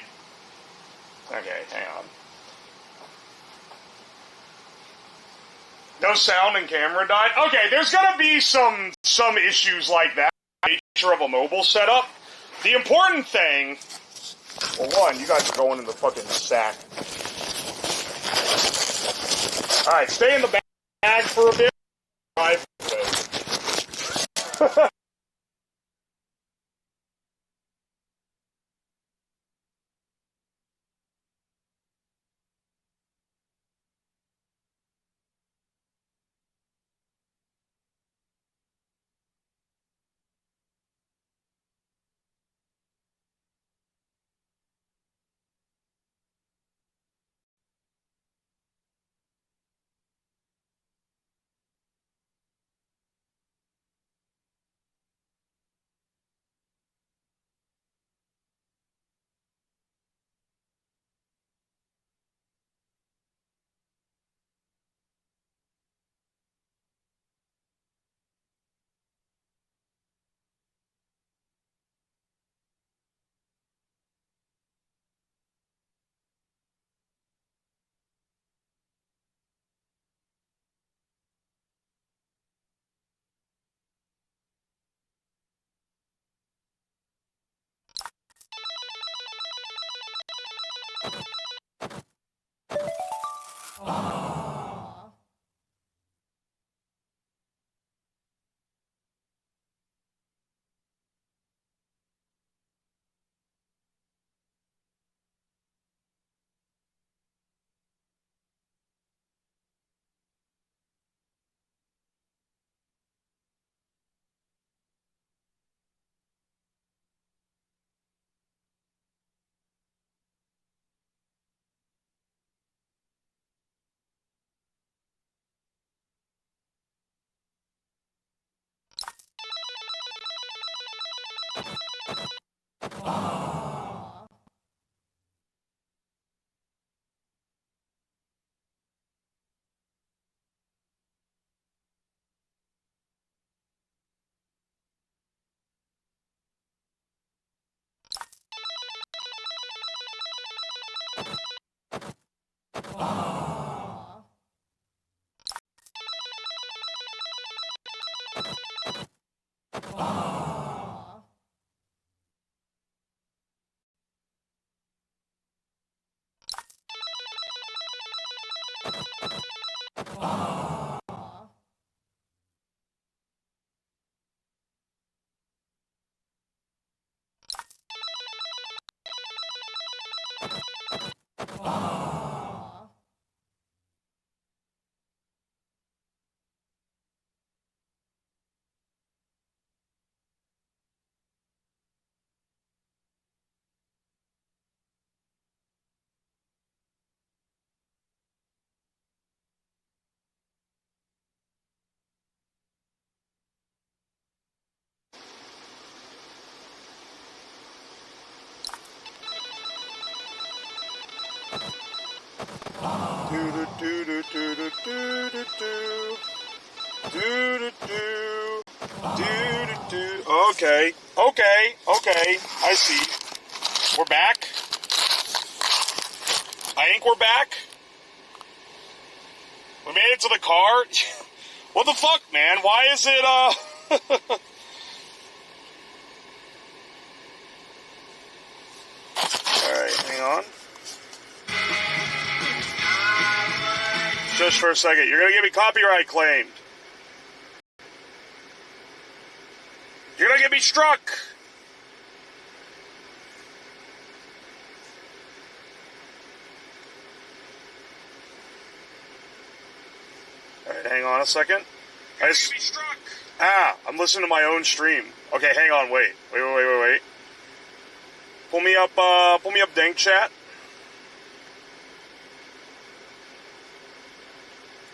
Okay, hang on. No sound and camera died? Okay, there's gonna be some issues like that, the nature of a mobile setup. The important thing... Well, one, you guys are going in the fucking sack. Alright, stay in the bag for a bit. Drive away. Okay, I see. We're back. I think we're back. We made it to the car. What the fuck, man? Why is it, Alright, hang on. Just for a second. You're gonna get me copyright claimed. You're gonna get me struck. Alright, hang on a second. I'm listening to my own stream. Okay, hang on, wait. Pull me up Dank Chat.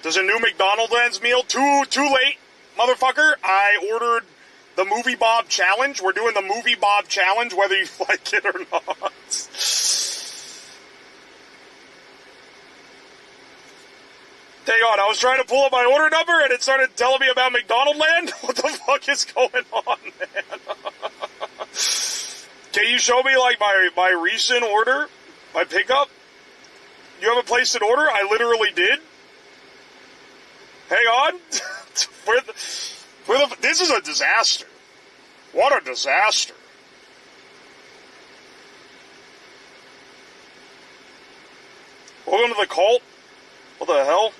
There's a new McDonald's meal. Too late, motherfucker. I ordered the Movie Bob Challenge. We're doing the Movie Bob Challenge, whether you like it or not. Hang on, I was trying to pull up my order number and it started telling me about McDonald Land? What the fuck is going on, man? Can you show me, like, my recent order? My pickup? You haven't placed an order? I literally did. Hang on. This is a disaster. What a disaster. Welcome to the cult? What the hell?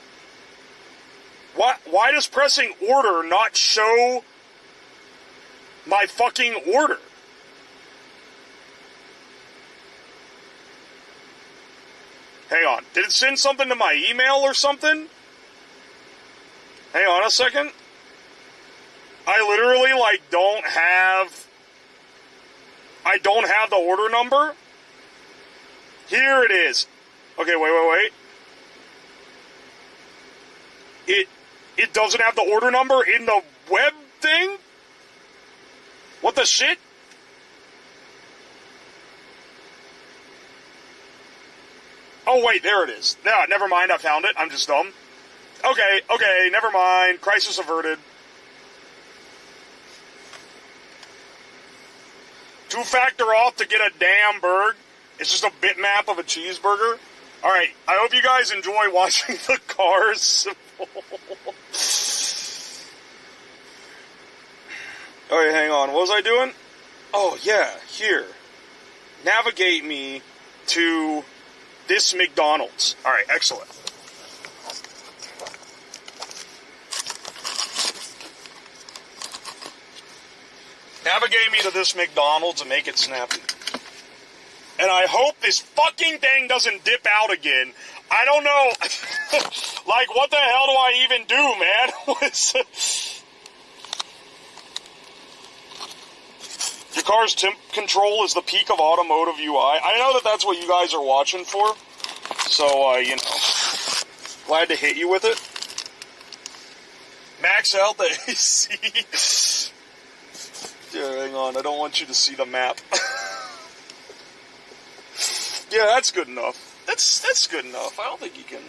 Why does pressing order not show my fucking order? Hang on. Did it send something to my email or something? Hang on a second. I literally, like, don't have the order number. Here it is. Okay, wait. It doesn't have the order number in the web thing? What the shit? Oh, wait, there it is. No, never mind, I found it. I'm just dumb. Okay, never mind. Crisis averted. 2-factor auth to get a damn burg. It's just a bitmap of a cheeseburger. Alright, I hope you guys enjoy watching the cars. Alright, hang on. What was I doing? Oh, yeah, here. Navigate me to this McDonald's. Alright, excellent. Navigate me to this McDonald's and make it snappy. And I hope this fucking thing doesn't dip out again. I don't know. Like, what the hell do I even do, man? Your car's temp control is the peak of automotive UI. I know that that's what you guys are watching for. So, you know, glad to hit you with it. Max out the AC. Yeah, hang on. I don't want you to see the map. Yeah, that's good enough. That's good enough. I don't think you can...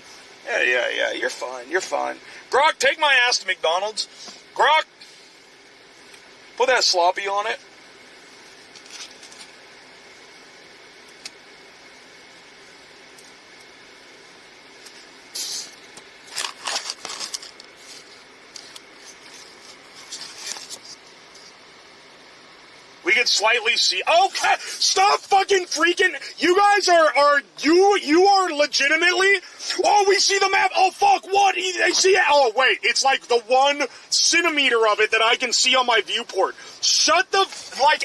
Yeah. You're fine. You're fine. Grok, take my ass to McDonald's. Grok, put that sloppy on it. We can slightly see. Okay, stop fucking freaking. You guys are legitimately. Oh, we see the map. Oh fuck, what? I see it. Oh wait, it's like the 1 centimeter of it that I can see on my viewport. Shut the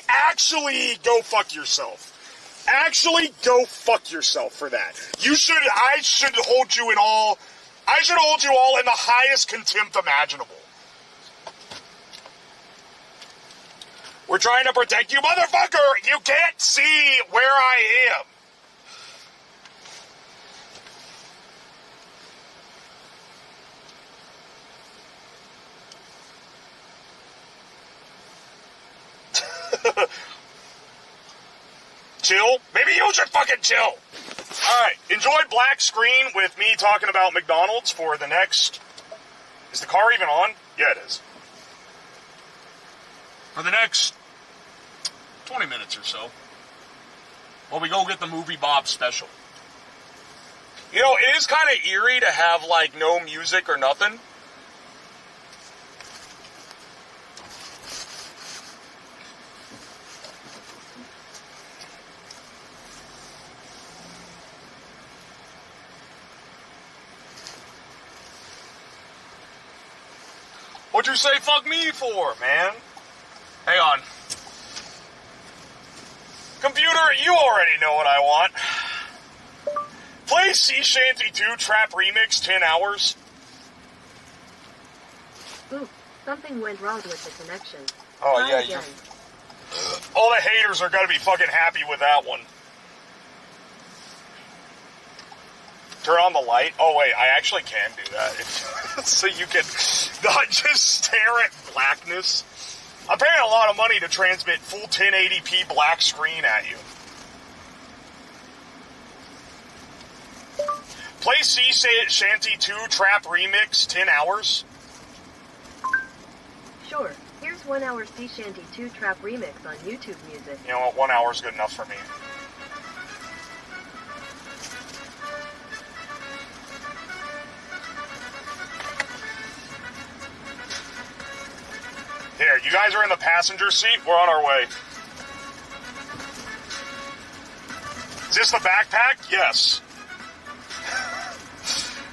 actually go fuck yourself. Actually go fuck yourself for that. I should hold you all in the highest contempt imaginable. We're trying to protect you, motherfucker! You can't see where I am! Chill? Maybe you should fucking chill! Alright, enjoy black screen with me talking about McDonald's for the next... Is the car even on? Yeah, it is. For the next 20 minutes or so, while we go get the Movie Bob special. You know, it is kind of eerie to have, no music or nothing. What'd you say fuck me for, man? Hang on. Computer, you already know what I want. Play Sea Shanty 2 Trap Remix 10 hours. Ooh, something went wrong with the connection. Oh, Try yeah, again. all the haters are gonna be fucking happy with that one. Turn on the light. Oh, wait, I actually can do that. So you can not just stare at blackness. I'm paying a lot of money to transmit full 1080p black screen at you. Play Sea Shanty 2 Trap Remix 10 hours. Sure. Here's 1 hour Sea Shanty 2 Trap Remix on YouTube Music. You know what? 1 hour is good enough for me. Here, you guys are in the passenger seat. We're on our way. Is this the backpack? Yes.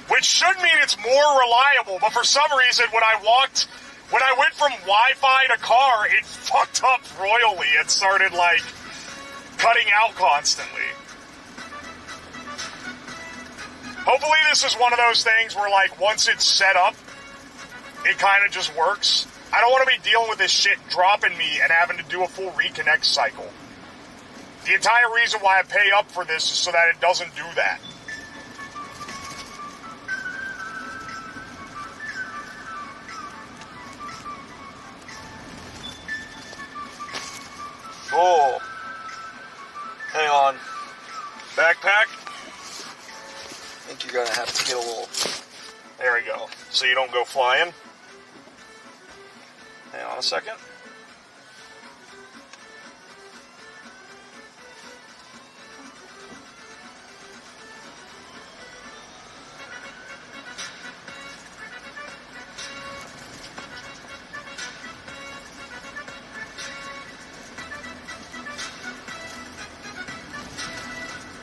Which should mean it's more reliable, but for some reason, when I went from Wi-Fi to car, it fucked up royally. It started, cutting out constantly. Hopefully this is one of those things where, once it's set up, it kind of just works. I don't want to be dealing with this shit dropping me and having to do a full reconnect cycle. The entire reason why I pay up for this is so that it doesn't do that. Oh. Hang on. Backpack? I think you're gonna have to get a little... There we go. So you don't go flying. Hang on a second.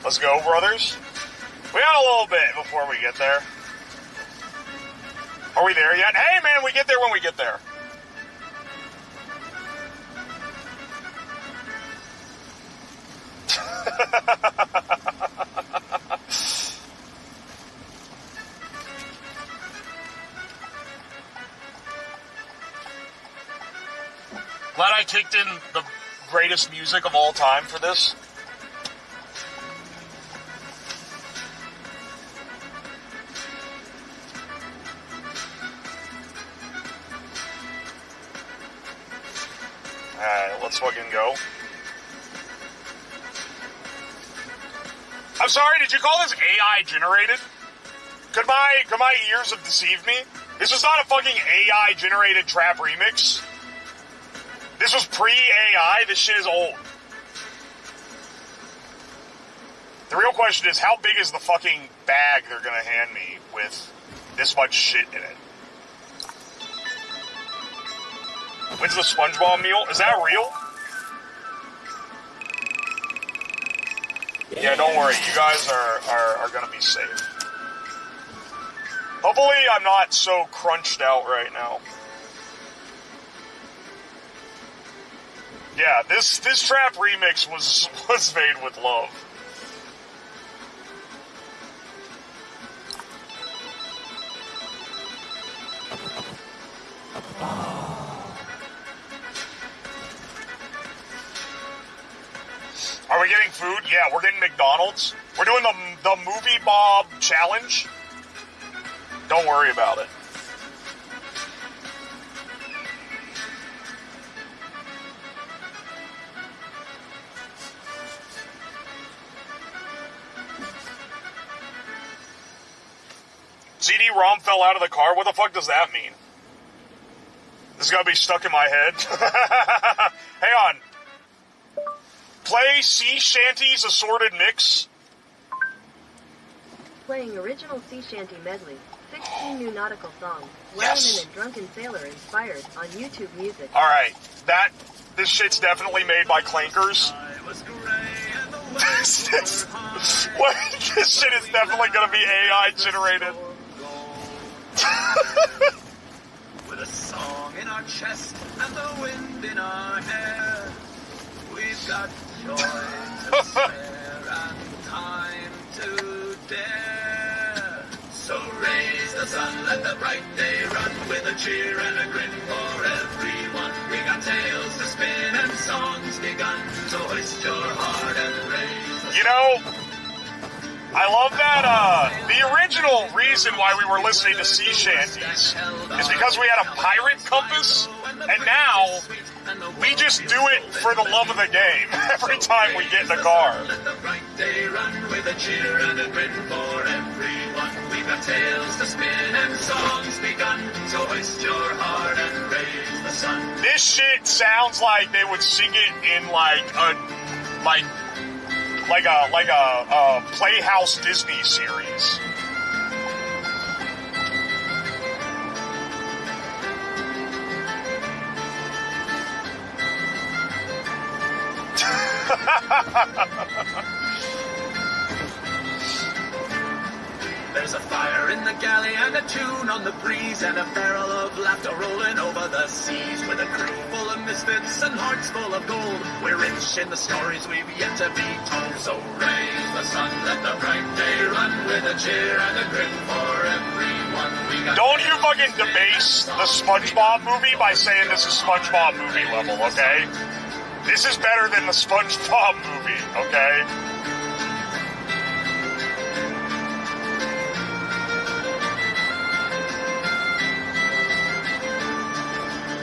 Let's go, brothers. We got a little bit before we get there. Are we there yet? Hey, man, we get there when we get there. Glad I kicked in the greatest music of all time for this. Alright, let's fucking go. I'm sorry, did you call this AI generated? Could my ears have deceived me? This was not a fucking AI generated trap remix. This was pre-AI, this shit is old. The real question is, how big is the fucking bag they're gonna hand me with this much shit in it? When's the SpongeBob meal? Is that real? Yeah, don't worry. You guys are gonna be safe. Hopefully I'm not so crunched out right now. Yeah, this trap remix was made with love. Are we getting food? Yeah, we're getting McDonald's. We're doing the Movie Bob challenge. Don't worry about it. CD-ROM fell out of the car? What the fuck does that mean? This is gonna be stuck in my head. Hang on. Play Sea Shanty's Assorted Mix. Playing original sea shanty medley. 16 new nautical songs. Yes. Whaleman and Drunken Sailor inspired on YouTube Music. Alright, this shit's definitely made by clankers. This shit is definitely gonna be AI generated. With a song in our chest and the wind in our hair, we've got joy to spare and time to dare. So raise the sun, let the bright day run, with a cheer and a grin for everyone. We got tales to spin and songs begun, so hoist your heart and raise the sun. You know, I love that, the original reason why we were listening to sea shanties is because we had a pirate compass, and now we just do it for the love of the game every time we get in the car. Let the bright day run, with a cheer and a grin for everyone. We've got tales to spin and songs begun, so hoist your heart and raise the sun. This shit sounds like they would sing it in like a Playhouse Disney series. There's a fire in the galley and a tune on the breeze and a barrel of laughter rolling over the seas, with a crew full of misfits and hearts full of gold. We're rich in the stories we've yet to be told. So raise the sun, let the bright day run, with a cheer and a grin for everyone. We got Don't you fucking debase the SpongeBob movie by saying this is SpongeBob movie level, okay? This is better than the SpongeBob movie, okay?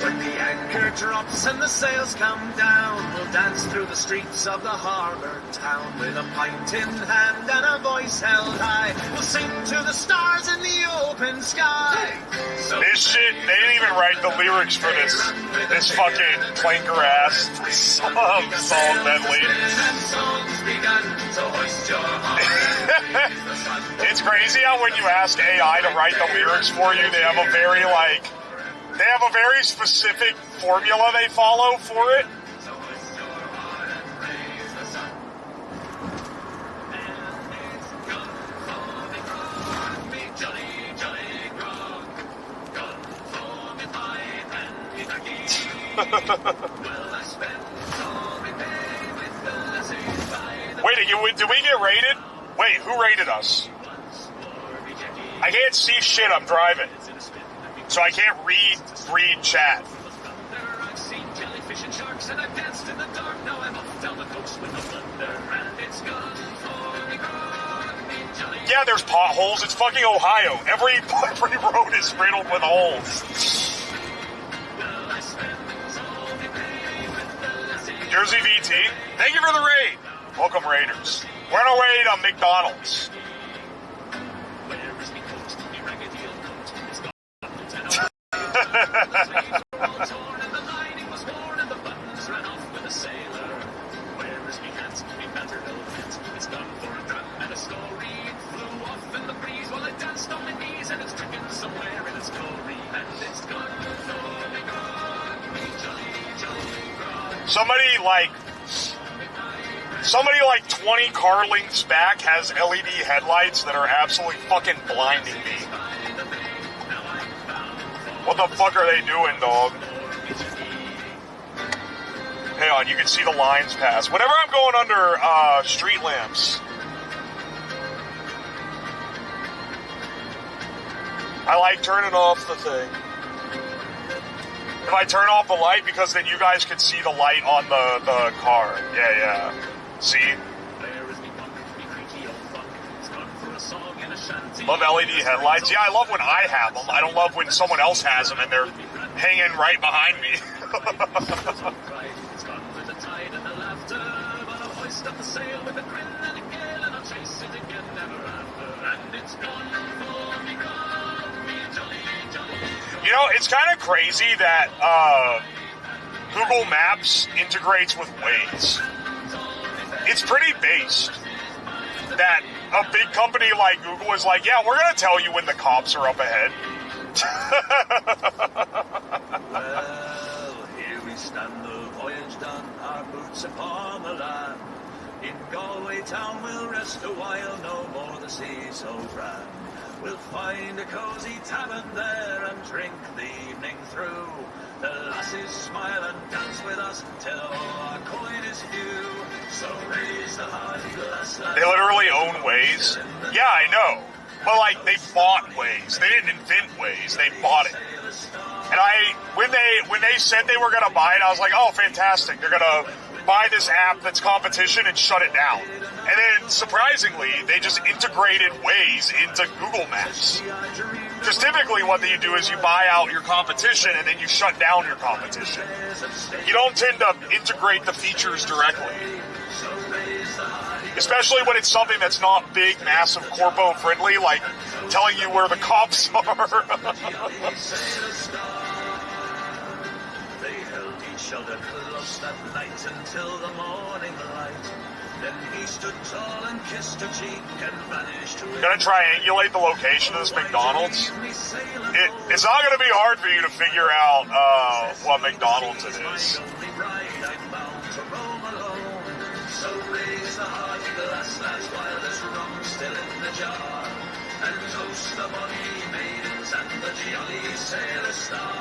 When the anchor drops and the sails come down, we'll dance through the streets of the harbor town, with a pint in hand and a voice held high. We'll sing to the stars in the open sky. So This shit, they didn't even write the lyrics for this fucking clanker-ass song medley. It's crazy how when you ask AI to write the lyrics for you, they have a very, specific formula they follow for it. Wait, did we get raided? Wait, who raided us? I can't see shit, I'm driving. So I can't read chat. I've seen jellyfish and sharks, and I've danced in the dark. Now I'm off down the coast with the thunder, and it's gone for me, jelly. Yeah, there's potholes. It's fucking Ohio. Every road is riddled with holes. Well, I spend all my day with Jersey VT, thank you for the raid. Welcome, Raiders. We're on our way to McDonald's. Somebody like 20 car lengths back has LED headlights that are absolutely fucking blinding me. What the fuck are they doing, dog? Hang on, you can see the lines pass. Whenever I'm going under street lamps, I like turning off the thing. If I turn off the light, because then you guys can see the light on the car. Yeah. See? Love LED headlights. Yeah, I love when I have them. I don't love when someone else has them and they're hanging right behind me. You know, it's kind of crazy that Google Maps integrates with Waze. It's pretty based that a big company like Google is like, yeah, we're going to tell you when the cops are up ahead. Well, here we stand, the voyage done, our boots upon the land. In Galway town we'll rest a while, no more the sea so grand. We'll find a cozy tavern there and drink the evening through. The lassies smile and dance with us till our coin is few. So raise the hearty glass. They literally own Waze? Yeah, I know. But like, they bought Waze. They didn't invent Waze. They bought it. And when they said they were gonna buy it, I was like, oh, fantastic. They're gonna buy this app that's competition and shut it down. And then, surprisingly, they just integrated Waze into Google Maps. Because typically what you do is you buy out your competition and then you shut down your competition. You don't tend to integrate the features directly. Especially when it's something that's not big, massive, corpo-friendly, like telling you where the cops are. They held each other close that night until the morning light. Then he stood tall and kissed her cheek and vanished away. Gonna triangulate the location of this McDonald's? It's not gonna be hard for you to figure out what McDonald's it is. So raise the hearty glass, lads, while there's rum still in the jar, and toast the bonny maidens and the jolly sailor star.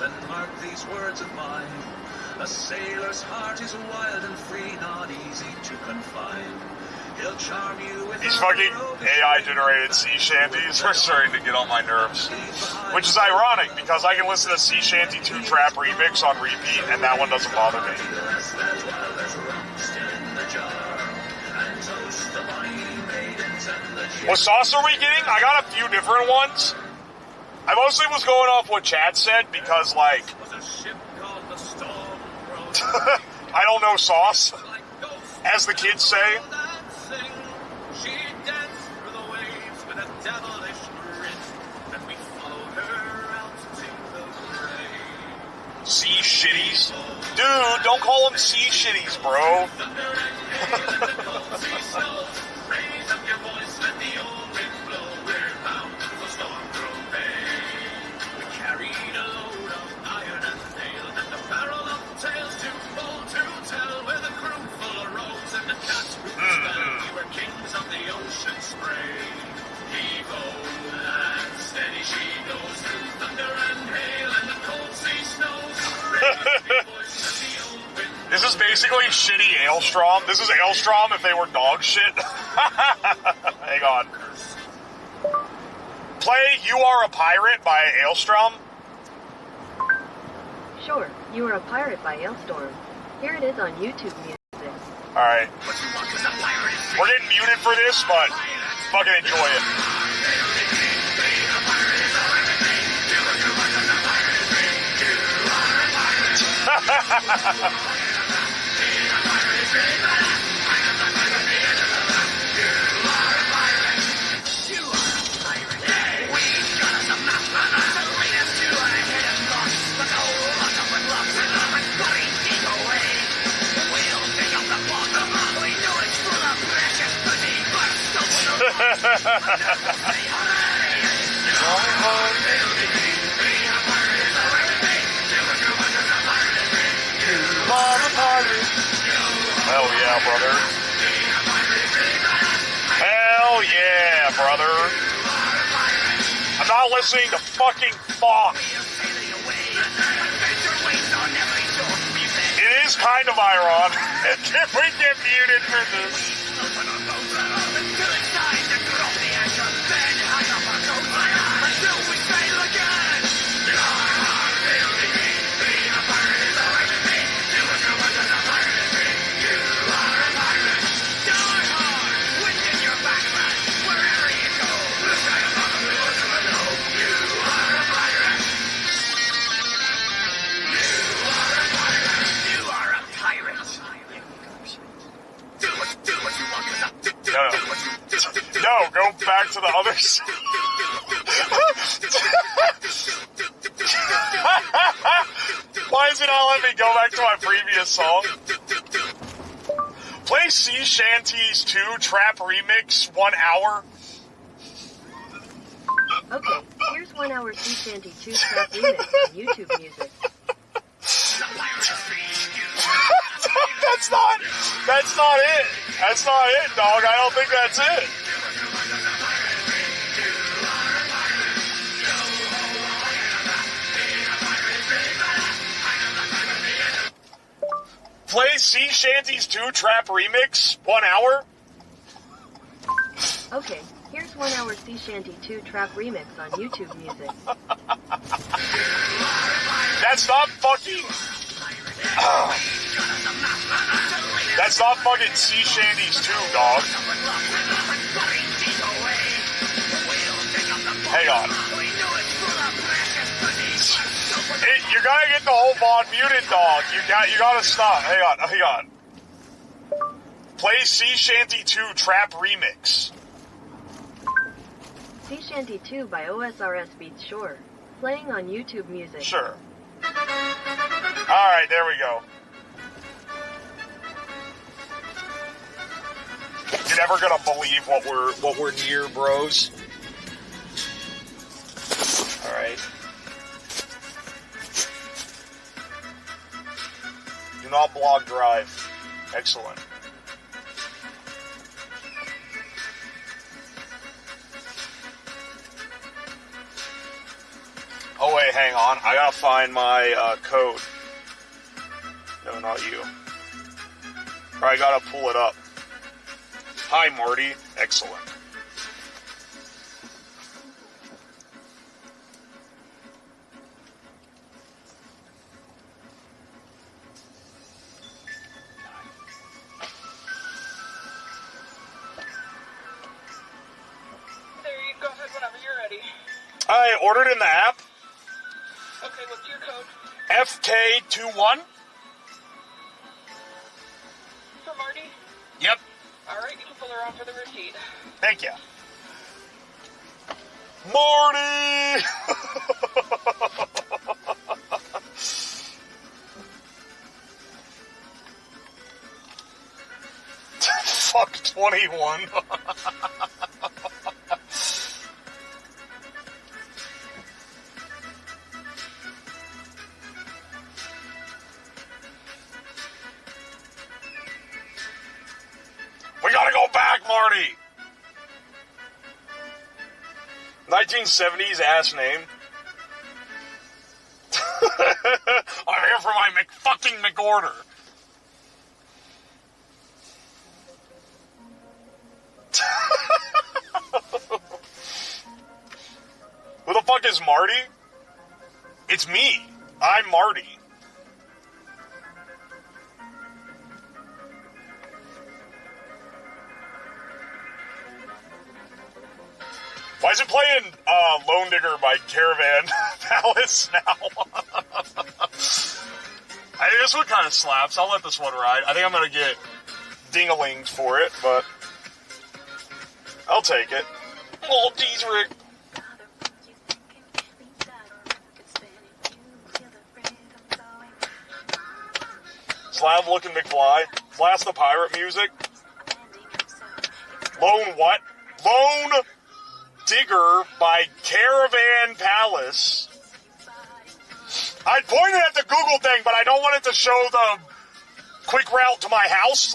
And mark these words of mine. A sailor's heart is wild and free, not easy to confine. He'll charm you with these fucking AI-generated sea shanties are starting to get on my nerves. Which is ironic, because I can listen to Sea Shanty 2 Trap Remix on repeat, and that one doesn't bother me. What sauce are we getting? I got a few different ones. I mostly was going off what Chad said because, like, I don't know sauce, as the kids say. Sea shitties? Dude, don't call them sea shitties, bro. This is basically shitty Aelstrom. This is Aelstrom if they were dog shit. Hang on. Play You Are a Pirate by Aelstrom. Sure, You Are a Pirate by Ailstorm. Here it is on YouTube Music. Alright. We're getting muted for this, but fucking enjoy it. Hell yeah, brother. Hell yeah, brother. I'm not listening to fucking fuck. It is kind of ironic if we get muted for this. No, go back to the other side. Why is it not letting me go back to my previous song? Play Sea Shanties 2 Trap Remix 1 hour. Okay, here's 1 hour Sea Shanty 2 Trap Remix on YouTube Music. That's not it. That's not it, dog. I don't think that's it. Play Sea Shanties 2 Trap Remix 1 hour. Okay, here's 1 hour Sea Shanty 2 Trap Remix on YouTube Music. That's not fucking... That's not fucking Sea Shanties 2, dog. Hang on. You gotta get the whole VOD muted, dog. You gotta stop. Hang on. Play Sea Shanty 2 Trap Remix. Sea Shanty 2 by OSRS Beats Shore. Playing on YouTube Music. Sure. Alright, there we go. You're never gonna believe what we're near, bros. Alright. Do not blog drive. Excellent. Oh wait, hang on. I gotta find my code. No, not you. Or I gotta pull it up. Hi, Marty. Excellent. There, you go ahead whenever you're ready. I ordered in the app. Okay, what's your code? FK21. For Marty? Yep. Alright, you can pull her on for the receipt. Thank you. Marty! Fuck 21. We gotta go back, Marty! 1970s ass name. I'm here for my fucking McOrder. fuck is Marty? It's me. I'm Marty. Why is it playing Lone Digger by Caravan Palace now? I think this one kind of slaps. I'll let this one ride. I think I'm going to get ding-a-lings for it, but I'll take it. Oh, D's Rick. Slab looking McFly. Blast the pirate music. Lone what? Lone Digger by Caravan Palace. I pointed at the Google thing, but I don't want it to show the quick route to my house.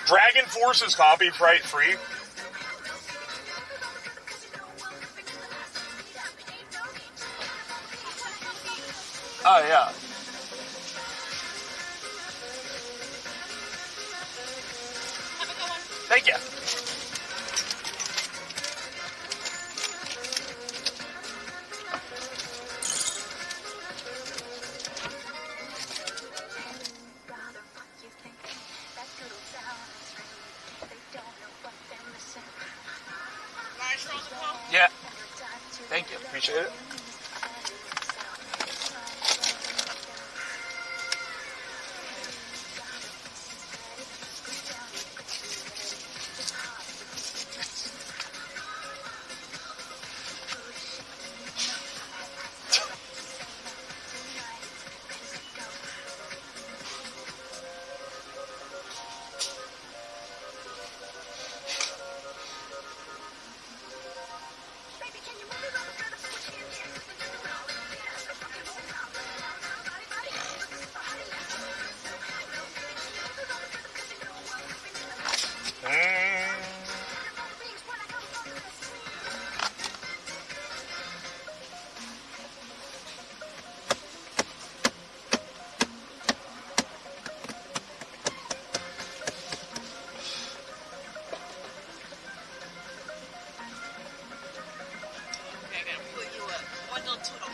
Dragon Force is copyright free. Oh, yeah. Thank you. Yeah. Thank you. Appreciate it.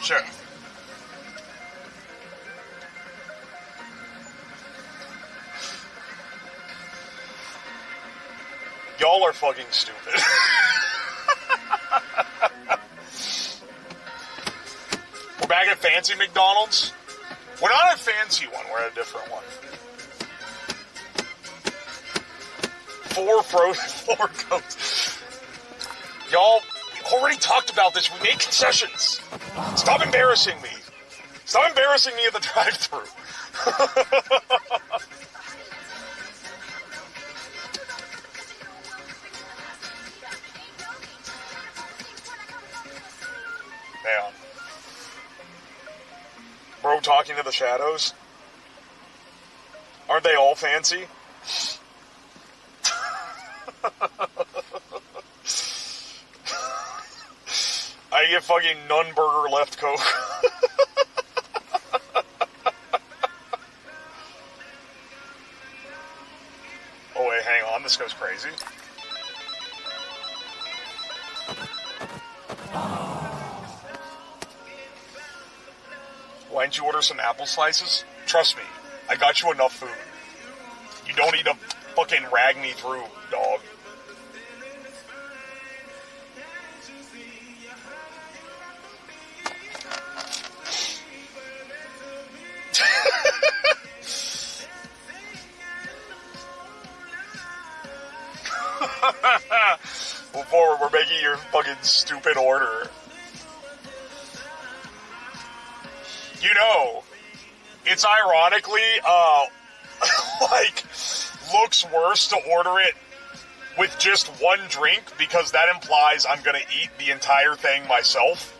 Sure. Y'all are fucking stupid. We're back at fancy McDonald's. We're not at fancy one, we're at a different one. Four coats. Y'all, we already talked about this. We made concessions. Stop embarrassing me. Stop embarrassing me at the drive-thru. Man. Bro talking to the shadows? Aren't they all fancy? I get fucking none burger left Coke. Oh wait, hang on, this goes crazy. Why didn't you order some apple slices? Trust me, I got you enough food. You don't need to fucking rag me through, dog. Before we're making your fucking stupid order. You know, it's ironically, like, looks worse to order it with just one drink because that implies I'm gonna eat the entire thing myself.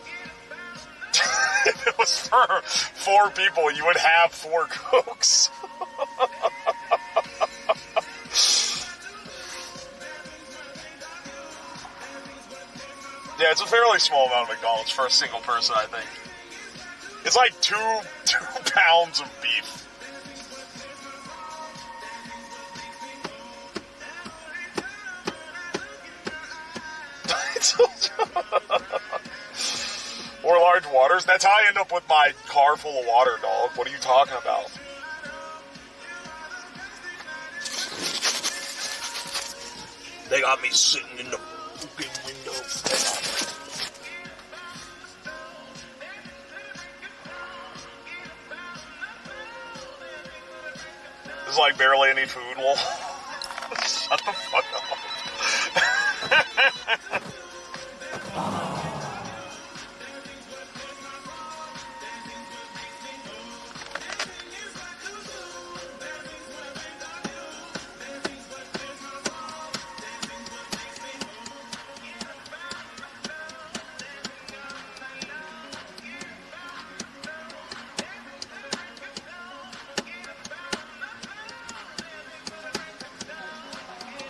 If it was for 4 people, you would have 4 Cokes. Yeah, it's a fairly small amount of McDonald's for a single person, I think. It's like 2 pounds of beef. Or large waters. That's how I end up with my car full of water, dog. What are you talking about? They got me sitting in the fucking window. There's like barely any food. Well, shut the fuck up.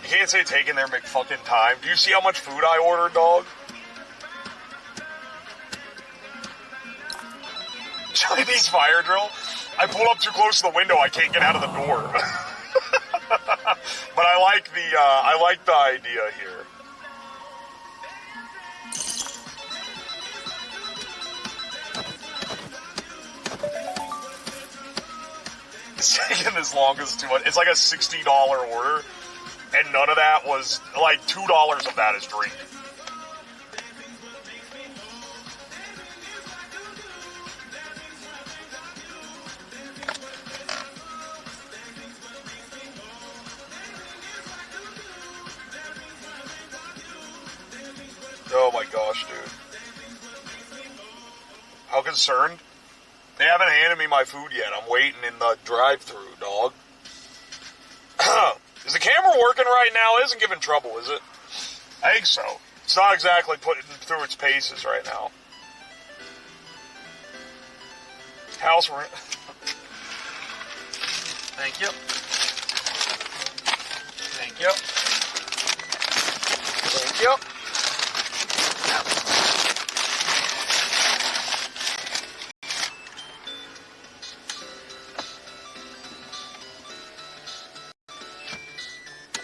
Can't say taking their McFucking time. Do you see how much food I ordered, dog? Chinese fire drill? I pulled up too close to the window. I can't get out of the door. But I like the idea here. It's taking as long as too much. It's like a $60 order. And none of that was, like, $2 of that is drink. Oh my gosh, dude. How concerned? They haven't handed me my food yet. I'm waiting in the drive-thru, dog. Is the camera working right now? It isn't giving trouble, is it? I think so. It's not exactly putting through its paces right now. House rent. Thank you. Thank you. Thank you.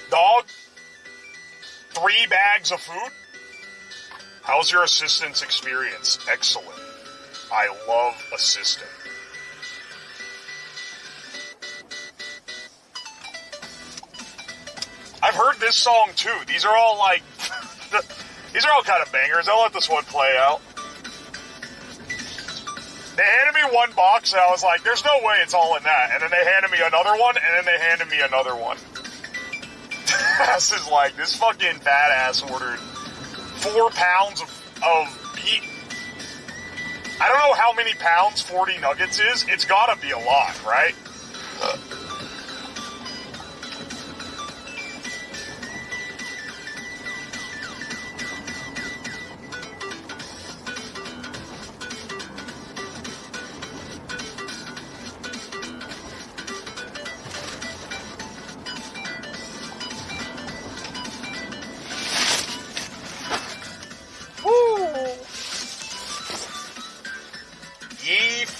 Dog, 3 bags of food? How's your assistant's experience? Excellent. I love assistant. I've heard this song too. These are all like, these are all kind of bangers. I'll let this one play out. They handed me one box and I was like, there's no way it's all in that. And then they handed me another one and then they handed me another one. This is like, this fucking fat ass ordered 4 pounds of beef. I don't know how many pounds 40 nuggets is. It's gotta be a lot, right?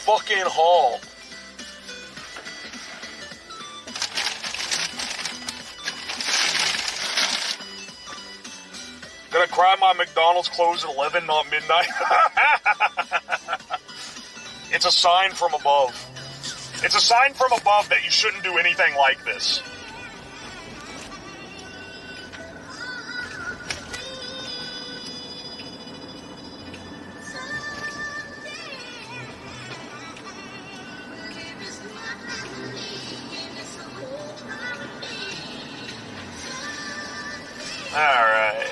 Fucking haul. Gonna cry my McDonald's closed at 11, not midnight. It's a sign from above. It's a sign from above that you shouldn't do anything like this. Alright.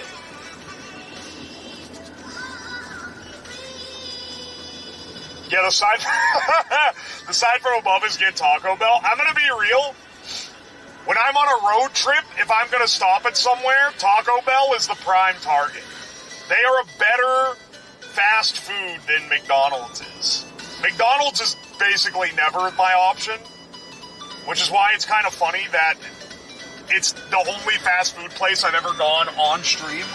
Yeah, the sign the sign from above is get Taco Bell. I'm gonna be real. When I'm on a road trip, if I'm gonna stop at somewhere, Taco Bell is the prime target. They are a better fast food than McDonald's is. McDonald's is basically never my option, which is why it's kind of funny that it's the only fast food place I've ever gone on stream.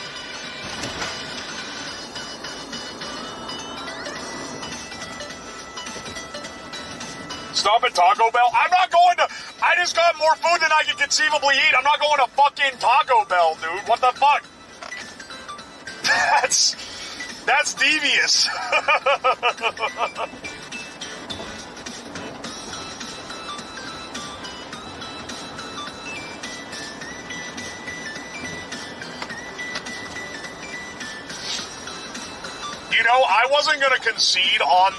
Stop at Taco Bell? I'm not going to... I just got more food than I can conceivably eat. I'm not going to fucking Taco Bell, dude. What the fuck? That's devious. You know, I wasn't going to concede on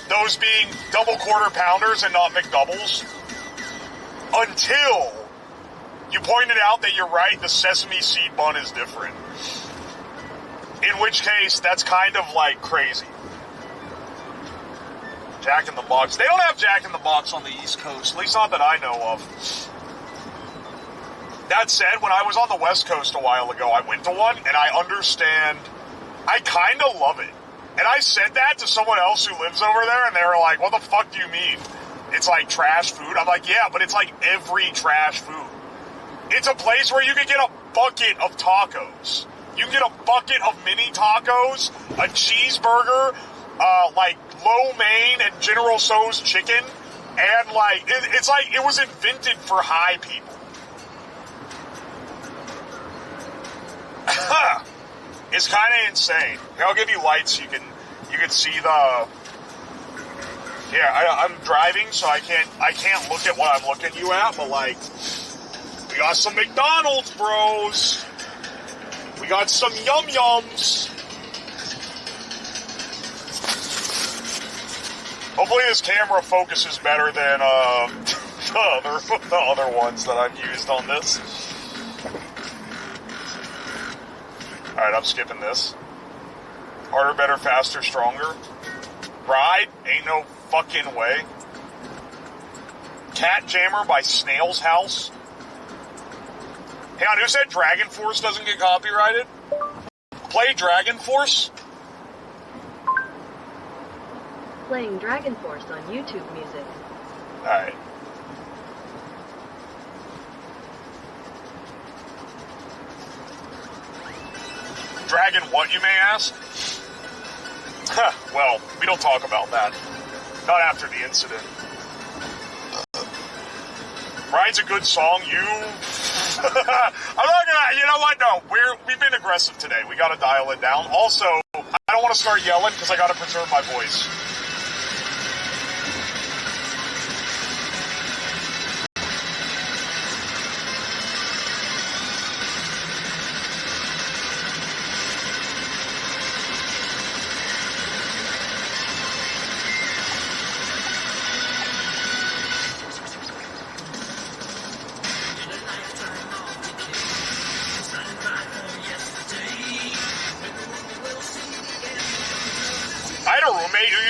those being double quarter pounders and not McDoubles until you pointed out that you're right, the sesame seed bun is different. In which case, that's kind of like crazy. Jack in the Box. They don't have Jack in the Box on the East Coast, at least not that I know of. That said, when I was on the West Coast a while ago, I went to one, and I understand. I kind of love it. And I said that to someone else who lives over there, and they were like, what the fuck do you mean? It's like trash food? I'm like, yeah, but it's like every trash food. It's a place where you can get a bucket of tacos. You can get a bucket of mini tacos, a cheeseburger, like lo mein and General Tso's chicken, and like, it's like it was invented for high people. It's kind of insane. Here, I'll give you lights so you can see the. Yeah, I'm driving, so I can't look at what I'm looking you at. But like, we got some McDonald's, bros. We got some yum yums. Hopefully, this camera focuses better than the other ones that I've used on this. Alright, I'm skipping this. Harder, better, faster, stronger. Ride? Ain't no fucking way. Cat Jammer by Snail's House. Hey, on who said Dragon Force doesn't get copyrighted? Play Dragon Force? Playing Dragon Force on YouTube Music. Alright. Dragon what, you may ask? Well, we don't talk about that. Not after the incident. Ride's a good song, you... I'm not gonna... You know what? No, we've been aggressive today. We gotta dial it down. Also, I don't want to start yelling because I gotta preserve my voice.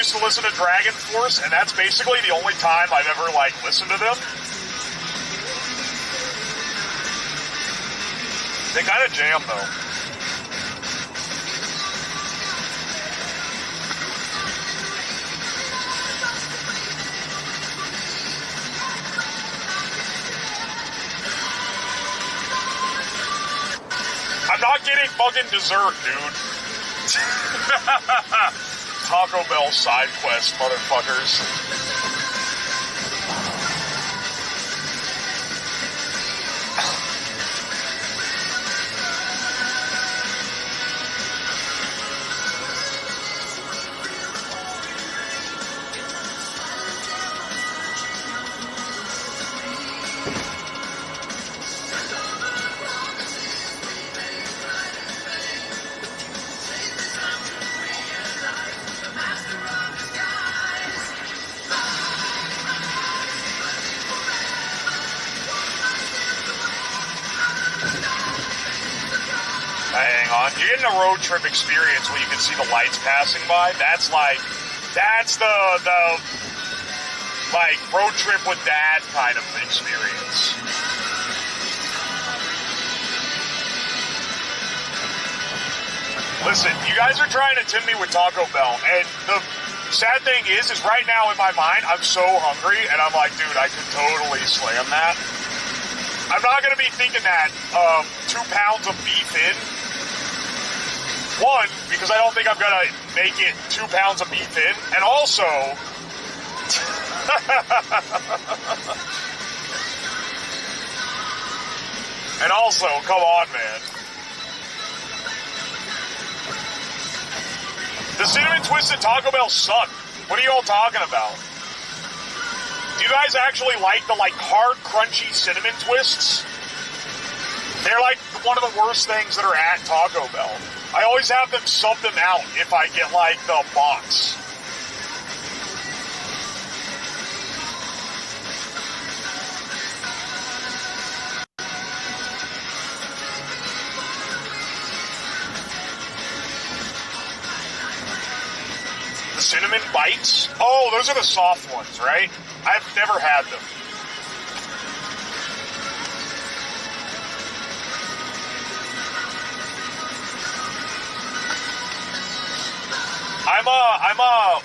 To listen to Dragon Force, and that's basically the only time I've ever, like, listened to them. They kind of jam, though. I'm not getting fucking dessert, dude. Taco Bell side quest, motherfuckers. You're getting a road trip experience where you can see the lights passing by. That's the road trip with dad kind of experience. Listen, you guys are trying to tempt me with Taco Bell, and the sad thing is right now in my mind, I'm so hungry, and I'm like, dude, I could totally slam that. I'm not going to be thinking that 2 pounds of beef in. One, because I don't think I'm going to make it 2 pounds of beef in. And also... and also, come on, man. The cinnamon twisted Taco Bell suck. What are you all talking about? Do you guys actually like the hard, crunchy cinnamon twists? They're like one of the worst things that are at Taco Bell. I always have them sub them out if I get the box. The cinnamon bites? Oh, those are the soft ones, right? I've never had them.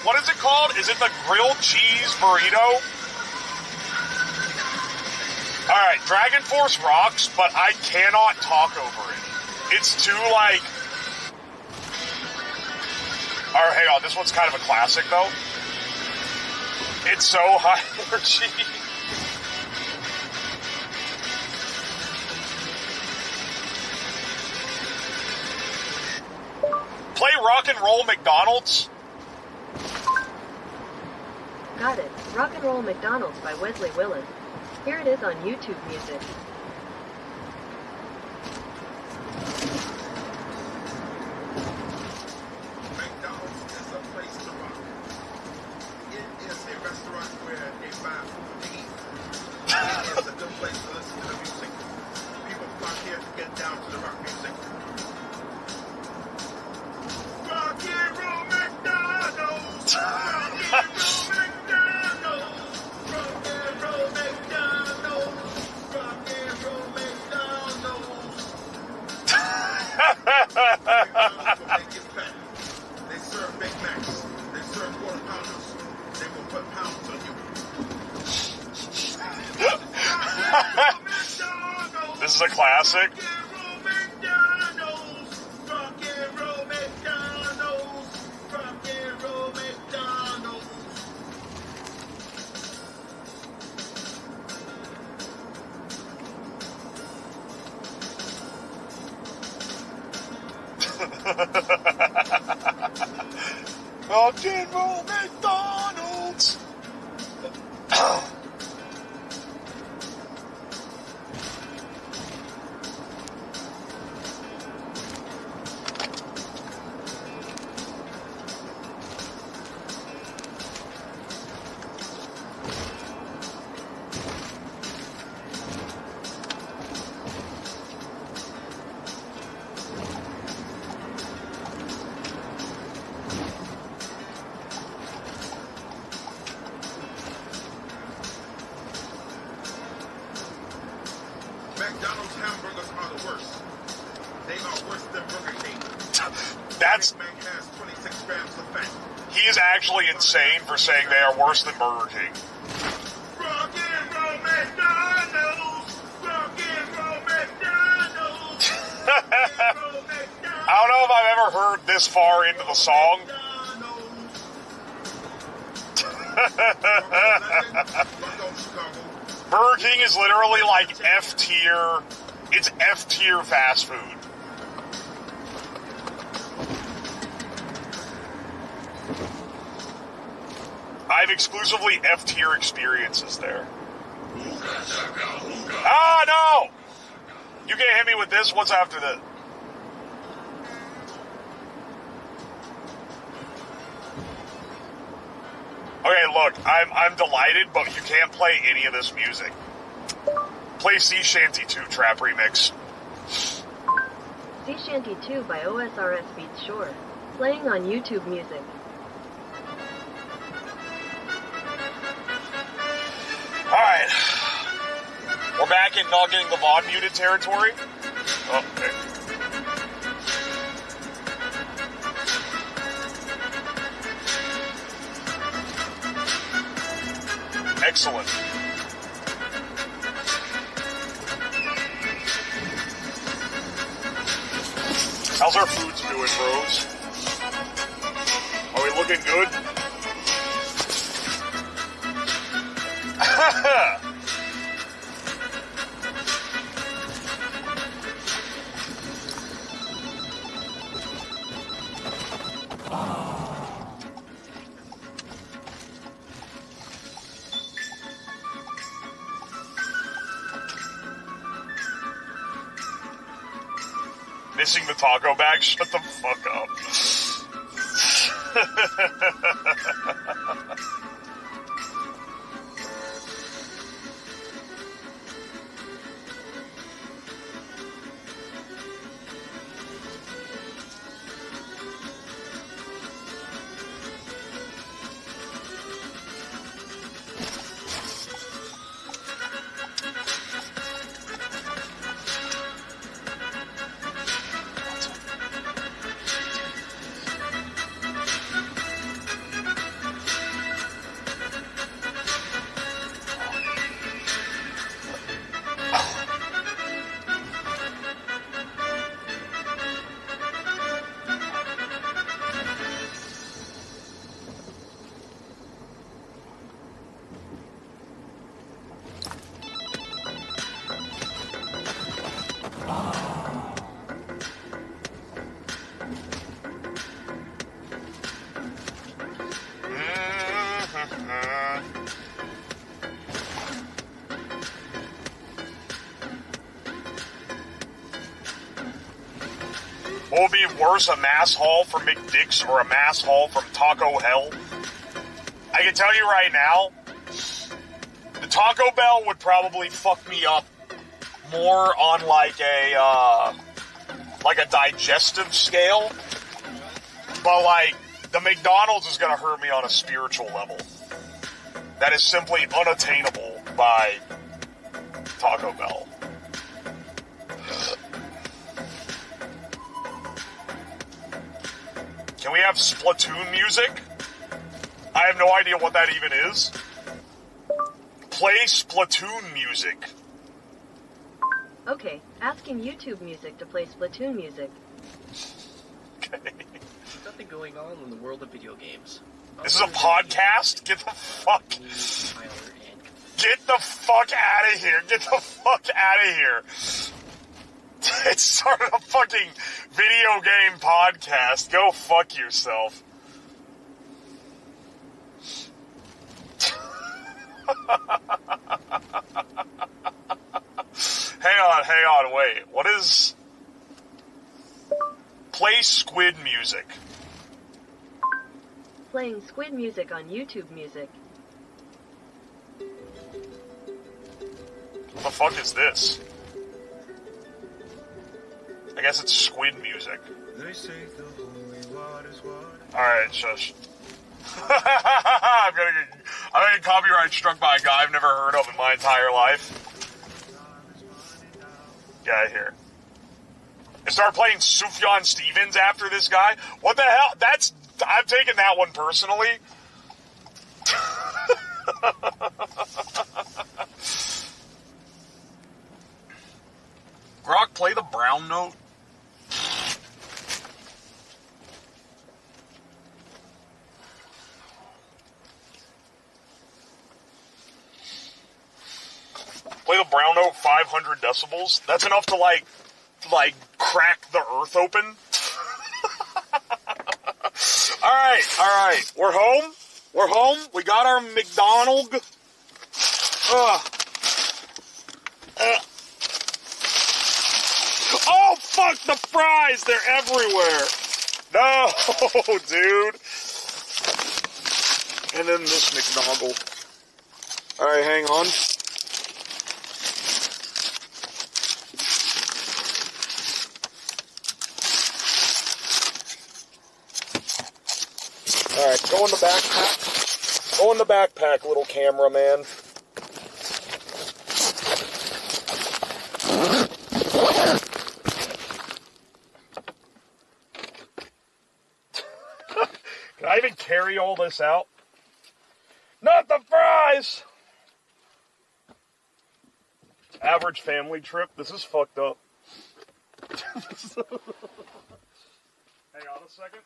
What is it called? Is it the grilled cheese burrito? Alright, Dragon Force rocks, but I cannot talk over it. It's too, Alright, hang on, this one's kind of a classic, though. It's so high energy. Play Rock and Roll McDonald's. Got it. Rock and Roll McDonald's by Wesley Willen. Here it is on YouTube Music. McDonald's is a place to rock. It is a restaurant where they buy food to eat. It is a good place to listen to the music. People flock here to get down to the rock music. Rock and roll McDonald's. Rock and roll McDonald's. Rock and roll McDonald's. Rock and roll McDonald's. McDonald's will make you fat. They serve Big Macs. They serve quarter pounders. They will put pounds on you. This is a classic. Rock and roll McDonald's. Rock and roll McDonald's. Rock and roll McDonald's. McDonald's hamburgers are the worst. They are worse than Burger King. That's Big Mac has 26 grams of fat. he is actually insane for saying they are worse than Burger King. Rock and roll McDonald's. Rock and roll McDonald's. Rock and roll McDonald's. I don't know if I've ever heard this far into the song. Burger King is literally like F tier. It's F tier fast food. I have exclusively F tier experiences there. Ah, no! You can't hit me with this. What's after this? Okay, look, I'm delighted, but you can't play any of this music. Play Sea Shanty 2 Trap Remix. Sea Shanty 2 by OSRS Beats Shore. Playing on YouTube Music. Alright. We're back in not getting the VOD muted territory. Oh, okay. Excellent. How's our foods doing, bros? Are we looking good? missing the taco bag? Shut the fuck up. What would be worse, a mass haul from McDick's or a mass haul from Taco Hell? I can tell you right now, the Taco Bell would probably fuck me up more on like a digestive scale, but like the McDonald's is gonna hurt me on a spiritual level. That is simply unattainable by Taco Bell. Can we have Splatoon music? I have no idea what that even is. Play Splatoon music. Okay, asking YouTube Music to play Splatoon music. Okay. There's nothing going on in the world of video games. This is a podcast? Get the fuck... Get the fuck out of here. Get the fuck out of here. It started a fucking video game podcast. Go fuck yourself. Hang on, wait. What is... Play squid music. Playing squid music on YouTube Music. What the fuck is this? I guess it's squid music. Alright, shush. I'm gonna get copyright struck by a guy I've never heard of in my entire life. Get out of here. I started playing Sufjan Stevens after this guy? What the hell? I'm taking that one personally. Grok, play the brown note. Play the brown note 500 decibels. That's enough to like crack the earth open. Alright. We're home. We got our McDonald. Oh, fuck the fries! They're everywhere! No, dude. And then this McDonald. Alright, hang on. Alright, go in the backpack. Go in the backpack, little cameraman. Can I even carry all this out? Not the fries! Average family trip. This is fucked up. Hang on a second.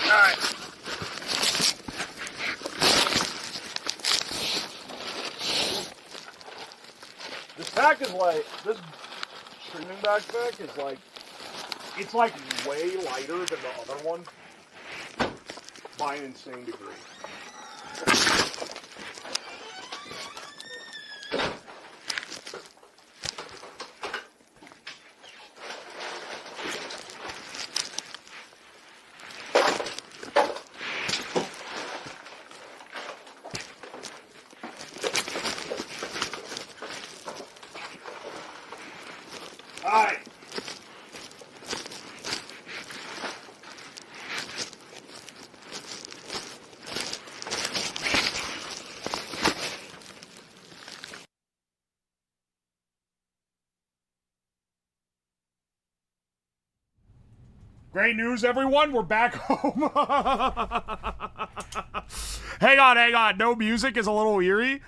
Alright. This pack is like, this streaming backpack is like, it's like way lighter than the other one by an insane degree. Alright. Great news, everyone. We're back home. Hang on. No music is a little eerie.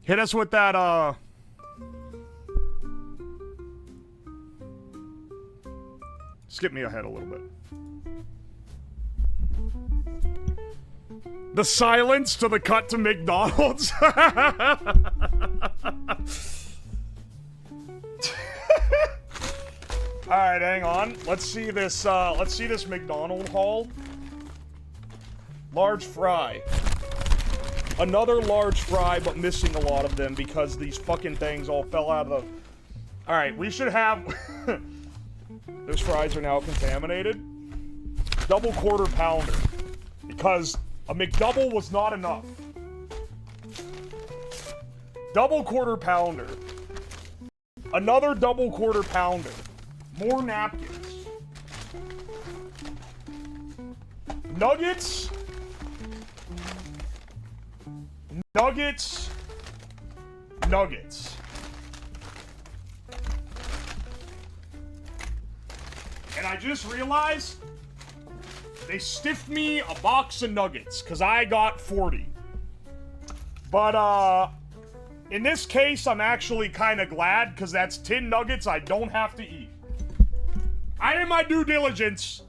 Hit us with that, skip me ahead a little bit. The silence to the cut to McDonald's. All right, hang on. Let's see this McDonald haul. Large fry. Another large fry, but missing a lot of them because these fucking things all fell out of the... All right, we should have... Those fries are now contaminated. Double quarter pounder. Because a McDouble was not enough. Double quarter pounder. Another double quarter pounder. More napkins. Nuggets. Nuggets. Nuggets. And I just realized they stiffed me a box of nuggets because I got 40. But, in this case, I'm actually kind of glad because that's 10 nuggets I don't have to eat. I did my due diligence.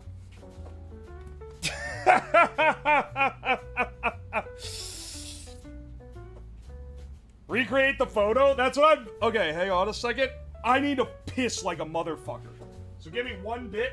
Recreate the photo? That's what I'm... Okay, hang on a second. I need to piss like a motherfucker. So give me one bit.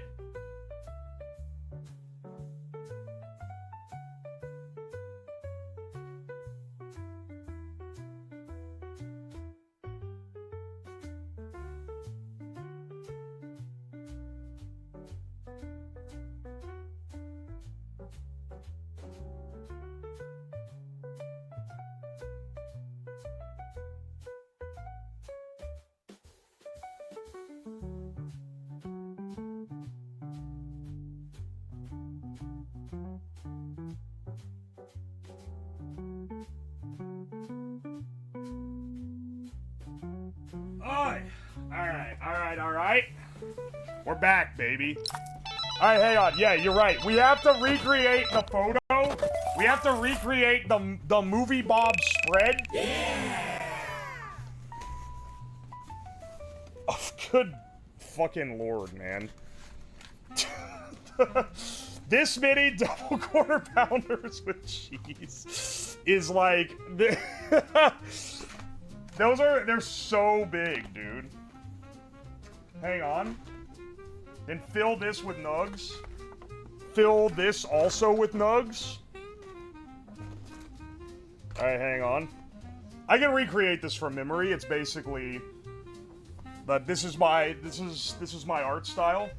Alright. We're back, baby. Alright, hang on. Yeah, you're right. We have to recreate the photo. We have to recreate the movie Bob spread. Yeah! Oh, good fucking lord, man. This many double quarter pounders with cheese is like... They're so big, dude. Hang on. Then fill this with nugs. Fill this also with nugs. Alright, hang on. I can recreate this from memory. It's basically... But this is my art style.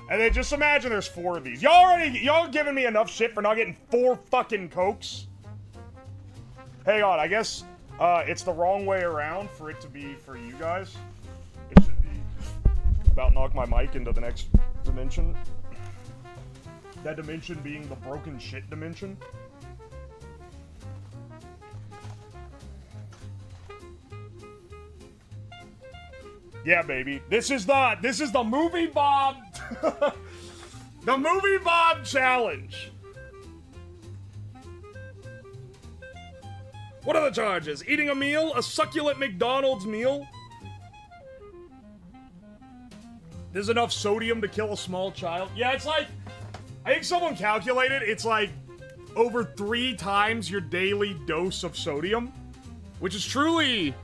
And then just imagine there's 4 of these. Y'all giving me enough shit for not getting 4 fucking Cokes? Hang on, I guess it's the wrong way around for it to be for you guys. It should be about knock my mic into the next dimension. That dimension being the broken shit dimension. Yeah, baby. This is the movie Bob the movie Bob challenge. What are the charges? Eating a meal? A succulent McDonald's meal? There's enough sodium to kill a small child. Yeah, it's like, I think someone calculated it's like over 3 times your daily dose of sodium, which is truly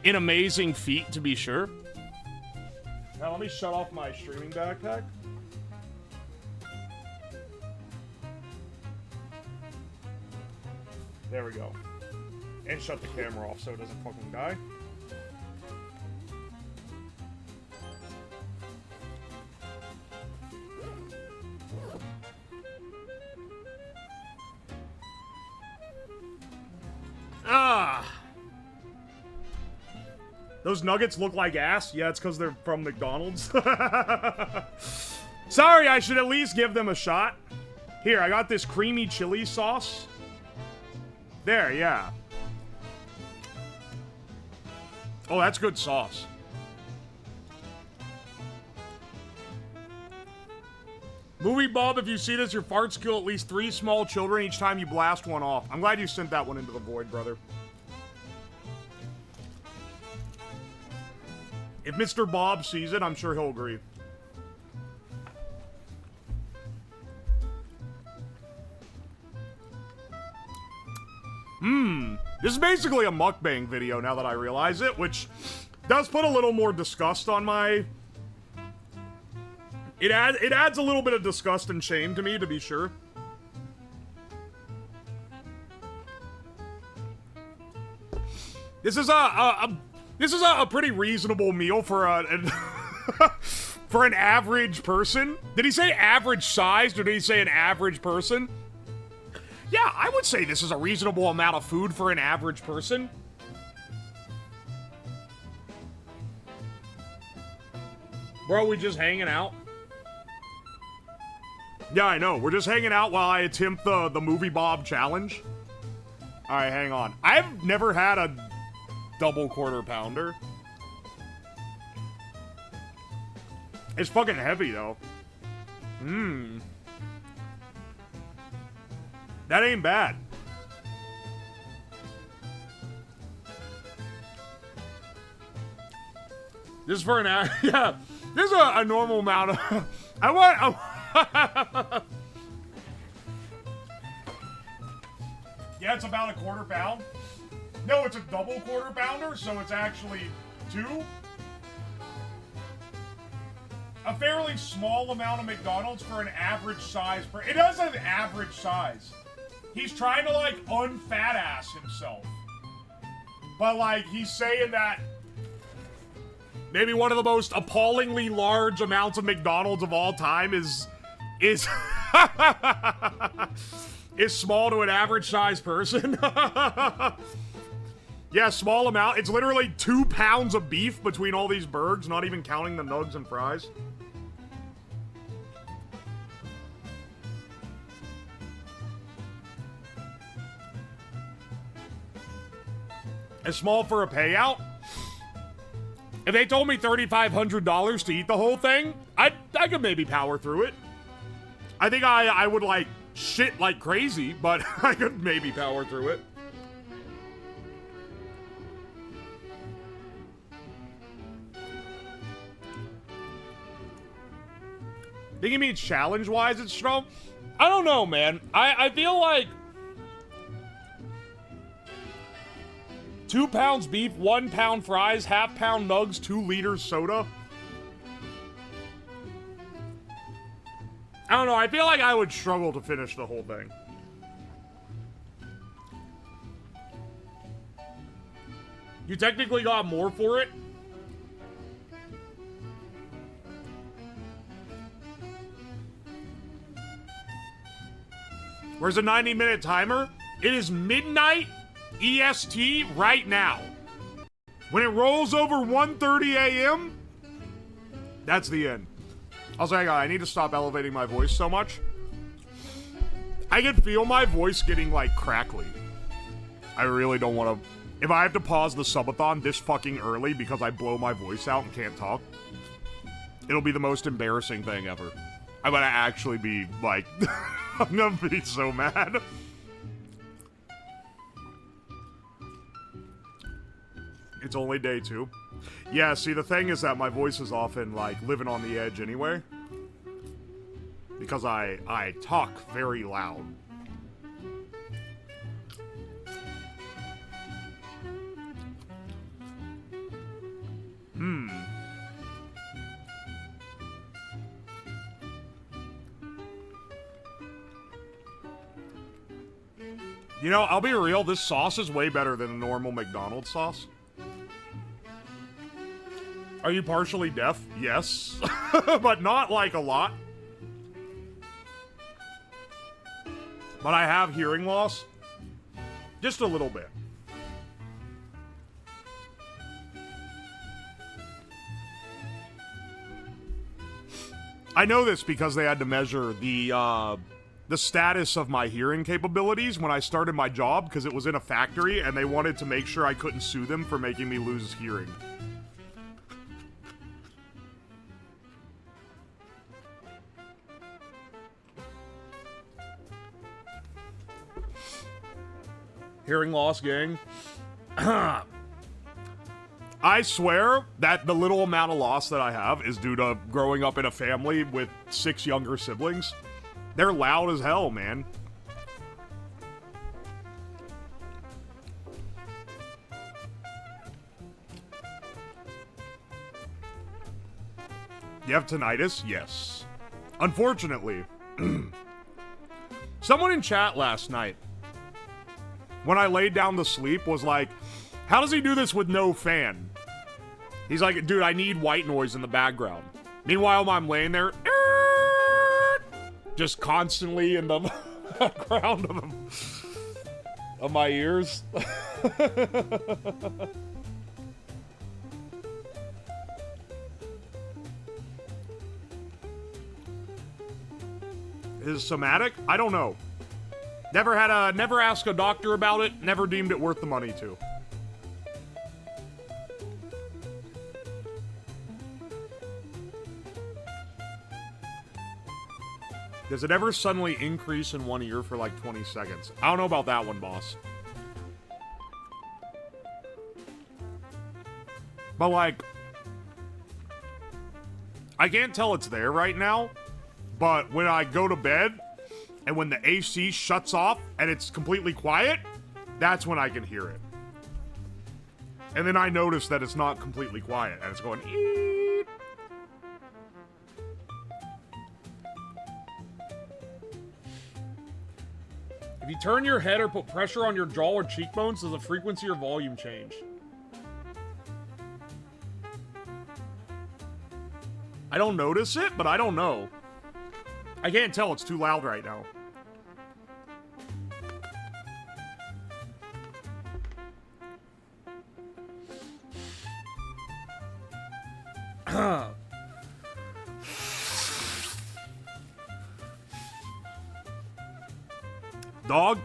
an amazing feat, to be sure. Now, let me shut off my streaming backpack. There we go. And shut the camera off so it doesn't fucking die. Ah! Those nuggets look like ass? Yeah, it's because they're from McDonald's. Sorry, I should at least give them a shot. Here, I got this creamy chili sauce. There, yeah. Oh, that's good sauce. Movie Bob, if you see this, your farts kill at least 3 small children each time you blast one off. I'm glad you sent that one into the void, brother. If Mr. Bob sees it, I'm sure he'll agree. This is basically a mukbang video now that I realize it, which does put a little more disgust on my... It adds a little bit of disgust and shame to me, to be sure. This is a pretty reasonable meal for for an average person. Did he say average size, or did he say an average person? Yeah, I would say this is a reasonable amount of food for an average person. Bro, we just hanging out? Yeah, I know. We're just hanging out while I attempt the Movie Bob challenge. Alright, hang on. I've never had a double quarter pounder. It's fucking heavy, though. That ain't bad. This is for an hour. Yeah, this is a normal amount of... Yeah, it's about a quarter pound. No, it's a double quarter pounder, so it's actually 2. A fairly small amount of McDonald's for an average size. It does have average size. He's trying to, like, unfat ass himself. But, like, he's saying that maybe one of the most appallingly large amounts of McDonald's of all time is small to an average size person. Yeah, small amount. It's literally 2 pounds of beef between all these burgers, not even counting the nugs and fries. It's small for a payout. If they told me $3,500 to eat the whole thing, I could maybe power through it. I think I would, like, shit like crazy, but I could maybe power through it. Think you mean challenge-wise it's strong? I don't know, man. I feel like 2 pounds beef, 1 pound fries, half pound nugs, 2 liters soda. I don't know, I feel like I would struggle to finish the whole thing. You technically got more for it. Where's a 90-minute timer? It is midnight EST right now. When it rolls over 1:30 a.m., that's the end. Also, hang on, I need to stop elevating my voice so much. I can feel my voice getting, like, crackly. I really don't want to... If I have to pause the subathon this fucking early because I blow my voice out and can't talk, it'll be the most embarrassing thing ever. I'm gonna actually be, like... I'm gonna be so mad. It's only day 2. Yeah, see, the thing is that my voice is often, like, living on the edge anyway. Because I talk very loud. You know, I'll be real, this sauce is way better than a normal McDonald's sauce. Are you partially deaf? Yes. But not, like, a lot. But I have hearing loss. Just a little bit. I know this because they had to measure the status of my hearing capabilities when I started my job because it was in a factory and they wanted to make sure I couldn't sue them for making me lose hearing. Hearing loss, gang. I swear that the little amount of loss that I have is due to growing up in a family with 6 younger siblings. They're loud as hell, man. You have tinnitus? Yes. Unfortunately. Someone in chat last night, when I laid down to sleep, was like, how does he do this with no fan? He's like, dude, I need white noise in the background. Meanwhile, I'm laying there, just constantly in the background of my ears. Is somatic? I don't know. Never asked a doctor about it, never deemed it worth the money to. Does it ever suddenly increase in one ear for like 20 seconds? I don't know about that one, boss. But like, I can't tell it's there right now, but when I go to bed and when the AC shuts off and it's completely quiet, that's when I can hear it. And then I notice that it's not completely quiet and it's going eep. If you turn your head or put pressure on your jaw or cheekbones, does the frequency or volume change? I don't notice it, but I don't know. I can't tell, it's too loud right now. Dog,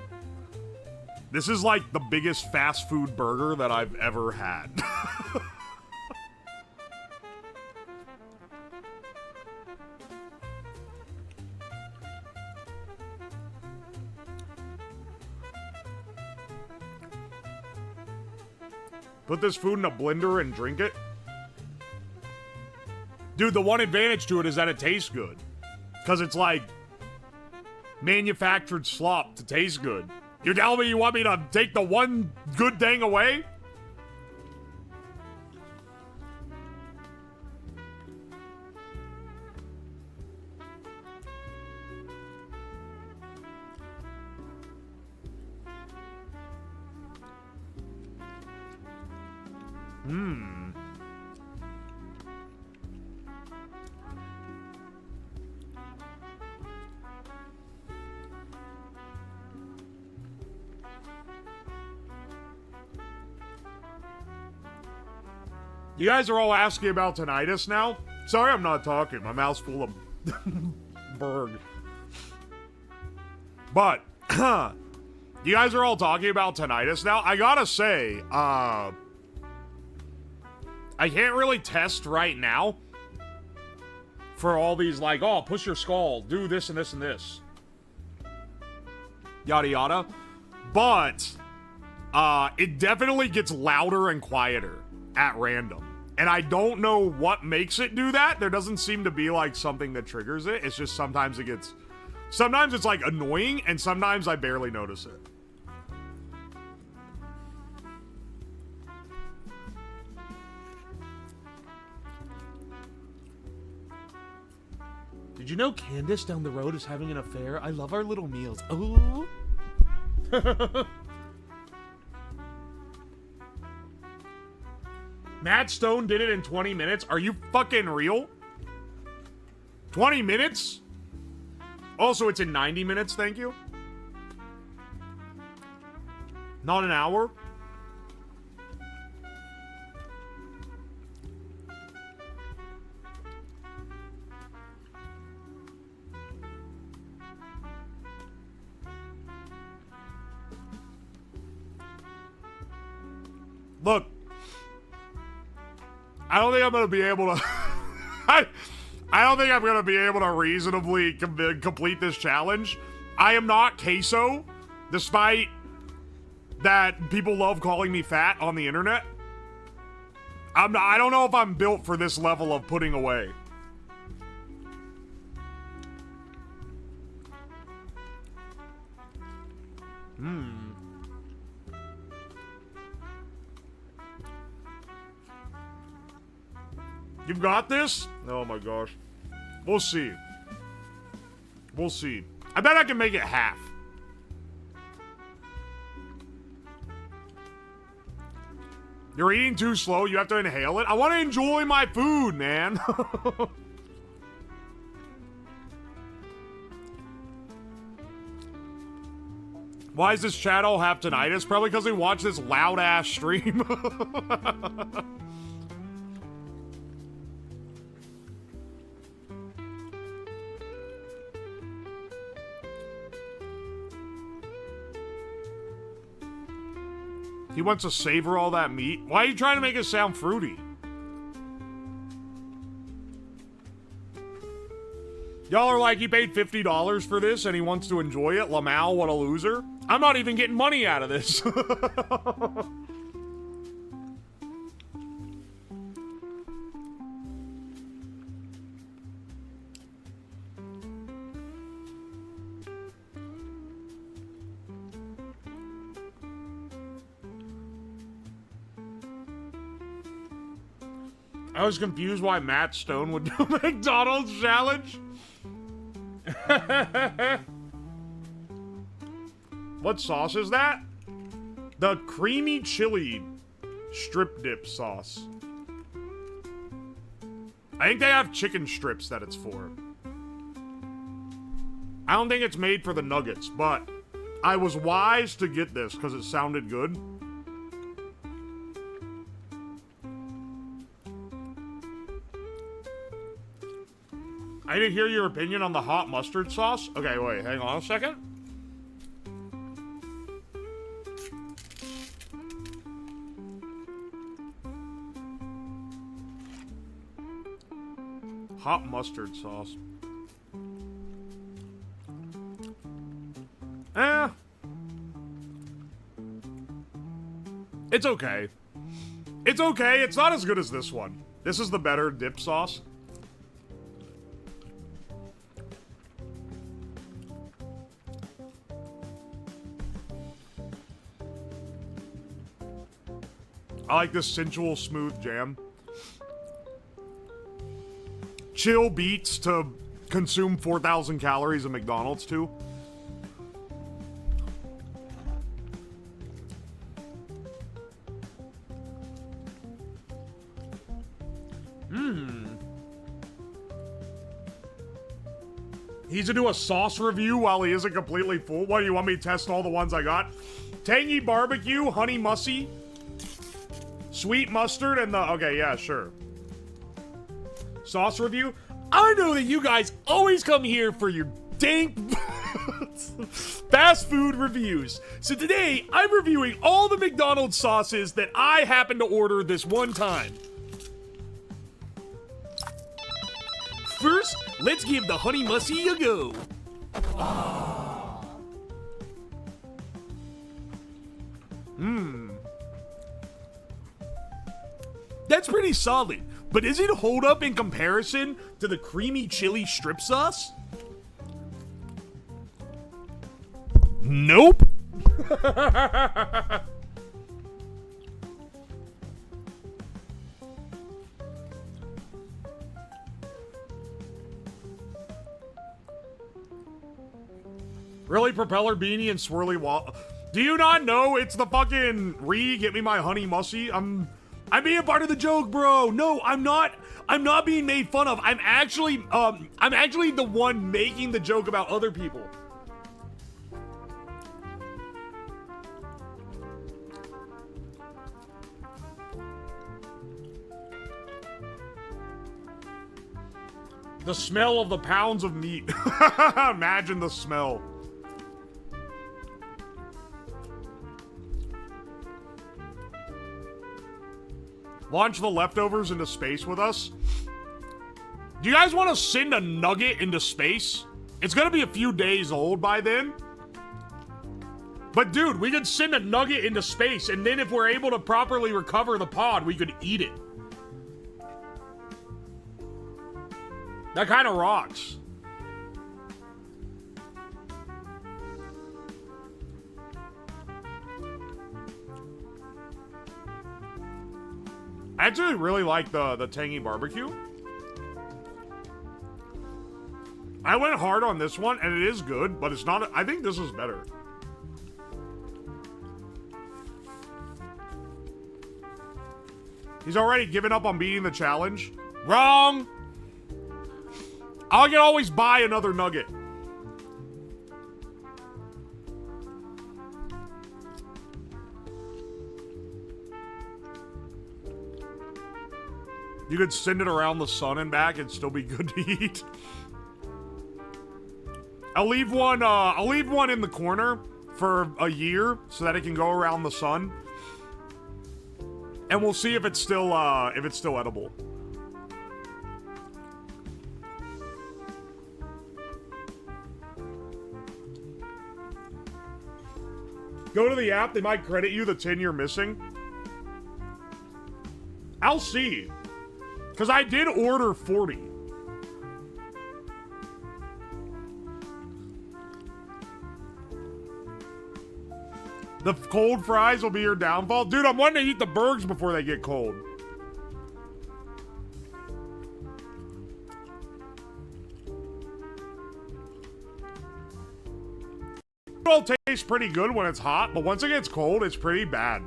this is like the biggest fast food burger that I've ever had. Put this food in a blender and drink it. Dude, the one advantage to it is that it tastes good. Because it's like manufactured slop to taste good. You're telling me you want me to take the one good thing away? You guys are all asking about tinnitus now? Sorry I'm not talking. My mouth's full of berg. But, you guys are all talking about tinnitus now? I gotta say, I can't really test right now for all these, like, oh, push your skull, do this and this and this. Yada yada. But, it definitely gets louder and quieter at random. And I don't know what makes it do that. There doesn't seem to be like something that triggers it. It's just sometimes it's like annoying and sometimes I barely notice it. Did you know Candace down the road is having an affair? I love our little meals. Ooh. Matt Stone did it in 20 minutes. Are you fucking real? 20 minutes? Also, it's in 90 minutes, thank you. Not an hour? Look, I don't think I'm gonna be able to. I don't think I'm gonna be able to reasonably complete this challenge. I am not queso, despite that people love calling me fat on the internet. I don't know if I'm built for this level of putting away. You've got this? Oh my gosh. We'll see. We'll see. I bet I can make it half. You're eating too slow. You have to inhale it. I want to enjoy my food, man. Why is this chat all have tinnitus? Probably because they watch this loud-ass stream. He wants to savor all that meat. Why are you trying to make it sound fruity? Y'all are like, he paid $50 for this and he wants to enjoy it. Lamau, what a loser. I'm not even getting money out of this. I was confused why Matt Stone would do a McDonald's challenge. What sauce is that? The creamy chili strip dip sauce. I think they have chicken strips that it's for. I don't think it's made for the nuggets, but I was wise to get this because it sounded good. I didn't hear your opinion on the hot mustard sauce. Okay, wait, hang on a second. Hot mustard sauce. It's okay. It's okay. It's not as good as this one. This is the better dip sauce. I like this sensual, smooth jam. Chill beats to consume 4,000 calories of McDonald's too. He's to do a sauce review while he isn't completely full. What, do you want me to test all the ones I got? Tangy barbecue, honey mussy, sweet mustard, and the... Okay, yeah, sure. Sauce review? I know that you guys always come here for your dank fast food reviews. So today, I'm reviewing all the McDonald's sauces that I happened to order this one time. First, let's give the honey mussy a go. That's pretty solid, but does it hold up in comparison to the creamy chili strip sauce? Nope. Really, Propeller Beanie and Swirly Wall? Do you not know it's the fucking get me my honey mussy? I'm being part of the joke, bro. No, I'm not. I'm not being made fun of. I'm actually the one making the joke about other people. The smell of the pounds of meat. Imagine the smell. Launch the leftovers into space with us. Do you guys want to send a nugget into space? It's gonna be a few days old by then. But dude, we could send a nugget into space, and then if we're able to properly recover the pod, we could eat it. That kind of rocks. I actually really like the tangy barbecue. I went hard on this one, and it is good, but it's not... I think this is better. He's already given up on beating the challenge. Wrong! I can always buy another nugget. You could send it around the sun and back and still be good to eat. I'll leave one in the corner for a year so that it can go around the sun. And we'll see if it's still edible. Go to the app, they might credit you the 10 you're missing. I'll see. Because I did order 40. The cold fries will be your downfall. Dude, I'm wanting to eat the burgers before they get cold. It'll taste pretty good when it's hot, but once it gets cold, it's pretty bad.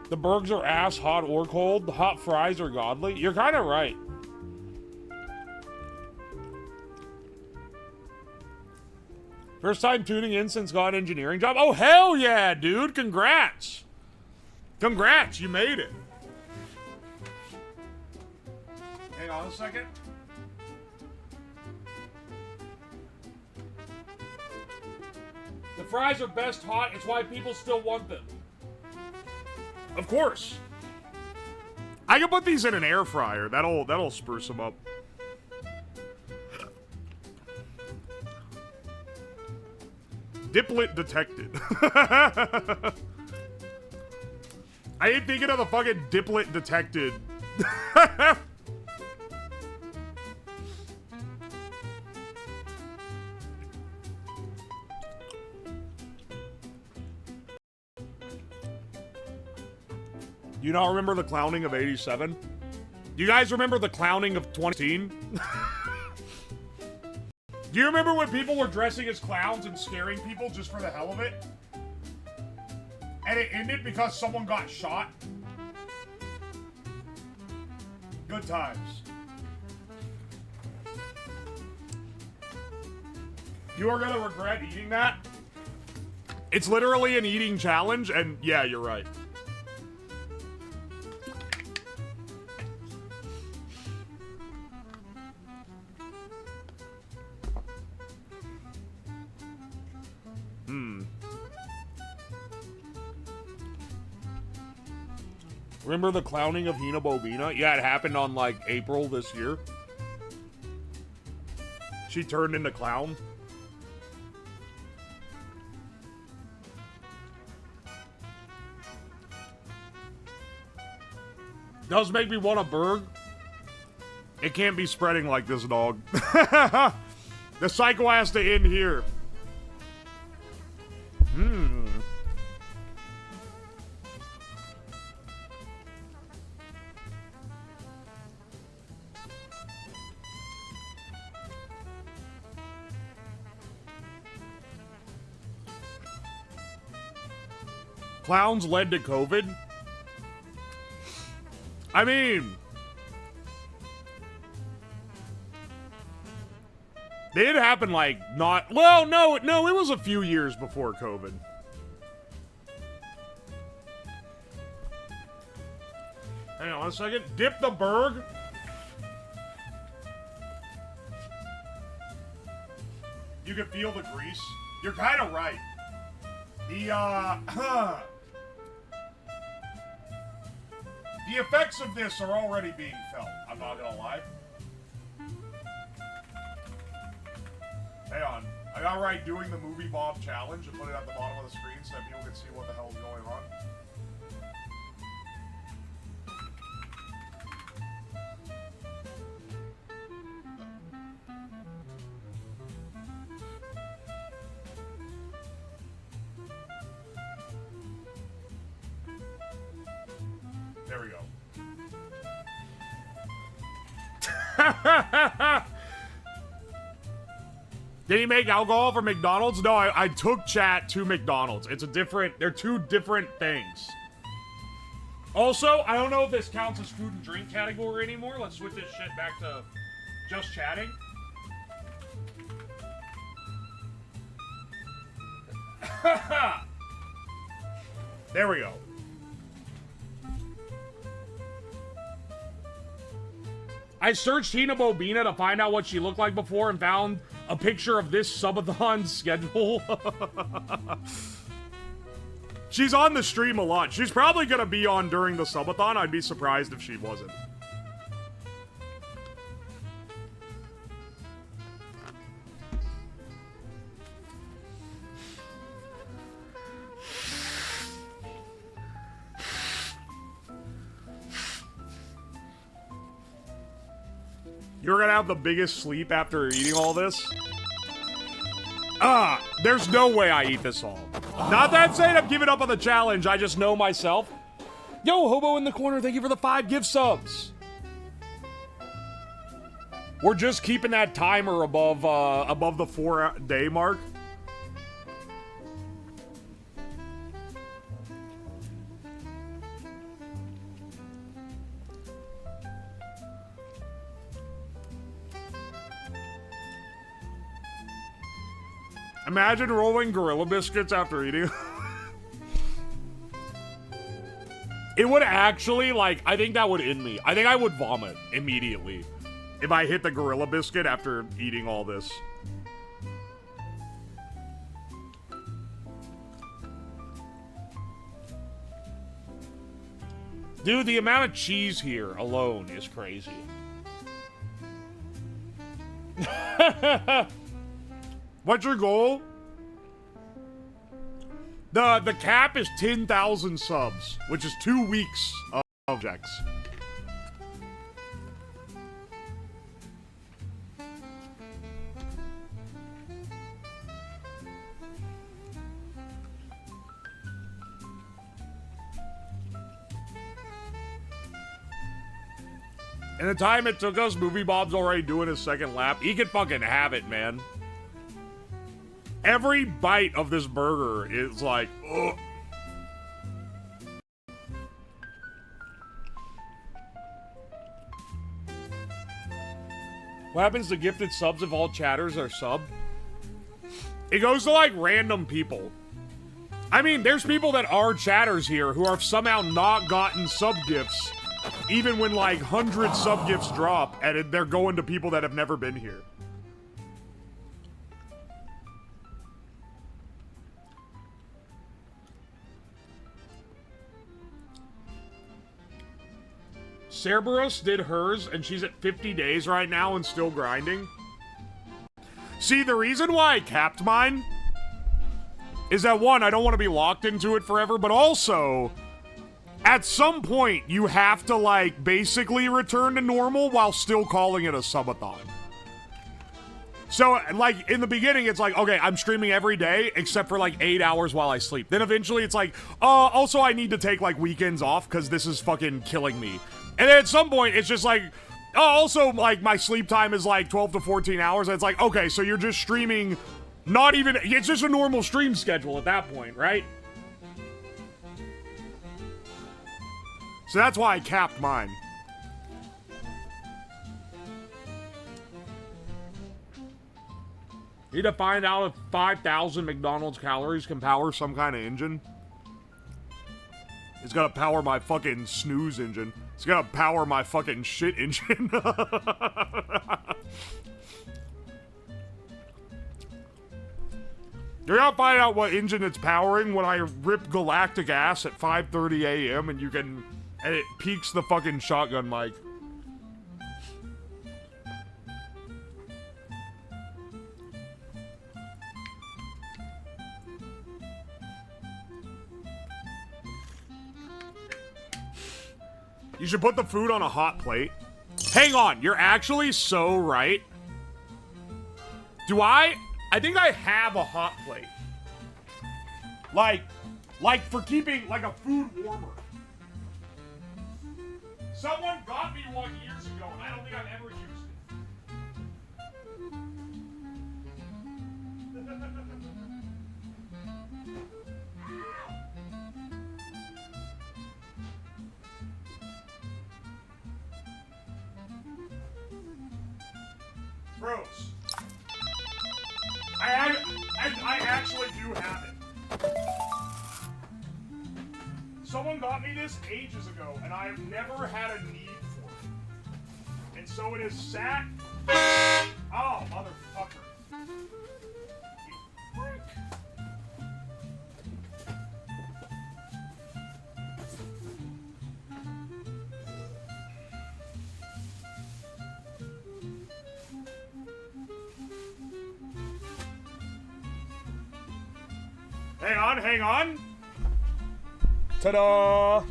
The burgers are ass, hot or cold. The hot fries are godly. You're kind of right. First time tuning in since got an engineering job. Oh, hell yeah, dude. Congrats. Congrats, you made it. Hang on a second. The fries are best hot. It's why people still want them. Of course. I can put these in an air fryer. That'll spruce them up. Diplet detected. I ain't thinking of the fucking diplet detected. Do you not remember the clowning of 87? Do you guys remember the clowning of 2018? Do you remember when people were dressing as clowns and scaring people just for the hell of it? And it ended because someone got shot? Good times. You are gonna regret eating that? It's literally an eating challenge, and yeah, you're right. Remember the clowning of Hina Bobina? Yeah, it happened on, like, April this year. She turned into clown. Does make me want a burg. It can't be spreading like this, dog. The cycle has to end here. Clowns led to COVID? I mean... It happened like not... Well, no, it was a few years before COVID. Hang on a second. Dip the burg? You can feel the grease. You're kind of right. The effects of this are already being felt. I'm not gonna lie. Hang on. I got right doing the movie Bob challenge and put it at the bottom of the screen so that people can see what the hell is going on. There we go. Did he make alcohol for McDonald's? No, I took chat to McDonald's. They're two different things. Also, I don't know if this counts as food and drink category anymore. Let's switch this shit back to just chatting. There we go. I searched Tina Bobina to find out what she looked like before and found a picture of this subathon schedule. She's on the stream a lot. She's probably gonna be on during the subathon. I'd be surprised if she wasn't. You're gonna have the biggest sleep after eating all this? There's no way I eat this all. Not that I'm saying I'm giving up on the challenge, I just know myself. Yo, Hobo in the corner, thank you for the 5 gift subs. We're just keeping that timer above the 4-day mark. Imagine rolling Gorilla Biscuits after eating. It would actually, like, I think that would end me. I think I would vomit immediately if I hit the Gorilla Biscuit after eating all this. Dude, the amount of cheese here alone is crazy. What's your goal? The cap is 10,000 subs, which is 2 weeks of objects. And the time it took us, Movie Bob's already doing his second lap. He can fucking have it, man. Every bite of this burger is like, ugh. What happens to gifted subs if all chatters are sub? It goes to, like, random people. I mean, there's people that are chatters here who have somehow not gotten sub gifts, even when, like, 100 sub gifts drop, and they're going to people that have never been here. Cerberus did hers, and she's at 50 days right now and still grinding. See, the reason why I capped mine is that, one, I don't want to be locked into it forever, but also, at some point, you have to, like, basically return to normal while still calling it a subathon. So, like, in the beginning, it's like, okay, I'm streaming every day, except for, like, 8 hours while I sleep. Then eventually it's like, also I need to take, like, weekends off, because this is fucking killing me. And then at some point, it's just like, also, like, my sleep time is, like, 12 to 14 hours. And it's like, okay, so you're just streaming, not even, it's just a normal stream schedule at that point, right? So that's why I capped mine. Need to find out if 5,000 McDonald's calories can power some kind of engine. It's gonna power my fucking snooze engine. It's gonna power my fucking shit engine. You're gonna find out what engine it's powering when I rip galactic ass at 5:30 a.m. and it peaks the fucking shotgun mic. You should put the food on a hot plate. Hang on, you're actually so right. Do I think I have a hot plate. Like for keeping like a food warmer. Someone got me one years ago and I don't think I've ever used it. Bros. I actually do have it. Someone got me this ages ago, and I've never had a need for it. And so it is sat. Oh, motherfucker. You prick. Hang on. Ta-da!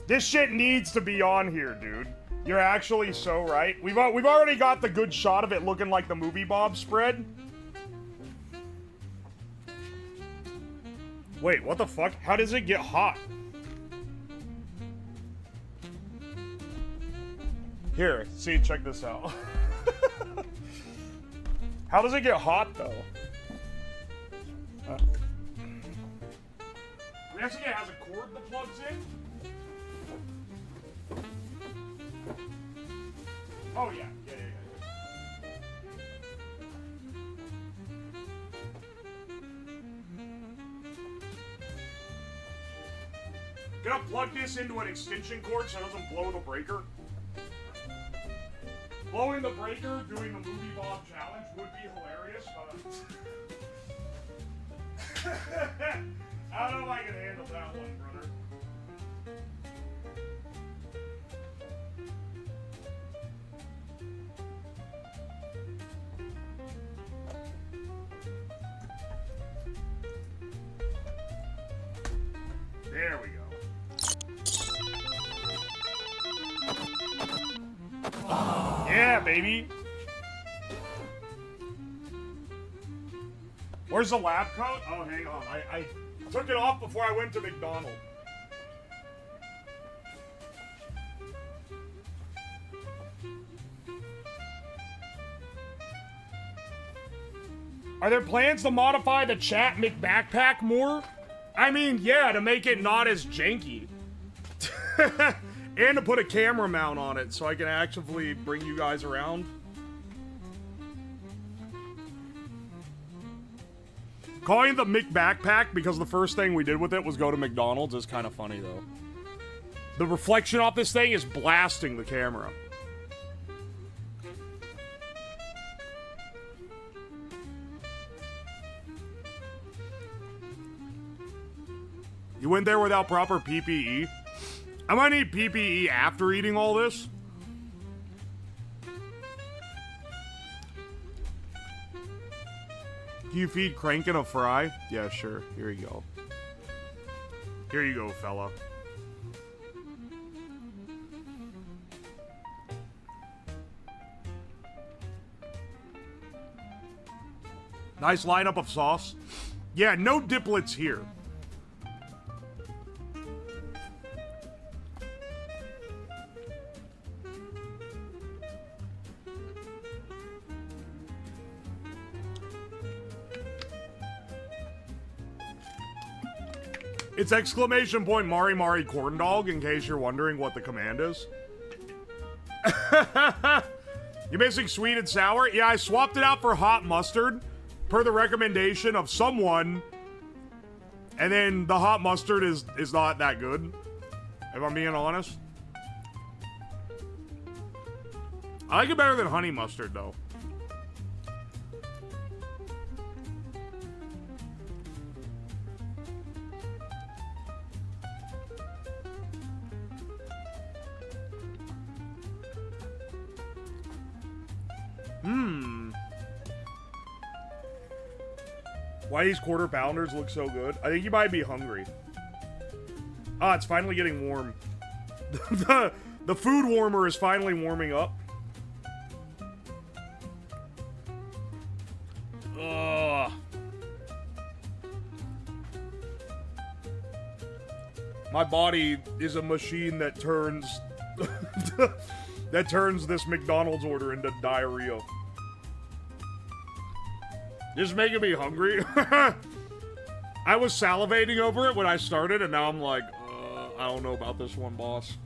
This shit needs to be on here, dude. You're actually so right. We've already got the good shot of it looking like the movie Bob spread. Wait, what the fuck? How does it get hot? Here, see, check this out. How does it get hot, though? I'm guessing it has a cord that plugs in? Oh, yeah. Yeah. Gonna plug this into an extension cord so it doesn't blow the breaker. Blowing the breaker doing the movie Bob challenge would be hilarious, but I don't know if I can handle that one, brother. There we go. Yeah, baby. Where's the lab coat? Oh, hang on. I took it off before I went to McDonald. Are there plans to modify the chat McBackpack more? I mean, yeah, to make it not as janky. And to put a camera mount on it so I can actively bring you guys around. Calling it the McBackpack because the first thing we did with it was go to McDonald's is kind of funny, though. The reflection off this thing is blasting the camera. You went there without proper PPE? I might need PPE after eating all this. Can you feed Crankin' a fry? Yeah, sure. Here you go. Here you go, fella. Nice lineup of sauce. Yeah, no diplets here. It's exclamation point Mari Mari corn dog, in case you're wondering what the command is. You're missing sweet and sour? Yeah, I swapped it out for hot mustard, per the recommendation of someone. And then the hot mustard is not that good, if I'm being honest. I like it better than honey mustard, though. Why these quarter pounders look so good? I think you might be hungry. Ah, it's finally getting warm. The food warmer is finally warming up. Ugh. My body is a machine that turns that turns this McDonald's order into diarrhea. Just making me hungry. I was salivating over it when I started, and now I'm like, I don't know about this one, boss.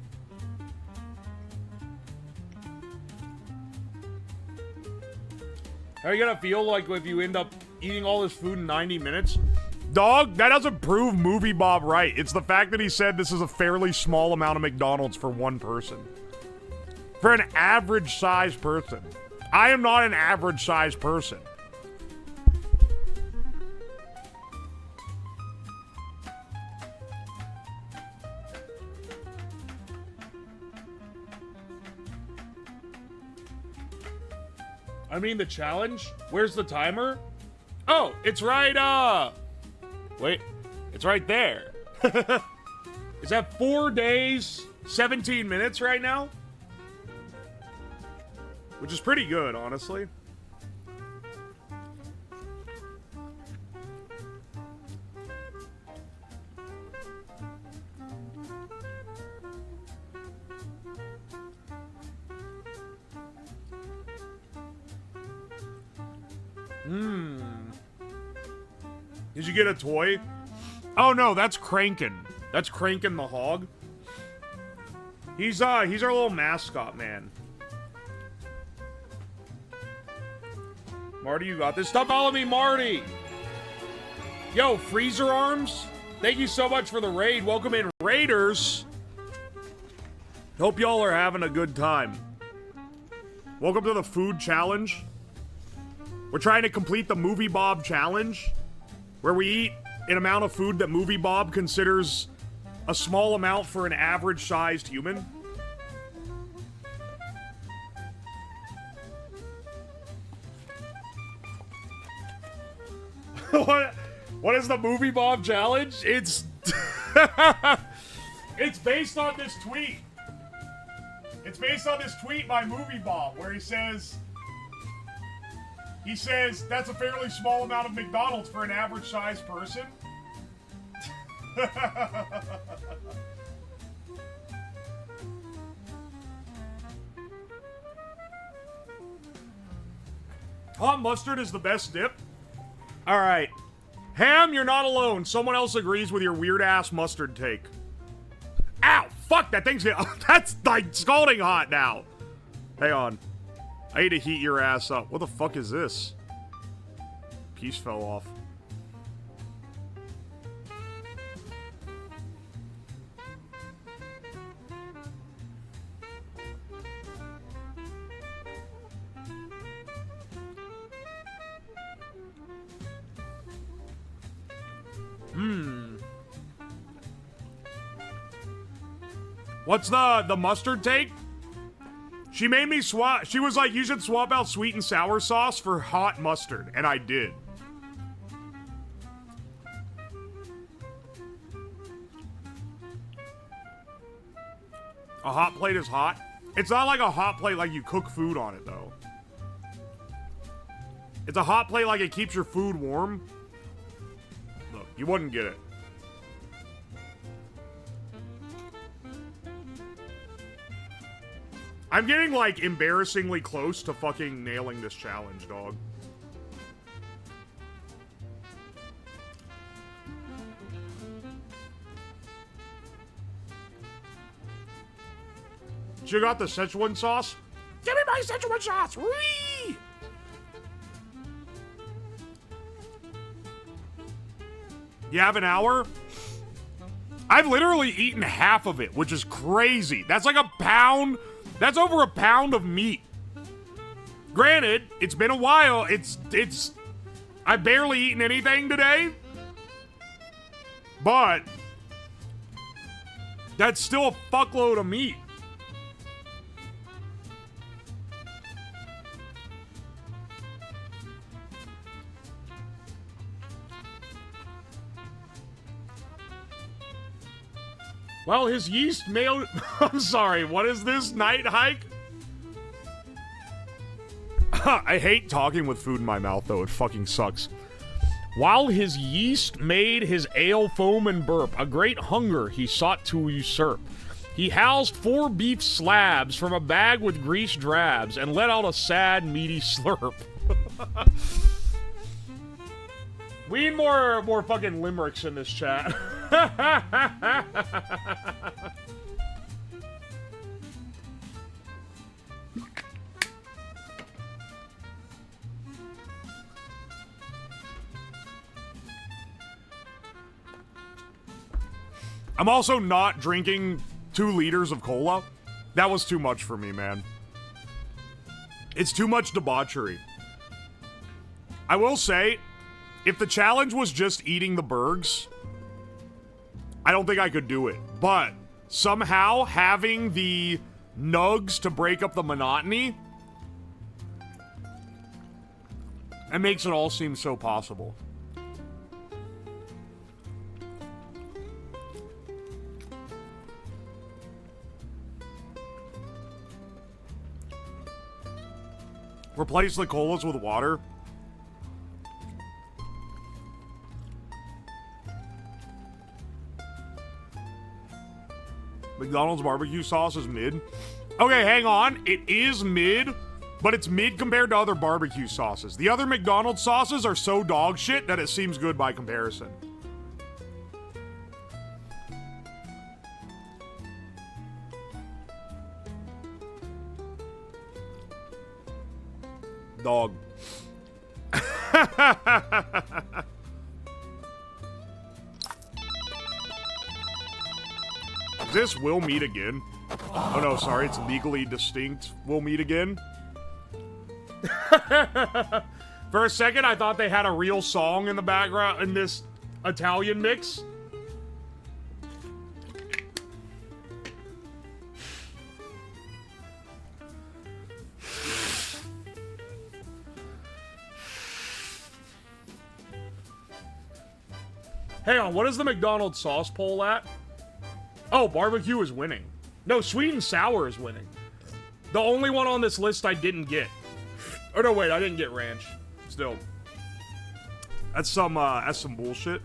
How are you gonna feel like if you end up eating all this food in 90 minutes? Dog, that doesn't prove Movie Bob right. It's the fact that he said this is a fairly small amount of McDonald's for one person. For an average-sized person. I am not an average-sized person. I mean, the challenge? Where's the timer? Oh, it's right, wait. It's right there. Is that 4 days, 17 minutes right now? Which is pretty good, honestly. Did you get a toy? Oh no, that's Crankin. That's Crankin the hog. He's our little mascot, man. Marty, you got this. Stop following me, Marty! Yo, Freezer Arms, thank you so much for the raid. Welcome in, Raiders. Hope y'all are having a good time. Welcome to the food challenge. We're trying to complete the Movie Bob challenge, where we eat an amount of food that Movie Bob considers a small amount for an average-sized human. What is the Movie Bob challenge? It's it's based on this tweet. It's based on this tweet by Movie Bob where he says that's a fairly small amount of McDonald's for an average-sized person. Hot mustard is the best dip. All right. Ham, you're not alone. Someone else agrees with your weird-ass mustard take. Ow! Fuck, that thing's that's like scalding hot now. Hang on. I need to heat your ass up. What the fuck is this? Piece fell off. What's the mustard take? She made me swap. She was like, you should swap out sweet and sour sauce for hot mustard. And I did. A hot plate is hot. It's not like a hot plate like you cook food on it, though. It's a hot plate like it keeps your food warm. Look, you wouldn't get it. I'm getting, like, embarrassingly close to fucking nailing this challenge, dog. You got the Szechuan sauce? Give me my Szechuan sauce! Whee! You have an hour? I've literally eaten half of it, which is crazy. That's like a pound. That's over a pound of meat. Granted, it's been a while. I've barely eaten anything today. But that's still a fuckload of meat. Well, his yeast mailed... I'm sorry, what is this? Night hike? I hate talking with food in my mouth, though. It fucking sucks. While his yeast made his ale foam and burp, a great hunger he sought to usurp. He housed 4 beef slabs from a bag with grease drabs and let out a sad, meaty slurp. We need more fucking limericks in this chat. I'm also not drinking 2 liters of cola. That was too much for me, man. It's too much debauchery. I will say, if the challenge was just eating the burgers, I don't think I could do it. But somehow having the nugs to break up the monotony, it makes it all seem so possible. Replace the colas with water. McDonald's barbecue sauce is mid. Okay, hang on. It is mid, but it's mid compared to other barbecue sauces. The other McDonald's sauces are so dog shit that it seems good by comparison. Dog. Is this We'll Meet Again? Oh no, sorry, it's Legally Distinct We'll Meet Again. For a second, I thought they had a real song in the background in this Italian mix. Hang on, what is the McDonald's sauce poll at? Oh, barbecue is winning. No, sweet and sour is winning. The only one on this list I didn't get. Oh no, wait, I didn't get ranch. Still. That's some bullshit.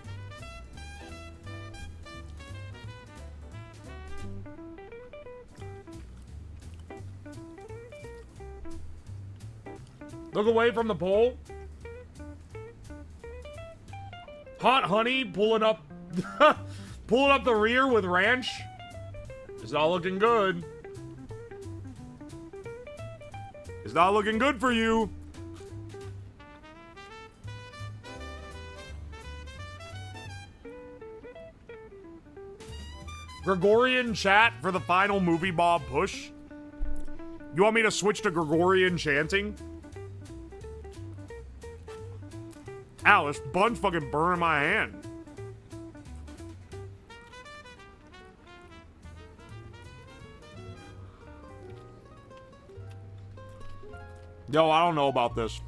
Look away from the poll. Hot honey pulling up the rear with ranch. It's not looking good. It's not looking good for you. Gregorian chat for the final movie Bob push. You want me to switch to Gregorian chanting? Ow, this bun's fucking burning my hand. Yo, I don't know about this.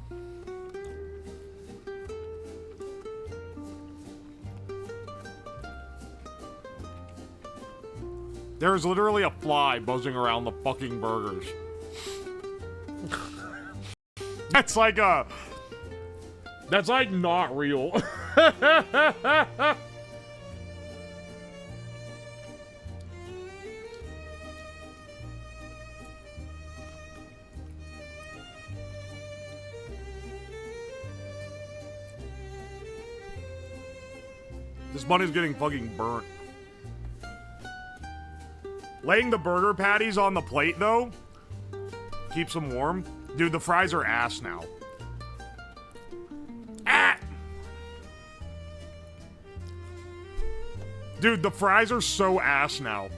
There is literally a fly buzzing around the fucking burgers. That's like not real. This bun is getting fucking burnt. Laying the burger patties on the plate, though, keeps them warm. Dude, the fries are ass now. Ah! Dude, the fries are so ass now.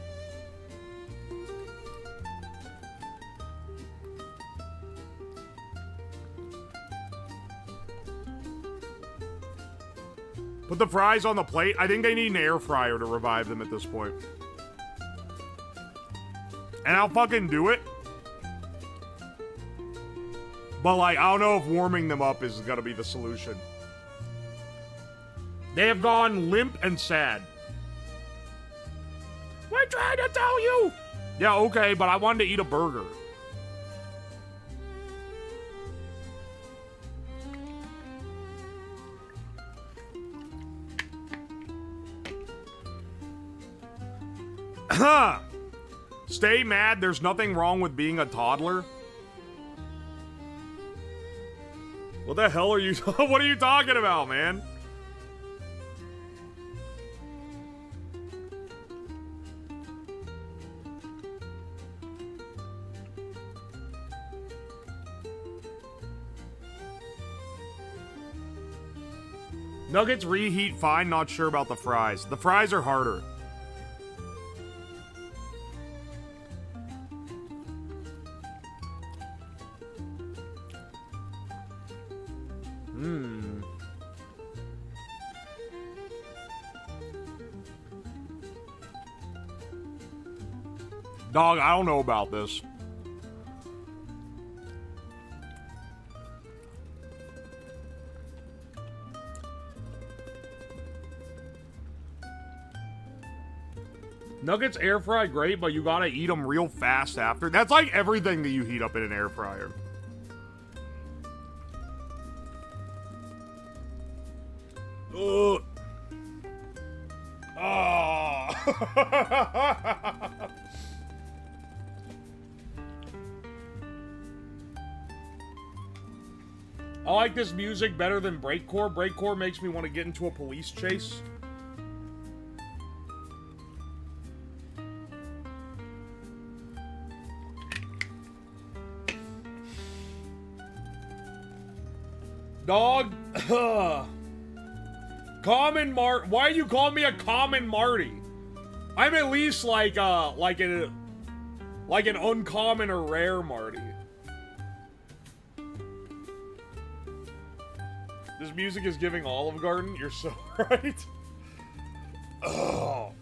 Put the fries on the plate. I think they need an air fryer to revive them at this point. And I'll fucking do it. But, like, I don't know if warming them up is gonna be the solution. They have gone limp and sad. We're trying to tell you! Yeah, okay, but I wanted to eat a burger. Stay mad, there's nothing wrong with being a toddler. What the hell are you what are you talking about, man? Nuggets reheat fine, not sure about the fries. The fries are harder. Dog, I don't know about this. Nuggets air fry great, but you gotta eat them real fast after. That's like everything that you heat up in an air fryer. Ugh. Oh. I like this music better than breakcore. Breakcore makes me want to get into a police chase. Dog. Common Mart. Why are you calling me a common Marty? I'm at least like an uncommon or rare Marty. This music is giving Olive Garden. You're so right. Oh.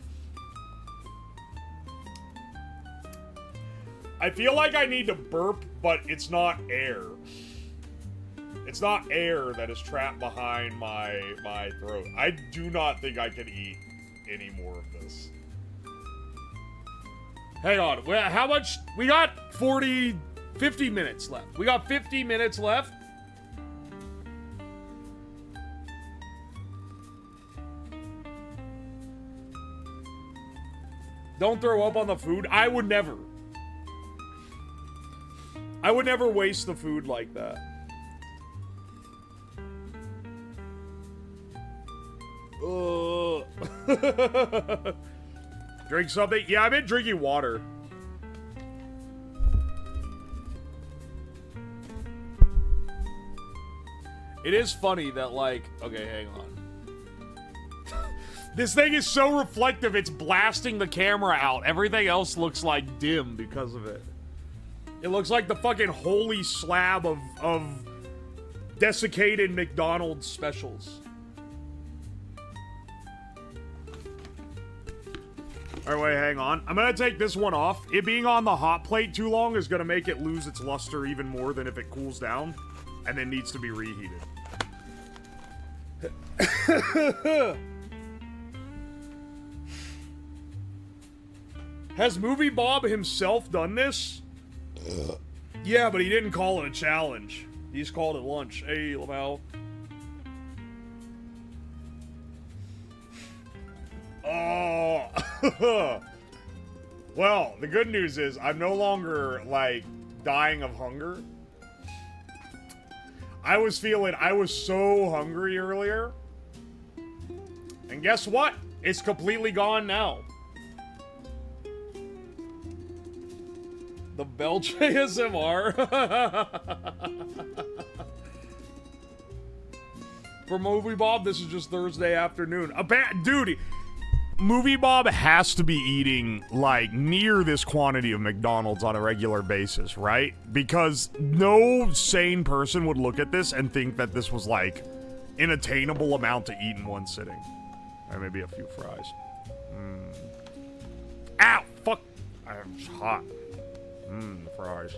I feel like I need to burp, but it's not air. It's not air that is trapped behind my throat. I do not think I can eat any more of this. Hang on. How much? We got 50 minutes left. We got 50 minutes left. Don't throw up on the food. I would never. I would never waste the food like that. Drink something? Yeah, I've been drinking water. It is funny that, like... Okay, hang on. This thing is so reflective, it's blasting the camera out. Everything else looks like dim because of it. It looks like the fucking holy slab of desiccated McDonald's specials. Alright, wait, hang on. I'm gonna take this one off. It being on the hot plate too long is gonna make it lose its luster even more than if it cools down and then needs to be reheated. Has Movie Bob himself done this? Yeah, but he didn't call it a challenge. He just called it lunch. Hey, Lamau. Oh. Well, the good news is I'm no longer, like, dying of hunger. I was so hungry earlier. And guess what? It's completely gone now. The Belch ASMR. For Movie Bob, this is just Thursday afternoon. Dude, Movie Bob has to be eating, like, near this quantity of McDonald's on a regular basis, right? Because no sane person would look at this and think that this was, like, inattainable amount to eat in one sitting. Or maybe a few fries. Ow! Fuck! It's hot. The fries.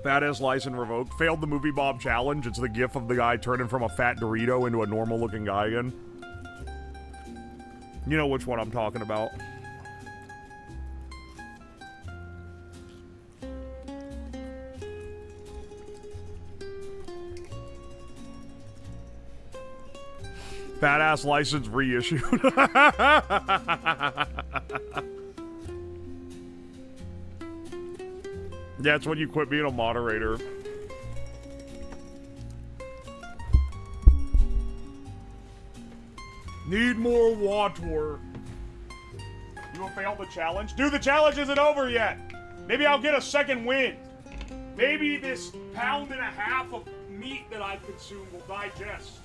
Fat-ass license revoked. Failed the movie Bob challenge. It's the gif of the guy turning from a fat Dorito into a normal-looking guy again. You know which one I'm talking about. Fat-ass license reissued. Yeah, it's when you quit being a moderator. Need more water. You will fail the challenge? Dude, the challenge isn't over yet. Maybe I'll get a second win. Maybe this pound and a half of meat that I consume will digest.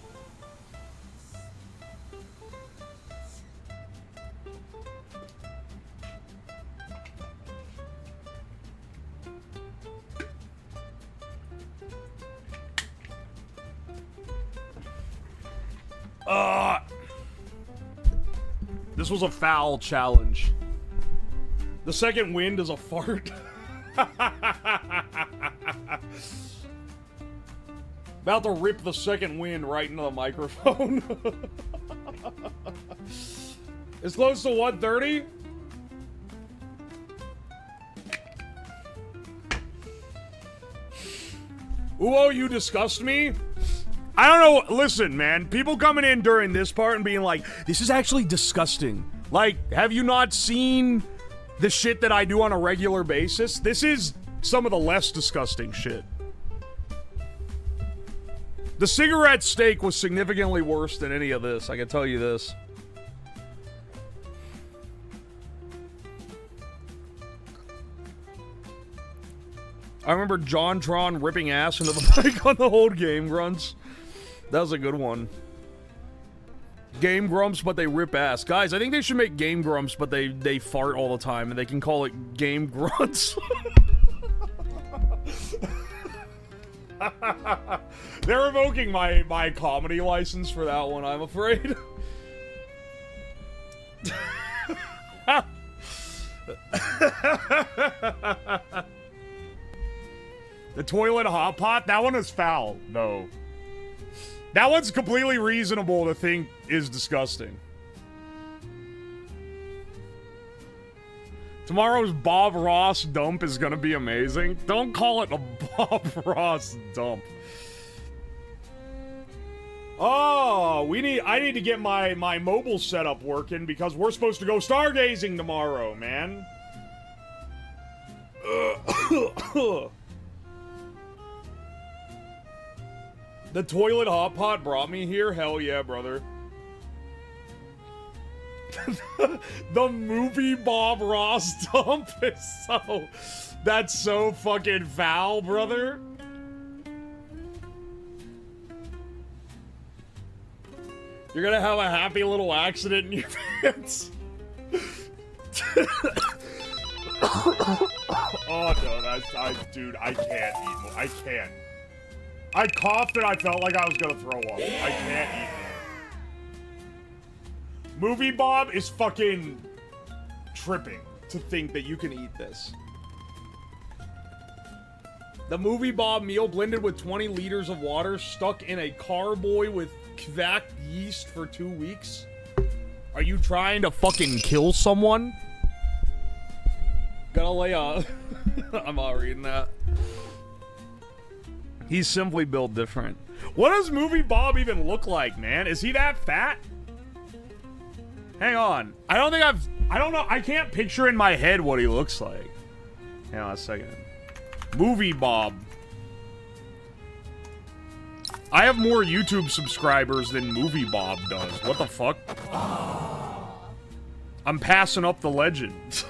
This was a foul challenge. The second wind is a fart. About to rip the second wind right into the microphone. It's close to 1:30. Uwo, you disgust me. I don't know. Listen, man. People coming in during this part and being like, this is actually disgusting. Like, have you not seen the shit that I do on a regular basis? This is some of the less disgusting shit. The cigarette steak was significantly worse than any of this. I can tell you this. I remember JonTron ripping ass into the mic on the whole Game Grunts. That was a good one. Game Grumps, but they rip ass. Guys, I think they should make Game Grumps, but they fart all the time, and they can call it Game Grunts. They're revoking my comedy license for that one, I'm afraid. The toilet hot pot? That one is foul. No. That one's completely reasonable to think is disgusting. Tomorrow's Bob Ross dump is gonna be amazing. Don't call it a Bob Ross dump. Oh, I need to get my mobile setup working because we're supposed to go stargazing tomorrow, man. The toilet hot pot brought me here? Hell yeah, brother. The movie Bob Ross dump is so... That's so fucking foul, brother. You're gonna have a happy little accident in your pants. Oh no, dude, I can't eat more. I can't. I coughed and I felt like I was gonna throw up. I can't eat more. Movie Bob is fucking tripping to think that you can eat this. The Movie Bob meal blended with 20 liters of water stuck in a carboy with kvacked yeast for 2 weeks. Are you trying to fucking kill someone? Gotta lay a... I'm not reading that. He's simply built different. What does Movie Bob even look like, man? Is he that fat? Hang on. I don't know. I can't picture in my head what he looks like. Hang on a second. Movie Bob. I have more YouTube subscribers than Movie Bob does. What the fuck? I'm passing up the legend.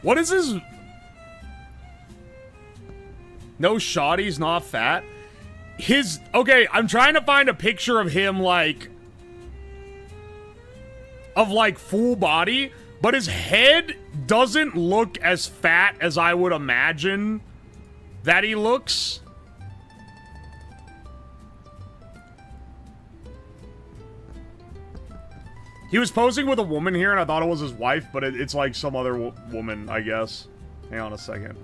What is his... No shot, he's not fat. Okay, I'm trying to find a picture of him, like, full body, but his head doesn't look as fat as I would imagine that he looks. He was posing with a woman here, and I thought it was his wife, but it's like some other woman, I guess. Hang on a second.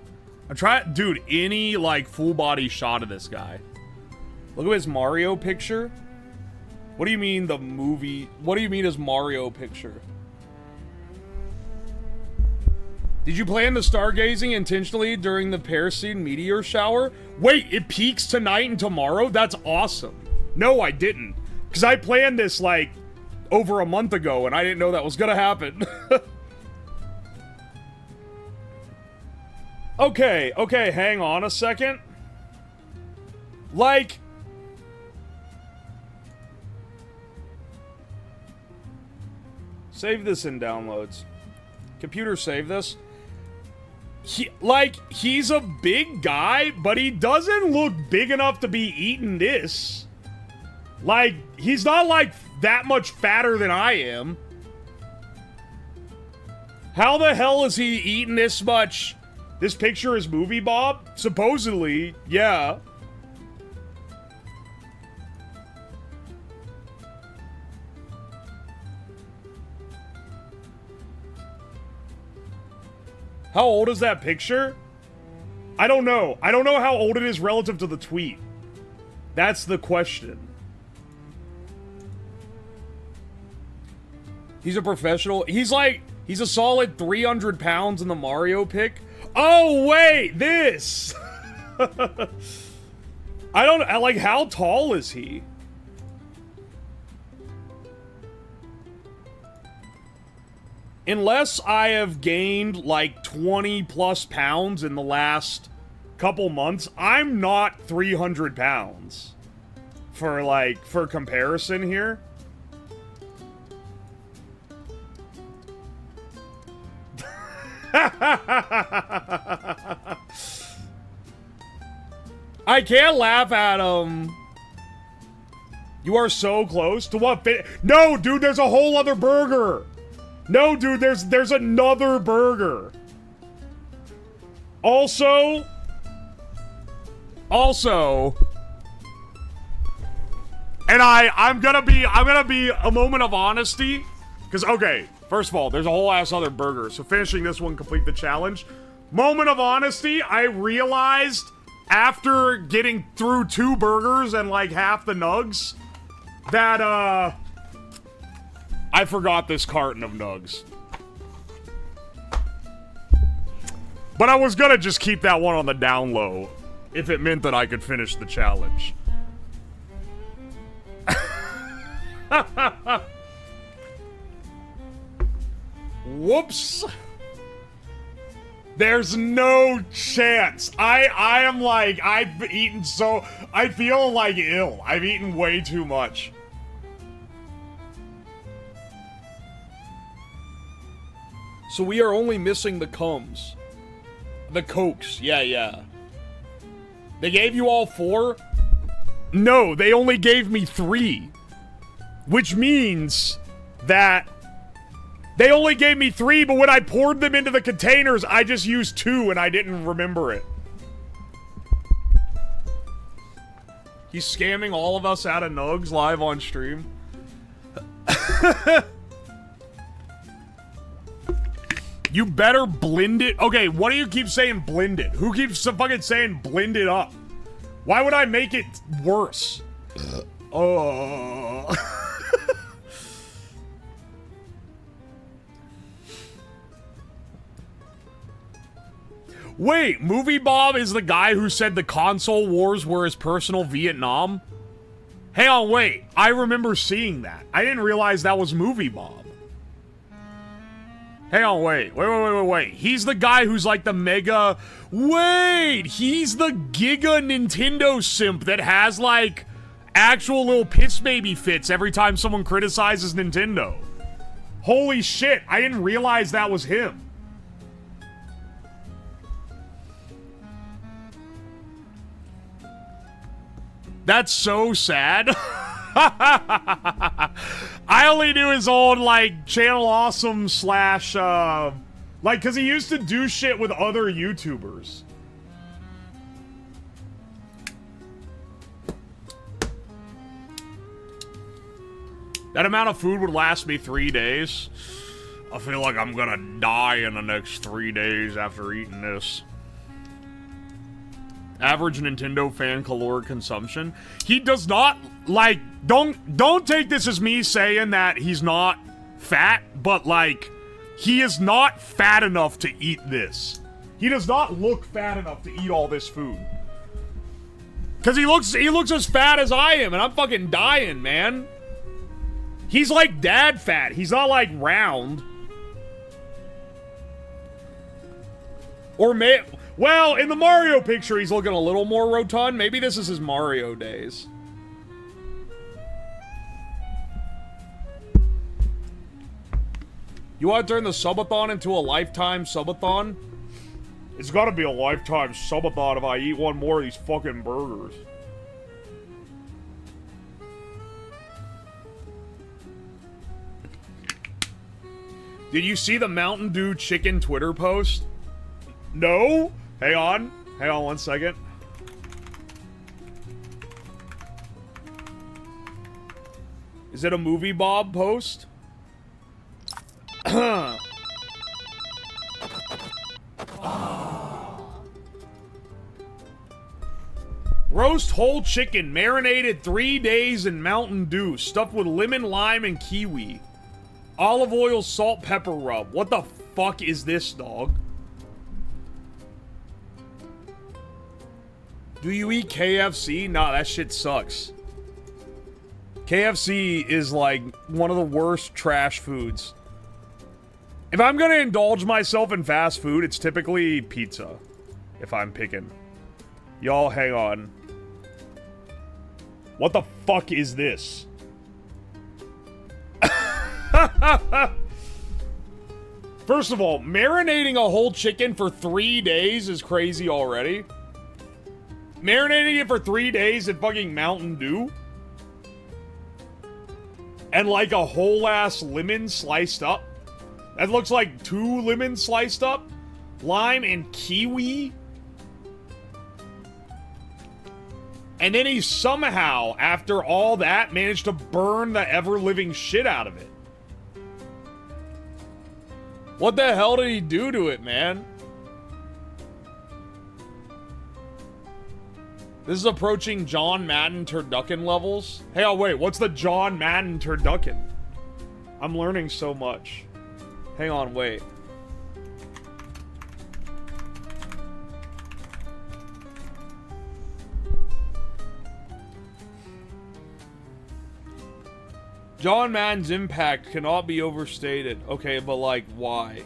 I'm trying, dude, any, like, full body shot of this guy. Look at his Mario picture. What do you mean the movie? What do you mean his Mario picture? Did you plan the stargazing intentionally during the Perseid meteor shower? Wait, it peaks tonight and tomorrow? That's awesome. No, I didn't. Because I planned this, like, over a month ago, and I didn't know that was gonna happen. Okay, hang on a second. Like... Save this in downloads. Computer, save this. He's a big guy, but he doesn't look big enough to be eating this. Like, he's not, like, that much fatter than I am. How the hell is he eating this much? This picture is Movie Bob? Supposedly, yeah. How old is that picture? I don't know. I don't know how old it is relative to the tweet. That's the question. He's a professional. He's a solid 300 pounds in the Mario pic. Oh, wait, this. I don't, like, how tall is he? Unless I have gained, like, 20 plus pounds in the last couple months, I'm not 300 pounds. For comparison here. I can't laugh at him. You are so close to what fit. No, dude, there's a whole other burger. No, dude, there's another burger. Also, and I'm gonna be a moment of honesty, because okay, first of all, there's a whole ass other burger, so finishing this one complete the challenge. Moment of honesty, I realized after getting through 2 burgers and like half the nugs that I forgot this carton of nugs. But I was gonna just keep that one on the down low if it meant that I could finish the challenge. Whoops. There's no chance. I am like, I've eaten so, I feel like ill. I've eaten way too much. So we are only missing the cums. The cokes, yeah. They gave you all 4? No, they only gave me 3. Which means that they only gave me 3, but when I poured them into the containers, I just used 2 and I didn't remember it. He's scamming all of us out of nugs live on stream. You better blend it. Okay, what do you keep saying blend it? Who keeps fucking saying blend it up? Why would I make it worse? Oh. Wait, Movie Bob is the guy who said the console wars were his personal Vietnam? Hang on, wait. I remember seeing that. I didn't realize that was Movie Bob. Hang on, wait. He's the guy who's like the mega... Wait! He's the Giga Nintendo simp that has like actual little piss baby fits every time someone criticizes Nintendo. Holy shit, I didn't realize that was him. That's so sad. I only knew his old, like, Channel Awesome slash, like, because he used to do shit with other YouTubers. That amount of food would last me 3 days. I feel like I'm gonna die in the next 3 days after eating this. Average Nintendo fan caloric consumption. He does not, like, don't take this as me saying that he's not fat, but, like, he is not fat enough to eat this. He does not look fat enough to eat all this food. Cause he looks as fat as I am, and I'm fucking dying, man. He's like dad fat. He's not like round. Or well, in the Mario picture, he's looking a little more rotund. Maybe this is his Mario days. You want to turn the subathon into a lifetime subathon? It's gotta be a lifetime subathon if I eat one more of these fucking burgers. Did you see the Mountain Dew chicken Twitter post? No? Hang on 1 second. Is it a Movie Bob post? Roast whole chicken, marinated 3 days in Mountain Dew, stuffed with lemon, lime, and kiwi. Olive oil, salt, pepper rub. What the fuck is this, dog? Do you eat KFC? Nah, that shit sucks. KFC is like one of the worst trash foods. If I'm gonna indulge myself in fast food, it's typically pizza. If I'm picking. Y'all, hang on. What the fuck is this? First of all, marinating a whole chicken for 3 days is crazy already. Marinating it for 3 days in fucking Mountain Dew? And like a whole ass lemon sliced up? That looks like 2 lemons sliced up? Lime and kiwi? And then he somehow, after all that, managed to burn the ever-living shit out of it. What the hell did he do to it, man? This is approaching John Madden turducken levels. Hey, oh wait, what's the John Madden turducken? I'm learning so much. Hang on, wait. John Madden's impact cannot be overstated. Okay, but like, why?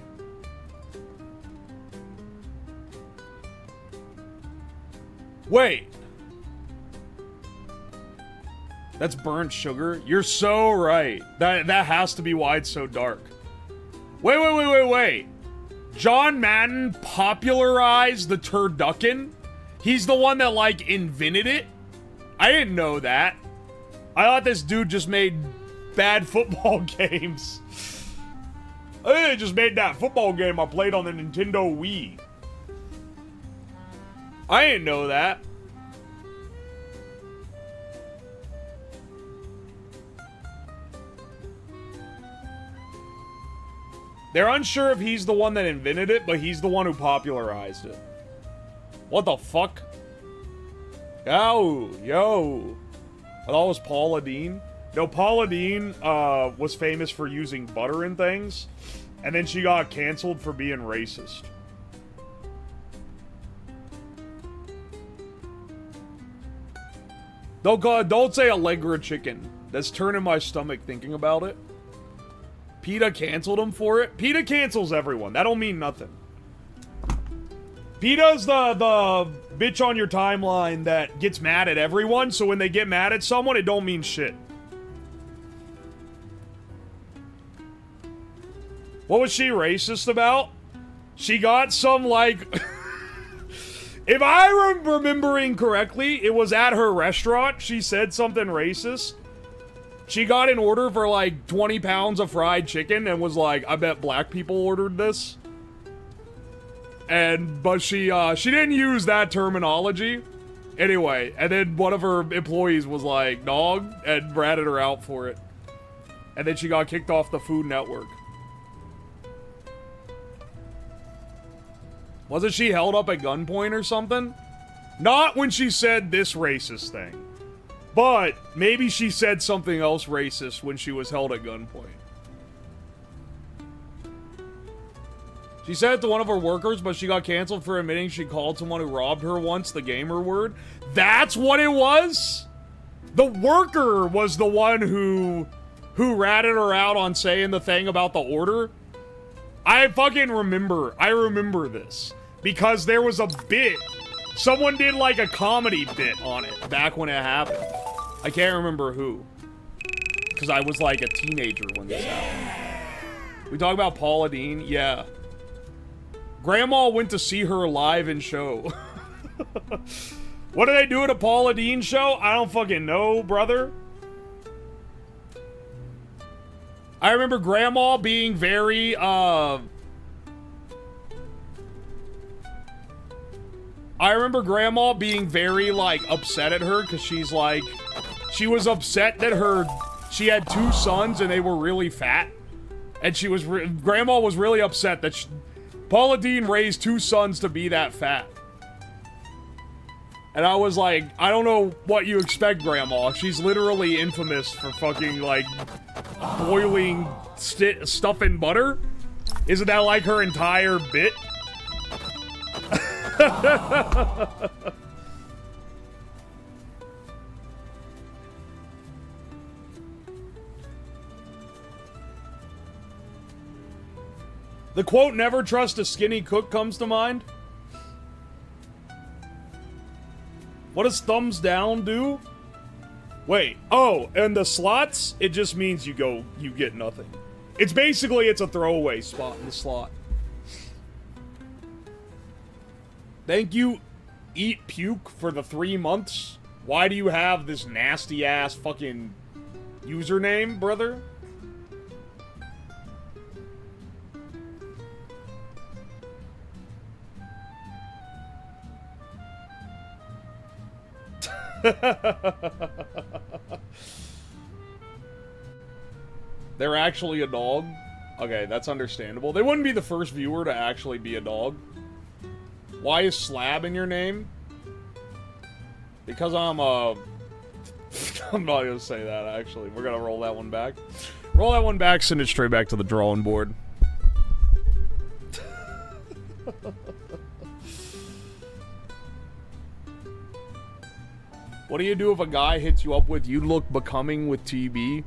Wait. That's burnt sugar? You're so right. That has to be why it's so dark. Wait. John Madden popularized the turducken? He's the one that, like, invented it? I didn't know that. I thought this dude just made bad football games. I think they just made that football game I played on the Nintendo Wii. I didn't know that. They're unsure if he's the one that invented it, but he's the one who popularized it. What the fuck? Yo. I thought it was Paula Deen. No, Paula Deen was famous for using butter in things, and then she got canceled for being racist. Don't say Allegra chicken. That's turning my stomach thinking about it. PETA canceled him for it. PETA cancels everyone. That don't mean nothing. PETA's the bitch on your timeline that gets mad at everyone, so when they get mad at someone, it don't mean shit. What was she racist about? She got some, like... If I'm remembering correctly, it was at her restaurant. She said something racist. She got an order for like 20 pounds of fried chicken and was like, I bet black people ordered this. But she didn't use that terminology. Anyway, and then one of her employees was like, dog, and ratted her out for it. And then she got kicked off the Food Network. Wasn't she held up at gunpoint or something? Not when she said this racist thing. But maybe she said something else racist when she was held at gunpoint. She said it to one of her workers, but she got canceled for admitting she called someone who robbed her once the gamer word. That's what it was? The worker was the one who ratted her out on saying the thing about the order? I fucking remember. I remember this. Because there was a bit. Someone did like a comedy bit on it back when it happened. I can't remember who. Because I was like a teenager when this happened. We talk about Paula Deen? Yeah. Grandma went to see her live in show. What did they do at a Paula Deen show? I don't fucking know, brother. I remember Grandma being very, I remember Grandma being very, like, upset at her, because she's like, she was upset that she had 2 sons and they were really fat. And Grandma was really upset that Paula Deen raised 2 sons to be that fat. And I was like, I don't know what you expect, Grandma. She's literally infamous for fucking, like, boiling stuff in butter. Isn't that like her entire bit? The quote, never trust a skinny cook, comes to mind. What does thumbs down do? Wait, oh, and the slots, it just means you get nothing. It's basically, it's a throwaway spot in the slot. Thank you, Eat Puke, for the 3 months. Why do you have this nasty ass fucking username, brother? They're actually a dog? Okay, that's understandable. They wouldn't be the first viewer to actually be a dog. Why is Slab in your name? Because I'm a... I'm not gonna say that, actually. We're gonna roll that one back. Roll that one back, send it straight back to the drawing board. What do you do if a guy hits you up with, you look becoming with TB?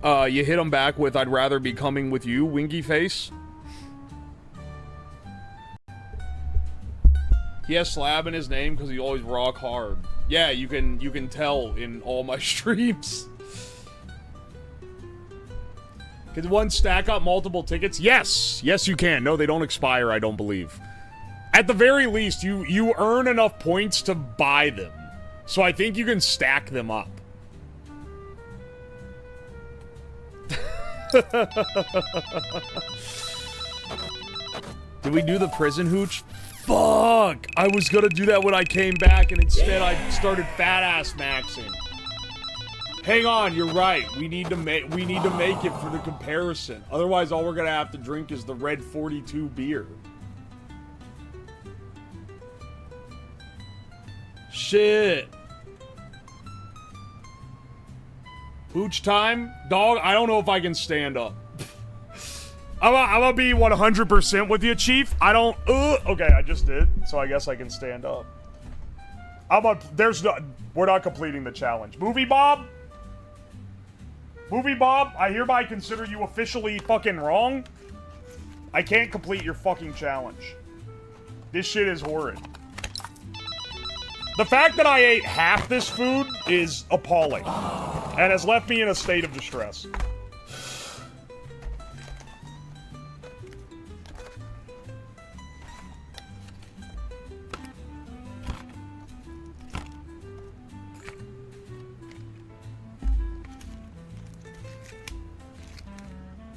You hit him back with, I'd rather be coming with you, winky face. He has Slab in his name because he always rock hard. Yeah, you can tell in all my streams. Can one stack up multiple tickets? Yes! Yes, you can. No, they don't expire, I don't believe. At the very least, you earn enough points to buy them. So I think you can stack them up. Did we do the prison hooch? Fuck! I was gonna do that when I came back, and instead I started fat-ass maxing. Hang on, you're right. We need to make it for the comparison. Otherwise, all we're gonna have to drink is the Red 42 beer. Shit. Hooch time? Dog, I don't know if I can stand up. I'm gonna be 100% with you, Chief. I don't... okay, I just did, so I guess I can stand up. We're not completing the challenge. Movie Bob? Movie Bob, I hereby consider you officially fucking wrong. I can't complete your fucking challenge. This shit is horrid. The fact that I ate half this food is appalling, and has left me in a state of distress.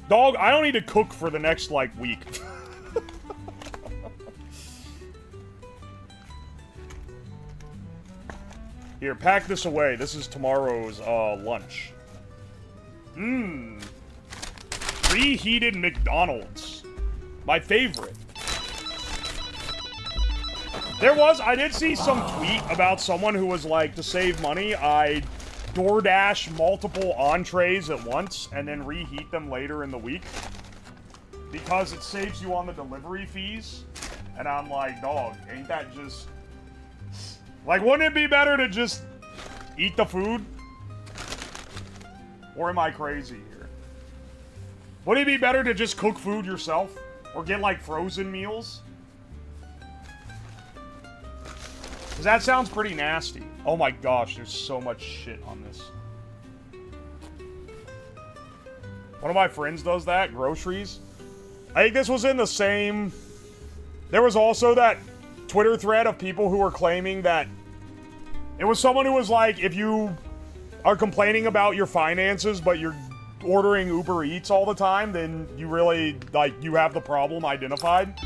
Dog, I don't need to cook for the next, like, week. Here, pack this away. This is tomorrow's, lunch. Mmm. Reheated McDonald's. My favorite. I did see some tweet about someone who was like, to save money, I DoorDash multiple entrees at once and then reheat them later in the week. Because it saves you on the delivery fees. And I'm like, dog, ain't that just... Like, wouldn't it be better to just eat the food? Or am I crazy here? Would it be better to just cook food yourself? Or get, like, frozen meals? Because that sounds pretty nasty. Oh my gosh, there's so much shit on this. One of my friends does that, groceries. I think this was in the same... There was also that Twitter thread of people who were claiming that... It was someone who was like, if you are complaining about your finances, but you're ordering Uber Eats all the time, then you really, like, you have the problem identified.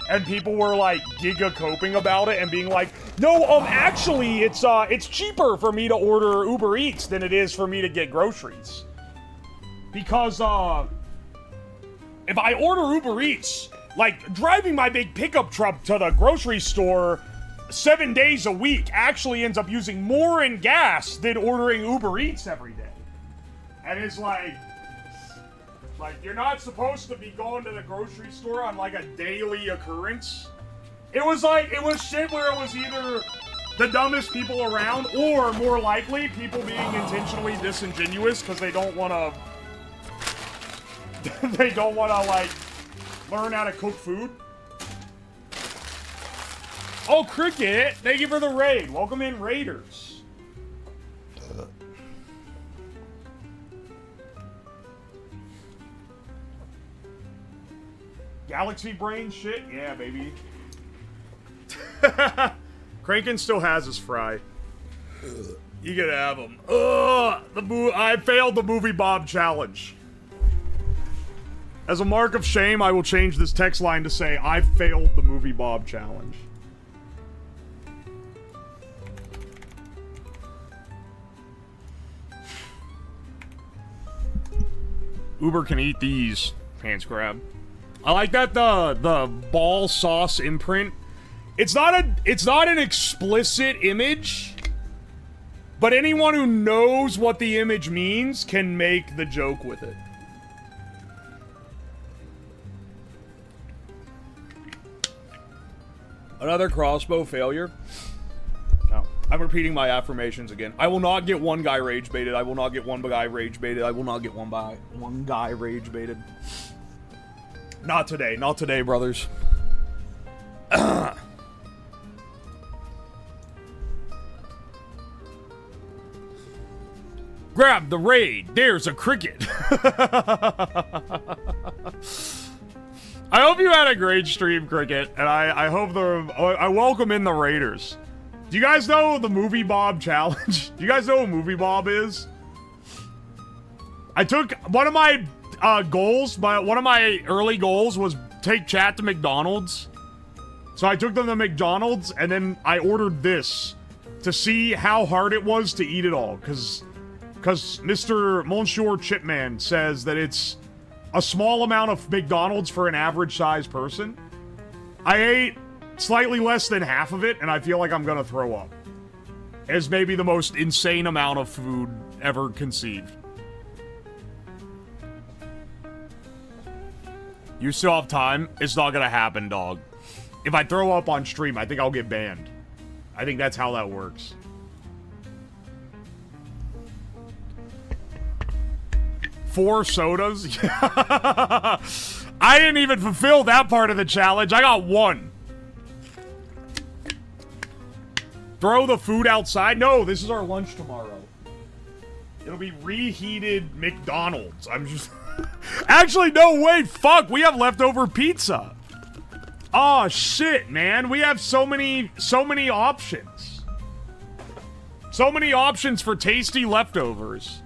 And people were, like, giga-coping about it and being like, no, actually, it's cheaper for me to order Uber Eats than it is for me to get groceries. Because, if I order Uber Eats, like, driving my big pickup truck to the grocery store 7 days a week actually ends up using more in gas than ordering Uber Eats every day. And it's like, you're not supposed to be going to the grocery store on, like, a daily occurrence. It was shit where it was either the dumbest people around, or, more likely, people being intentionally disingenuous because they don't want to... like, learn how to cook food. Oh, Cricket! Thank you for the raid. Welcome in, Raiders. Galaxy brain shit? Yeah, baby. Crankin still has his fry. You can have him. I failed the Movie Bob challenge. As a mark of shame, I will change this text line to say, I failed the Movie Bob challenge. Uber can eat these. Hands grab. I like that the ball sauce imprint. It's not an explicit image, but anyone who knows what the image means can make the joke with it. Another crossbow failure. No. I'm repeating my affirmations again. I will not get one guy rage baited. I will not get one guy rage baited. I will not get one guy rage baited. Not today. Not today, brothers. Grab the raid. There's a cricket. I hope you had a great stream, Cricket, and I hope I welcome in the Raiders. Do you guys know the Movie Bob challenge? Do you guys know what Movie Bob is? I took one of my goals, but one of my early goals was take chat to McDonald's. So I took them to McDonald's, and then I ordered this to see how hard it was to eat it all, because Mr. Monsieur Chipman says that it's a small amount of McDonald's for an average-sized person. I ate slightly less than half of it, and I feel like I'm gonna throw up. It's maybe the most insane amount of food ever conceived. You still have time? It's not gonna happen, dog. If I throw up on stream, I think I'll get banned. I think that's how that works. Four sodas? I didn't even fulfill that part of the challenge. I got one. Throw the food outside? No, this is our lunch tomorrow. It'll be reheated McDonald's. I'm just... Actually, no, wait, fuck. We have leftover pizza. Oh, shit, man. We have so many options. So many options for tasty leftovers.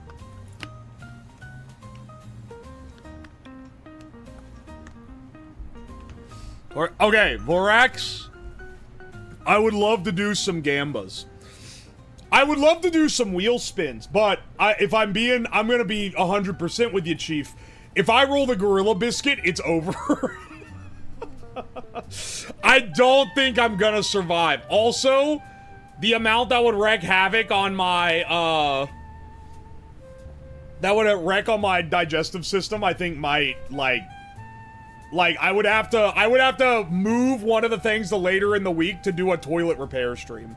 Or, okay, Vorax. I would love to do some gambas. I would love to do some wheel spins, but if I'm gonna be 100% with you, Chief. If I roll the Gorilla Biscuit, it's over. I don't think I'm gonna survive. Also, the amount that would wreak havoc on my, that would wreck on my digestive system, I think might, like, I would have to move one of the things to later in the week to do a toilet repair stream.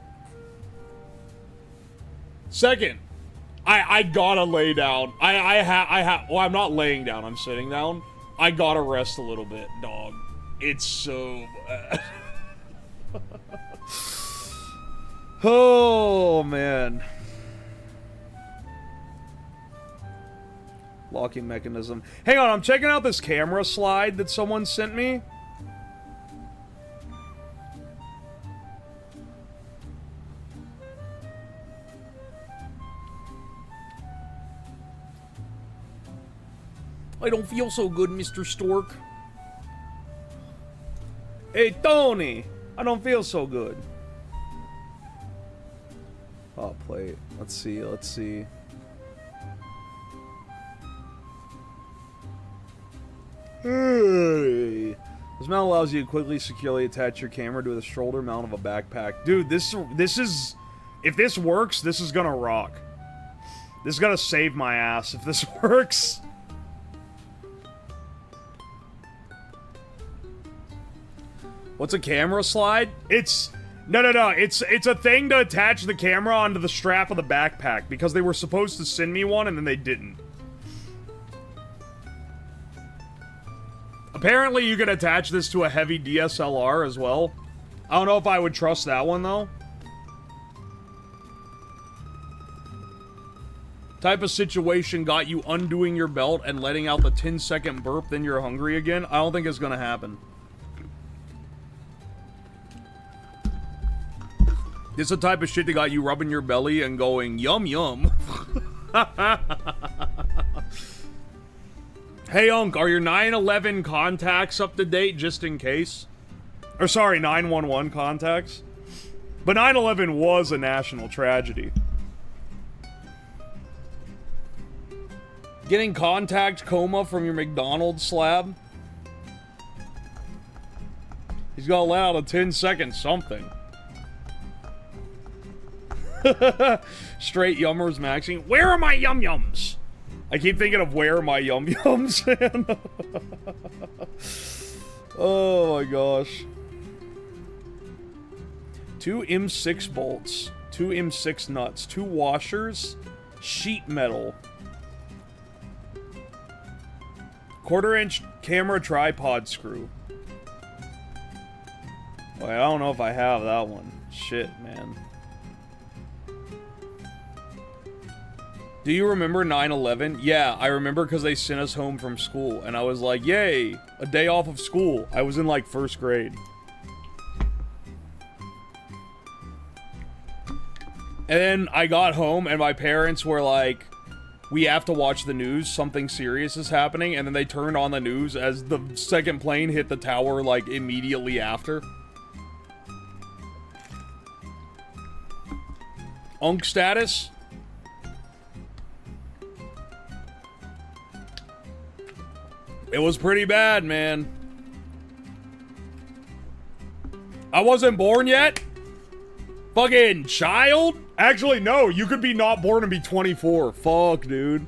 Second, I gotta lay down. Well, I'm not laying down, I'm sitting down. I gotta rest a little bit, dog. It's so bad. Oh, man. Locking mechanism. Hang on, I'm checking out this camera slide that someone sent me. I don't feel so good, Mr. Stork. Hey, Tony! I don't feel so good. Oh, play it. Let's see, let's see. Hey. This mount allows you to quickly, securely attach your camera to the shoulder mount of a backpack. Dude, this is... If this works, this is gonna rock. This is gonna save my ass if this works. What's a camera slide? It's... No. It's a thing to attach the camera onto the strap of the backpack because they were supposed to send me one and then they didn't. Apparently you can attach this to a heavy DSLR as well. I don't know if I would trust that one though. Type of situation got you undoing your belt and letting out the 10-second burp, then you're hungry again? I don't think it's gonna happen. This is the type of shit that got you rubbing your belly and going, yum yum. Hey, Unc, are your 911 contacts up to date just in case? Or sorry, 911 contacts? But 9/11 was a national tragedy. Getting contact coma from your McDonald slab? He's gonna let out a 10-second something. Straight yummers maxing. Where are my yum-yums? I keep thinking of where are my yum-yums, man. Oh my gosh. 2 M6 bolts. 2 M6 nuts. 2 washers. Sheet metal. 1/4-inch camera tripod screw. Wait, I don't know if I have that one. Shit, man. Do you remember 9/11? Yeah, I remember because they sent us home from school, and I was like, yay, a day off of school. I was in, like, 1st grade. And then I got home, and my parents were like, we have to watch the news, something serious is happening, and then they turned on the news as the second plane hit the tower, like, immediately after. Unk status? It was pretty bad, man. I wasn't born yet? Fucking child? Actually, no. You could be not born and be 24. Fuck, dude.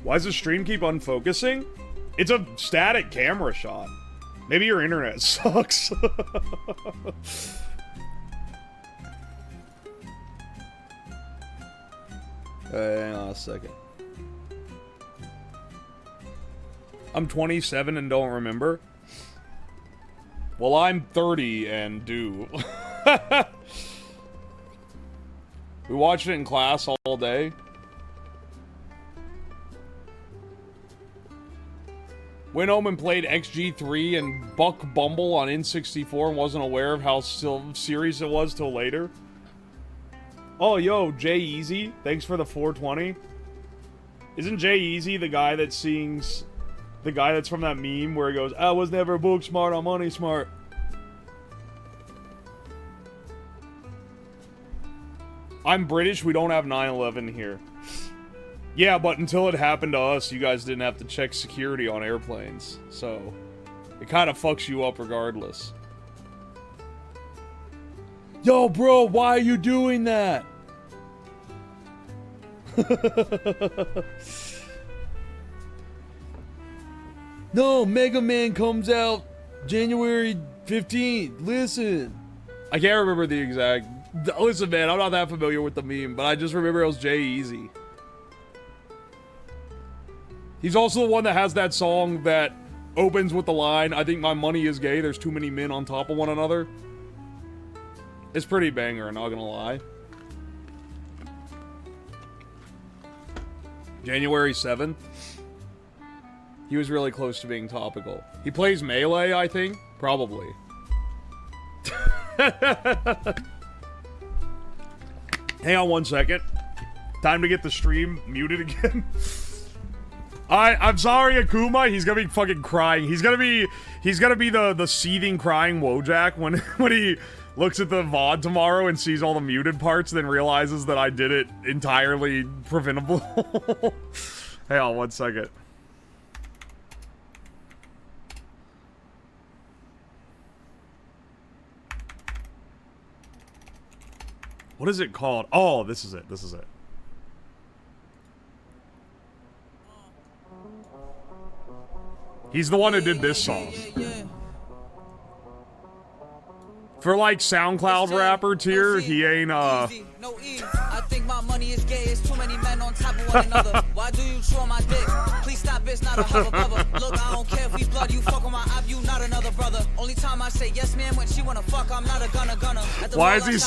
Why does the stream keep unfocusing? It's a static camera shot. Maybe your internet sucks. Hang on a second. I'm 27 and don't remember. Well, I'm 30 and do. We watched it in class all day. Went home and played XG3 and Buck Bumble on N64 and wasn't aware of how still serious it was till later. Oh, yo, Jay Easy, thanks for the 420. Isn't Jay Easy the guy that sings... The guy that's from that meme where he goes, I was never book smart, I'm money smart. I'm British, we don't have 9/11 here. Yeah, but until it happened to us, you guys didn't have to check security on airplanes. So, it kind of fucks you up regardless. Yo, bro, why are you doing that? No, Mega Man comes out January 15th. Listen. I can't remember the exact... Listen, man, I'm not that familiar with the meme, but I just remember it was Jay Easy. He's also the one that has that song that opens with the line, I think my money is gay, there's too many men on top of one another. It's pretty banger, not gonna lie. January 7th. He was really close to being topical. He plays Melee, I think? Probably. Hang on one second. Time to get the stream muted again. I'm sorry, Akuma. He's gonna be fucking crying. He's gonna be the seething, crying Wojak when he looks at the VOD tomorrow and sees all the muted parts, then realizes that I did it entirely preventable. Hang on one second. What is it called? Oh, this is it. This is it. He's the one who did this song. For like SoundCloud rapper tier, he ain't I think my money is gay. It's too many men on top of one another. Why do you show my dick? Please stop, it's not a hubba bubba. Look, I don't care if we blood. You fuck on my op, you not another brother. Only time I say yes, man, when she wanna fuck, I'm not a gunner. Why is he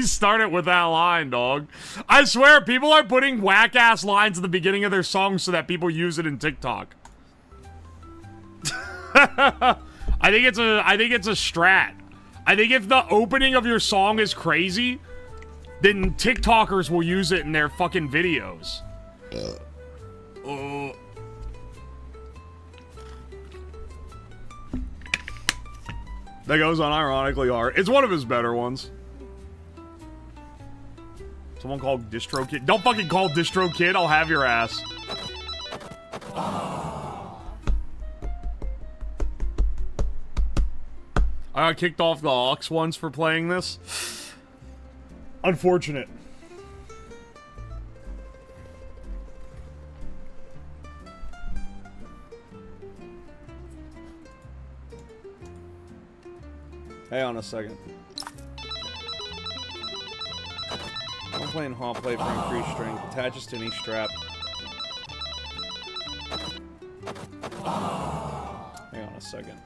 starting with that line, dog? I swear, people are putting whack ass lines at the beginning of their songs so that people use it in TikTok. I think it's a strat. I think if the opening of your song is crazy, then TikTokers will use it in their fucking videos. That goes on ironically hard. It's one of his better ones. Someone called Distro Kid. Don't fucking call Distro Kid. I'll have your ass. I got kicked off the aux once for playing this. Unfortunate. Hang on a second. I'm playing hot plate for increased strength. Attaches to any strap. Hang on a second.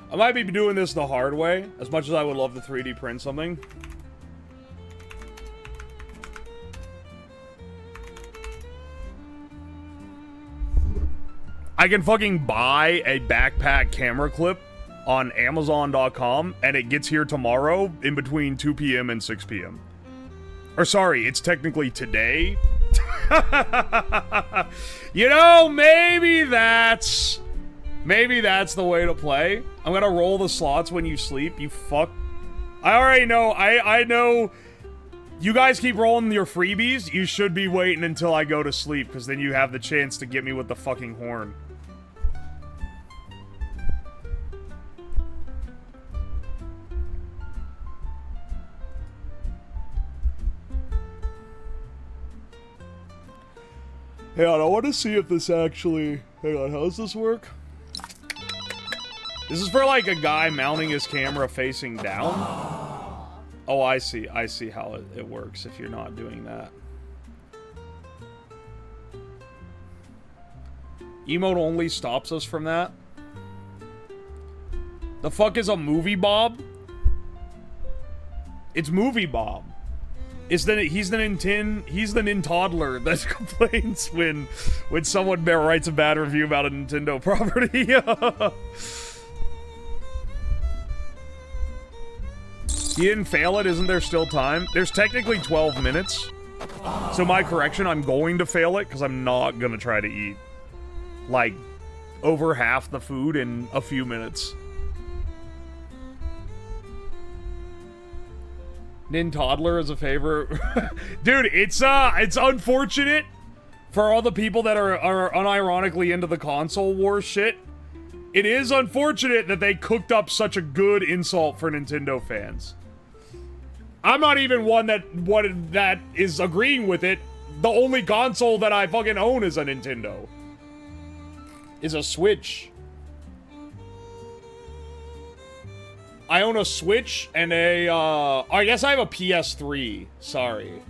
I might be doing this the hard way, as much as I would love to 3D print something. I can fucking buy a backpack camera clip on Amazon.com, and it gets here tomorrow in between 2 p.m. and 6 p.m. Or sorry, it's technically today. You know, maybe that's the way to play. I'm gonna roll the slots when you sleep, you fuck. I already know, I know. You guys keep rolling your freebies. You should be waiting until I go to sleep, because then you have the chance to get me with the fucking horn. Hang on, I want to see if this actually... Hang on, how does this work? This is for, like, a guy mounting his camera facing down. Oh, I see how it works if you're not doing that. Emote only stops us from that. The fuck is a movie Bob? It's movie Bob. He's the Nin toddler that complains when someone writes a bad review about a Nintendo property. He didn't fail it, isn't there still time? There's technically 12 minutes. So my correction, I'm going to fail it because I'm not going to try to eat, like, over half the food in a few minutes. Nin Toddler is a favorite. Dude, it's unfortunate for all the people that are unironically into the console war shit. It is unfortunate that they cooked up such a good insult for Nintendo fans. I'm not even one that is agreeing with it. The only console that I fucking own is a Nintendo. Is a Switch. I own a Switch and a, I guess I have a PS3. Sorry.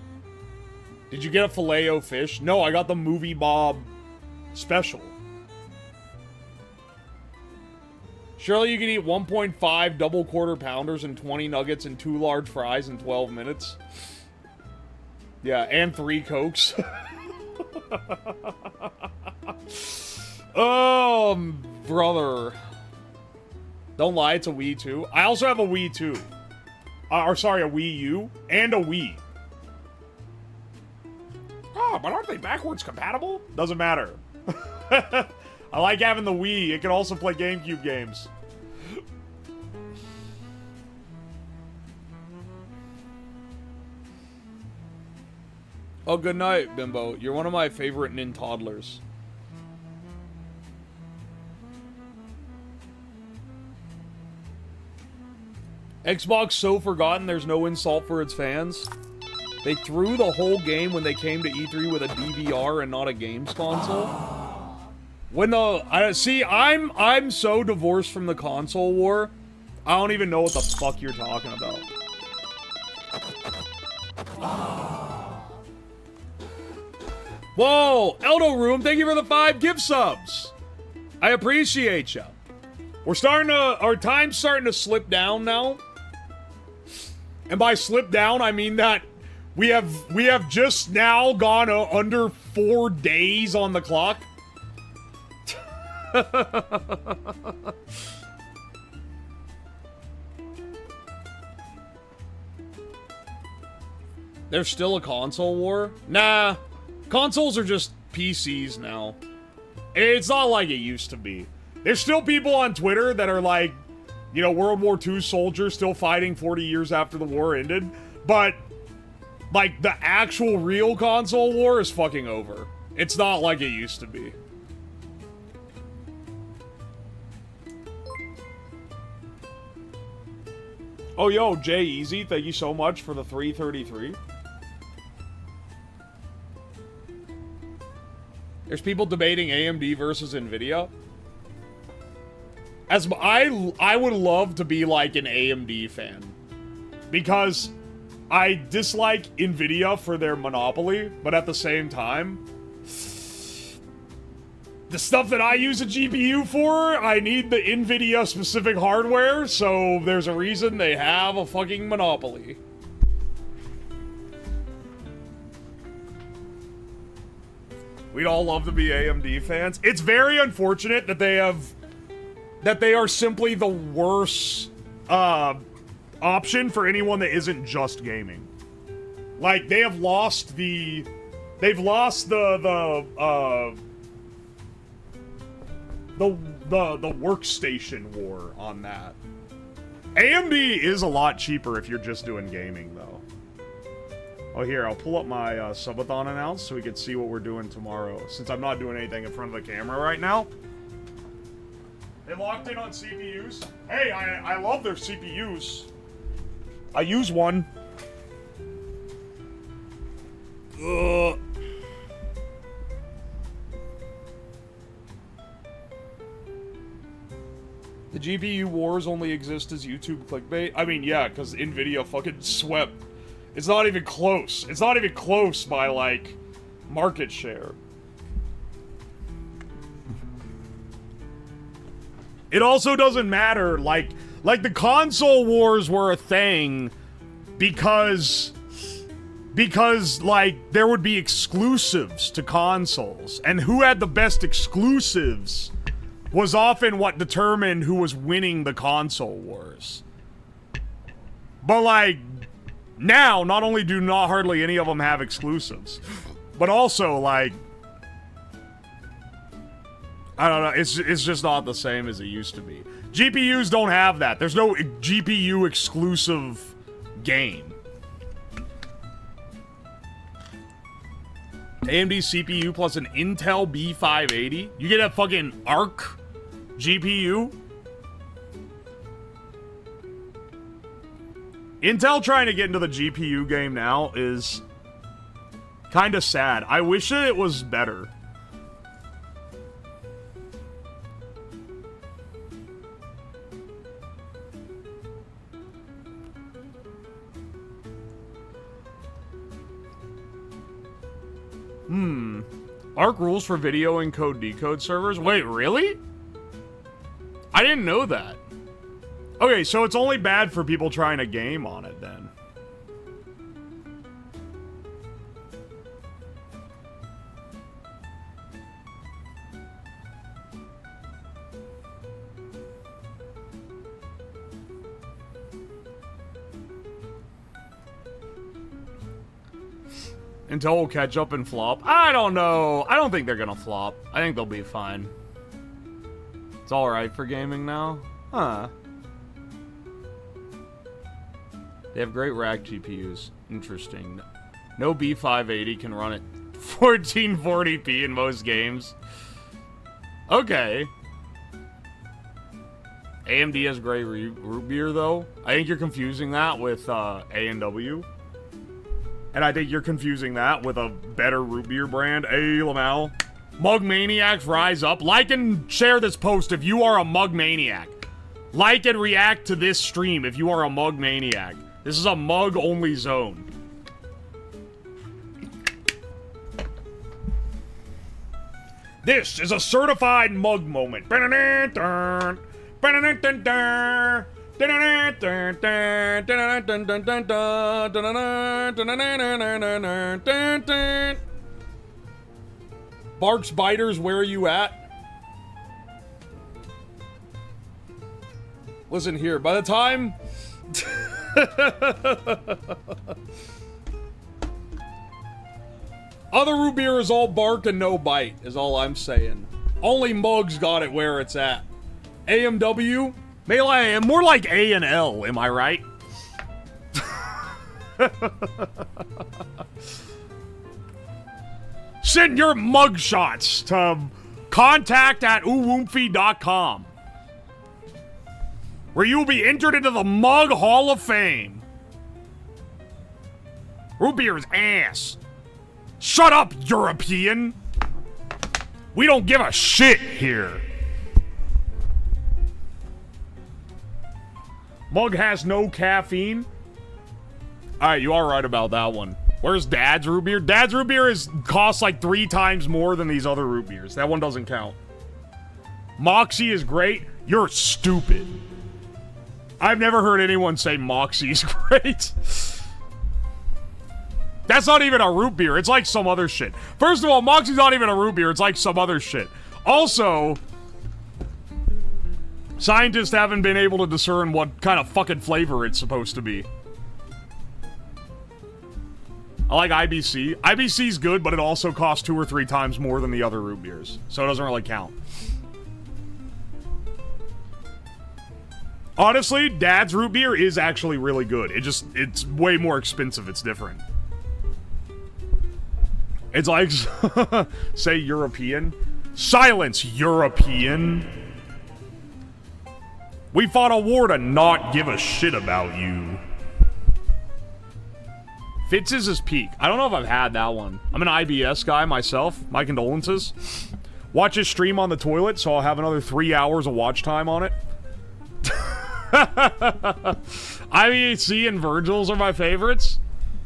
Did you get a Filet-O-Fish? No, I got the Movie Bob special. Surely you can eat 1.5 double quarter pounders and 20 nuggets and 2 large fries in 12 minutes. Yeah, and 3 Cokes. Oh, brother. Don't lie, it's a Wii too. I also have a Wii too. Or sorry, a Wii U and a Wii. Oh, but aren't they backwards compatible? Doesn't matter. I like having the Wii. It can also play GameCube games. Oh, good night, Bimbo. You're one of my favorite Nin toddlers. Xbox so forgotten there's no insult for its fans. They threw the whole game when they came to E3 with a DVR and not a games console. When see, I'm so divorced from the console war, I don't even know what the fuck you're talking about. Whoa, Eldo Room, thank you for the 5 gift subs. I appreciate you. We're starting to, our time's starting to slip down now. And by slip down, I mean that we have just now gone under 4 days on the clock. There's still a console war? Nah, consoles are just PCs now. It's not like it used to be. There's still people on Twitter that are like, you know, World War II soldiers still fighting 40 years after the war ended. But, like, the actual real console war is fucking over. It's not like it used to be. Oh, yo, Jay Easy, thank you so much for the 333. There's people debating AMD versus NVIDIA. As I would love to be like an AMD fan, because I dislike NVIDIA for their monopoly, but at the same time, the stuff that I use a GPU for, I need the NVIDIA specific hardware, so there's a reason they have a fucking monopoly. We'd all love to be AMD fans. It's very unfortunate that they are simply the worst option for anyone that isn't just gaming. Like, they have lost the workstation war on that. AMD is a lot cheaper if you're just doing gaming, though. Oh, here, I'll pull up my subathon announce so we can see what we're doing tomorrow, since I'm not doing anything in front of the camera right now. They locked in on CPUs. Hey, I love their CPUs. I use one. Ugh. The GPU wars only exist as YouTube clickbait? I mean, yeah, because NVIDIA fucking swept. It's not even close. It's not even close by, like, market share. It also doesn't matter, like the console wars were a thing because, like, there would be exclusives to consoles, and who had the best exclusives was often what determined who was winning the console wars. But, like, Now, not only do not hardly any of them have exclusives, but also, like, I don't know, it's just not the same as it used to be. GPUs don't have that. There's no GPU exclusive game. AMD CPU plus an Intel B580. You get a fucking ARC GPU? Intel trying to get into the GPU game now is kind of sad. I wish that it was better. ARC rules for video encode decode servers? Wait, really? I didn't know that. Okay, so it's only bad for people trying to game on it then. Intel will catch up and flop. I don't know. I don't think they're gonna flop. I think they'll be fine. It's alright for gaming now? Huh. They have great rack GPUs. Interesting. No B580 can run at 1440p in most games. Okay. AMD has great root beer, though. I think you're confusing that with A&W. And I think you're confusing that with a better root beer brand. Hey, Lamau. Mug Maniacs, rise up. Like and share this post if you are a Mug Maniac. Like and react to this stream if you are a Mug Maniac. This is a mug-only zone. This is a certified mug moment. Barks Biters, where are you at? Listen here, by the time... Other root beer is all bark and no bite, is all I'm saying. Only Mugs got it where it's at. AMW? Melee, more like A and L, am I right? Send your mugshots to contact@uwoomfy.com, where you will be entered into the Mug Hall of Fame. Root beer is ass. Shut up, European. We don't give a shit here. Mug has no caffeine. Alright, you are right about that one. Where's Dad's root beer? Dad's root beer costs like 3 times more than these other root beers. That one doesn't count. Moxie is great. You're stupid. I've never heard anyone say Moxie's great. That's not even a root beer. It's like some other shit. First of all, Moxie's not even a root beer. It's like some other shit. Also, scientists haven't been able to discern what kind of fucking flavor it's supposed to be. I like IBC. IBC's good, but it also costs 2 or 3 times more than the other root beers. So it doesn't really count. Honestly, Dad's root beer is actually really good. It's way more expensive. It's different. It's like, say European. Silence, European. We fought a war to not give a shit about you. Fitz's is peak. I don't know if I've had that one. I'm an IBS guy myself. My condolences. Watch his stream on the toilet, so I'll have another 3 hours of watch time on it. IBC and Virgil's are my favorites.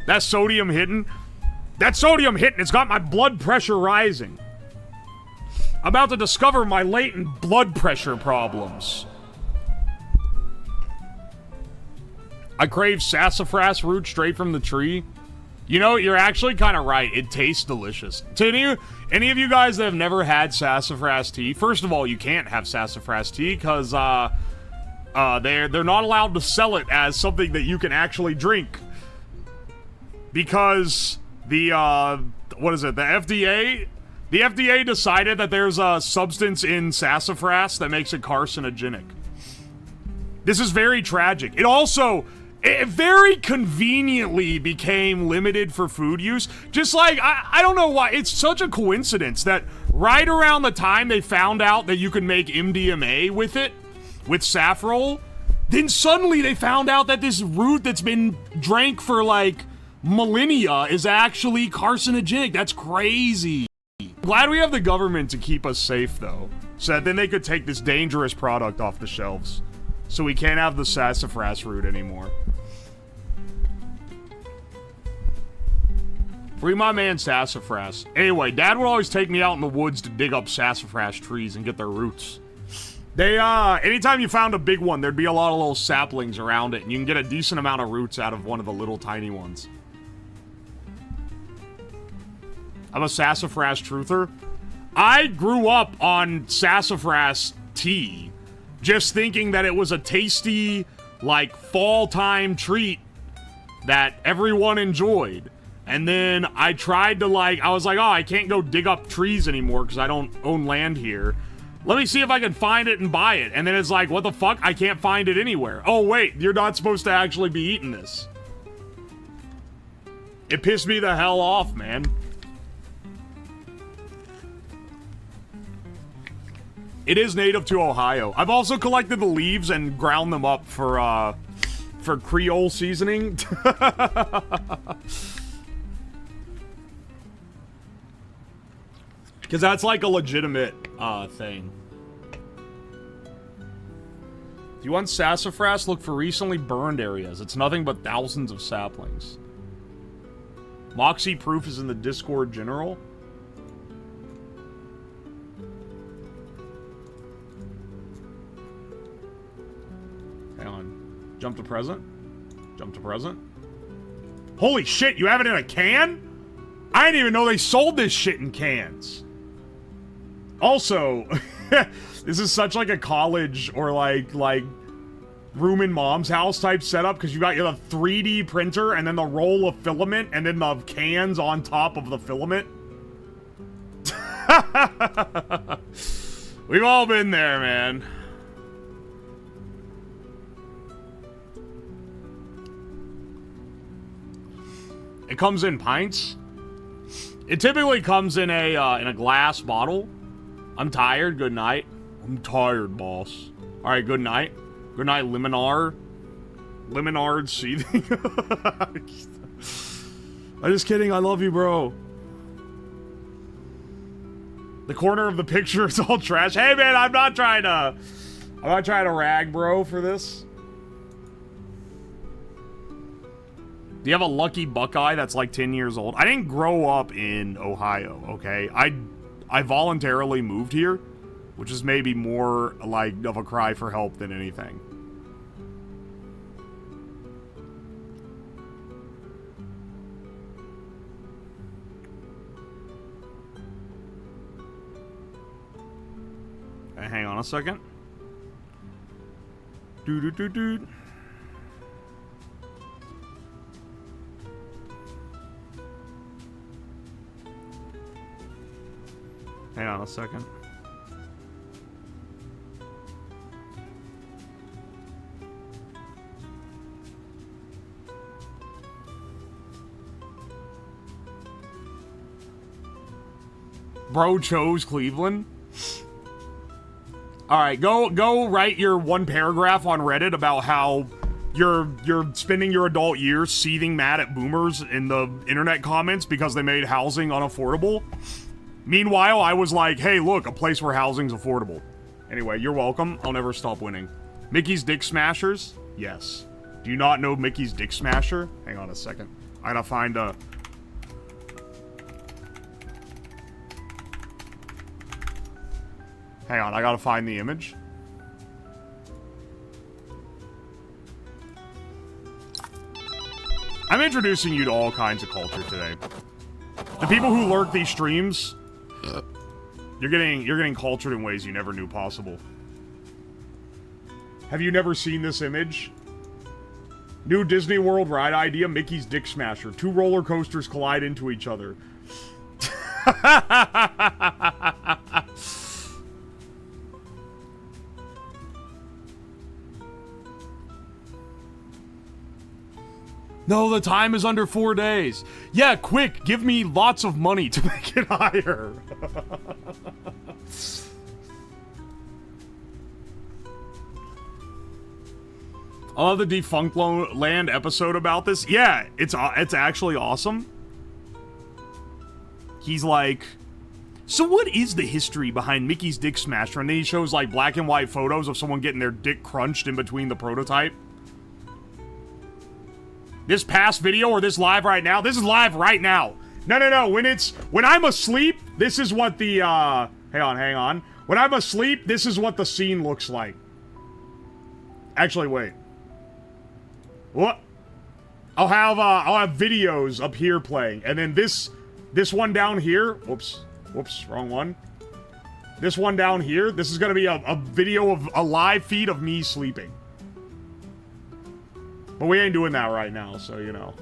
That sodium hitting. That sodium hitting, it's got my blood pressure rising. I'm about to discover my latent blood pressure problems. I crave sassafras root straight from the tree. You know, you're actually kind of right. It tastes delicious. To any of you guys that have never had sassafras tea, first of all, you can't have sassafras tea because they're not allowed to sell it as something that you can actually drink. because the, what is it, the FDA? The FDA decided that there's a substance in sassafras that makes it carcinogenic. This is very tragic. It also, it very conveniently became limited for food use. Just like, I don't know why, it's such a coincidence that right around the time they found out that you could make MDMA with it, with saffrol, then suddenly they found out that this root that's been drank for like millennia is actually carcinogenic. That's crazy. Glad we have the government to keep us safe, though, so that then they could take this dangerous product off the shelves. So we can't have the sassafras root anymore. Free my man sassafras. Anyway, Dad would always take me out in the woods to dig up sassafras trees and get their roots. They, anytime you found a big one, there'd be a lot of little saplings around it, and you can get a decent amount of roots out of one of the little tiny ones. I'm a sassafras truther. I grew up on sassafras tea, just thinking that it was a tasty, like, fall-time treat that everyone enjoyed. And then I tried to, like, I was like, oh, I can't go dig up trees anymore because I don't own land here. Let me see if I can find it and buy it. And then it's like, what the fuck? I can't find it anywhere. Oh, wait, you're not supposed to actually be eating this. It pissed me the hell off, man. It is native to Ohio. I've also collected the leaves and ground them up for Creole seasoning. Because that's like a legitimate thing. If you want sassafras, look for recently burned areas. It's nothing but thousands of saplings. Moxie proof is in the Discord general. Hang on. Jump to present. Jump to present. Holy shit, you have it in a can? I didn't even know they sold this shit in cans. Also, this is such like a college or like room in mom's house type setup because you got the 3D printer and then the roll of filament and then the cans on top of the filament. We've all been there, man. It comes in pints. It typically comes in a glass bottle. I'm tired. Good night. I'm tired, boss. All right. Good night. Good night, Liminar. Liminard seething. I'm just kidding. I love you, bro. The corner of the picture is all trash. Hey, man. I'm not trying to rag, bro, for this. Do you have a lucky Buckeye that's like 10 years old? I didn't grow up in Ohio, okay? I voluntarily moved here, which is maybe more like of a cry for help than anything. Okay, hang on a second. Doo-doo-doo-doo. Hang on a second. Bro chose Cleveland. All right, go write your one paragraph on Reddit about how you're spending your adult years seething mad at boomers in the internet comments because they made housing unaffordable. Meanwhile, I was like, hey, look, a place where housing's affordable. Anyway, you're welcome. I'll never stop winning. Mickey's Dick Smashers? Yes. Do you not know Mickey's Dick Smasher? Hang on a second. I gotta find a... Hang on, I gotta find the image. I'm introducing you to all kinds of culture today. The people who lurk these streams... You're getting cultured in ways you never knew possible. Have you never seen this image? New Disney World ride idea, Mickey's Dick Smasher. 2 roller coasters collide into each other. No, the time is under 4 days. Yeah, quick, give me lots of money to make it higher. I love the Defunct Land episode about this. Yeah, it's actually awesome. He's like, so what is the history behind Mickey's Dick Smasher? And then he shows like black and white photos of someone getting their dick crunched in between the prototype. This past video or this live right now? This is live right now. No. When I'm asleep, this is what the, hang on. When I'm asleep, this is what the scene looks like. Actually, wait. What? I'll have videos up here playing. And then this one down here, whoops, wrong one. This one down here, this is gonna be a video of a live feed of me sleeping. But we ain't doing that right now, so you know.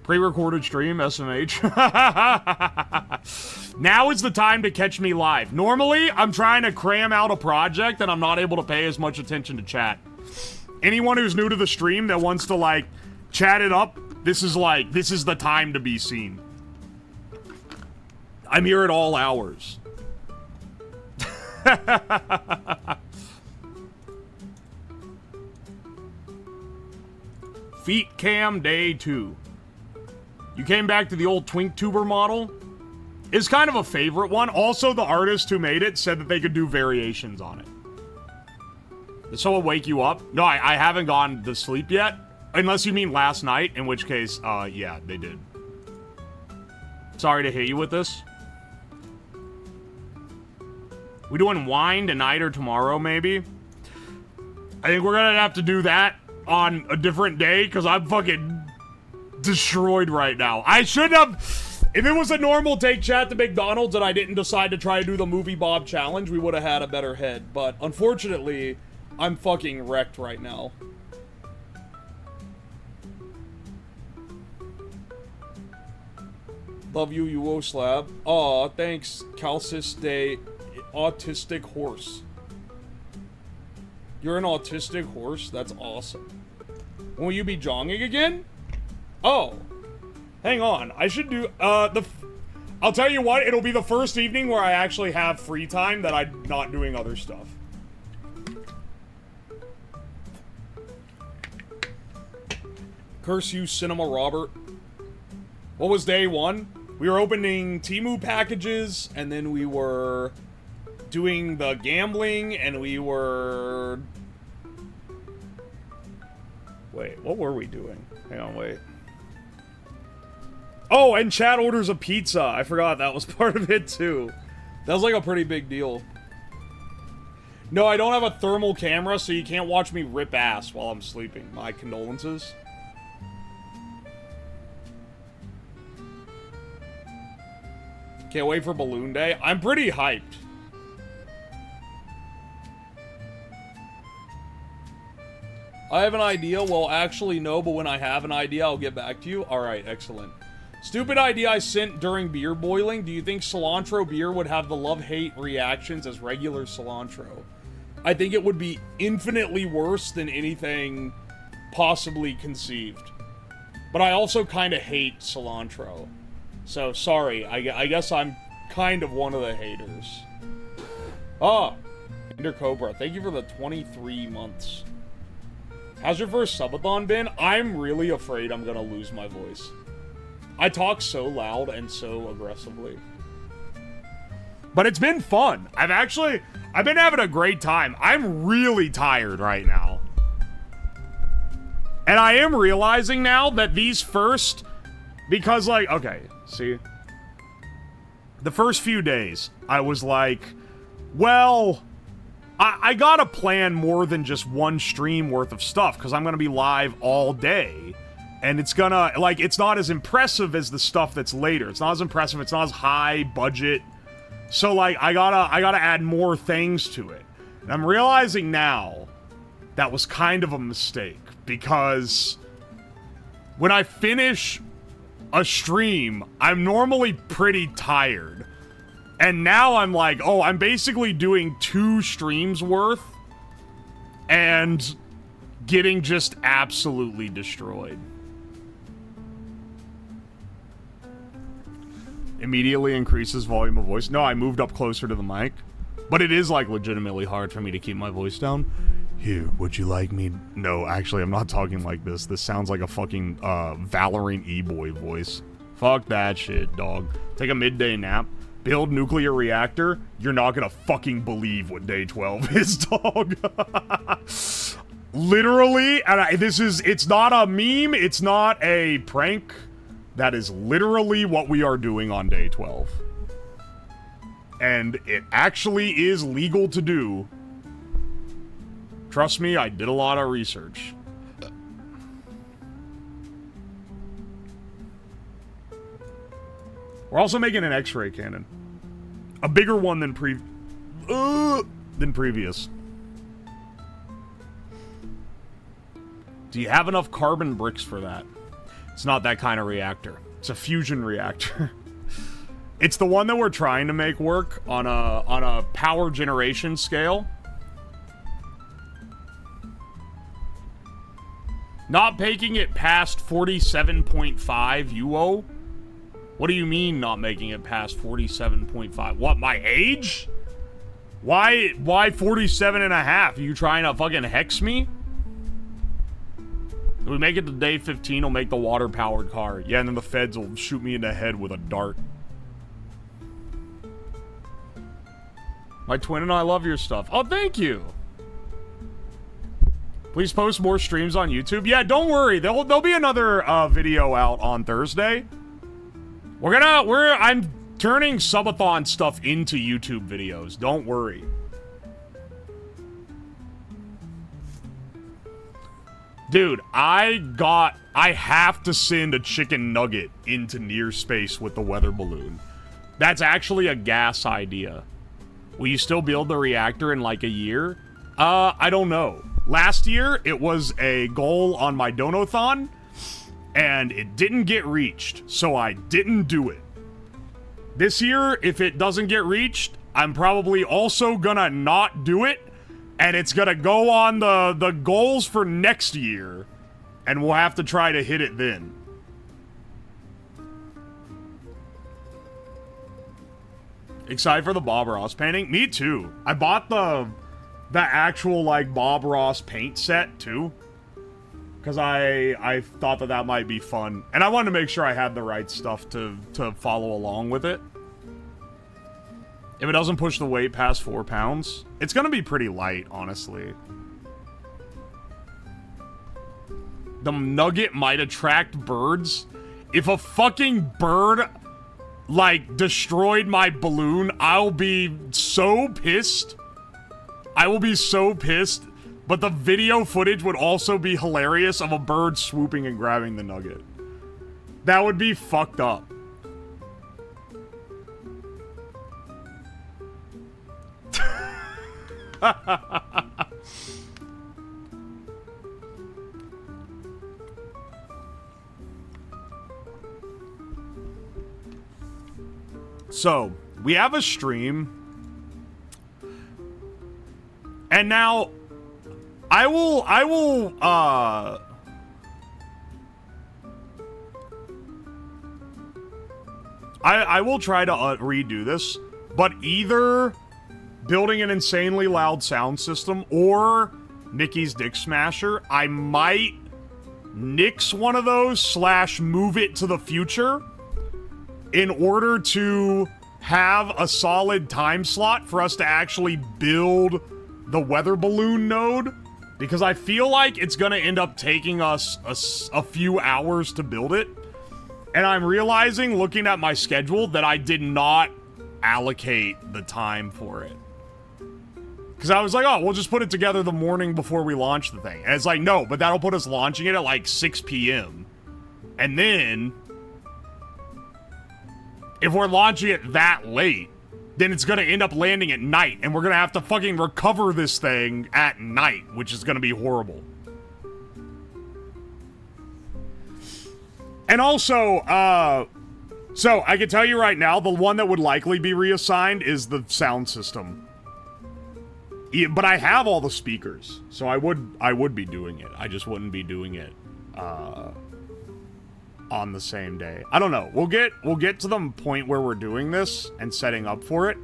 Pre-recorded stream, SMH. Now is the time to catch me live. Normally, I'm trying to cram out a project and I'm not able to pay as much attention to chat. Anyone who's new to the stream that wants to, like, chat it up, this is the time to be seen. I'm here at all hours. Feet cam day 2. You came back to the old Twink Tuber model? It's kind of a favorite one. Also, the artist who made it said that they could do variations on it. Did someone wake you up? No, I haven't gone to sleep yet. Unless you mean last night, in which case, yeah, they did. Sorry to hit you with this. We doing wine tonight or tomorrow, maybe? I think we're gonna have to do that on a different day, because I'm fucking destroyed right now. I should have... If it was a normal take chat to McDonald's and I didn't decide to try to do the Movie Bob challenge, we would have had a better head. But unfortunately, I'm fucking wrecked right now. Love you, Uwoslab. Aw, thanks, Calcis Day, autistic horse. You're an autistic horse? That's awesome. When will you be jogging again? Oh. Hang on. I should do, I'll tell you what, it'll be the first evening where I actually have free time that I'm not doing other stuff. Curse you, Cinema Robert. What was day 1? We were opening Temu packages, and then we were doing the gambling, and we were... Wait, what were we doing? Hang on, wait. Oh, and chat orders a pizza. I forgot that was part of it, too. That was like a pretty big deal. No, I don't have a thermal camera, so you can't watch me rip ass while I'm sleeping. My condolences. Can't wait for Balloon Day. I'm pretty hyped. I have an idea. Well, actually, no, but when I have an idea, I'll get back to you. Alright, excellent. Stupid idea I sent during beer boiling. Do you think cilantro beer would have the love-hate reactions as regular cilantro? I think it would be infinitely worse than anything possibly conceived. But I also kind of hate cilantro. So, sorry. I guess I'm kind of one of the haters. Ah! Ender Cobra, thank you for the 23 months. How's your first subathon been? I'm really afraid I'm gonna lose my voice. I talk so loud and so aggressively. But it's been fun. I've been having a great time. I'm really tired right now. And I am realizing now that these first... Because, like, okay, see? The first few days, I was like, well... I gotta plan more than just one stream worth of stuff, because I'm gonna be live all day. And it's gonna, like, it's not as impressive as the stuff that's later. It's not as impressive, it's not as high budget. So, like, I gotta add more things to it. And I'm realizing now that was kind of a mistake, because when I finish a stream, I'm normally pretty tired. And now I'm like, oh, I'm basically doing 2 streams worth and getting just absolutely destroyed. Immediately increases volume of voice. No, I moved up closer to the mic. But it is, like, legitimately hard for me to keep my voice down. Here, would you like me... No, actually, I'm not talking like this. This sounds like a fucking, Valorant E-boy voice. Fuck that shit, dog. Take a midday nap. Build nuclear reactor. You're not gonna fucking believe what day 12 is, dog. Literally, and it's not a meme, it's not a prank. That is literally what we are doing on day 12. And it actually is legal to do. Trust me, I did a lot of research. We're also making an X-ray cannon. A bigger one than previous. Do you have enough carbon bricks for that? It's not that kind of reactor. It's a fusion reactor. It's the one that we're trying to make work on a power generation scale. Not making it past 47.5 UO? What do you mean not making it past 47.5? What, my age? Why 47 and a half? Are you trying to fucking hex me? If we make it to day 15, we'll make the water-powered car. Yeah, and then the feds will shoot me in the head with a dart. My twin and I love your stuff. Oh, thank you. Please post more streams on YouTube. Yeah, don't worry. There'll be another video out on Thursday. I'm turning subathon stuff into YouTube videos. Don't worry. Dude, I have to send a chicken nugget into near space with the weather balloon. That's actually a gas idea. Will you still build the reactor in like a year? I don't know. Last year, it was a goal on my donathon, and it didn't get reached, so I didn't do it. This year, if it doesn't get reached, I'm probably also gonna not do it, and it's gonna go on the goals for next year, and we'll have to try to hit it then. Excited for the Bob Ross painting? Me too. I bought the actual, like, Bob Ross paint set, too. Because I thought that might be fun. And I wanted to make sure I had the right stuff to follow along with it. If it doesn't push the weight past 4 pounds, it's going to be pretty light, honestly. The nugget might attract birds. If a fucking bird, like, destroyed my balloon, I'll be so pissed. I will be so pissed. But the video footage would also be hilarious of a bird swooping and grabbing the nugget. That would be fucked up. So, we have a stream. And now, I will try to redo this, but either building an insanely loud sound system or Mickey's Dick Smasher, I might nix one of those / move it to the future in order to have a solid time slot for us to actually build the weather balloon node, because I feel like it's gonna end up taking us a few hours to build it. And I'm realizing, looking at my schedule, that I did not allocate the time for it. Because I was like, oh, we'll just put it together the morning before we launch the thing. And it's like, no, but that'll put us launching it at like 6 p.m. And then, if we're launching it that late, then it's gonna end up landing at night, and we're gonna have to fucking recover this thing at night, which is gonna be horrible. And also, so I can tell you right now, the one that would likely be reassigned is the sound system. Yeah, but I have all the speakers, so I would be doing it. I just wouldn't be doing it on the same day. I don't know. We'll get to the point where we're doing this and setting up for it,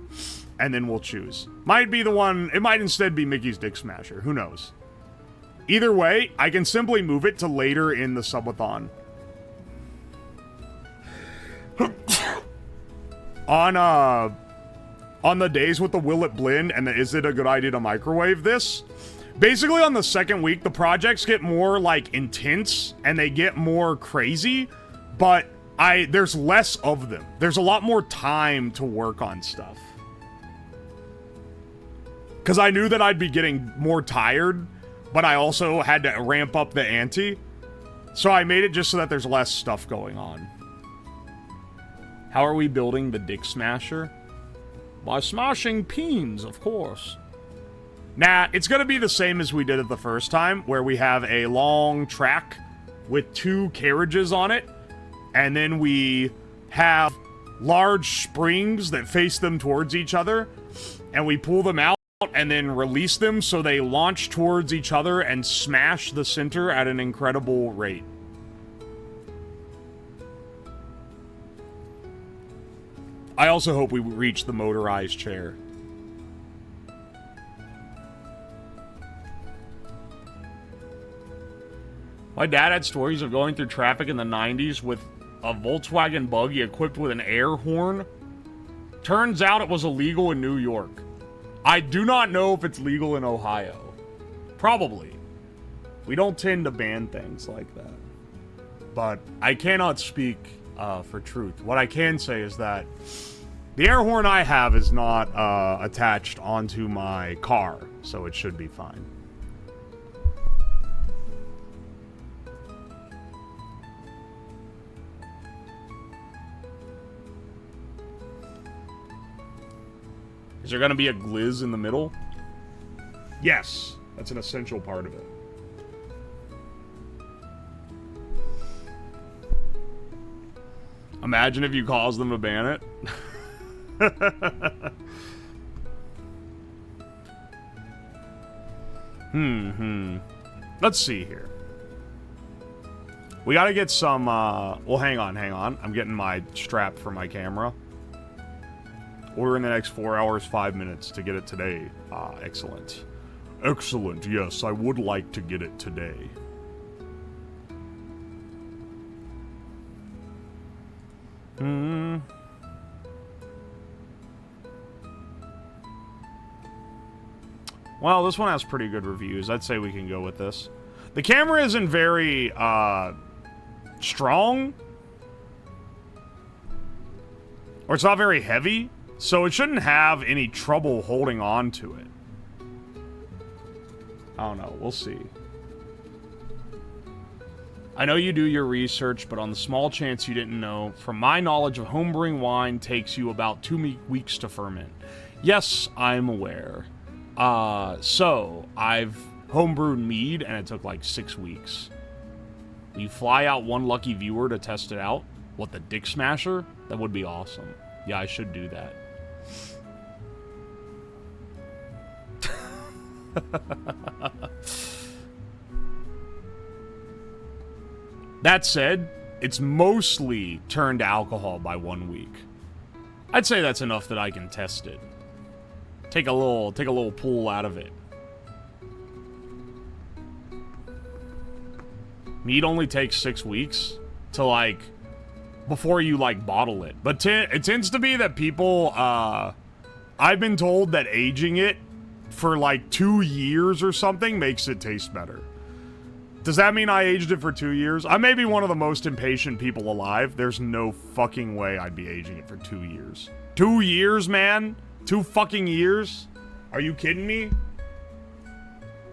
and then we'll choose. Might be the one. It might instead be Mickey's Dick Smasher. Who knows? Either way, I can simply move it to later in the subathon. On the days with the will it blend and the is it a good idea to microwave this? Basically on the second week, the projects get more like intense and they get more crazy, but there's less of them. There's a lot more time to work on stuff. Because I knew that I'd be getting more tired, but I also had to ramp up the ante. So I made it just so that there's less stuff going on. How are we building the Dick Smasher? By smashing peens, of course. Nah, it's gonna be the same as we did it the first time, where we have a long track with 2 carriages on it, and then we have large springs that face them towards each other, and we pull them out and then release them so they launch towards each other and smash the center at an incredible rate. I also hope we reach the motorized chair. My dad had stories of going through traffic in the 90s with a Volkswagen buggy equipped with an air horn. Turns out it was illegal in New York. I do not know if it's legal in Ohio. Probably. We don't tend to ban things like that. But I cannot speak for truth. What I can say is that the air horn I have is not attached onto my car, so it should be fine. Is there gonna be a glizz in the middle? Yes, that's an essential part of it. Imagine if you caused them to ban it. Let's see here. We gotta get some, well, hang on. I'm getting my strap for my camera. Order in the next 4 hours, 5 minutes to get it today. Excellent. Excellent, yes, I would like to get it today. Well, this one has pretty good reviews. I'd say we can go with this. The camera isn't very, strong. Or it's not very heavy. So it shouldn't have any trouble holding on to it. I don't know. We'll see. I know you do your research, but on the small chance you didn't know, from my knowledge of homebrewing wine takes you about 2 weeks to ferment. Yes, I'm aware. So I've homebrewed mead and it took like 6 weeks. Will you fly out one lucky viewer to test it out? What, the Dick Smasher? That would be awesome. Yeah, I should do that. That said, it's mostly turned to alcohol by 1 week. I'd say that's enough that I can test it. Take a little pull out of it. Mead only takes 6 weeks to like before you like bottle it. But it tends to be that people I've been told that aging it for like 2 years or something makes it taste better. Does that mean I aged it for 2 years? I may be one of the most impatient people alive. There's no fucking way I'd be aging it for 2 years. 2 years, man? 2 fucking years? Are you kidding me?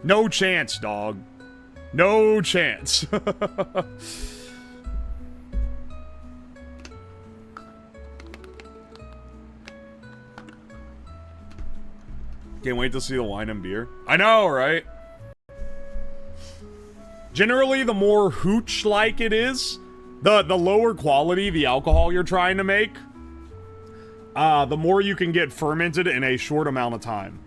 No chance, dog. No chance. Can't wait to see the wine and beer. I know, right? Generally, the more hooch-like it is, the lower quality the alcohol you're trying to make, the more you can get fermented in a short amount of time.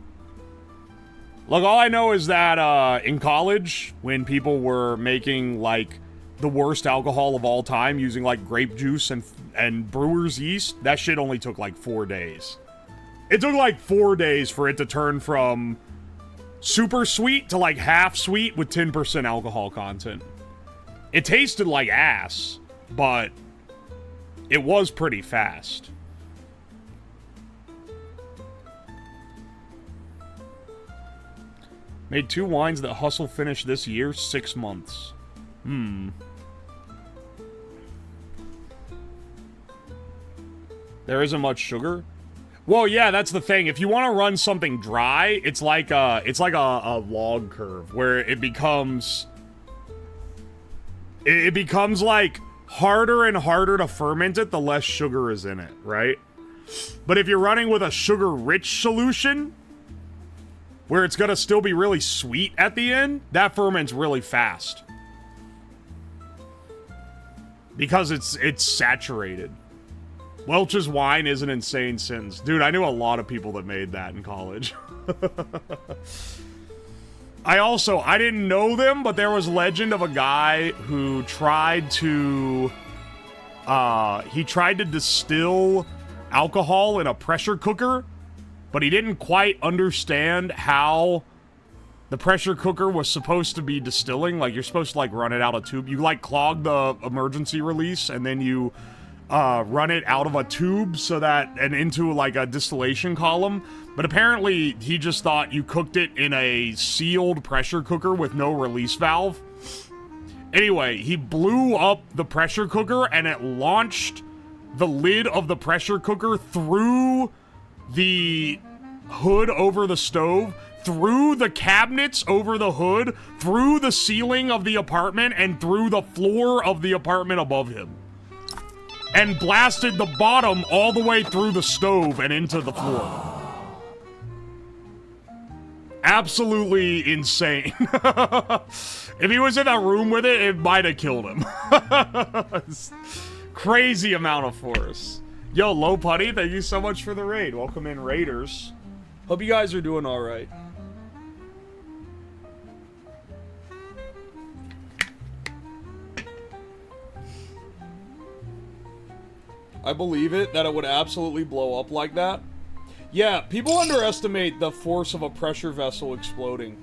Look, all I know is that in college, when people were making, like, the worst alcohol of all time using, like, grape juice and brewer's yeast, that shit only took, like, 4 days. It took, like, 4 days for it to turn from super sweet to, like, half sweet with 10% alcohol content. It tasted like ass, but it was pretty fast. Made 2 wines that hustle finished this year, 6 months. There isn't much sugar? Well, yeah, that's the thing. If you want to run something dry, it's like a log curve where it becomes like harder and harder to ferment it the less sugar is in it, right? But if you're running with a sugar-rich solution, where it's gonna still be really sweet at the end, that ferments really fast. Because it's saturated. Welch's wine is an insane sentence. Dude, I knew a lot of people that made that in college. I didn't know them, but there was legend of a guy who tried to distill alcohol in a pressure cooker, but he didn't quite understand how the pressure cooker was supposed to be distilling. Like, you're supposed to, like, run it out of tube. You, like, clog the emergency release, and then you run it out of a tube so that, and into, like, a distillation column. But apparently, he just thought you cooked it in a sealed pressure cooker with no release valve. Anyway, he blew up the pressure cooker, and it launched the lid of the pressure cooker through the hood over the stove, through the cabinets over the hood, through the ceiling of the apartment, and through the floor of the apartment above him. And blasted the bottom all the way through the stove and into the floor. Absolutely insane. If he was in that room with it, it might have killed him. Crazy amount of force. Yo, Low Putty, thank you so much for the raid. Welcome in, Raiders. Hope you guys are doing alright. I believe it, that it would absolutely blow up like that. Yeah, people underestimate the force of a pressure vessel exploding.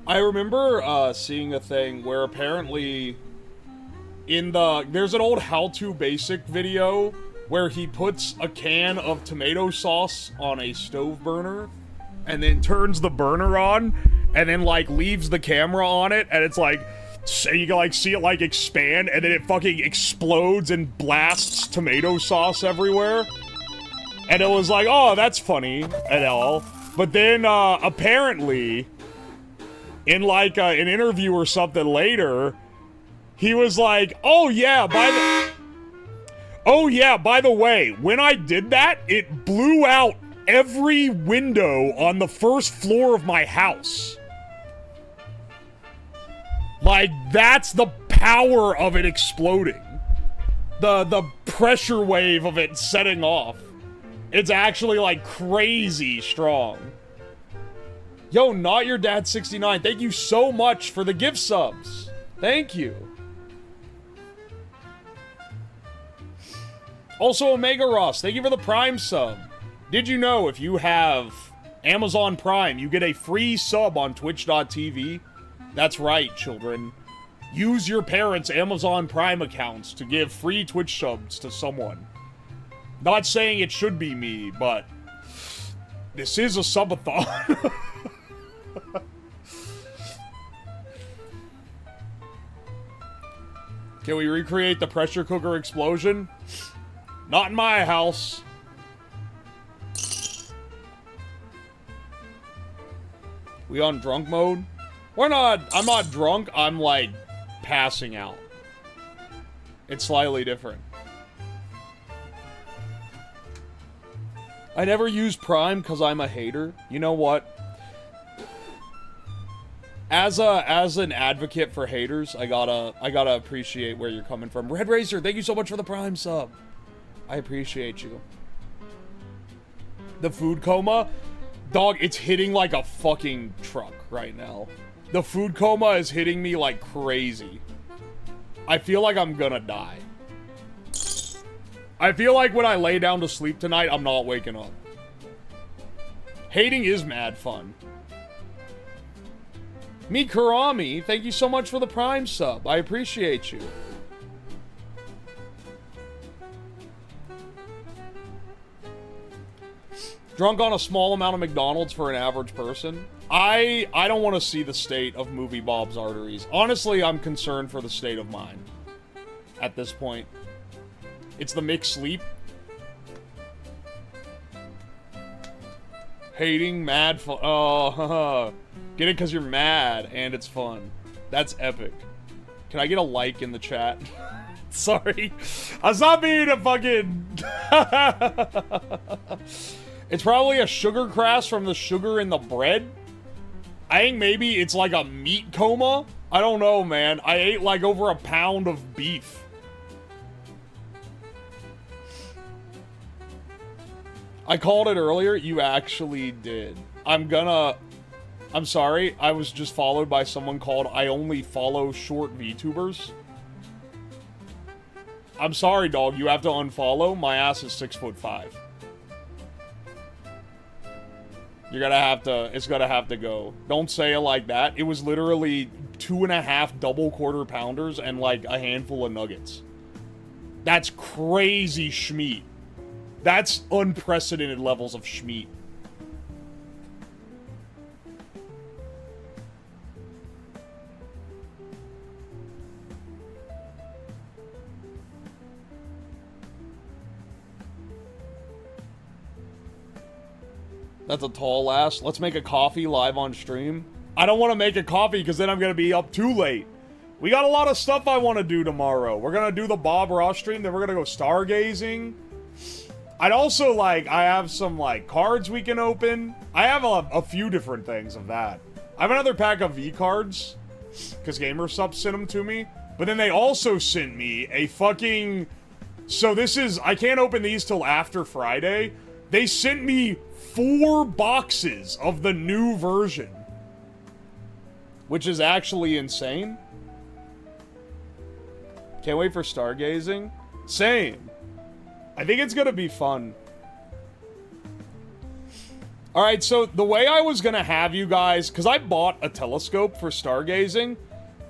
I remember seeing a thing where apparently there's an old How To Basic video where he puts a can of tomato sauce on a stove burner and then turns the burner on and then, like, leaves the camera on it, and it's like, so you can, like, see it, like, expand, and then it fucking explodes and blasts tomato sauce everywhere. And it was like, oh, that's funny and all. But then, apparently, in, like, an interview or something later, he was like, oh yeah, by the way, when I did that, it blew out every window on the first floor of my house. Like, that's the power of it exploding. The pressure wave of it setting off. It's actually, like, crazy strong. Yo, Not Your Dad 69, thank you so much for the gift subs. Thank you. Also, Omega Ross, thank you for the Prime sub. Did you know if you have Amazon Prime, you get a free sub on Twitch.tv? That's right, children. Use your parents' Amazon Prime accounts to give free Twitch subs to someone. Not saying it should be me, but this is a subathon. Can we recreate the pressure cooker explosion? Not in my house. We on drunk mode? I'm not drunk, I'm, like, passing out. It's slightly different. I never use Prime because I'm a hater. You know what? As an advocate for haters, I gotta appreciate where you're coming from. Red Racer, thank you so much for the Prime sub. I appreciate you. The food coma, dog, it's hitting like a fucking truck right now. The food coma is hitting me like crazy. I feel like I'm gonna die. I feel like when I lay down to sleep tonight, I'm not waking up. Hating is mad fun. Me Kurami, thank you so much for the Prime sub. I appreciate you. Drunk on a small amount of McDonald's for an average person. I don't want to see the state of Movie Bob's arteries. Honestly, I'm concerned for the state of mine. At this point. It's the mixed sleep. Hating, mad fun. Oh, get it because you're mad and it's fun. That's epic. Can I get a like in the chat? Sorry. I was not being a fucking... It's probably a sugar crash from the sugar in the bread. I think maybe it's like a meat coma. I don't know, man. I ate like over a pound of beef. I called it earlier. You actually did. I'm sorry. I was just followed by someone called I only follow short VTubers. I'm sorry, dog. You have to unfollow. My ass is 6'5". You're gonna have to, it's gonna have to go. Don't say it like that. It was literally 2.5 double quarter pounders and like a handful of nuggets. That's crazy schmeat. That's unprecedented levels of schmeat. That's a tall ass. Let's make a coffee live on stream. I don't want to make a coffee because then I'm going to be up too late. We got a lot of stuff I want to do tomorrow. We're going to do the Bob Ross stream. Then we're going to go stargazing. I'd also like, I have some like cards we can open. I have a few different things of that. I have another pack of V cards because GamerSup sent them to me. But then they also sent me a fucking... So this is... I can't open these till after Friday. They sent me 4 boxes of the new version. Which is actually insane. Can't wait for stargazing. Same. I think it's gonna be fun. Alright, so the way I was gonna have you guys... Because I bought a telescope for stargazing.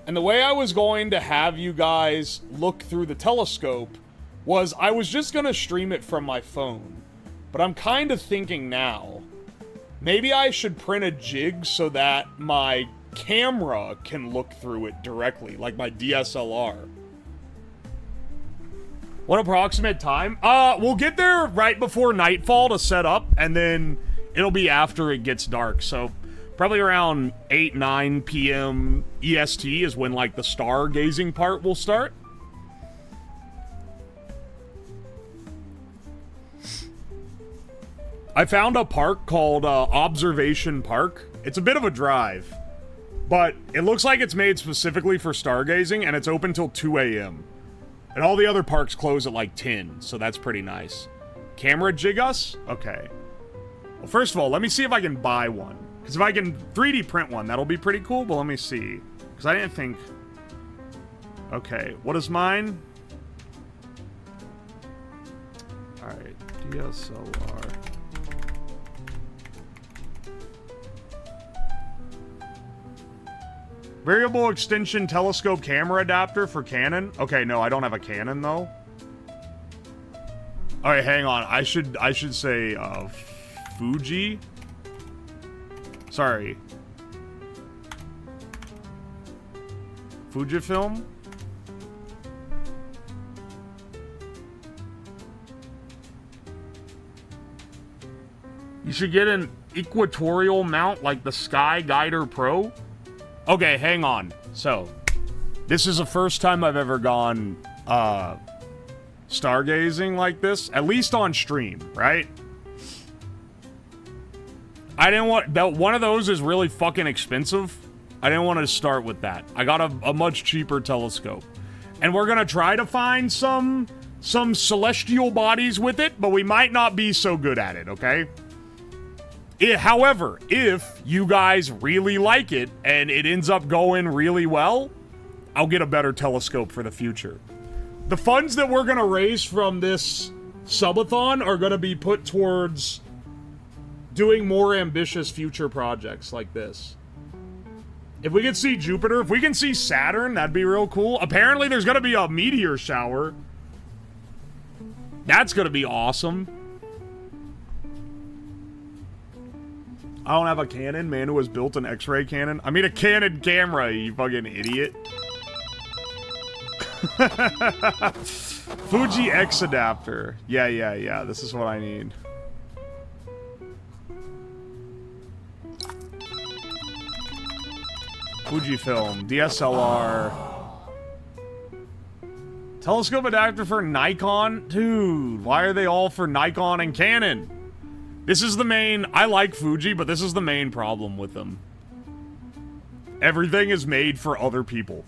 And the way I was going to have you guys look through the telescope was I was just gonna stream it from my phone. But I'm kind of thinking now, maybe I should print a jig so that my camera can look through it directly, like my DSLR. What approximate time? We'll get there right before nightfall to set up, and then it'll be after it gets dark. So probably around 8, 9 p.m. EST is when, like, the stargazing part will start. I found a park called Observation Park. It's a bit of a drive, but it looks like it's made specifically for stargazing, and it's open till 2 a.m. And all the other parks close at like 10, so that's pretty nice. Camera jig us? Okay. Well, first of all, let me see if I can buy one. Because if I can 3D print one, that'll be pretty cool, but let me see. Because I didn't think... Okay, what is mine? Alright, DSLR... Variable extension telescope camera adapter for Canon. Okay, no, I don't have a Canon though. All right, hang on. I should say Fuji. Sorry. Fujifilm. You should get an equatorial mount like the Sky Guider Pro. Okay, hang on. So, this is the first time I've ever gone, stargazing like this. At least on stream, right? I didn't want... One of those is really fucking expensive. I didn't want to start with that. I got a much cheaper telescope. And we're gonna try to find some celestial bodies with it, but we might not be so good at it, okay? However, if you guys really like it and it ends up going really well, I'll get a better telescope for the future. The funds that we're gonna raise from this subathon are gonna be put towards doing more ambitious future projects like this. If we can see Jupiter, if we can see Saturn, that'd be real cool. Apparently there's gonna be a meteor shower. That's gonna be awesome. I don't have a Canon. Man who has built an X-ray Canon. I mean a Canon camera, you fucking idiot. Fuji X adapter. Yeah. This is what I need. Fujifilm, DSLR. Telescope adapter for Nikon? Dude, why are they all for Nikon and Canon? This is the main... I like Fuji, but this is the main problem with them. Everything is made for other people.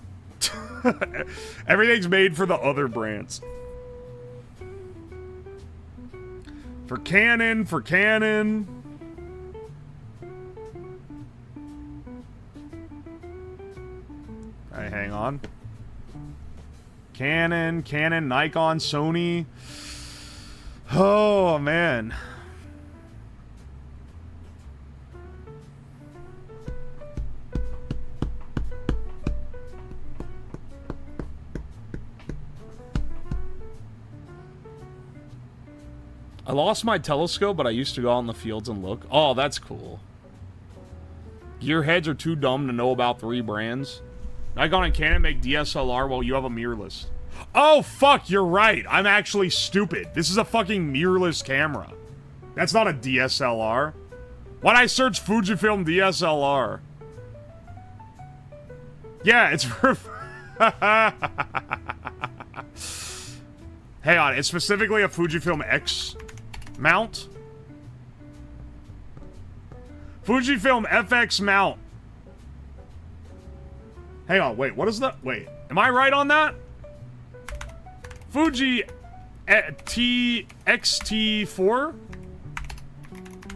Everything's made for the other brands. For Canon. Alright, hang on. Canon, Nikon, Sony. Oh, man. I lost my telescope, but I used to go out in the fields and look. Oh, that's cool. Gearheads are too dumb to know about 3 brands. Nikon and Canon make DSLR while you have a mirrorless. Oh, fuck, you're right. I'm actually stupid. This is a fucking mirrorless camera. That's not a DSLR. Why'd I search Fujifilm DSLR? Yeah, it's for... Hang on, it's specifically a Fujifilm X mount. Fujifilm FX mount. Hang on, wait, what is that? Wait, am I right on that? Fuji XT4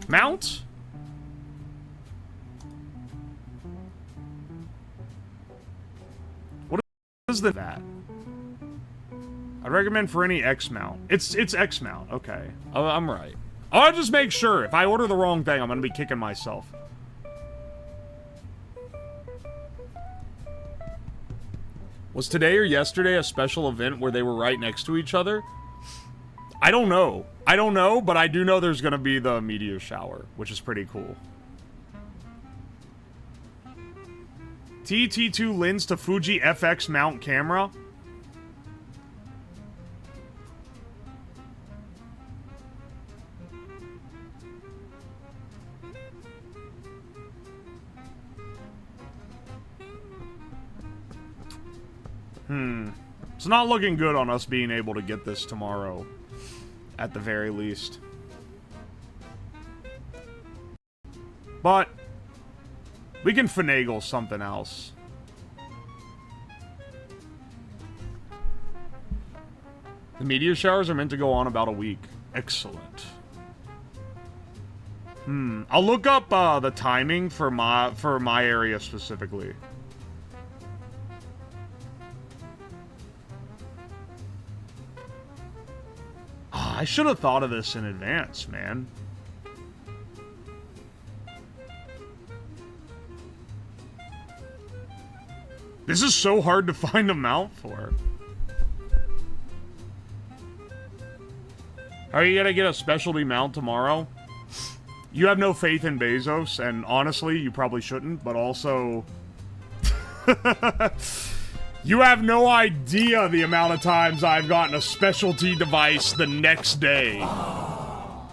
mount? What is that? I'd recommend for any X mount. It's X mount, okay. I'm right. I'll just make sure. If I order the wrong thing, I'm gonna be kicking myself. Was today or yesterday a special event where they were right next to each other? I don't know. I don't know, but I do know there's gonna be the meteor shower, which is pretty cool. TT2 lens to Fuji FX mount camera. It's not looking good on us being able to get this tomorrow, at the very least. But we can finagle something else. The meteor showers are meant to go on about a week. Excellent. I'll look up the timing for my area specifically. I should have thought of this in advance, man. This is so hard to find a mount for. Are you gonna get a specialty mount tomorrow? You have no faith in Bezos, and honestly, you probably shouldn't, but also... You have no idea the amount of times I've gotten a specialty device the next day.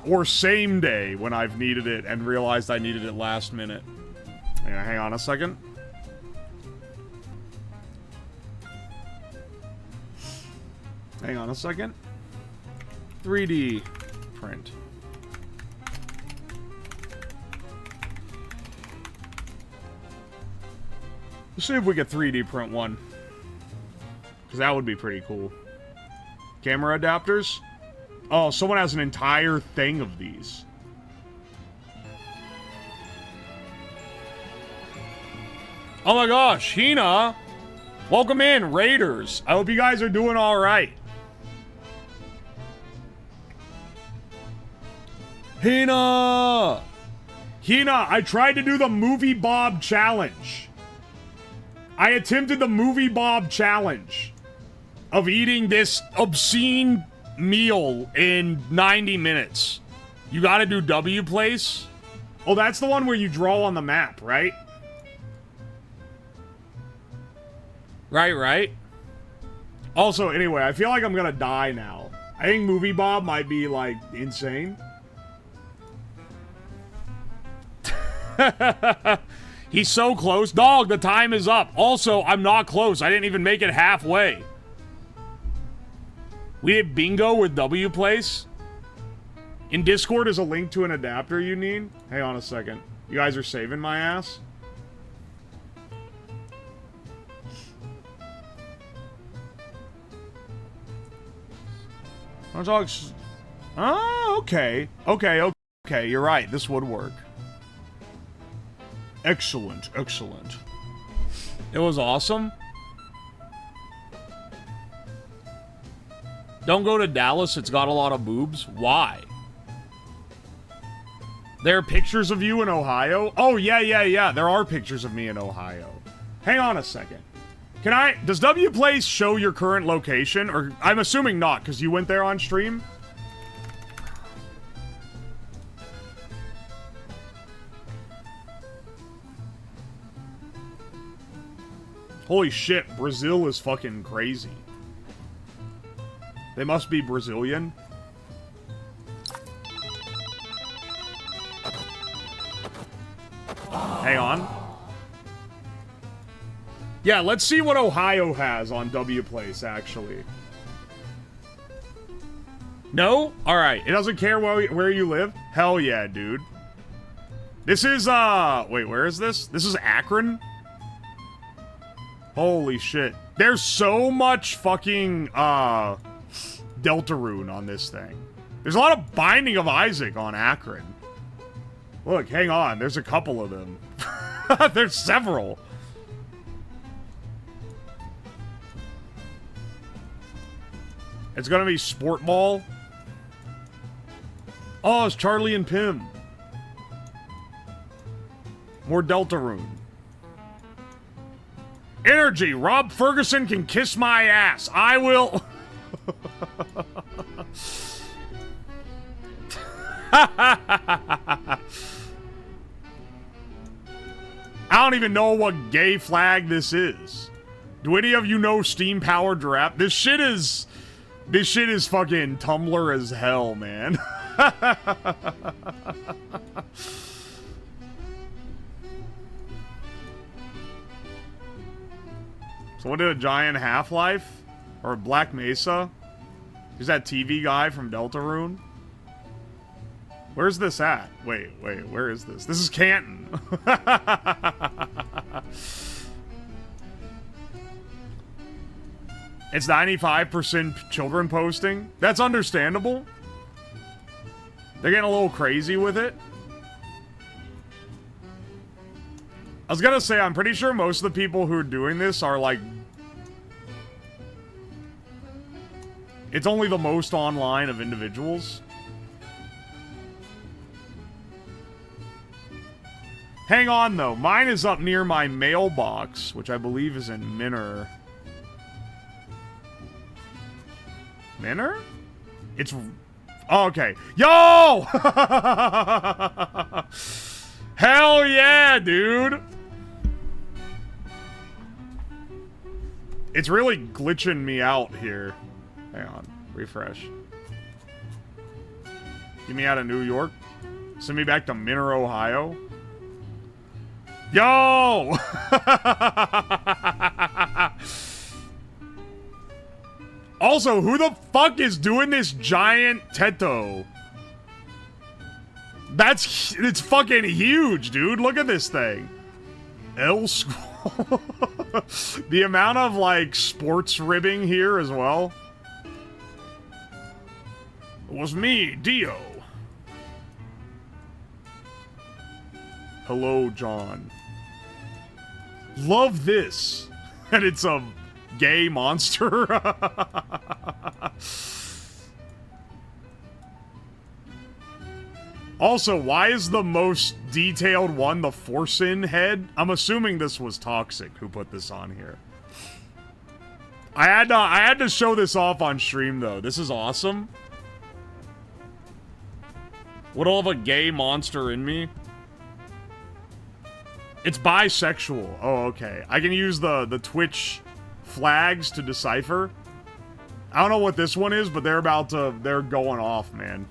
Or same day when I've needed it and realized I needed it last minute. Hang on a second. Hang on a second. 3D print. Let's see if we could 3D print one. Because that would be pretty cool. Camera adapters? Oh, someone has an entire thing of these. Oh my gosh, Hina! Welcome in, Raiders. I hope you guys are doing alright. Hina! Hina, I tried to do the Movie Bob challenge. I attempted the Movie Bob challenge of eating this obscene meal in 90 minutes. You gotta do W place. Oh, that's the one where you draw on the map, right? Right. Also, anyway, I feel like I'm gonna die now. I think Movie Bob might be, like, insane. He's so close. Dog, the time is up. Also, I'm not close. I didn't even make it halfway. We did bingo with W place. In Discord is a link to an adapter you need. Hang on a second. You guys are saving my ass? Oh, okay. Okay, you're right. This would work. Excellent. It was awesome. Don't go to Dallas, it's got a lot of boobs. Why? There are pictures of you in Ohio? Oh, yeah. There are pictures of me in Ohio. Hang on a second. Does W Place show your current location? Or, I'm assuming not, because you went there on stream? Holy shit, Brazil is fucking crazy. They must be Brazilian. Hang on. Yeah, let's see what Ohio has on W Place, actually. No? Alright, it doesn't care where you live? Hell yeah, dude. This is, wait, where is this? This is Akron? Holy shit. There's so much fucking, Deltarune on this thing. There's a lot of Binding of Isaac on Akron. Look, hang on. There's a couple of them. There's several. It's gonna be Sport Ball. Oh, it's Charlie and Pim. More Deltarune. Energy. Rob Ferguson can kiss my ass. I will... I don't even know what gay flag this is. Do any of you know Steam Powered Giraffe? This shit is fucking Tumblr as hell, man. Someone did a giant Half-Life? Or Black Mesa? Who's that TV guy from Deltarune? Where's this at? Wait, where is this? This is Canton. It's 95% children posting. That's understandable. They're getting a little crazy with it. I was gonna say, I'm pretty sure most of the people who are doing this are like... It's only the most online of individuals. Hang on, though. Mine is up near my mailbox, which I believe is in Minner. Minner? It's... Oh, okay. Yo! Hell yeah, dude! It's really glitching me out here. Hang on. Refresh. Get me out of New York. Send me back to Minner, Ohio. Yo! Also, who the fuck is doing this giant Teto? It's fucking huge, dude. Look at this thing. L Squad. The amount of, like, sports ribbing here as well. It was me, Dio. Hello, John. Love this. And it's a gay monster. Also, why is the most detailed one the Forsin head? I'm assuming this was Toxic who put this on here. I had to show this off on stream though. This is awesome. Would all have a gay monster in me? It's bisexual. Oh, okay. I can use the Twitch flags to decipher. I don't know what this one is, but they're going off, man.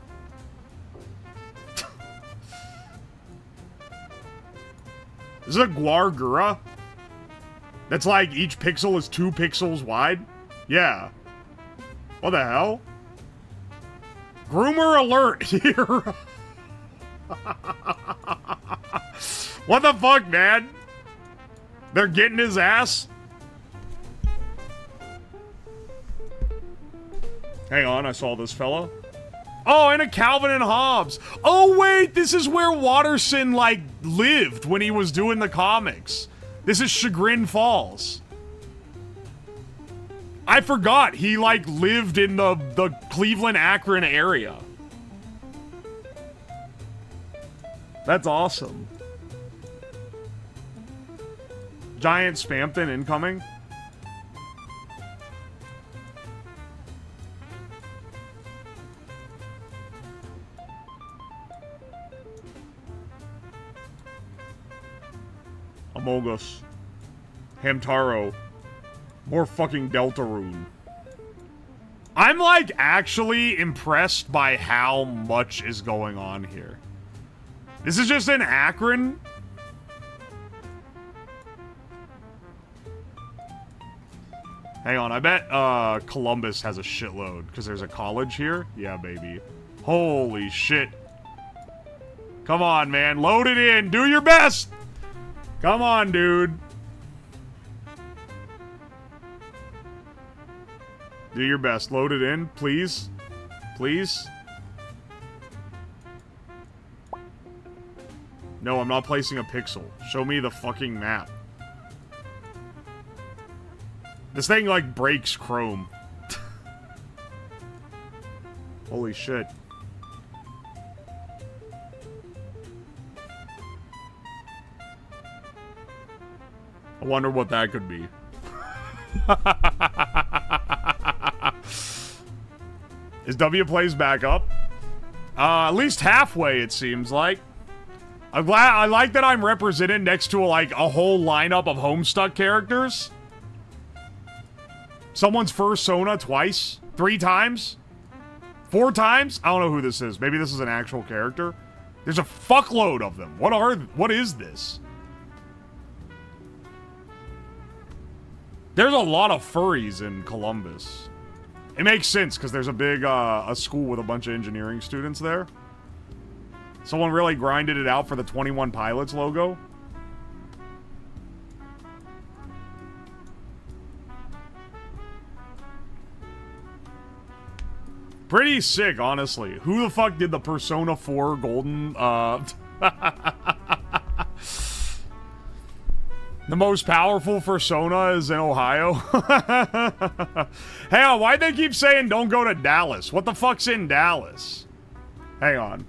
Is it a Guargura? That's like each pixel is 2 pixels wide? Yeah. What the hell? Groomer alert here. What the fuck, man? They're getting his ass? Hang on, I saw this fella. Oh, and a Calvin and Hobbes. Oh, wait, this is where Watterson, like, lived when he was doing the comics. This is Chagrin Falls. I forgot he, like, lived in the Cleveland-Akron area. That's awesome. Giant Spampton incoming. Amogus. Hamtaro. More fucking Deltarune. I'm, like, actually impressed by how much is going on here. This is just in Akron. Hang on, I bet Columbus has a shitload, because there's a college here. Yeah, baby. Holy shit. Come on, man. Load it in. Do your best. Come on, dude. Do your best. Load it in, please. Please. No, I'm not placing a pixel. Show me the fucking map. This thing, like, breaks Chrome. Holy shit. I wonder what that could be. Is W Plays back up? At least halfway, it seems like. I'm glad. I like that I'm represented next to, like, a whole lineup of Homestuck characters. Someone's Fursona twice? 3 times? 4 times? I don't know who this is. Maybe this is an actual character. There's a fuckload of them. What is this? There's a lot of furries in Columbus. It makes sense, because there's a big, a school with a bunch of engineering students there. Someone really grinded it out for the 21 Pilots logo. Pretty sick, honestly. Who the fuck did the Persona 4 golden, The most powerful Fursona is in Ohio? Hang on, why'd they keep saying don't go to Dallas? What the fuck's in Dallas? Hang on.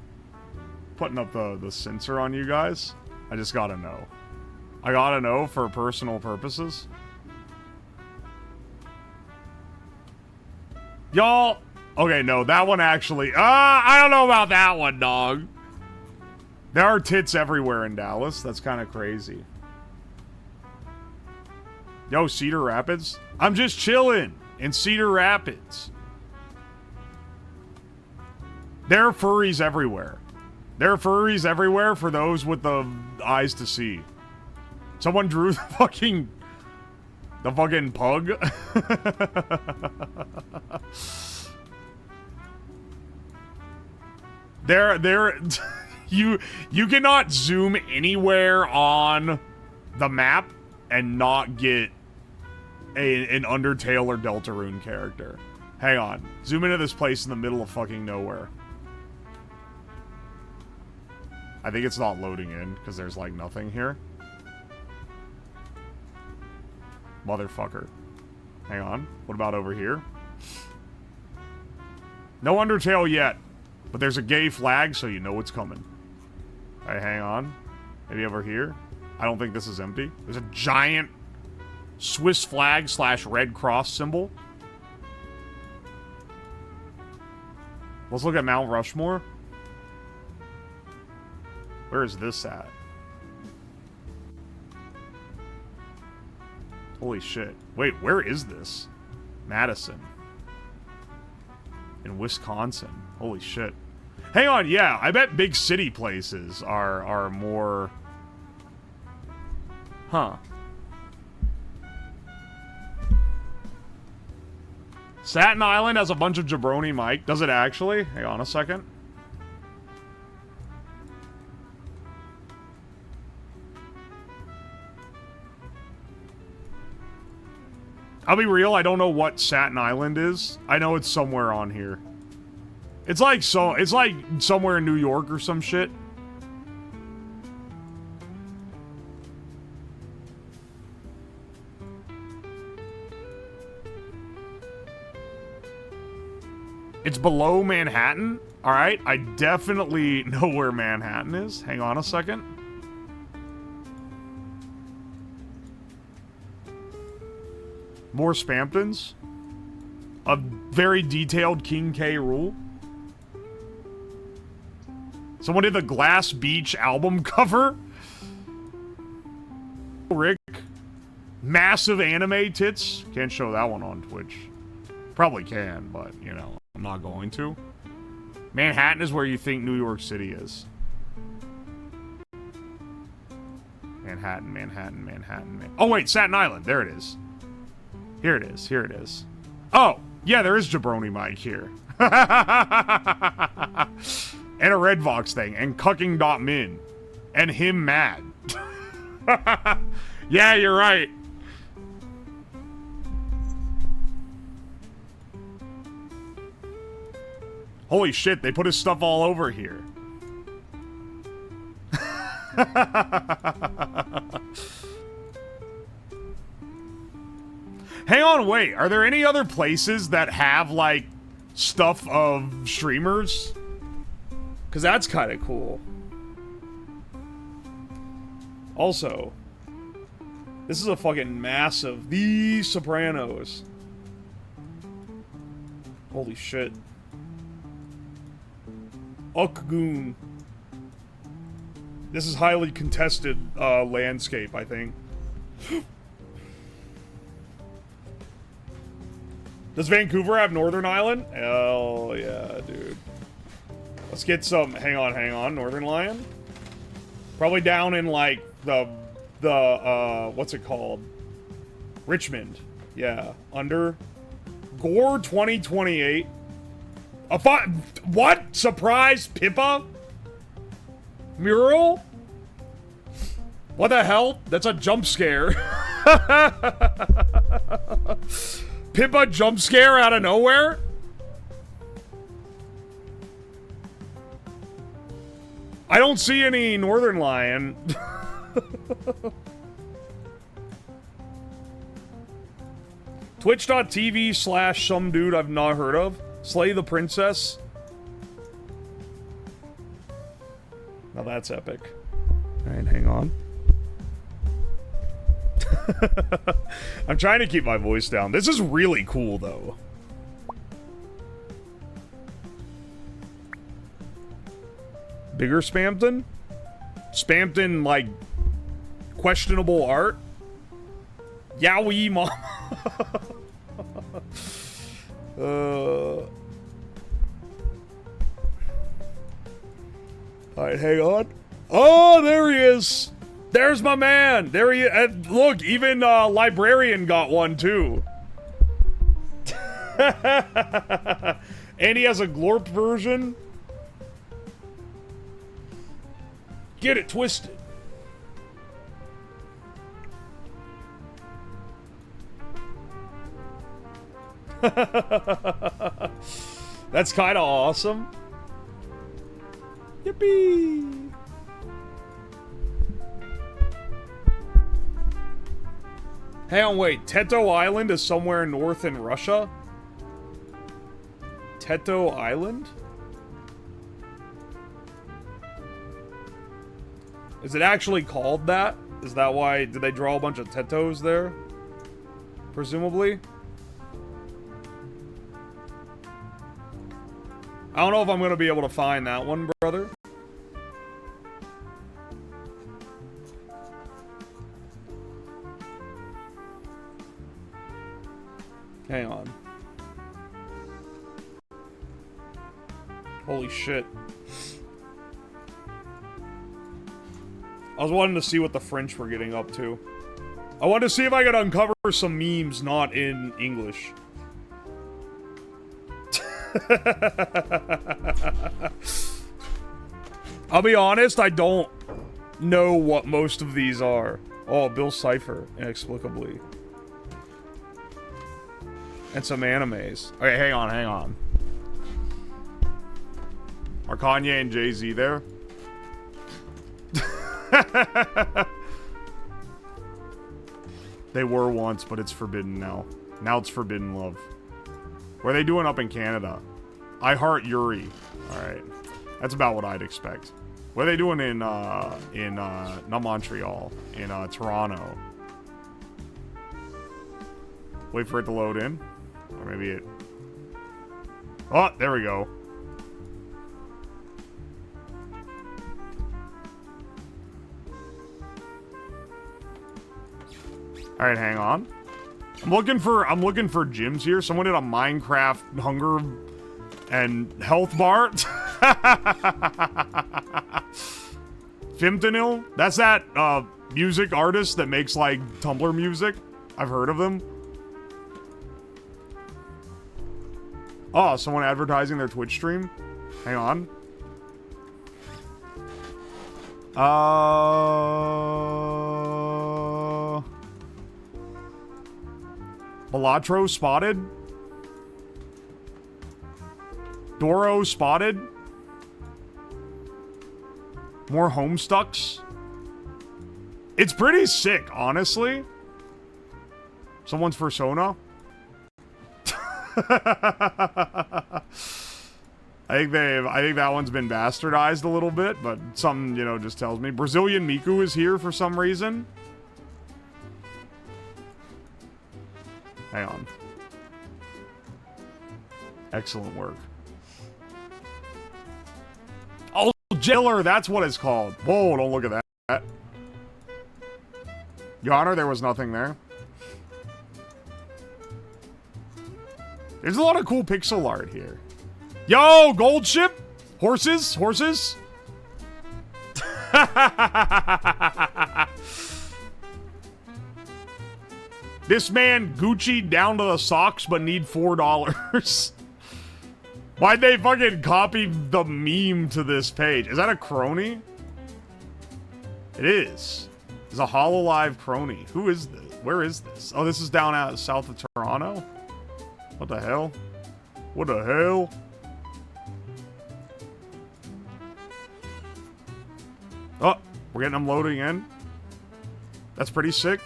Putting up the censor on you guys. I just gotta know. I gotta know for personal purposes. Y'all... Okay, no, that one actually... I don't know about that one, dog. There are tits everywhere in Dallas. That's kind of crazy. Yo, Cedar Rapids? I'm just chilling in Cedar Rapids. There are furries everywhere. There are furries everywhere for those with the eyes to see. Someone drew the fucking pug. you cannot zoom anywhere on the map and not get an Undertale or Deltarune character. Hang on. Zoom into this place in the middle of fucking nowhere. I think it's not loading in, because there's, like, nothing here. Motherfucker. Hang on. What about over here? No Undertale yet. But there's a gay flag, so you know what's coming. Alright, hang on. Maybe over here? I don't think this is empty. There's a giant Swiss flag / Red Cross symbol. Let's look at Mount Rushmore. Where is this at? Holy shit. Wait, where is this? Madison. In Wisconsin. Holy shit. Hang on, yeah, I bet big city places are more... Huh. Staten Island has a bunch of jabroni Mike. Does it actually? Hang on a second. I'll be real, I don't know what Staten Island is. I know it's somewhere on here. It's like somewhere in New York or some shit. It's below Manhattan? Alright, I definitely know where Manhattan is. Hang on a second. More Spamptons. A very detailed King K rule. Someone did the Glass Beach album cover. Rick. Massive anime tits. Can't show that one on Twitch. Probably can, but, you know, I'm not going to. Manhattan is where you think New York City is. Manhattan, Manhattan, Manhattan. Oh, wait, Staten Island. There it is. Here it is. Here it is. Oh, yeah, there is Jabroni Mike here. And a Redvox thing. And Cucking.min. And him mad. Yeah, you're right. Holy shit, they put his stuff all over here. Hang on, wait. Are there any other places that have, like, stuff of streamers? Because that's kind of cool. Also, this is a fucking massive... The Sopranos. Holy shit. Ukgoon. This is highly contested landscape, I think. Does Vancouver have Northern Ireland? Hell yeah, dude. Let's get some... Hang on. Northern Lion? Probably down in, like, the what's it called? Richmond. Yeah. Under... Gore 2028. What? Surprise Pippa? Mural? What the hell? That's a jump scare. Pippa jump scare out of nowhere? I don't see any Northern Lion. Twitch.tv/ some dude I've not heard of. Slay the Princess. Now that's epic. Alright, hang on. I'm trying to keep my voice down. This is really cool, though. Bigger Spampton? Spampton, like, questionable art? Yowie mom. Alright, hang on. Oh, there he is! There's my man! There he is. Look, even Librarian got one, too. And he has a glorp version. Get it twisted. That's kind of awesome. Yippee! Hang on, wait. Teto Island is somewhere north in Russia? Teto Island? Is it actually called that? Is that why? Did they draw a bunch of Tetos there? Presumably? I don't know if I'm gonna be able to find that one, brother. Hang on. Holy shit. I was wanting to see what the French were getting up to. I wanted to see if I could uncover some memes not in English. I'll be honest, I don't know what most of these are. Oh, Bill Cipher, inexplicably. And some animes. Okay, hang on. Are Kanye and Jay-Z there? They were once, but it's forbidden now. Now it's forbidden love. What are they doing up in Canada? I heart Yuri. Alright. That's about what I'd expect. What are they doing in not Montreal, in Toronto? Wait for it to load in? Or maybe it... Oh, there we go. Alright, hang on. I'm looking for gyms here. Someone did a Minecraft hunger and health bar. Fimtonil? That's that music artist that makes like Tumblr music. I've heard of them. Oh, someone advertising their Twitch stream? Hang on. Balatro spotted? Doro spotted? More Homestucks? It's pretty sick, honestly. Someone's persona? I think that one's been bastardized a little bit, but something, you know, just tells me. Brazilian Miku is here for some reason. Hang on. Excellent work. Oh, Jailer, that's what it's called. Whoa, don't look at that. Your Honor, there was nothing there. There's a lot of cool pixel art here. Yo, gold ship? Horses? Horses? This man Gucci down to the socks but need $4. Why'd they fucking copy the meme to this page? Is that a crony? It is. It's a HoloLive crony. Who is this? Where is this? Oh, this is down out south of Toronto? What the hell? What the hell? Oh, we're getting them loading in. That's pretty sick.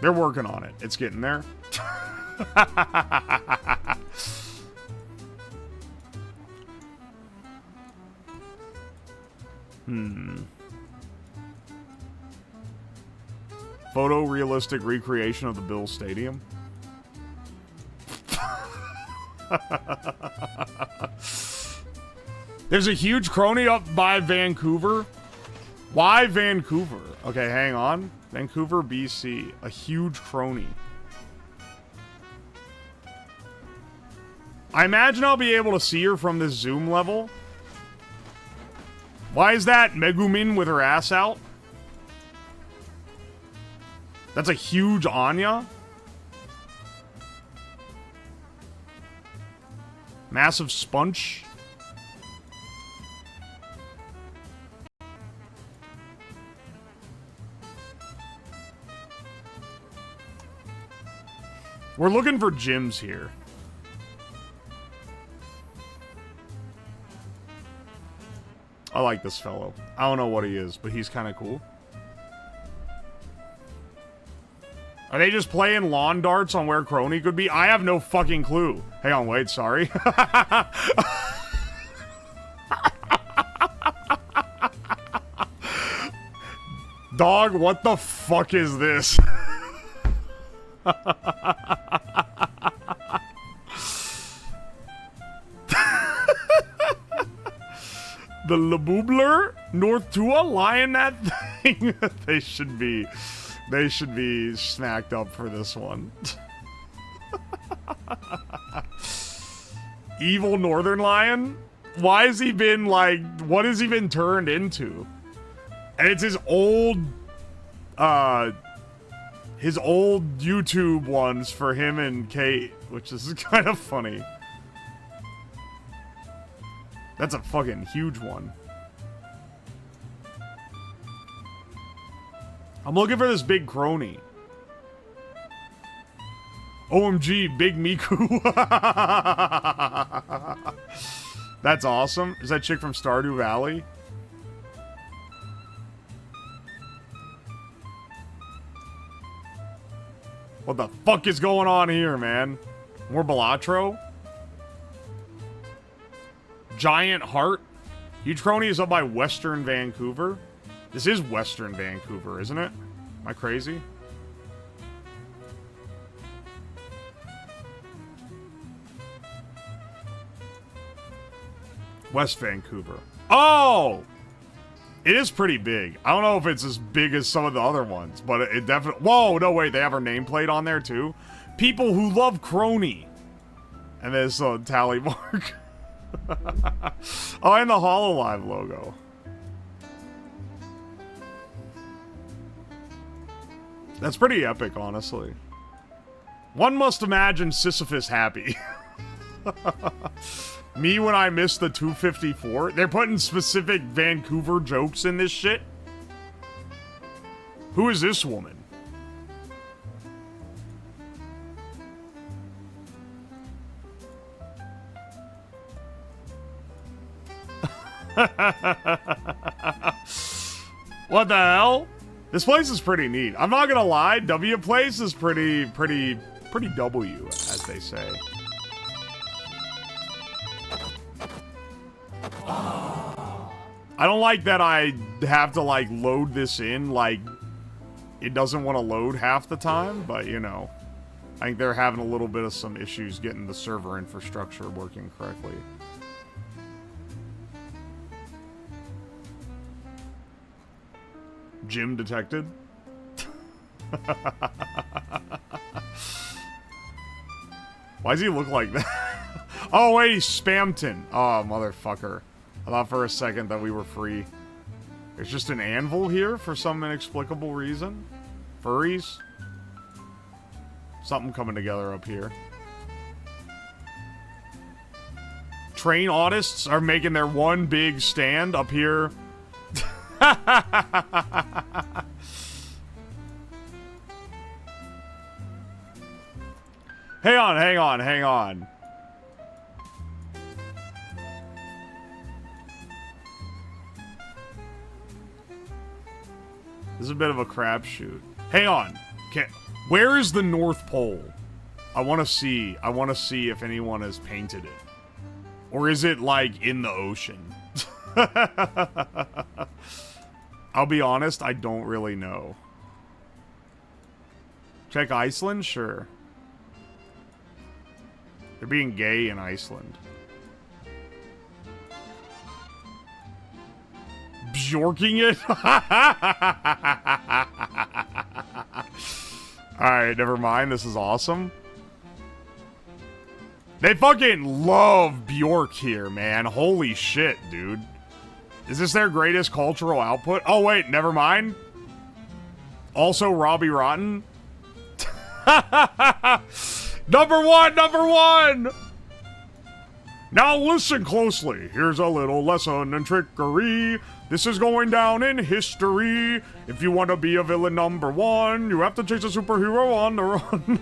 They're working on it. It's getting there. Photorealistic recreation of the Bills Stadium. There's a huge crony up by Vancouver. Why Vancouver? Okay, hang on. Vancouver, BC. A huge crony. I imagine I'll be able to see her from this zoom level. Why is that Megumin with her ass out? That's a huge Anya. Massive sponge. We're looking for gyms here. I like this fellow. I don't know what he is, but he's kind of cool. Are they just playing lawn darts on where Crony could be? I have no fucking clue. Hang on, wait, sorry. Dog, what the fuck is this? The Laboobler? North Tua? Lying that thing? They should be smacked up for this one. Evil Northern Lion? Why has he been like, what has he been turned into? And it's his old YouTube ones for him and Kate, which is kind of funny. That's a fucking huge one. I'm looking for this big crony. OMG, Big Miku. That's awesome. Is that chick from Stardew Valley? What the fuck is going on here, man? More Balatro? Giant Heart? Huge Crony is up by Western Vancouver. This is Western Vancouver, isn't it? Am I crazy? West Vancouver. Oh! It is pretty big. I don't know if it's as big as some of the other ones, but it definitely... Whoa, no, wait, they have our nameplate on there, too? People who love Crony. And there's a tally mark. Oh, and the HoloLive logo. That's pretty epic, honestly. One must imagine Sisyphus happy. Me when I missed the 254. They're putting specific Vancouver jokes in this shit. Who is this woman? What the hell? This place is pretty neat. I'm not gonna lie, W Place is pretty W, as they say. I don't like that I have to, like, load this in, like, it doesn't want to load half the time, but, you know. I think they're having a little bit of some issues getting the server infrastructure working correctly. Gym detected. Why does he look like that? Oh, wait, he's Spamton. Oh, motherfucker. I thought for a second that we were free. There's just an anvil here for some inexplicable reason. Furries. Something coming together up here. Train artists are making their one big stand up here. Hang on. This is a bit of a crapshoot. Hang on. Where is the North Pole? I want to see if anyone has painted it. Or is it, like, in the ocean? I'll be honest, I don't really know. Check Iceland? Sure. They're being gay in Iceland. Bjorking it? Alright, never mind. This is awesome. They fucking love Bjork here, man. Holy shit, dude. Is this their greatest cultural output? Oh, wait, never mind. Also, Robbie Rotten. number one! Now listen closely. Here's a little lesson in trickery. This is going down in history. If you want to be a villain number one, you have to chase a superhero on the run.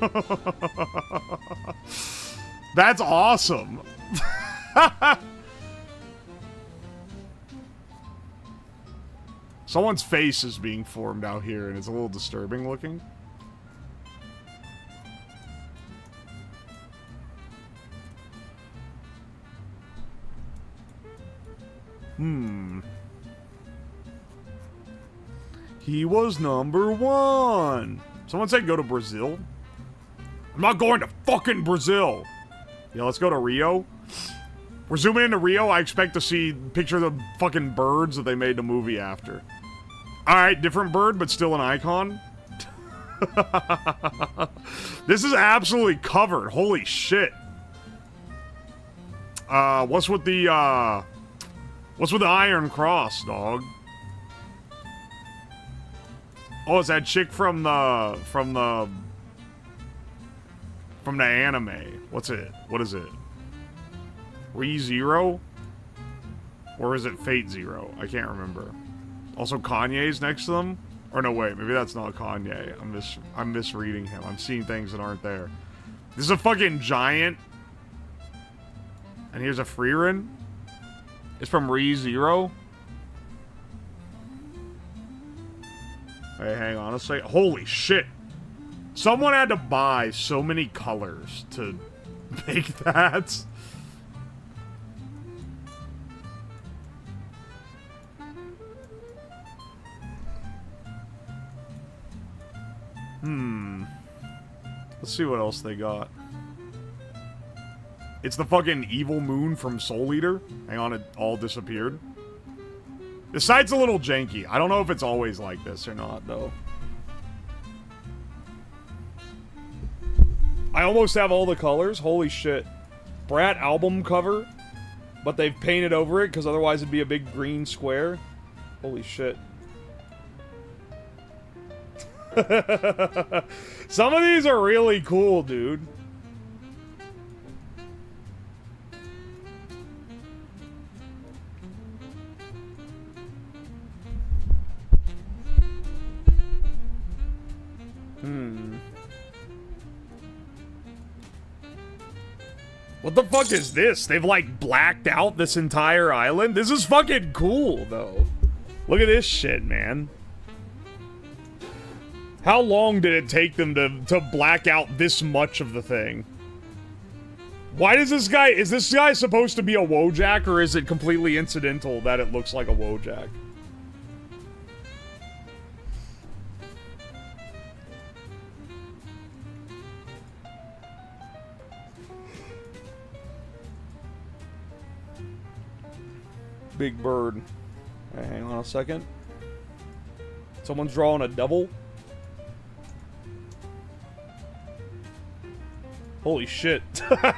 That's awesome. Someone's face is being formed out here, and it's a little disturbing looking. He was number one. Someone said go to Brazil. I'm not going to fucking Brazil. Yeah, let's go to Rio. We're zooming into Rio. I expect to see picture the fucking birds that they made the movie after. Alright, different bird, but still an icon. This is absolutely covered. Holy shit. What's with the Iron Cross, dog? Oh, it's that chick from the anime. What's it? What is it? ReZero? Or is it Fate Zero? I can't remember. Also, Kanye's next to them? Or no, wait, maybe that's not Kanye. I'm misreading him. I'm seeing things that aren't there. This is a fucking giant. And here's a Freerin. It's from ReZero. Hey, hang on a second. Holy shit. Someone had to buy so many colors to make that. Let's see what else they got. It's the fucking evil moon from Soul Eater. Hang on, it all disappeared. The site's a little janky. I don't know if it's always like this or not, though. I almost have all the colors. Holy shit. Brat album cover, but they've painted over it because otherwise it'd be a big green square. Holy shit. Some of these are really cool, dude. What the fuck is this? They've like blacked out this entire island? This is fucking cool, though. Look at this shit, man. How long did it take them to black out this much of the thing? Why does this guy... Is this guy supposed to be a Wojak, or is it completely incidental that it looks like a Wojak? Big bird. Right, hang on a second. Someone's drawing a devil. Holy shit. I'm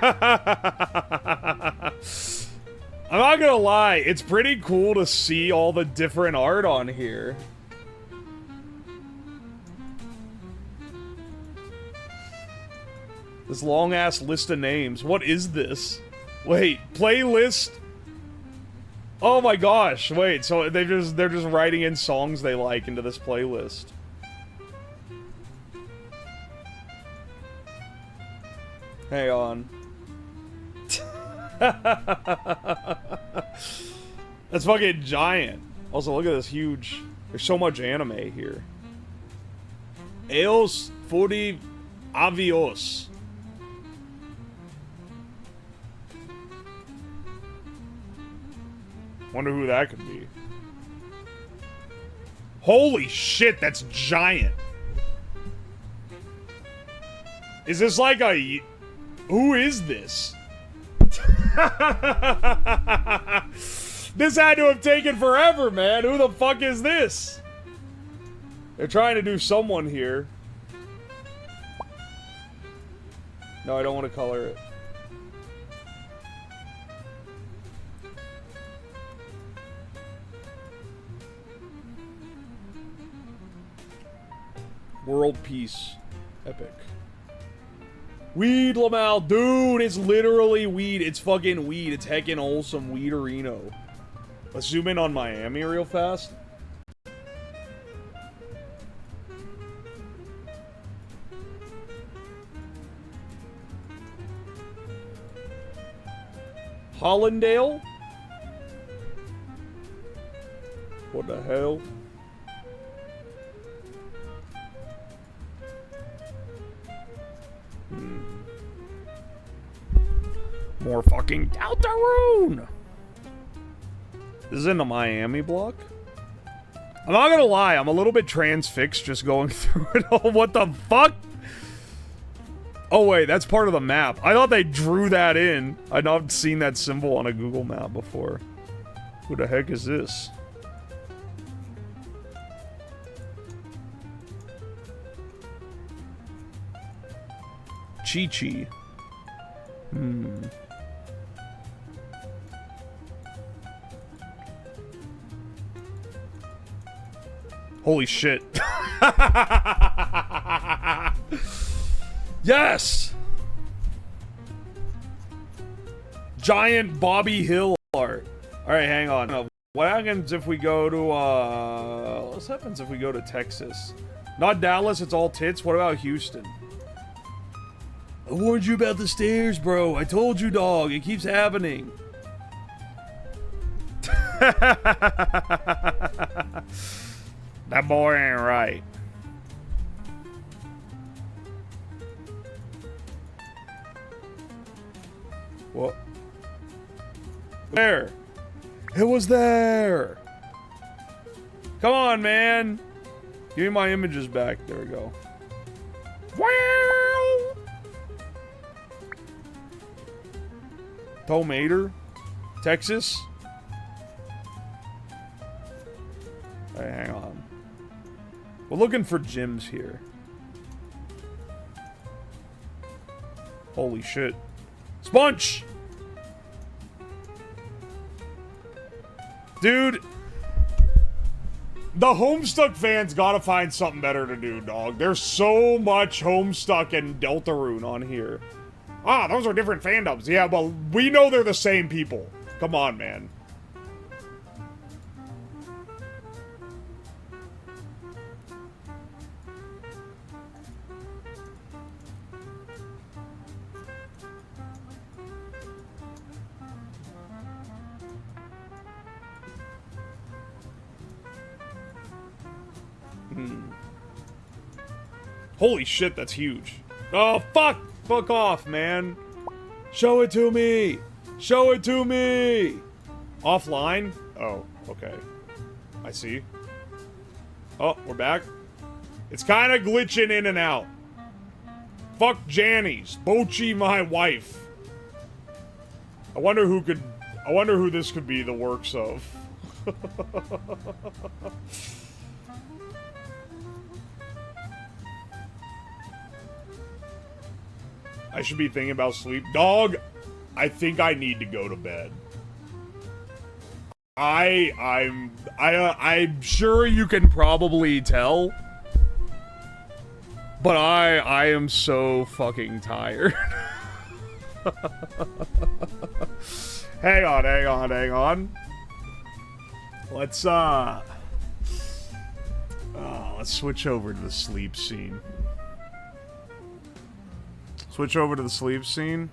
not gonna lie, it's pretty cool to see all the different art on here. This long-ass list of names. What is this? Wait, playlist? Oh my gosh, wait, so they're just writing in songs they like into this playlist. Hang on. That's fucking giant. Also, look at this huge... There's so much anime here. Eos 40 Avios. Wonder who that could be. Holy shit, that's giant. Is this like a... Who is this? This had to have taken forever, man. Who the fuck is this? They're trying to do someone here. No, I don't want to color it. World Peace. Epic. Weed, Lamal. Dude, it's literally weed. It's fucking weed. It's heckin' wholesome weederino. Let's zoom in on Miami real fast. Hollandale? What the hell? More fucking Deltarune! This is in the Miami block? I'm not gonna lie, I'm a little bit transfixed just going through it all. What the fuck? Oh wait, that's part of the map. I thought they drew that in. I'd not seen that symbol on a Google map before. Who the heck is this? Chi-Chi. Holy shit. Yes! Giant Bobby Hill art. Alright, hang on. What happens if we go to, what happens if we go to Texas? Not Dallas, it's all tits. What about Houston? I warned you about the stairs, bro. I told you, dog. It keeps happening. That boy ain't right. What? There. It was there. Come on, man. Give me my images back. There we go. Wow. Tomater, Texas. Alright, hang on. We're looking for gyms here. Holy shit. Sponge! Dude, the Homestuck fans gotta find something better to do, dog. There's so much Homestuck and Deltarune on here. Ah, those are different fandoms. Yeah, but we know they're the same people. Come on, man. Holy shit, that's huge. Oh, fuck! Fuck off, man. Show it to me! Show it to me! Offline? Oh, okay. I see. Oh, we're back. It's kind of glitching in and out. Fuck Jannies. Bochi, my wife. I wonder who this could be the works of. I should be thinking about sleep. Dog, I think I need to go to bed. I'm sure you can probably tell. But I am so fucking tired. Hang on. Let's switch over to the sleep scene. Switch over to the sleep scene.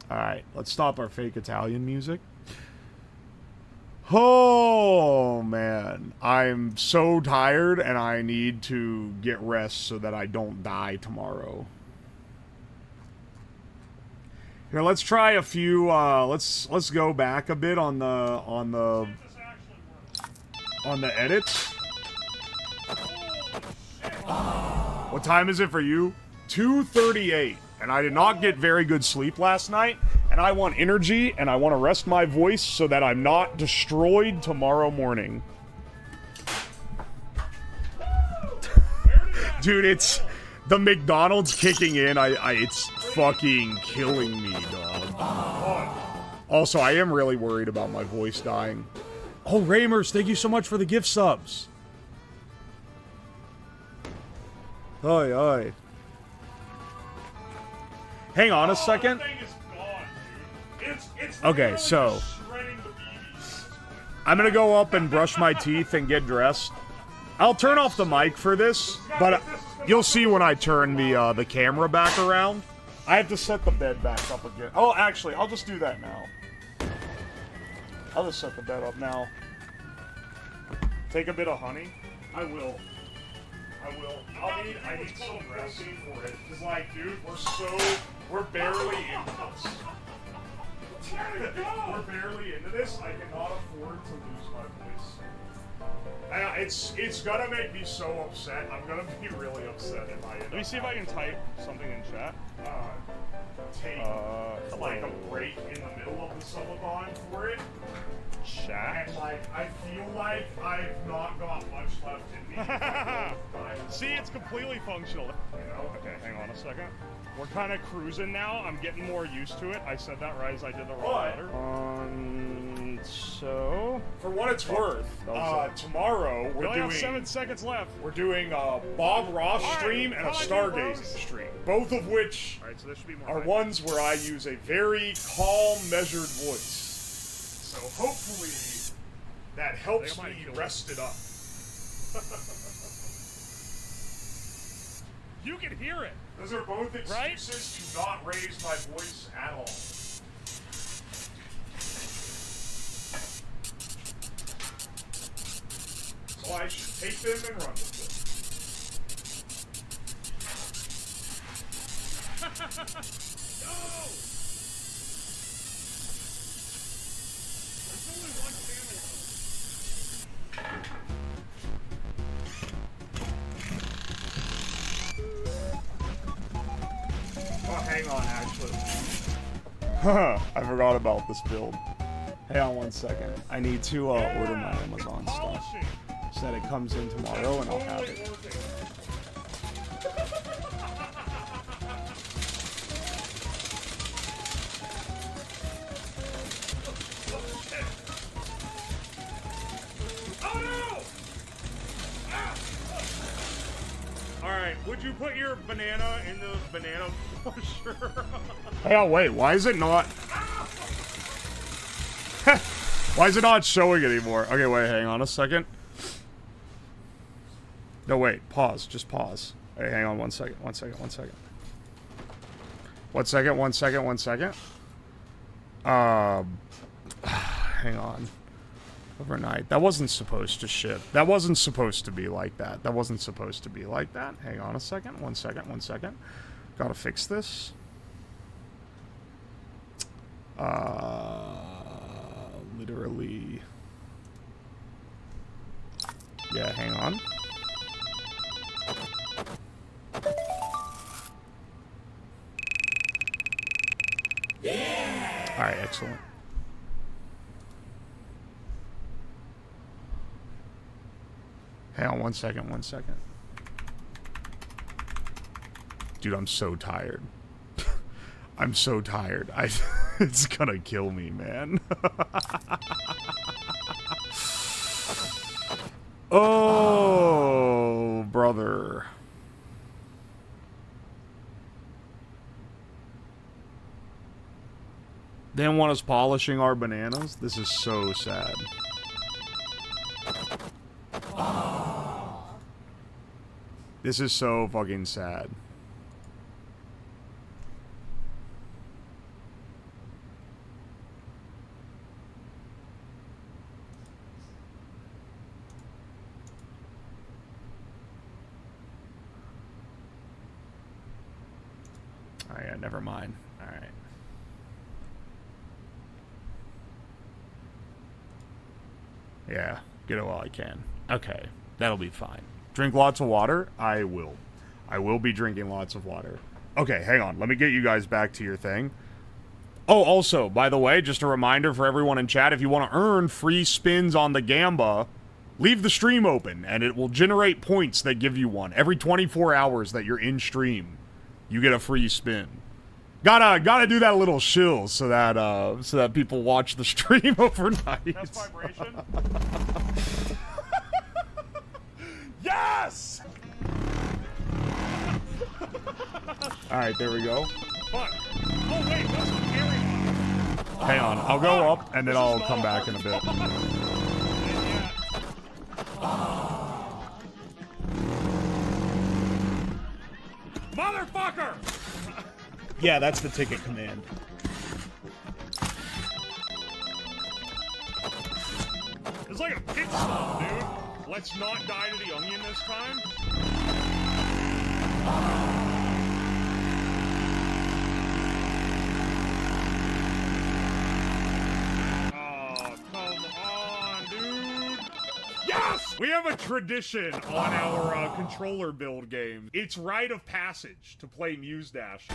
Alright, let's stop our fake Italian music. Oh, man. I'm so tired and I need to get rest so that I don't die tomorrow. Here, let's try a few, let's go back a bit on the edits. What time is it for you? 2:38, and I did not get very good sleep last night, and I want energy, and I want to rest my voice so that I'm not destroyed tomorrow morning. Dude, it's the McDonald's kicking in. It's fucking killing me, dog. Also, I am really worried about my voice dying. Oh, Ramers, thank you so much for the gift subs. Oi, oi. Hang on a second. That thing is gone, dude. It's Okay, literally so just shredding the BBs. I'm gonna go up and brush my teeth and get dressed. I'll turn off the mic for this, but you'll see when I turn the camera back around. I have to set the bed back up again. Oh, actually, I'll just do that now. I'll just set the bed up now. Take a bit of honey. I will. I need some recipe for it. Cause like, dude, we're barely into this. We're barely into this. I cannot afford to lose my voice. It's gonna make me so upset. I'm gonna be really upset if I. Let me see if I can type something in chat. Take like a break in the middle of the subathon for it. Chat. And like, I feel like I've not got much left in me. See, it's completely functional. You know? Okay, hang on a second. We're kind of cruising now. I'm getting more used to it. I said that right as I did the wrong letter. So... For what it's worth, tomorrow we're doing... 7 seconds left. We're doing a Bob Ross stream and a Stargazing stream. Both of which so this should be more are ones where I use a very calm, measured voice. So hopefully that helps me rest it up. You can hear it. Those are both excuses to not raise my voice at all. So I should take them and run with them. No! There's only one camera. Oh, hang on, actually. I forgot about this build. Hang on 1 second. I need to order my Amazon stuff so that it comes in tomorrow and I'll have it. Oh no! Alright, would you put your banana in the banana pusher? Hey, oh, wait, why is it not? Why is it not showing anymore? Okay, wait, hang on a second. No, wait, pause, just pause. Hey, hang on 1 second, 1 second, 1 second. 1 second, 1 second, 1 second. Hang on. Overnight. That wasn't supposed to ship. That wasn't supposed to be like that. That wasn't supposed to be like that. Hang on a second, 1 second, 1 second. Gotta fix this. Literally. Yeah, hang on. Yeah! Alright, excellent. Hang on 1 second, 1 second. Dude, I'm so tired. I'm so tired. It's gonna kill me, man. Oh, brother. They didn't want us polishing our bananas? This is so sad. This is so fucking sad. Oh yeah, never mind. Alright. Yeah, get it while I can. Okay, that'll be fine. Drink lots of water? I will. I will be drinking lots of water. Okay, hang on. Let me get you guys back to your thing. Oh, also, by the way, just a reminder for everyone in chat, if you want to earn free spins on the Gamba, leave the stream open, and it will generate points that give you one. Every 24 hours that you're in stream, you get a free spin. Gotta do that little shill so that people watch the stream overnight. That's vibration. Yes! Alright, there we go. Fuck. Oh, wait, what's the carry on? Hang on, I'll go up and then I'll come back in a bit. Motherfucker! Yeah, that's the ticket command. It's like a pit stop, dude. Let's not die to the onion this time. Oh, come on, dude. Yes! We have a tradition on our controller build game. It's rite of passage to play Muse Dash.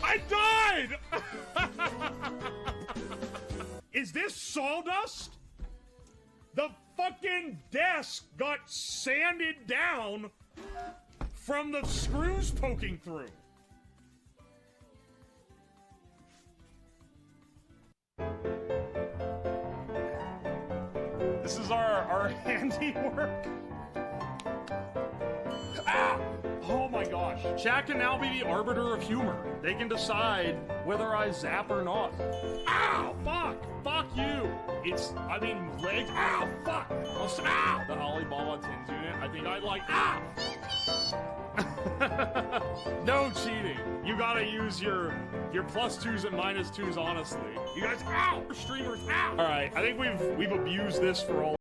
I died! Is this sawdust? The fucking desk got sanded down from the screws poking through. This is our handiwork. Ah! Oh my gosh. Chat can now be the arbiter of humor. They can decide whether I zap or not. Ow! Fuck! Fuck you! It's, I mean, legs. Ow! Fuck! Ow! The Alibaba Tins unit. I think I'd like. Ow! No cheating. You gotta use your +2s and -2s honestly. You guys, ow! Streamers, ow! All right, I think we've abused this for all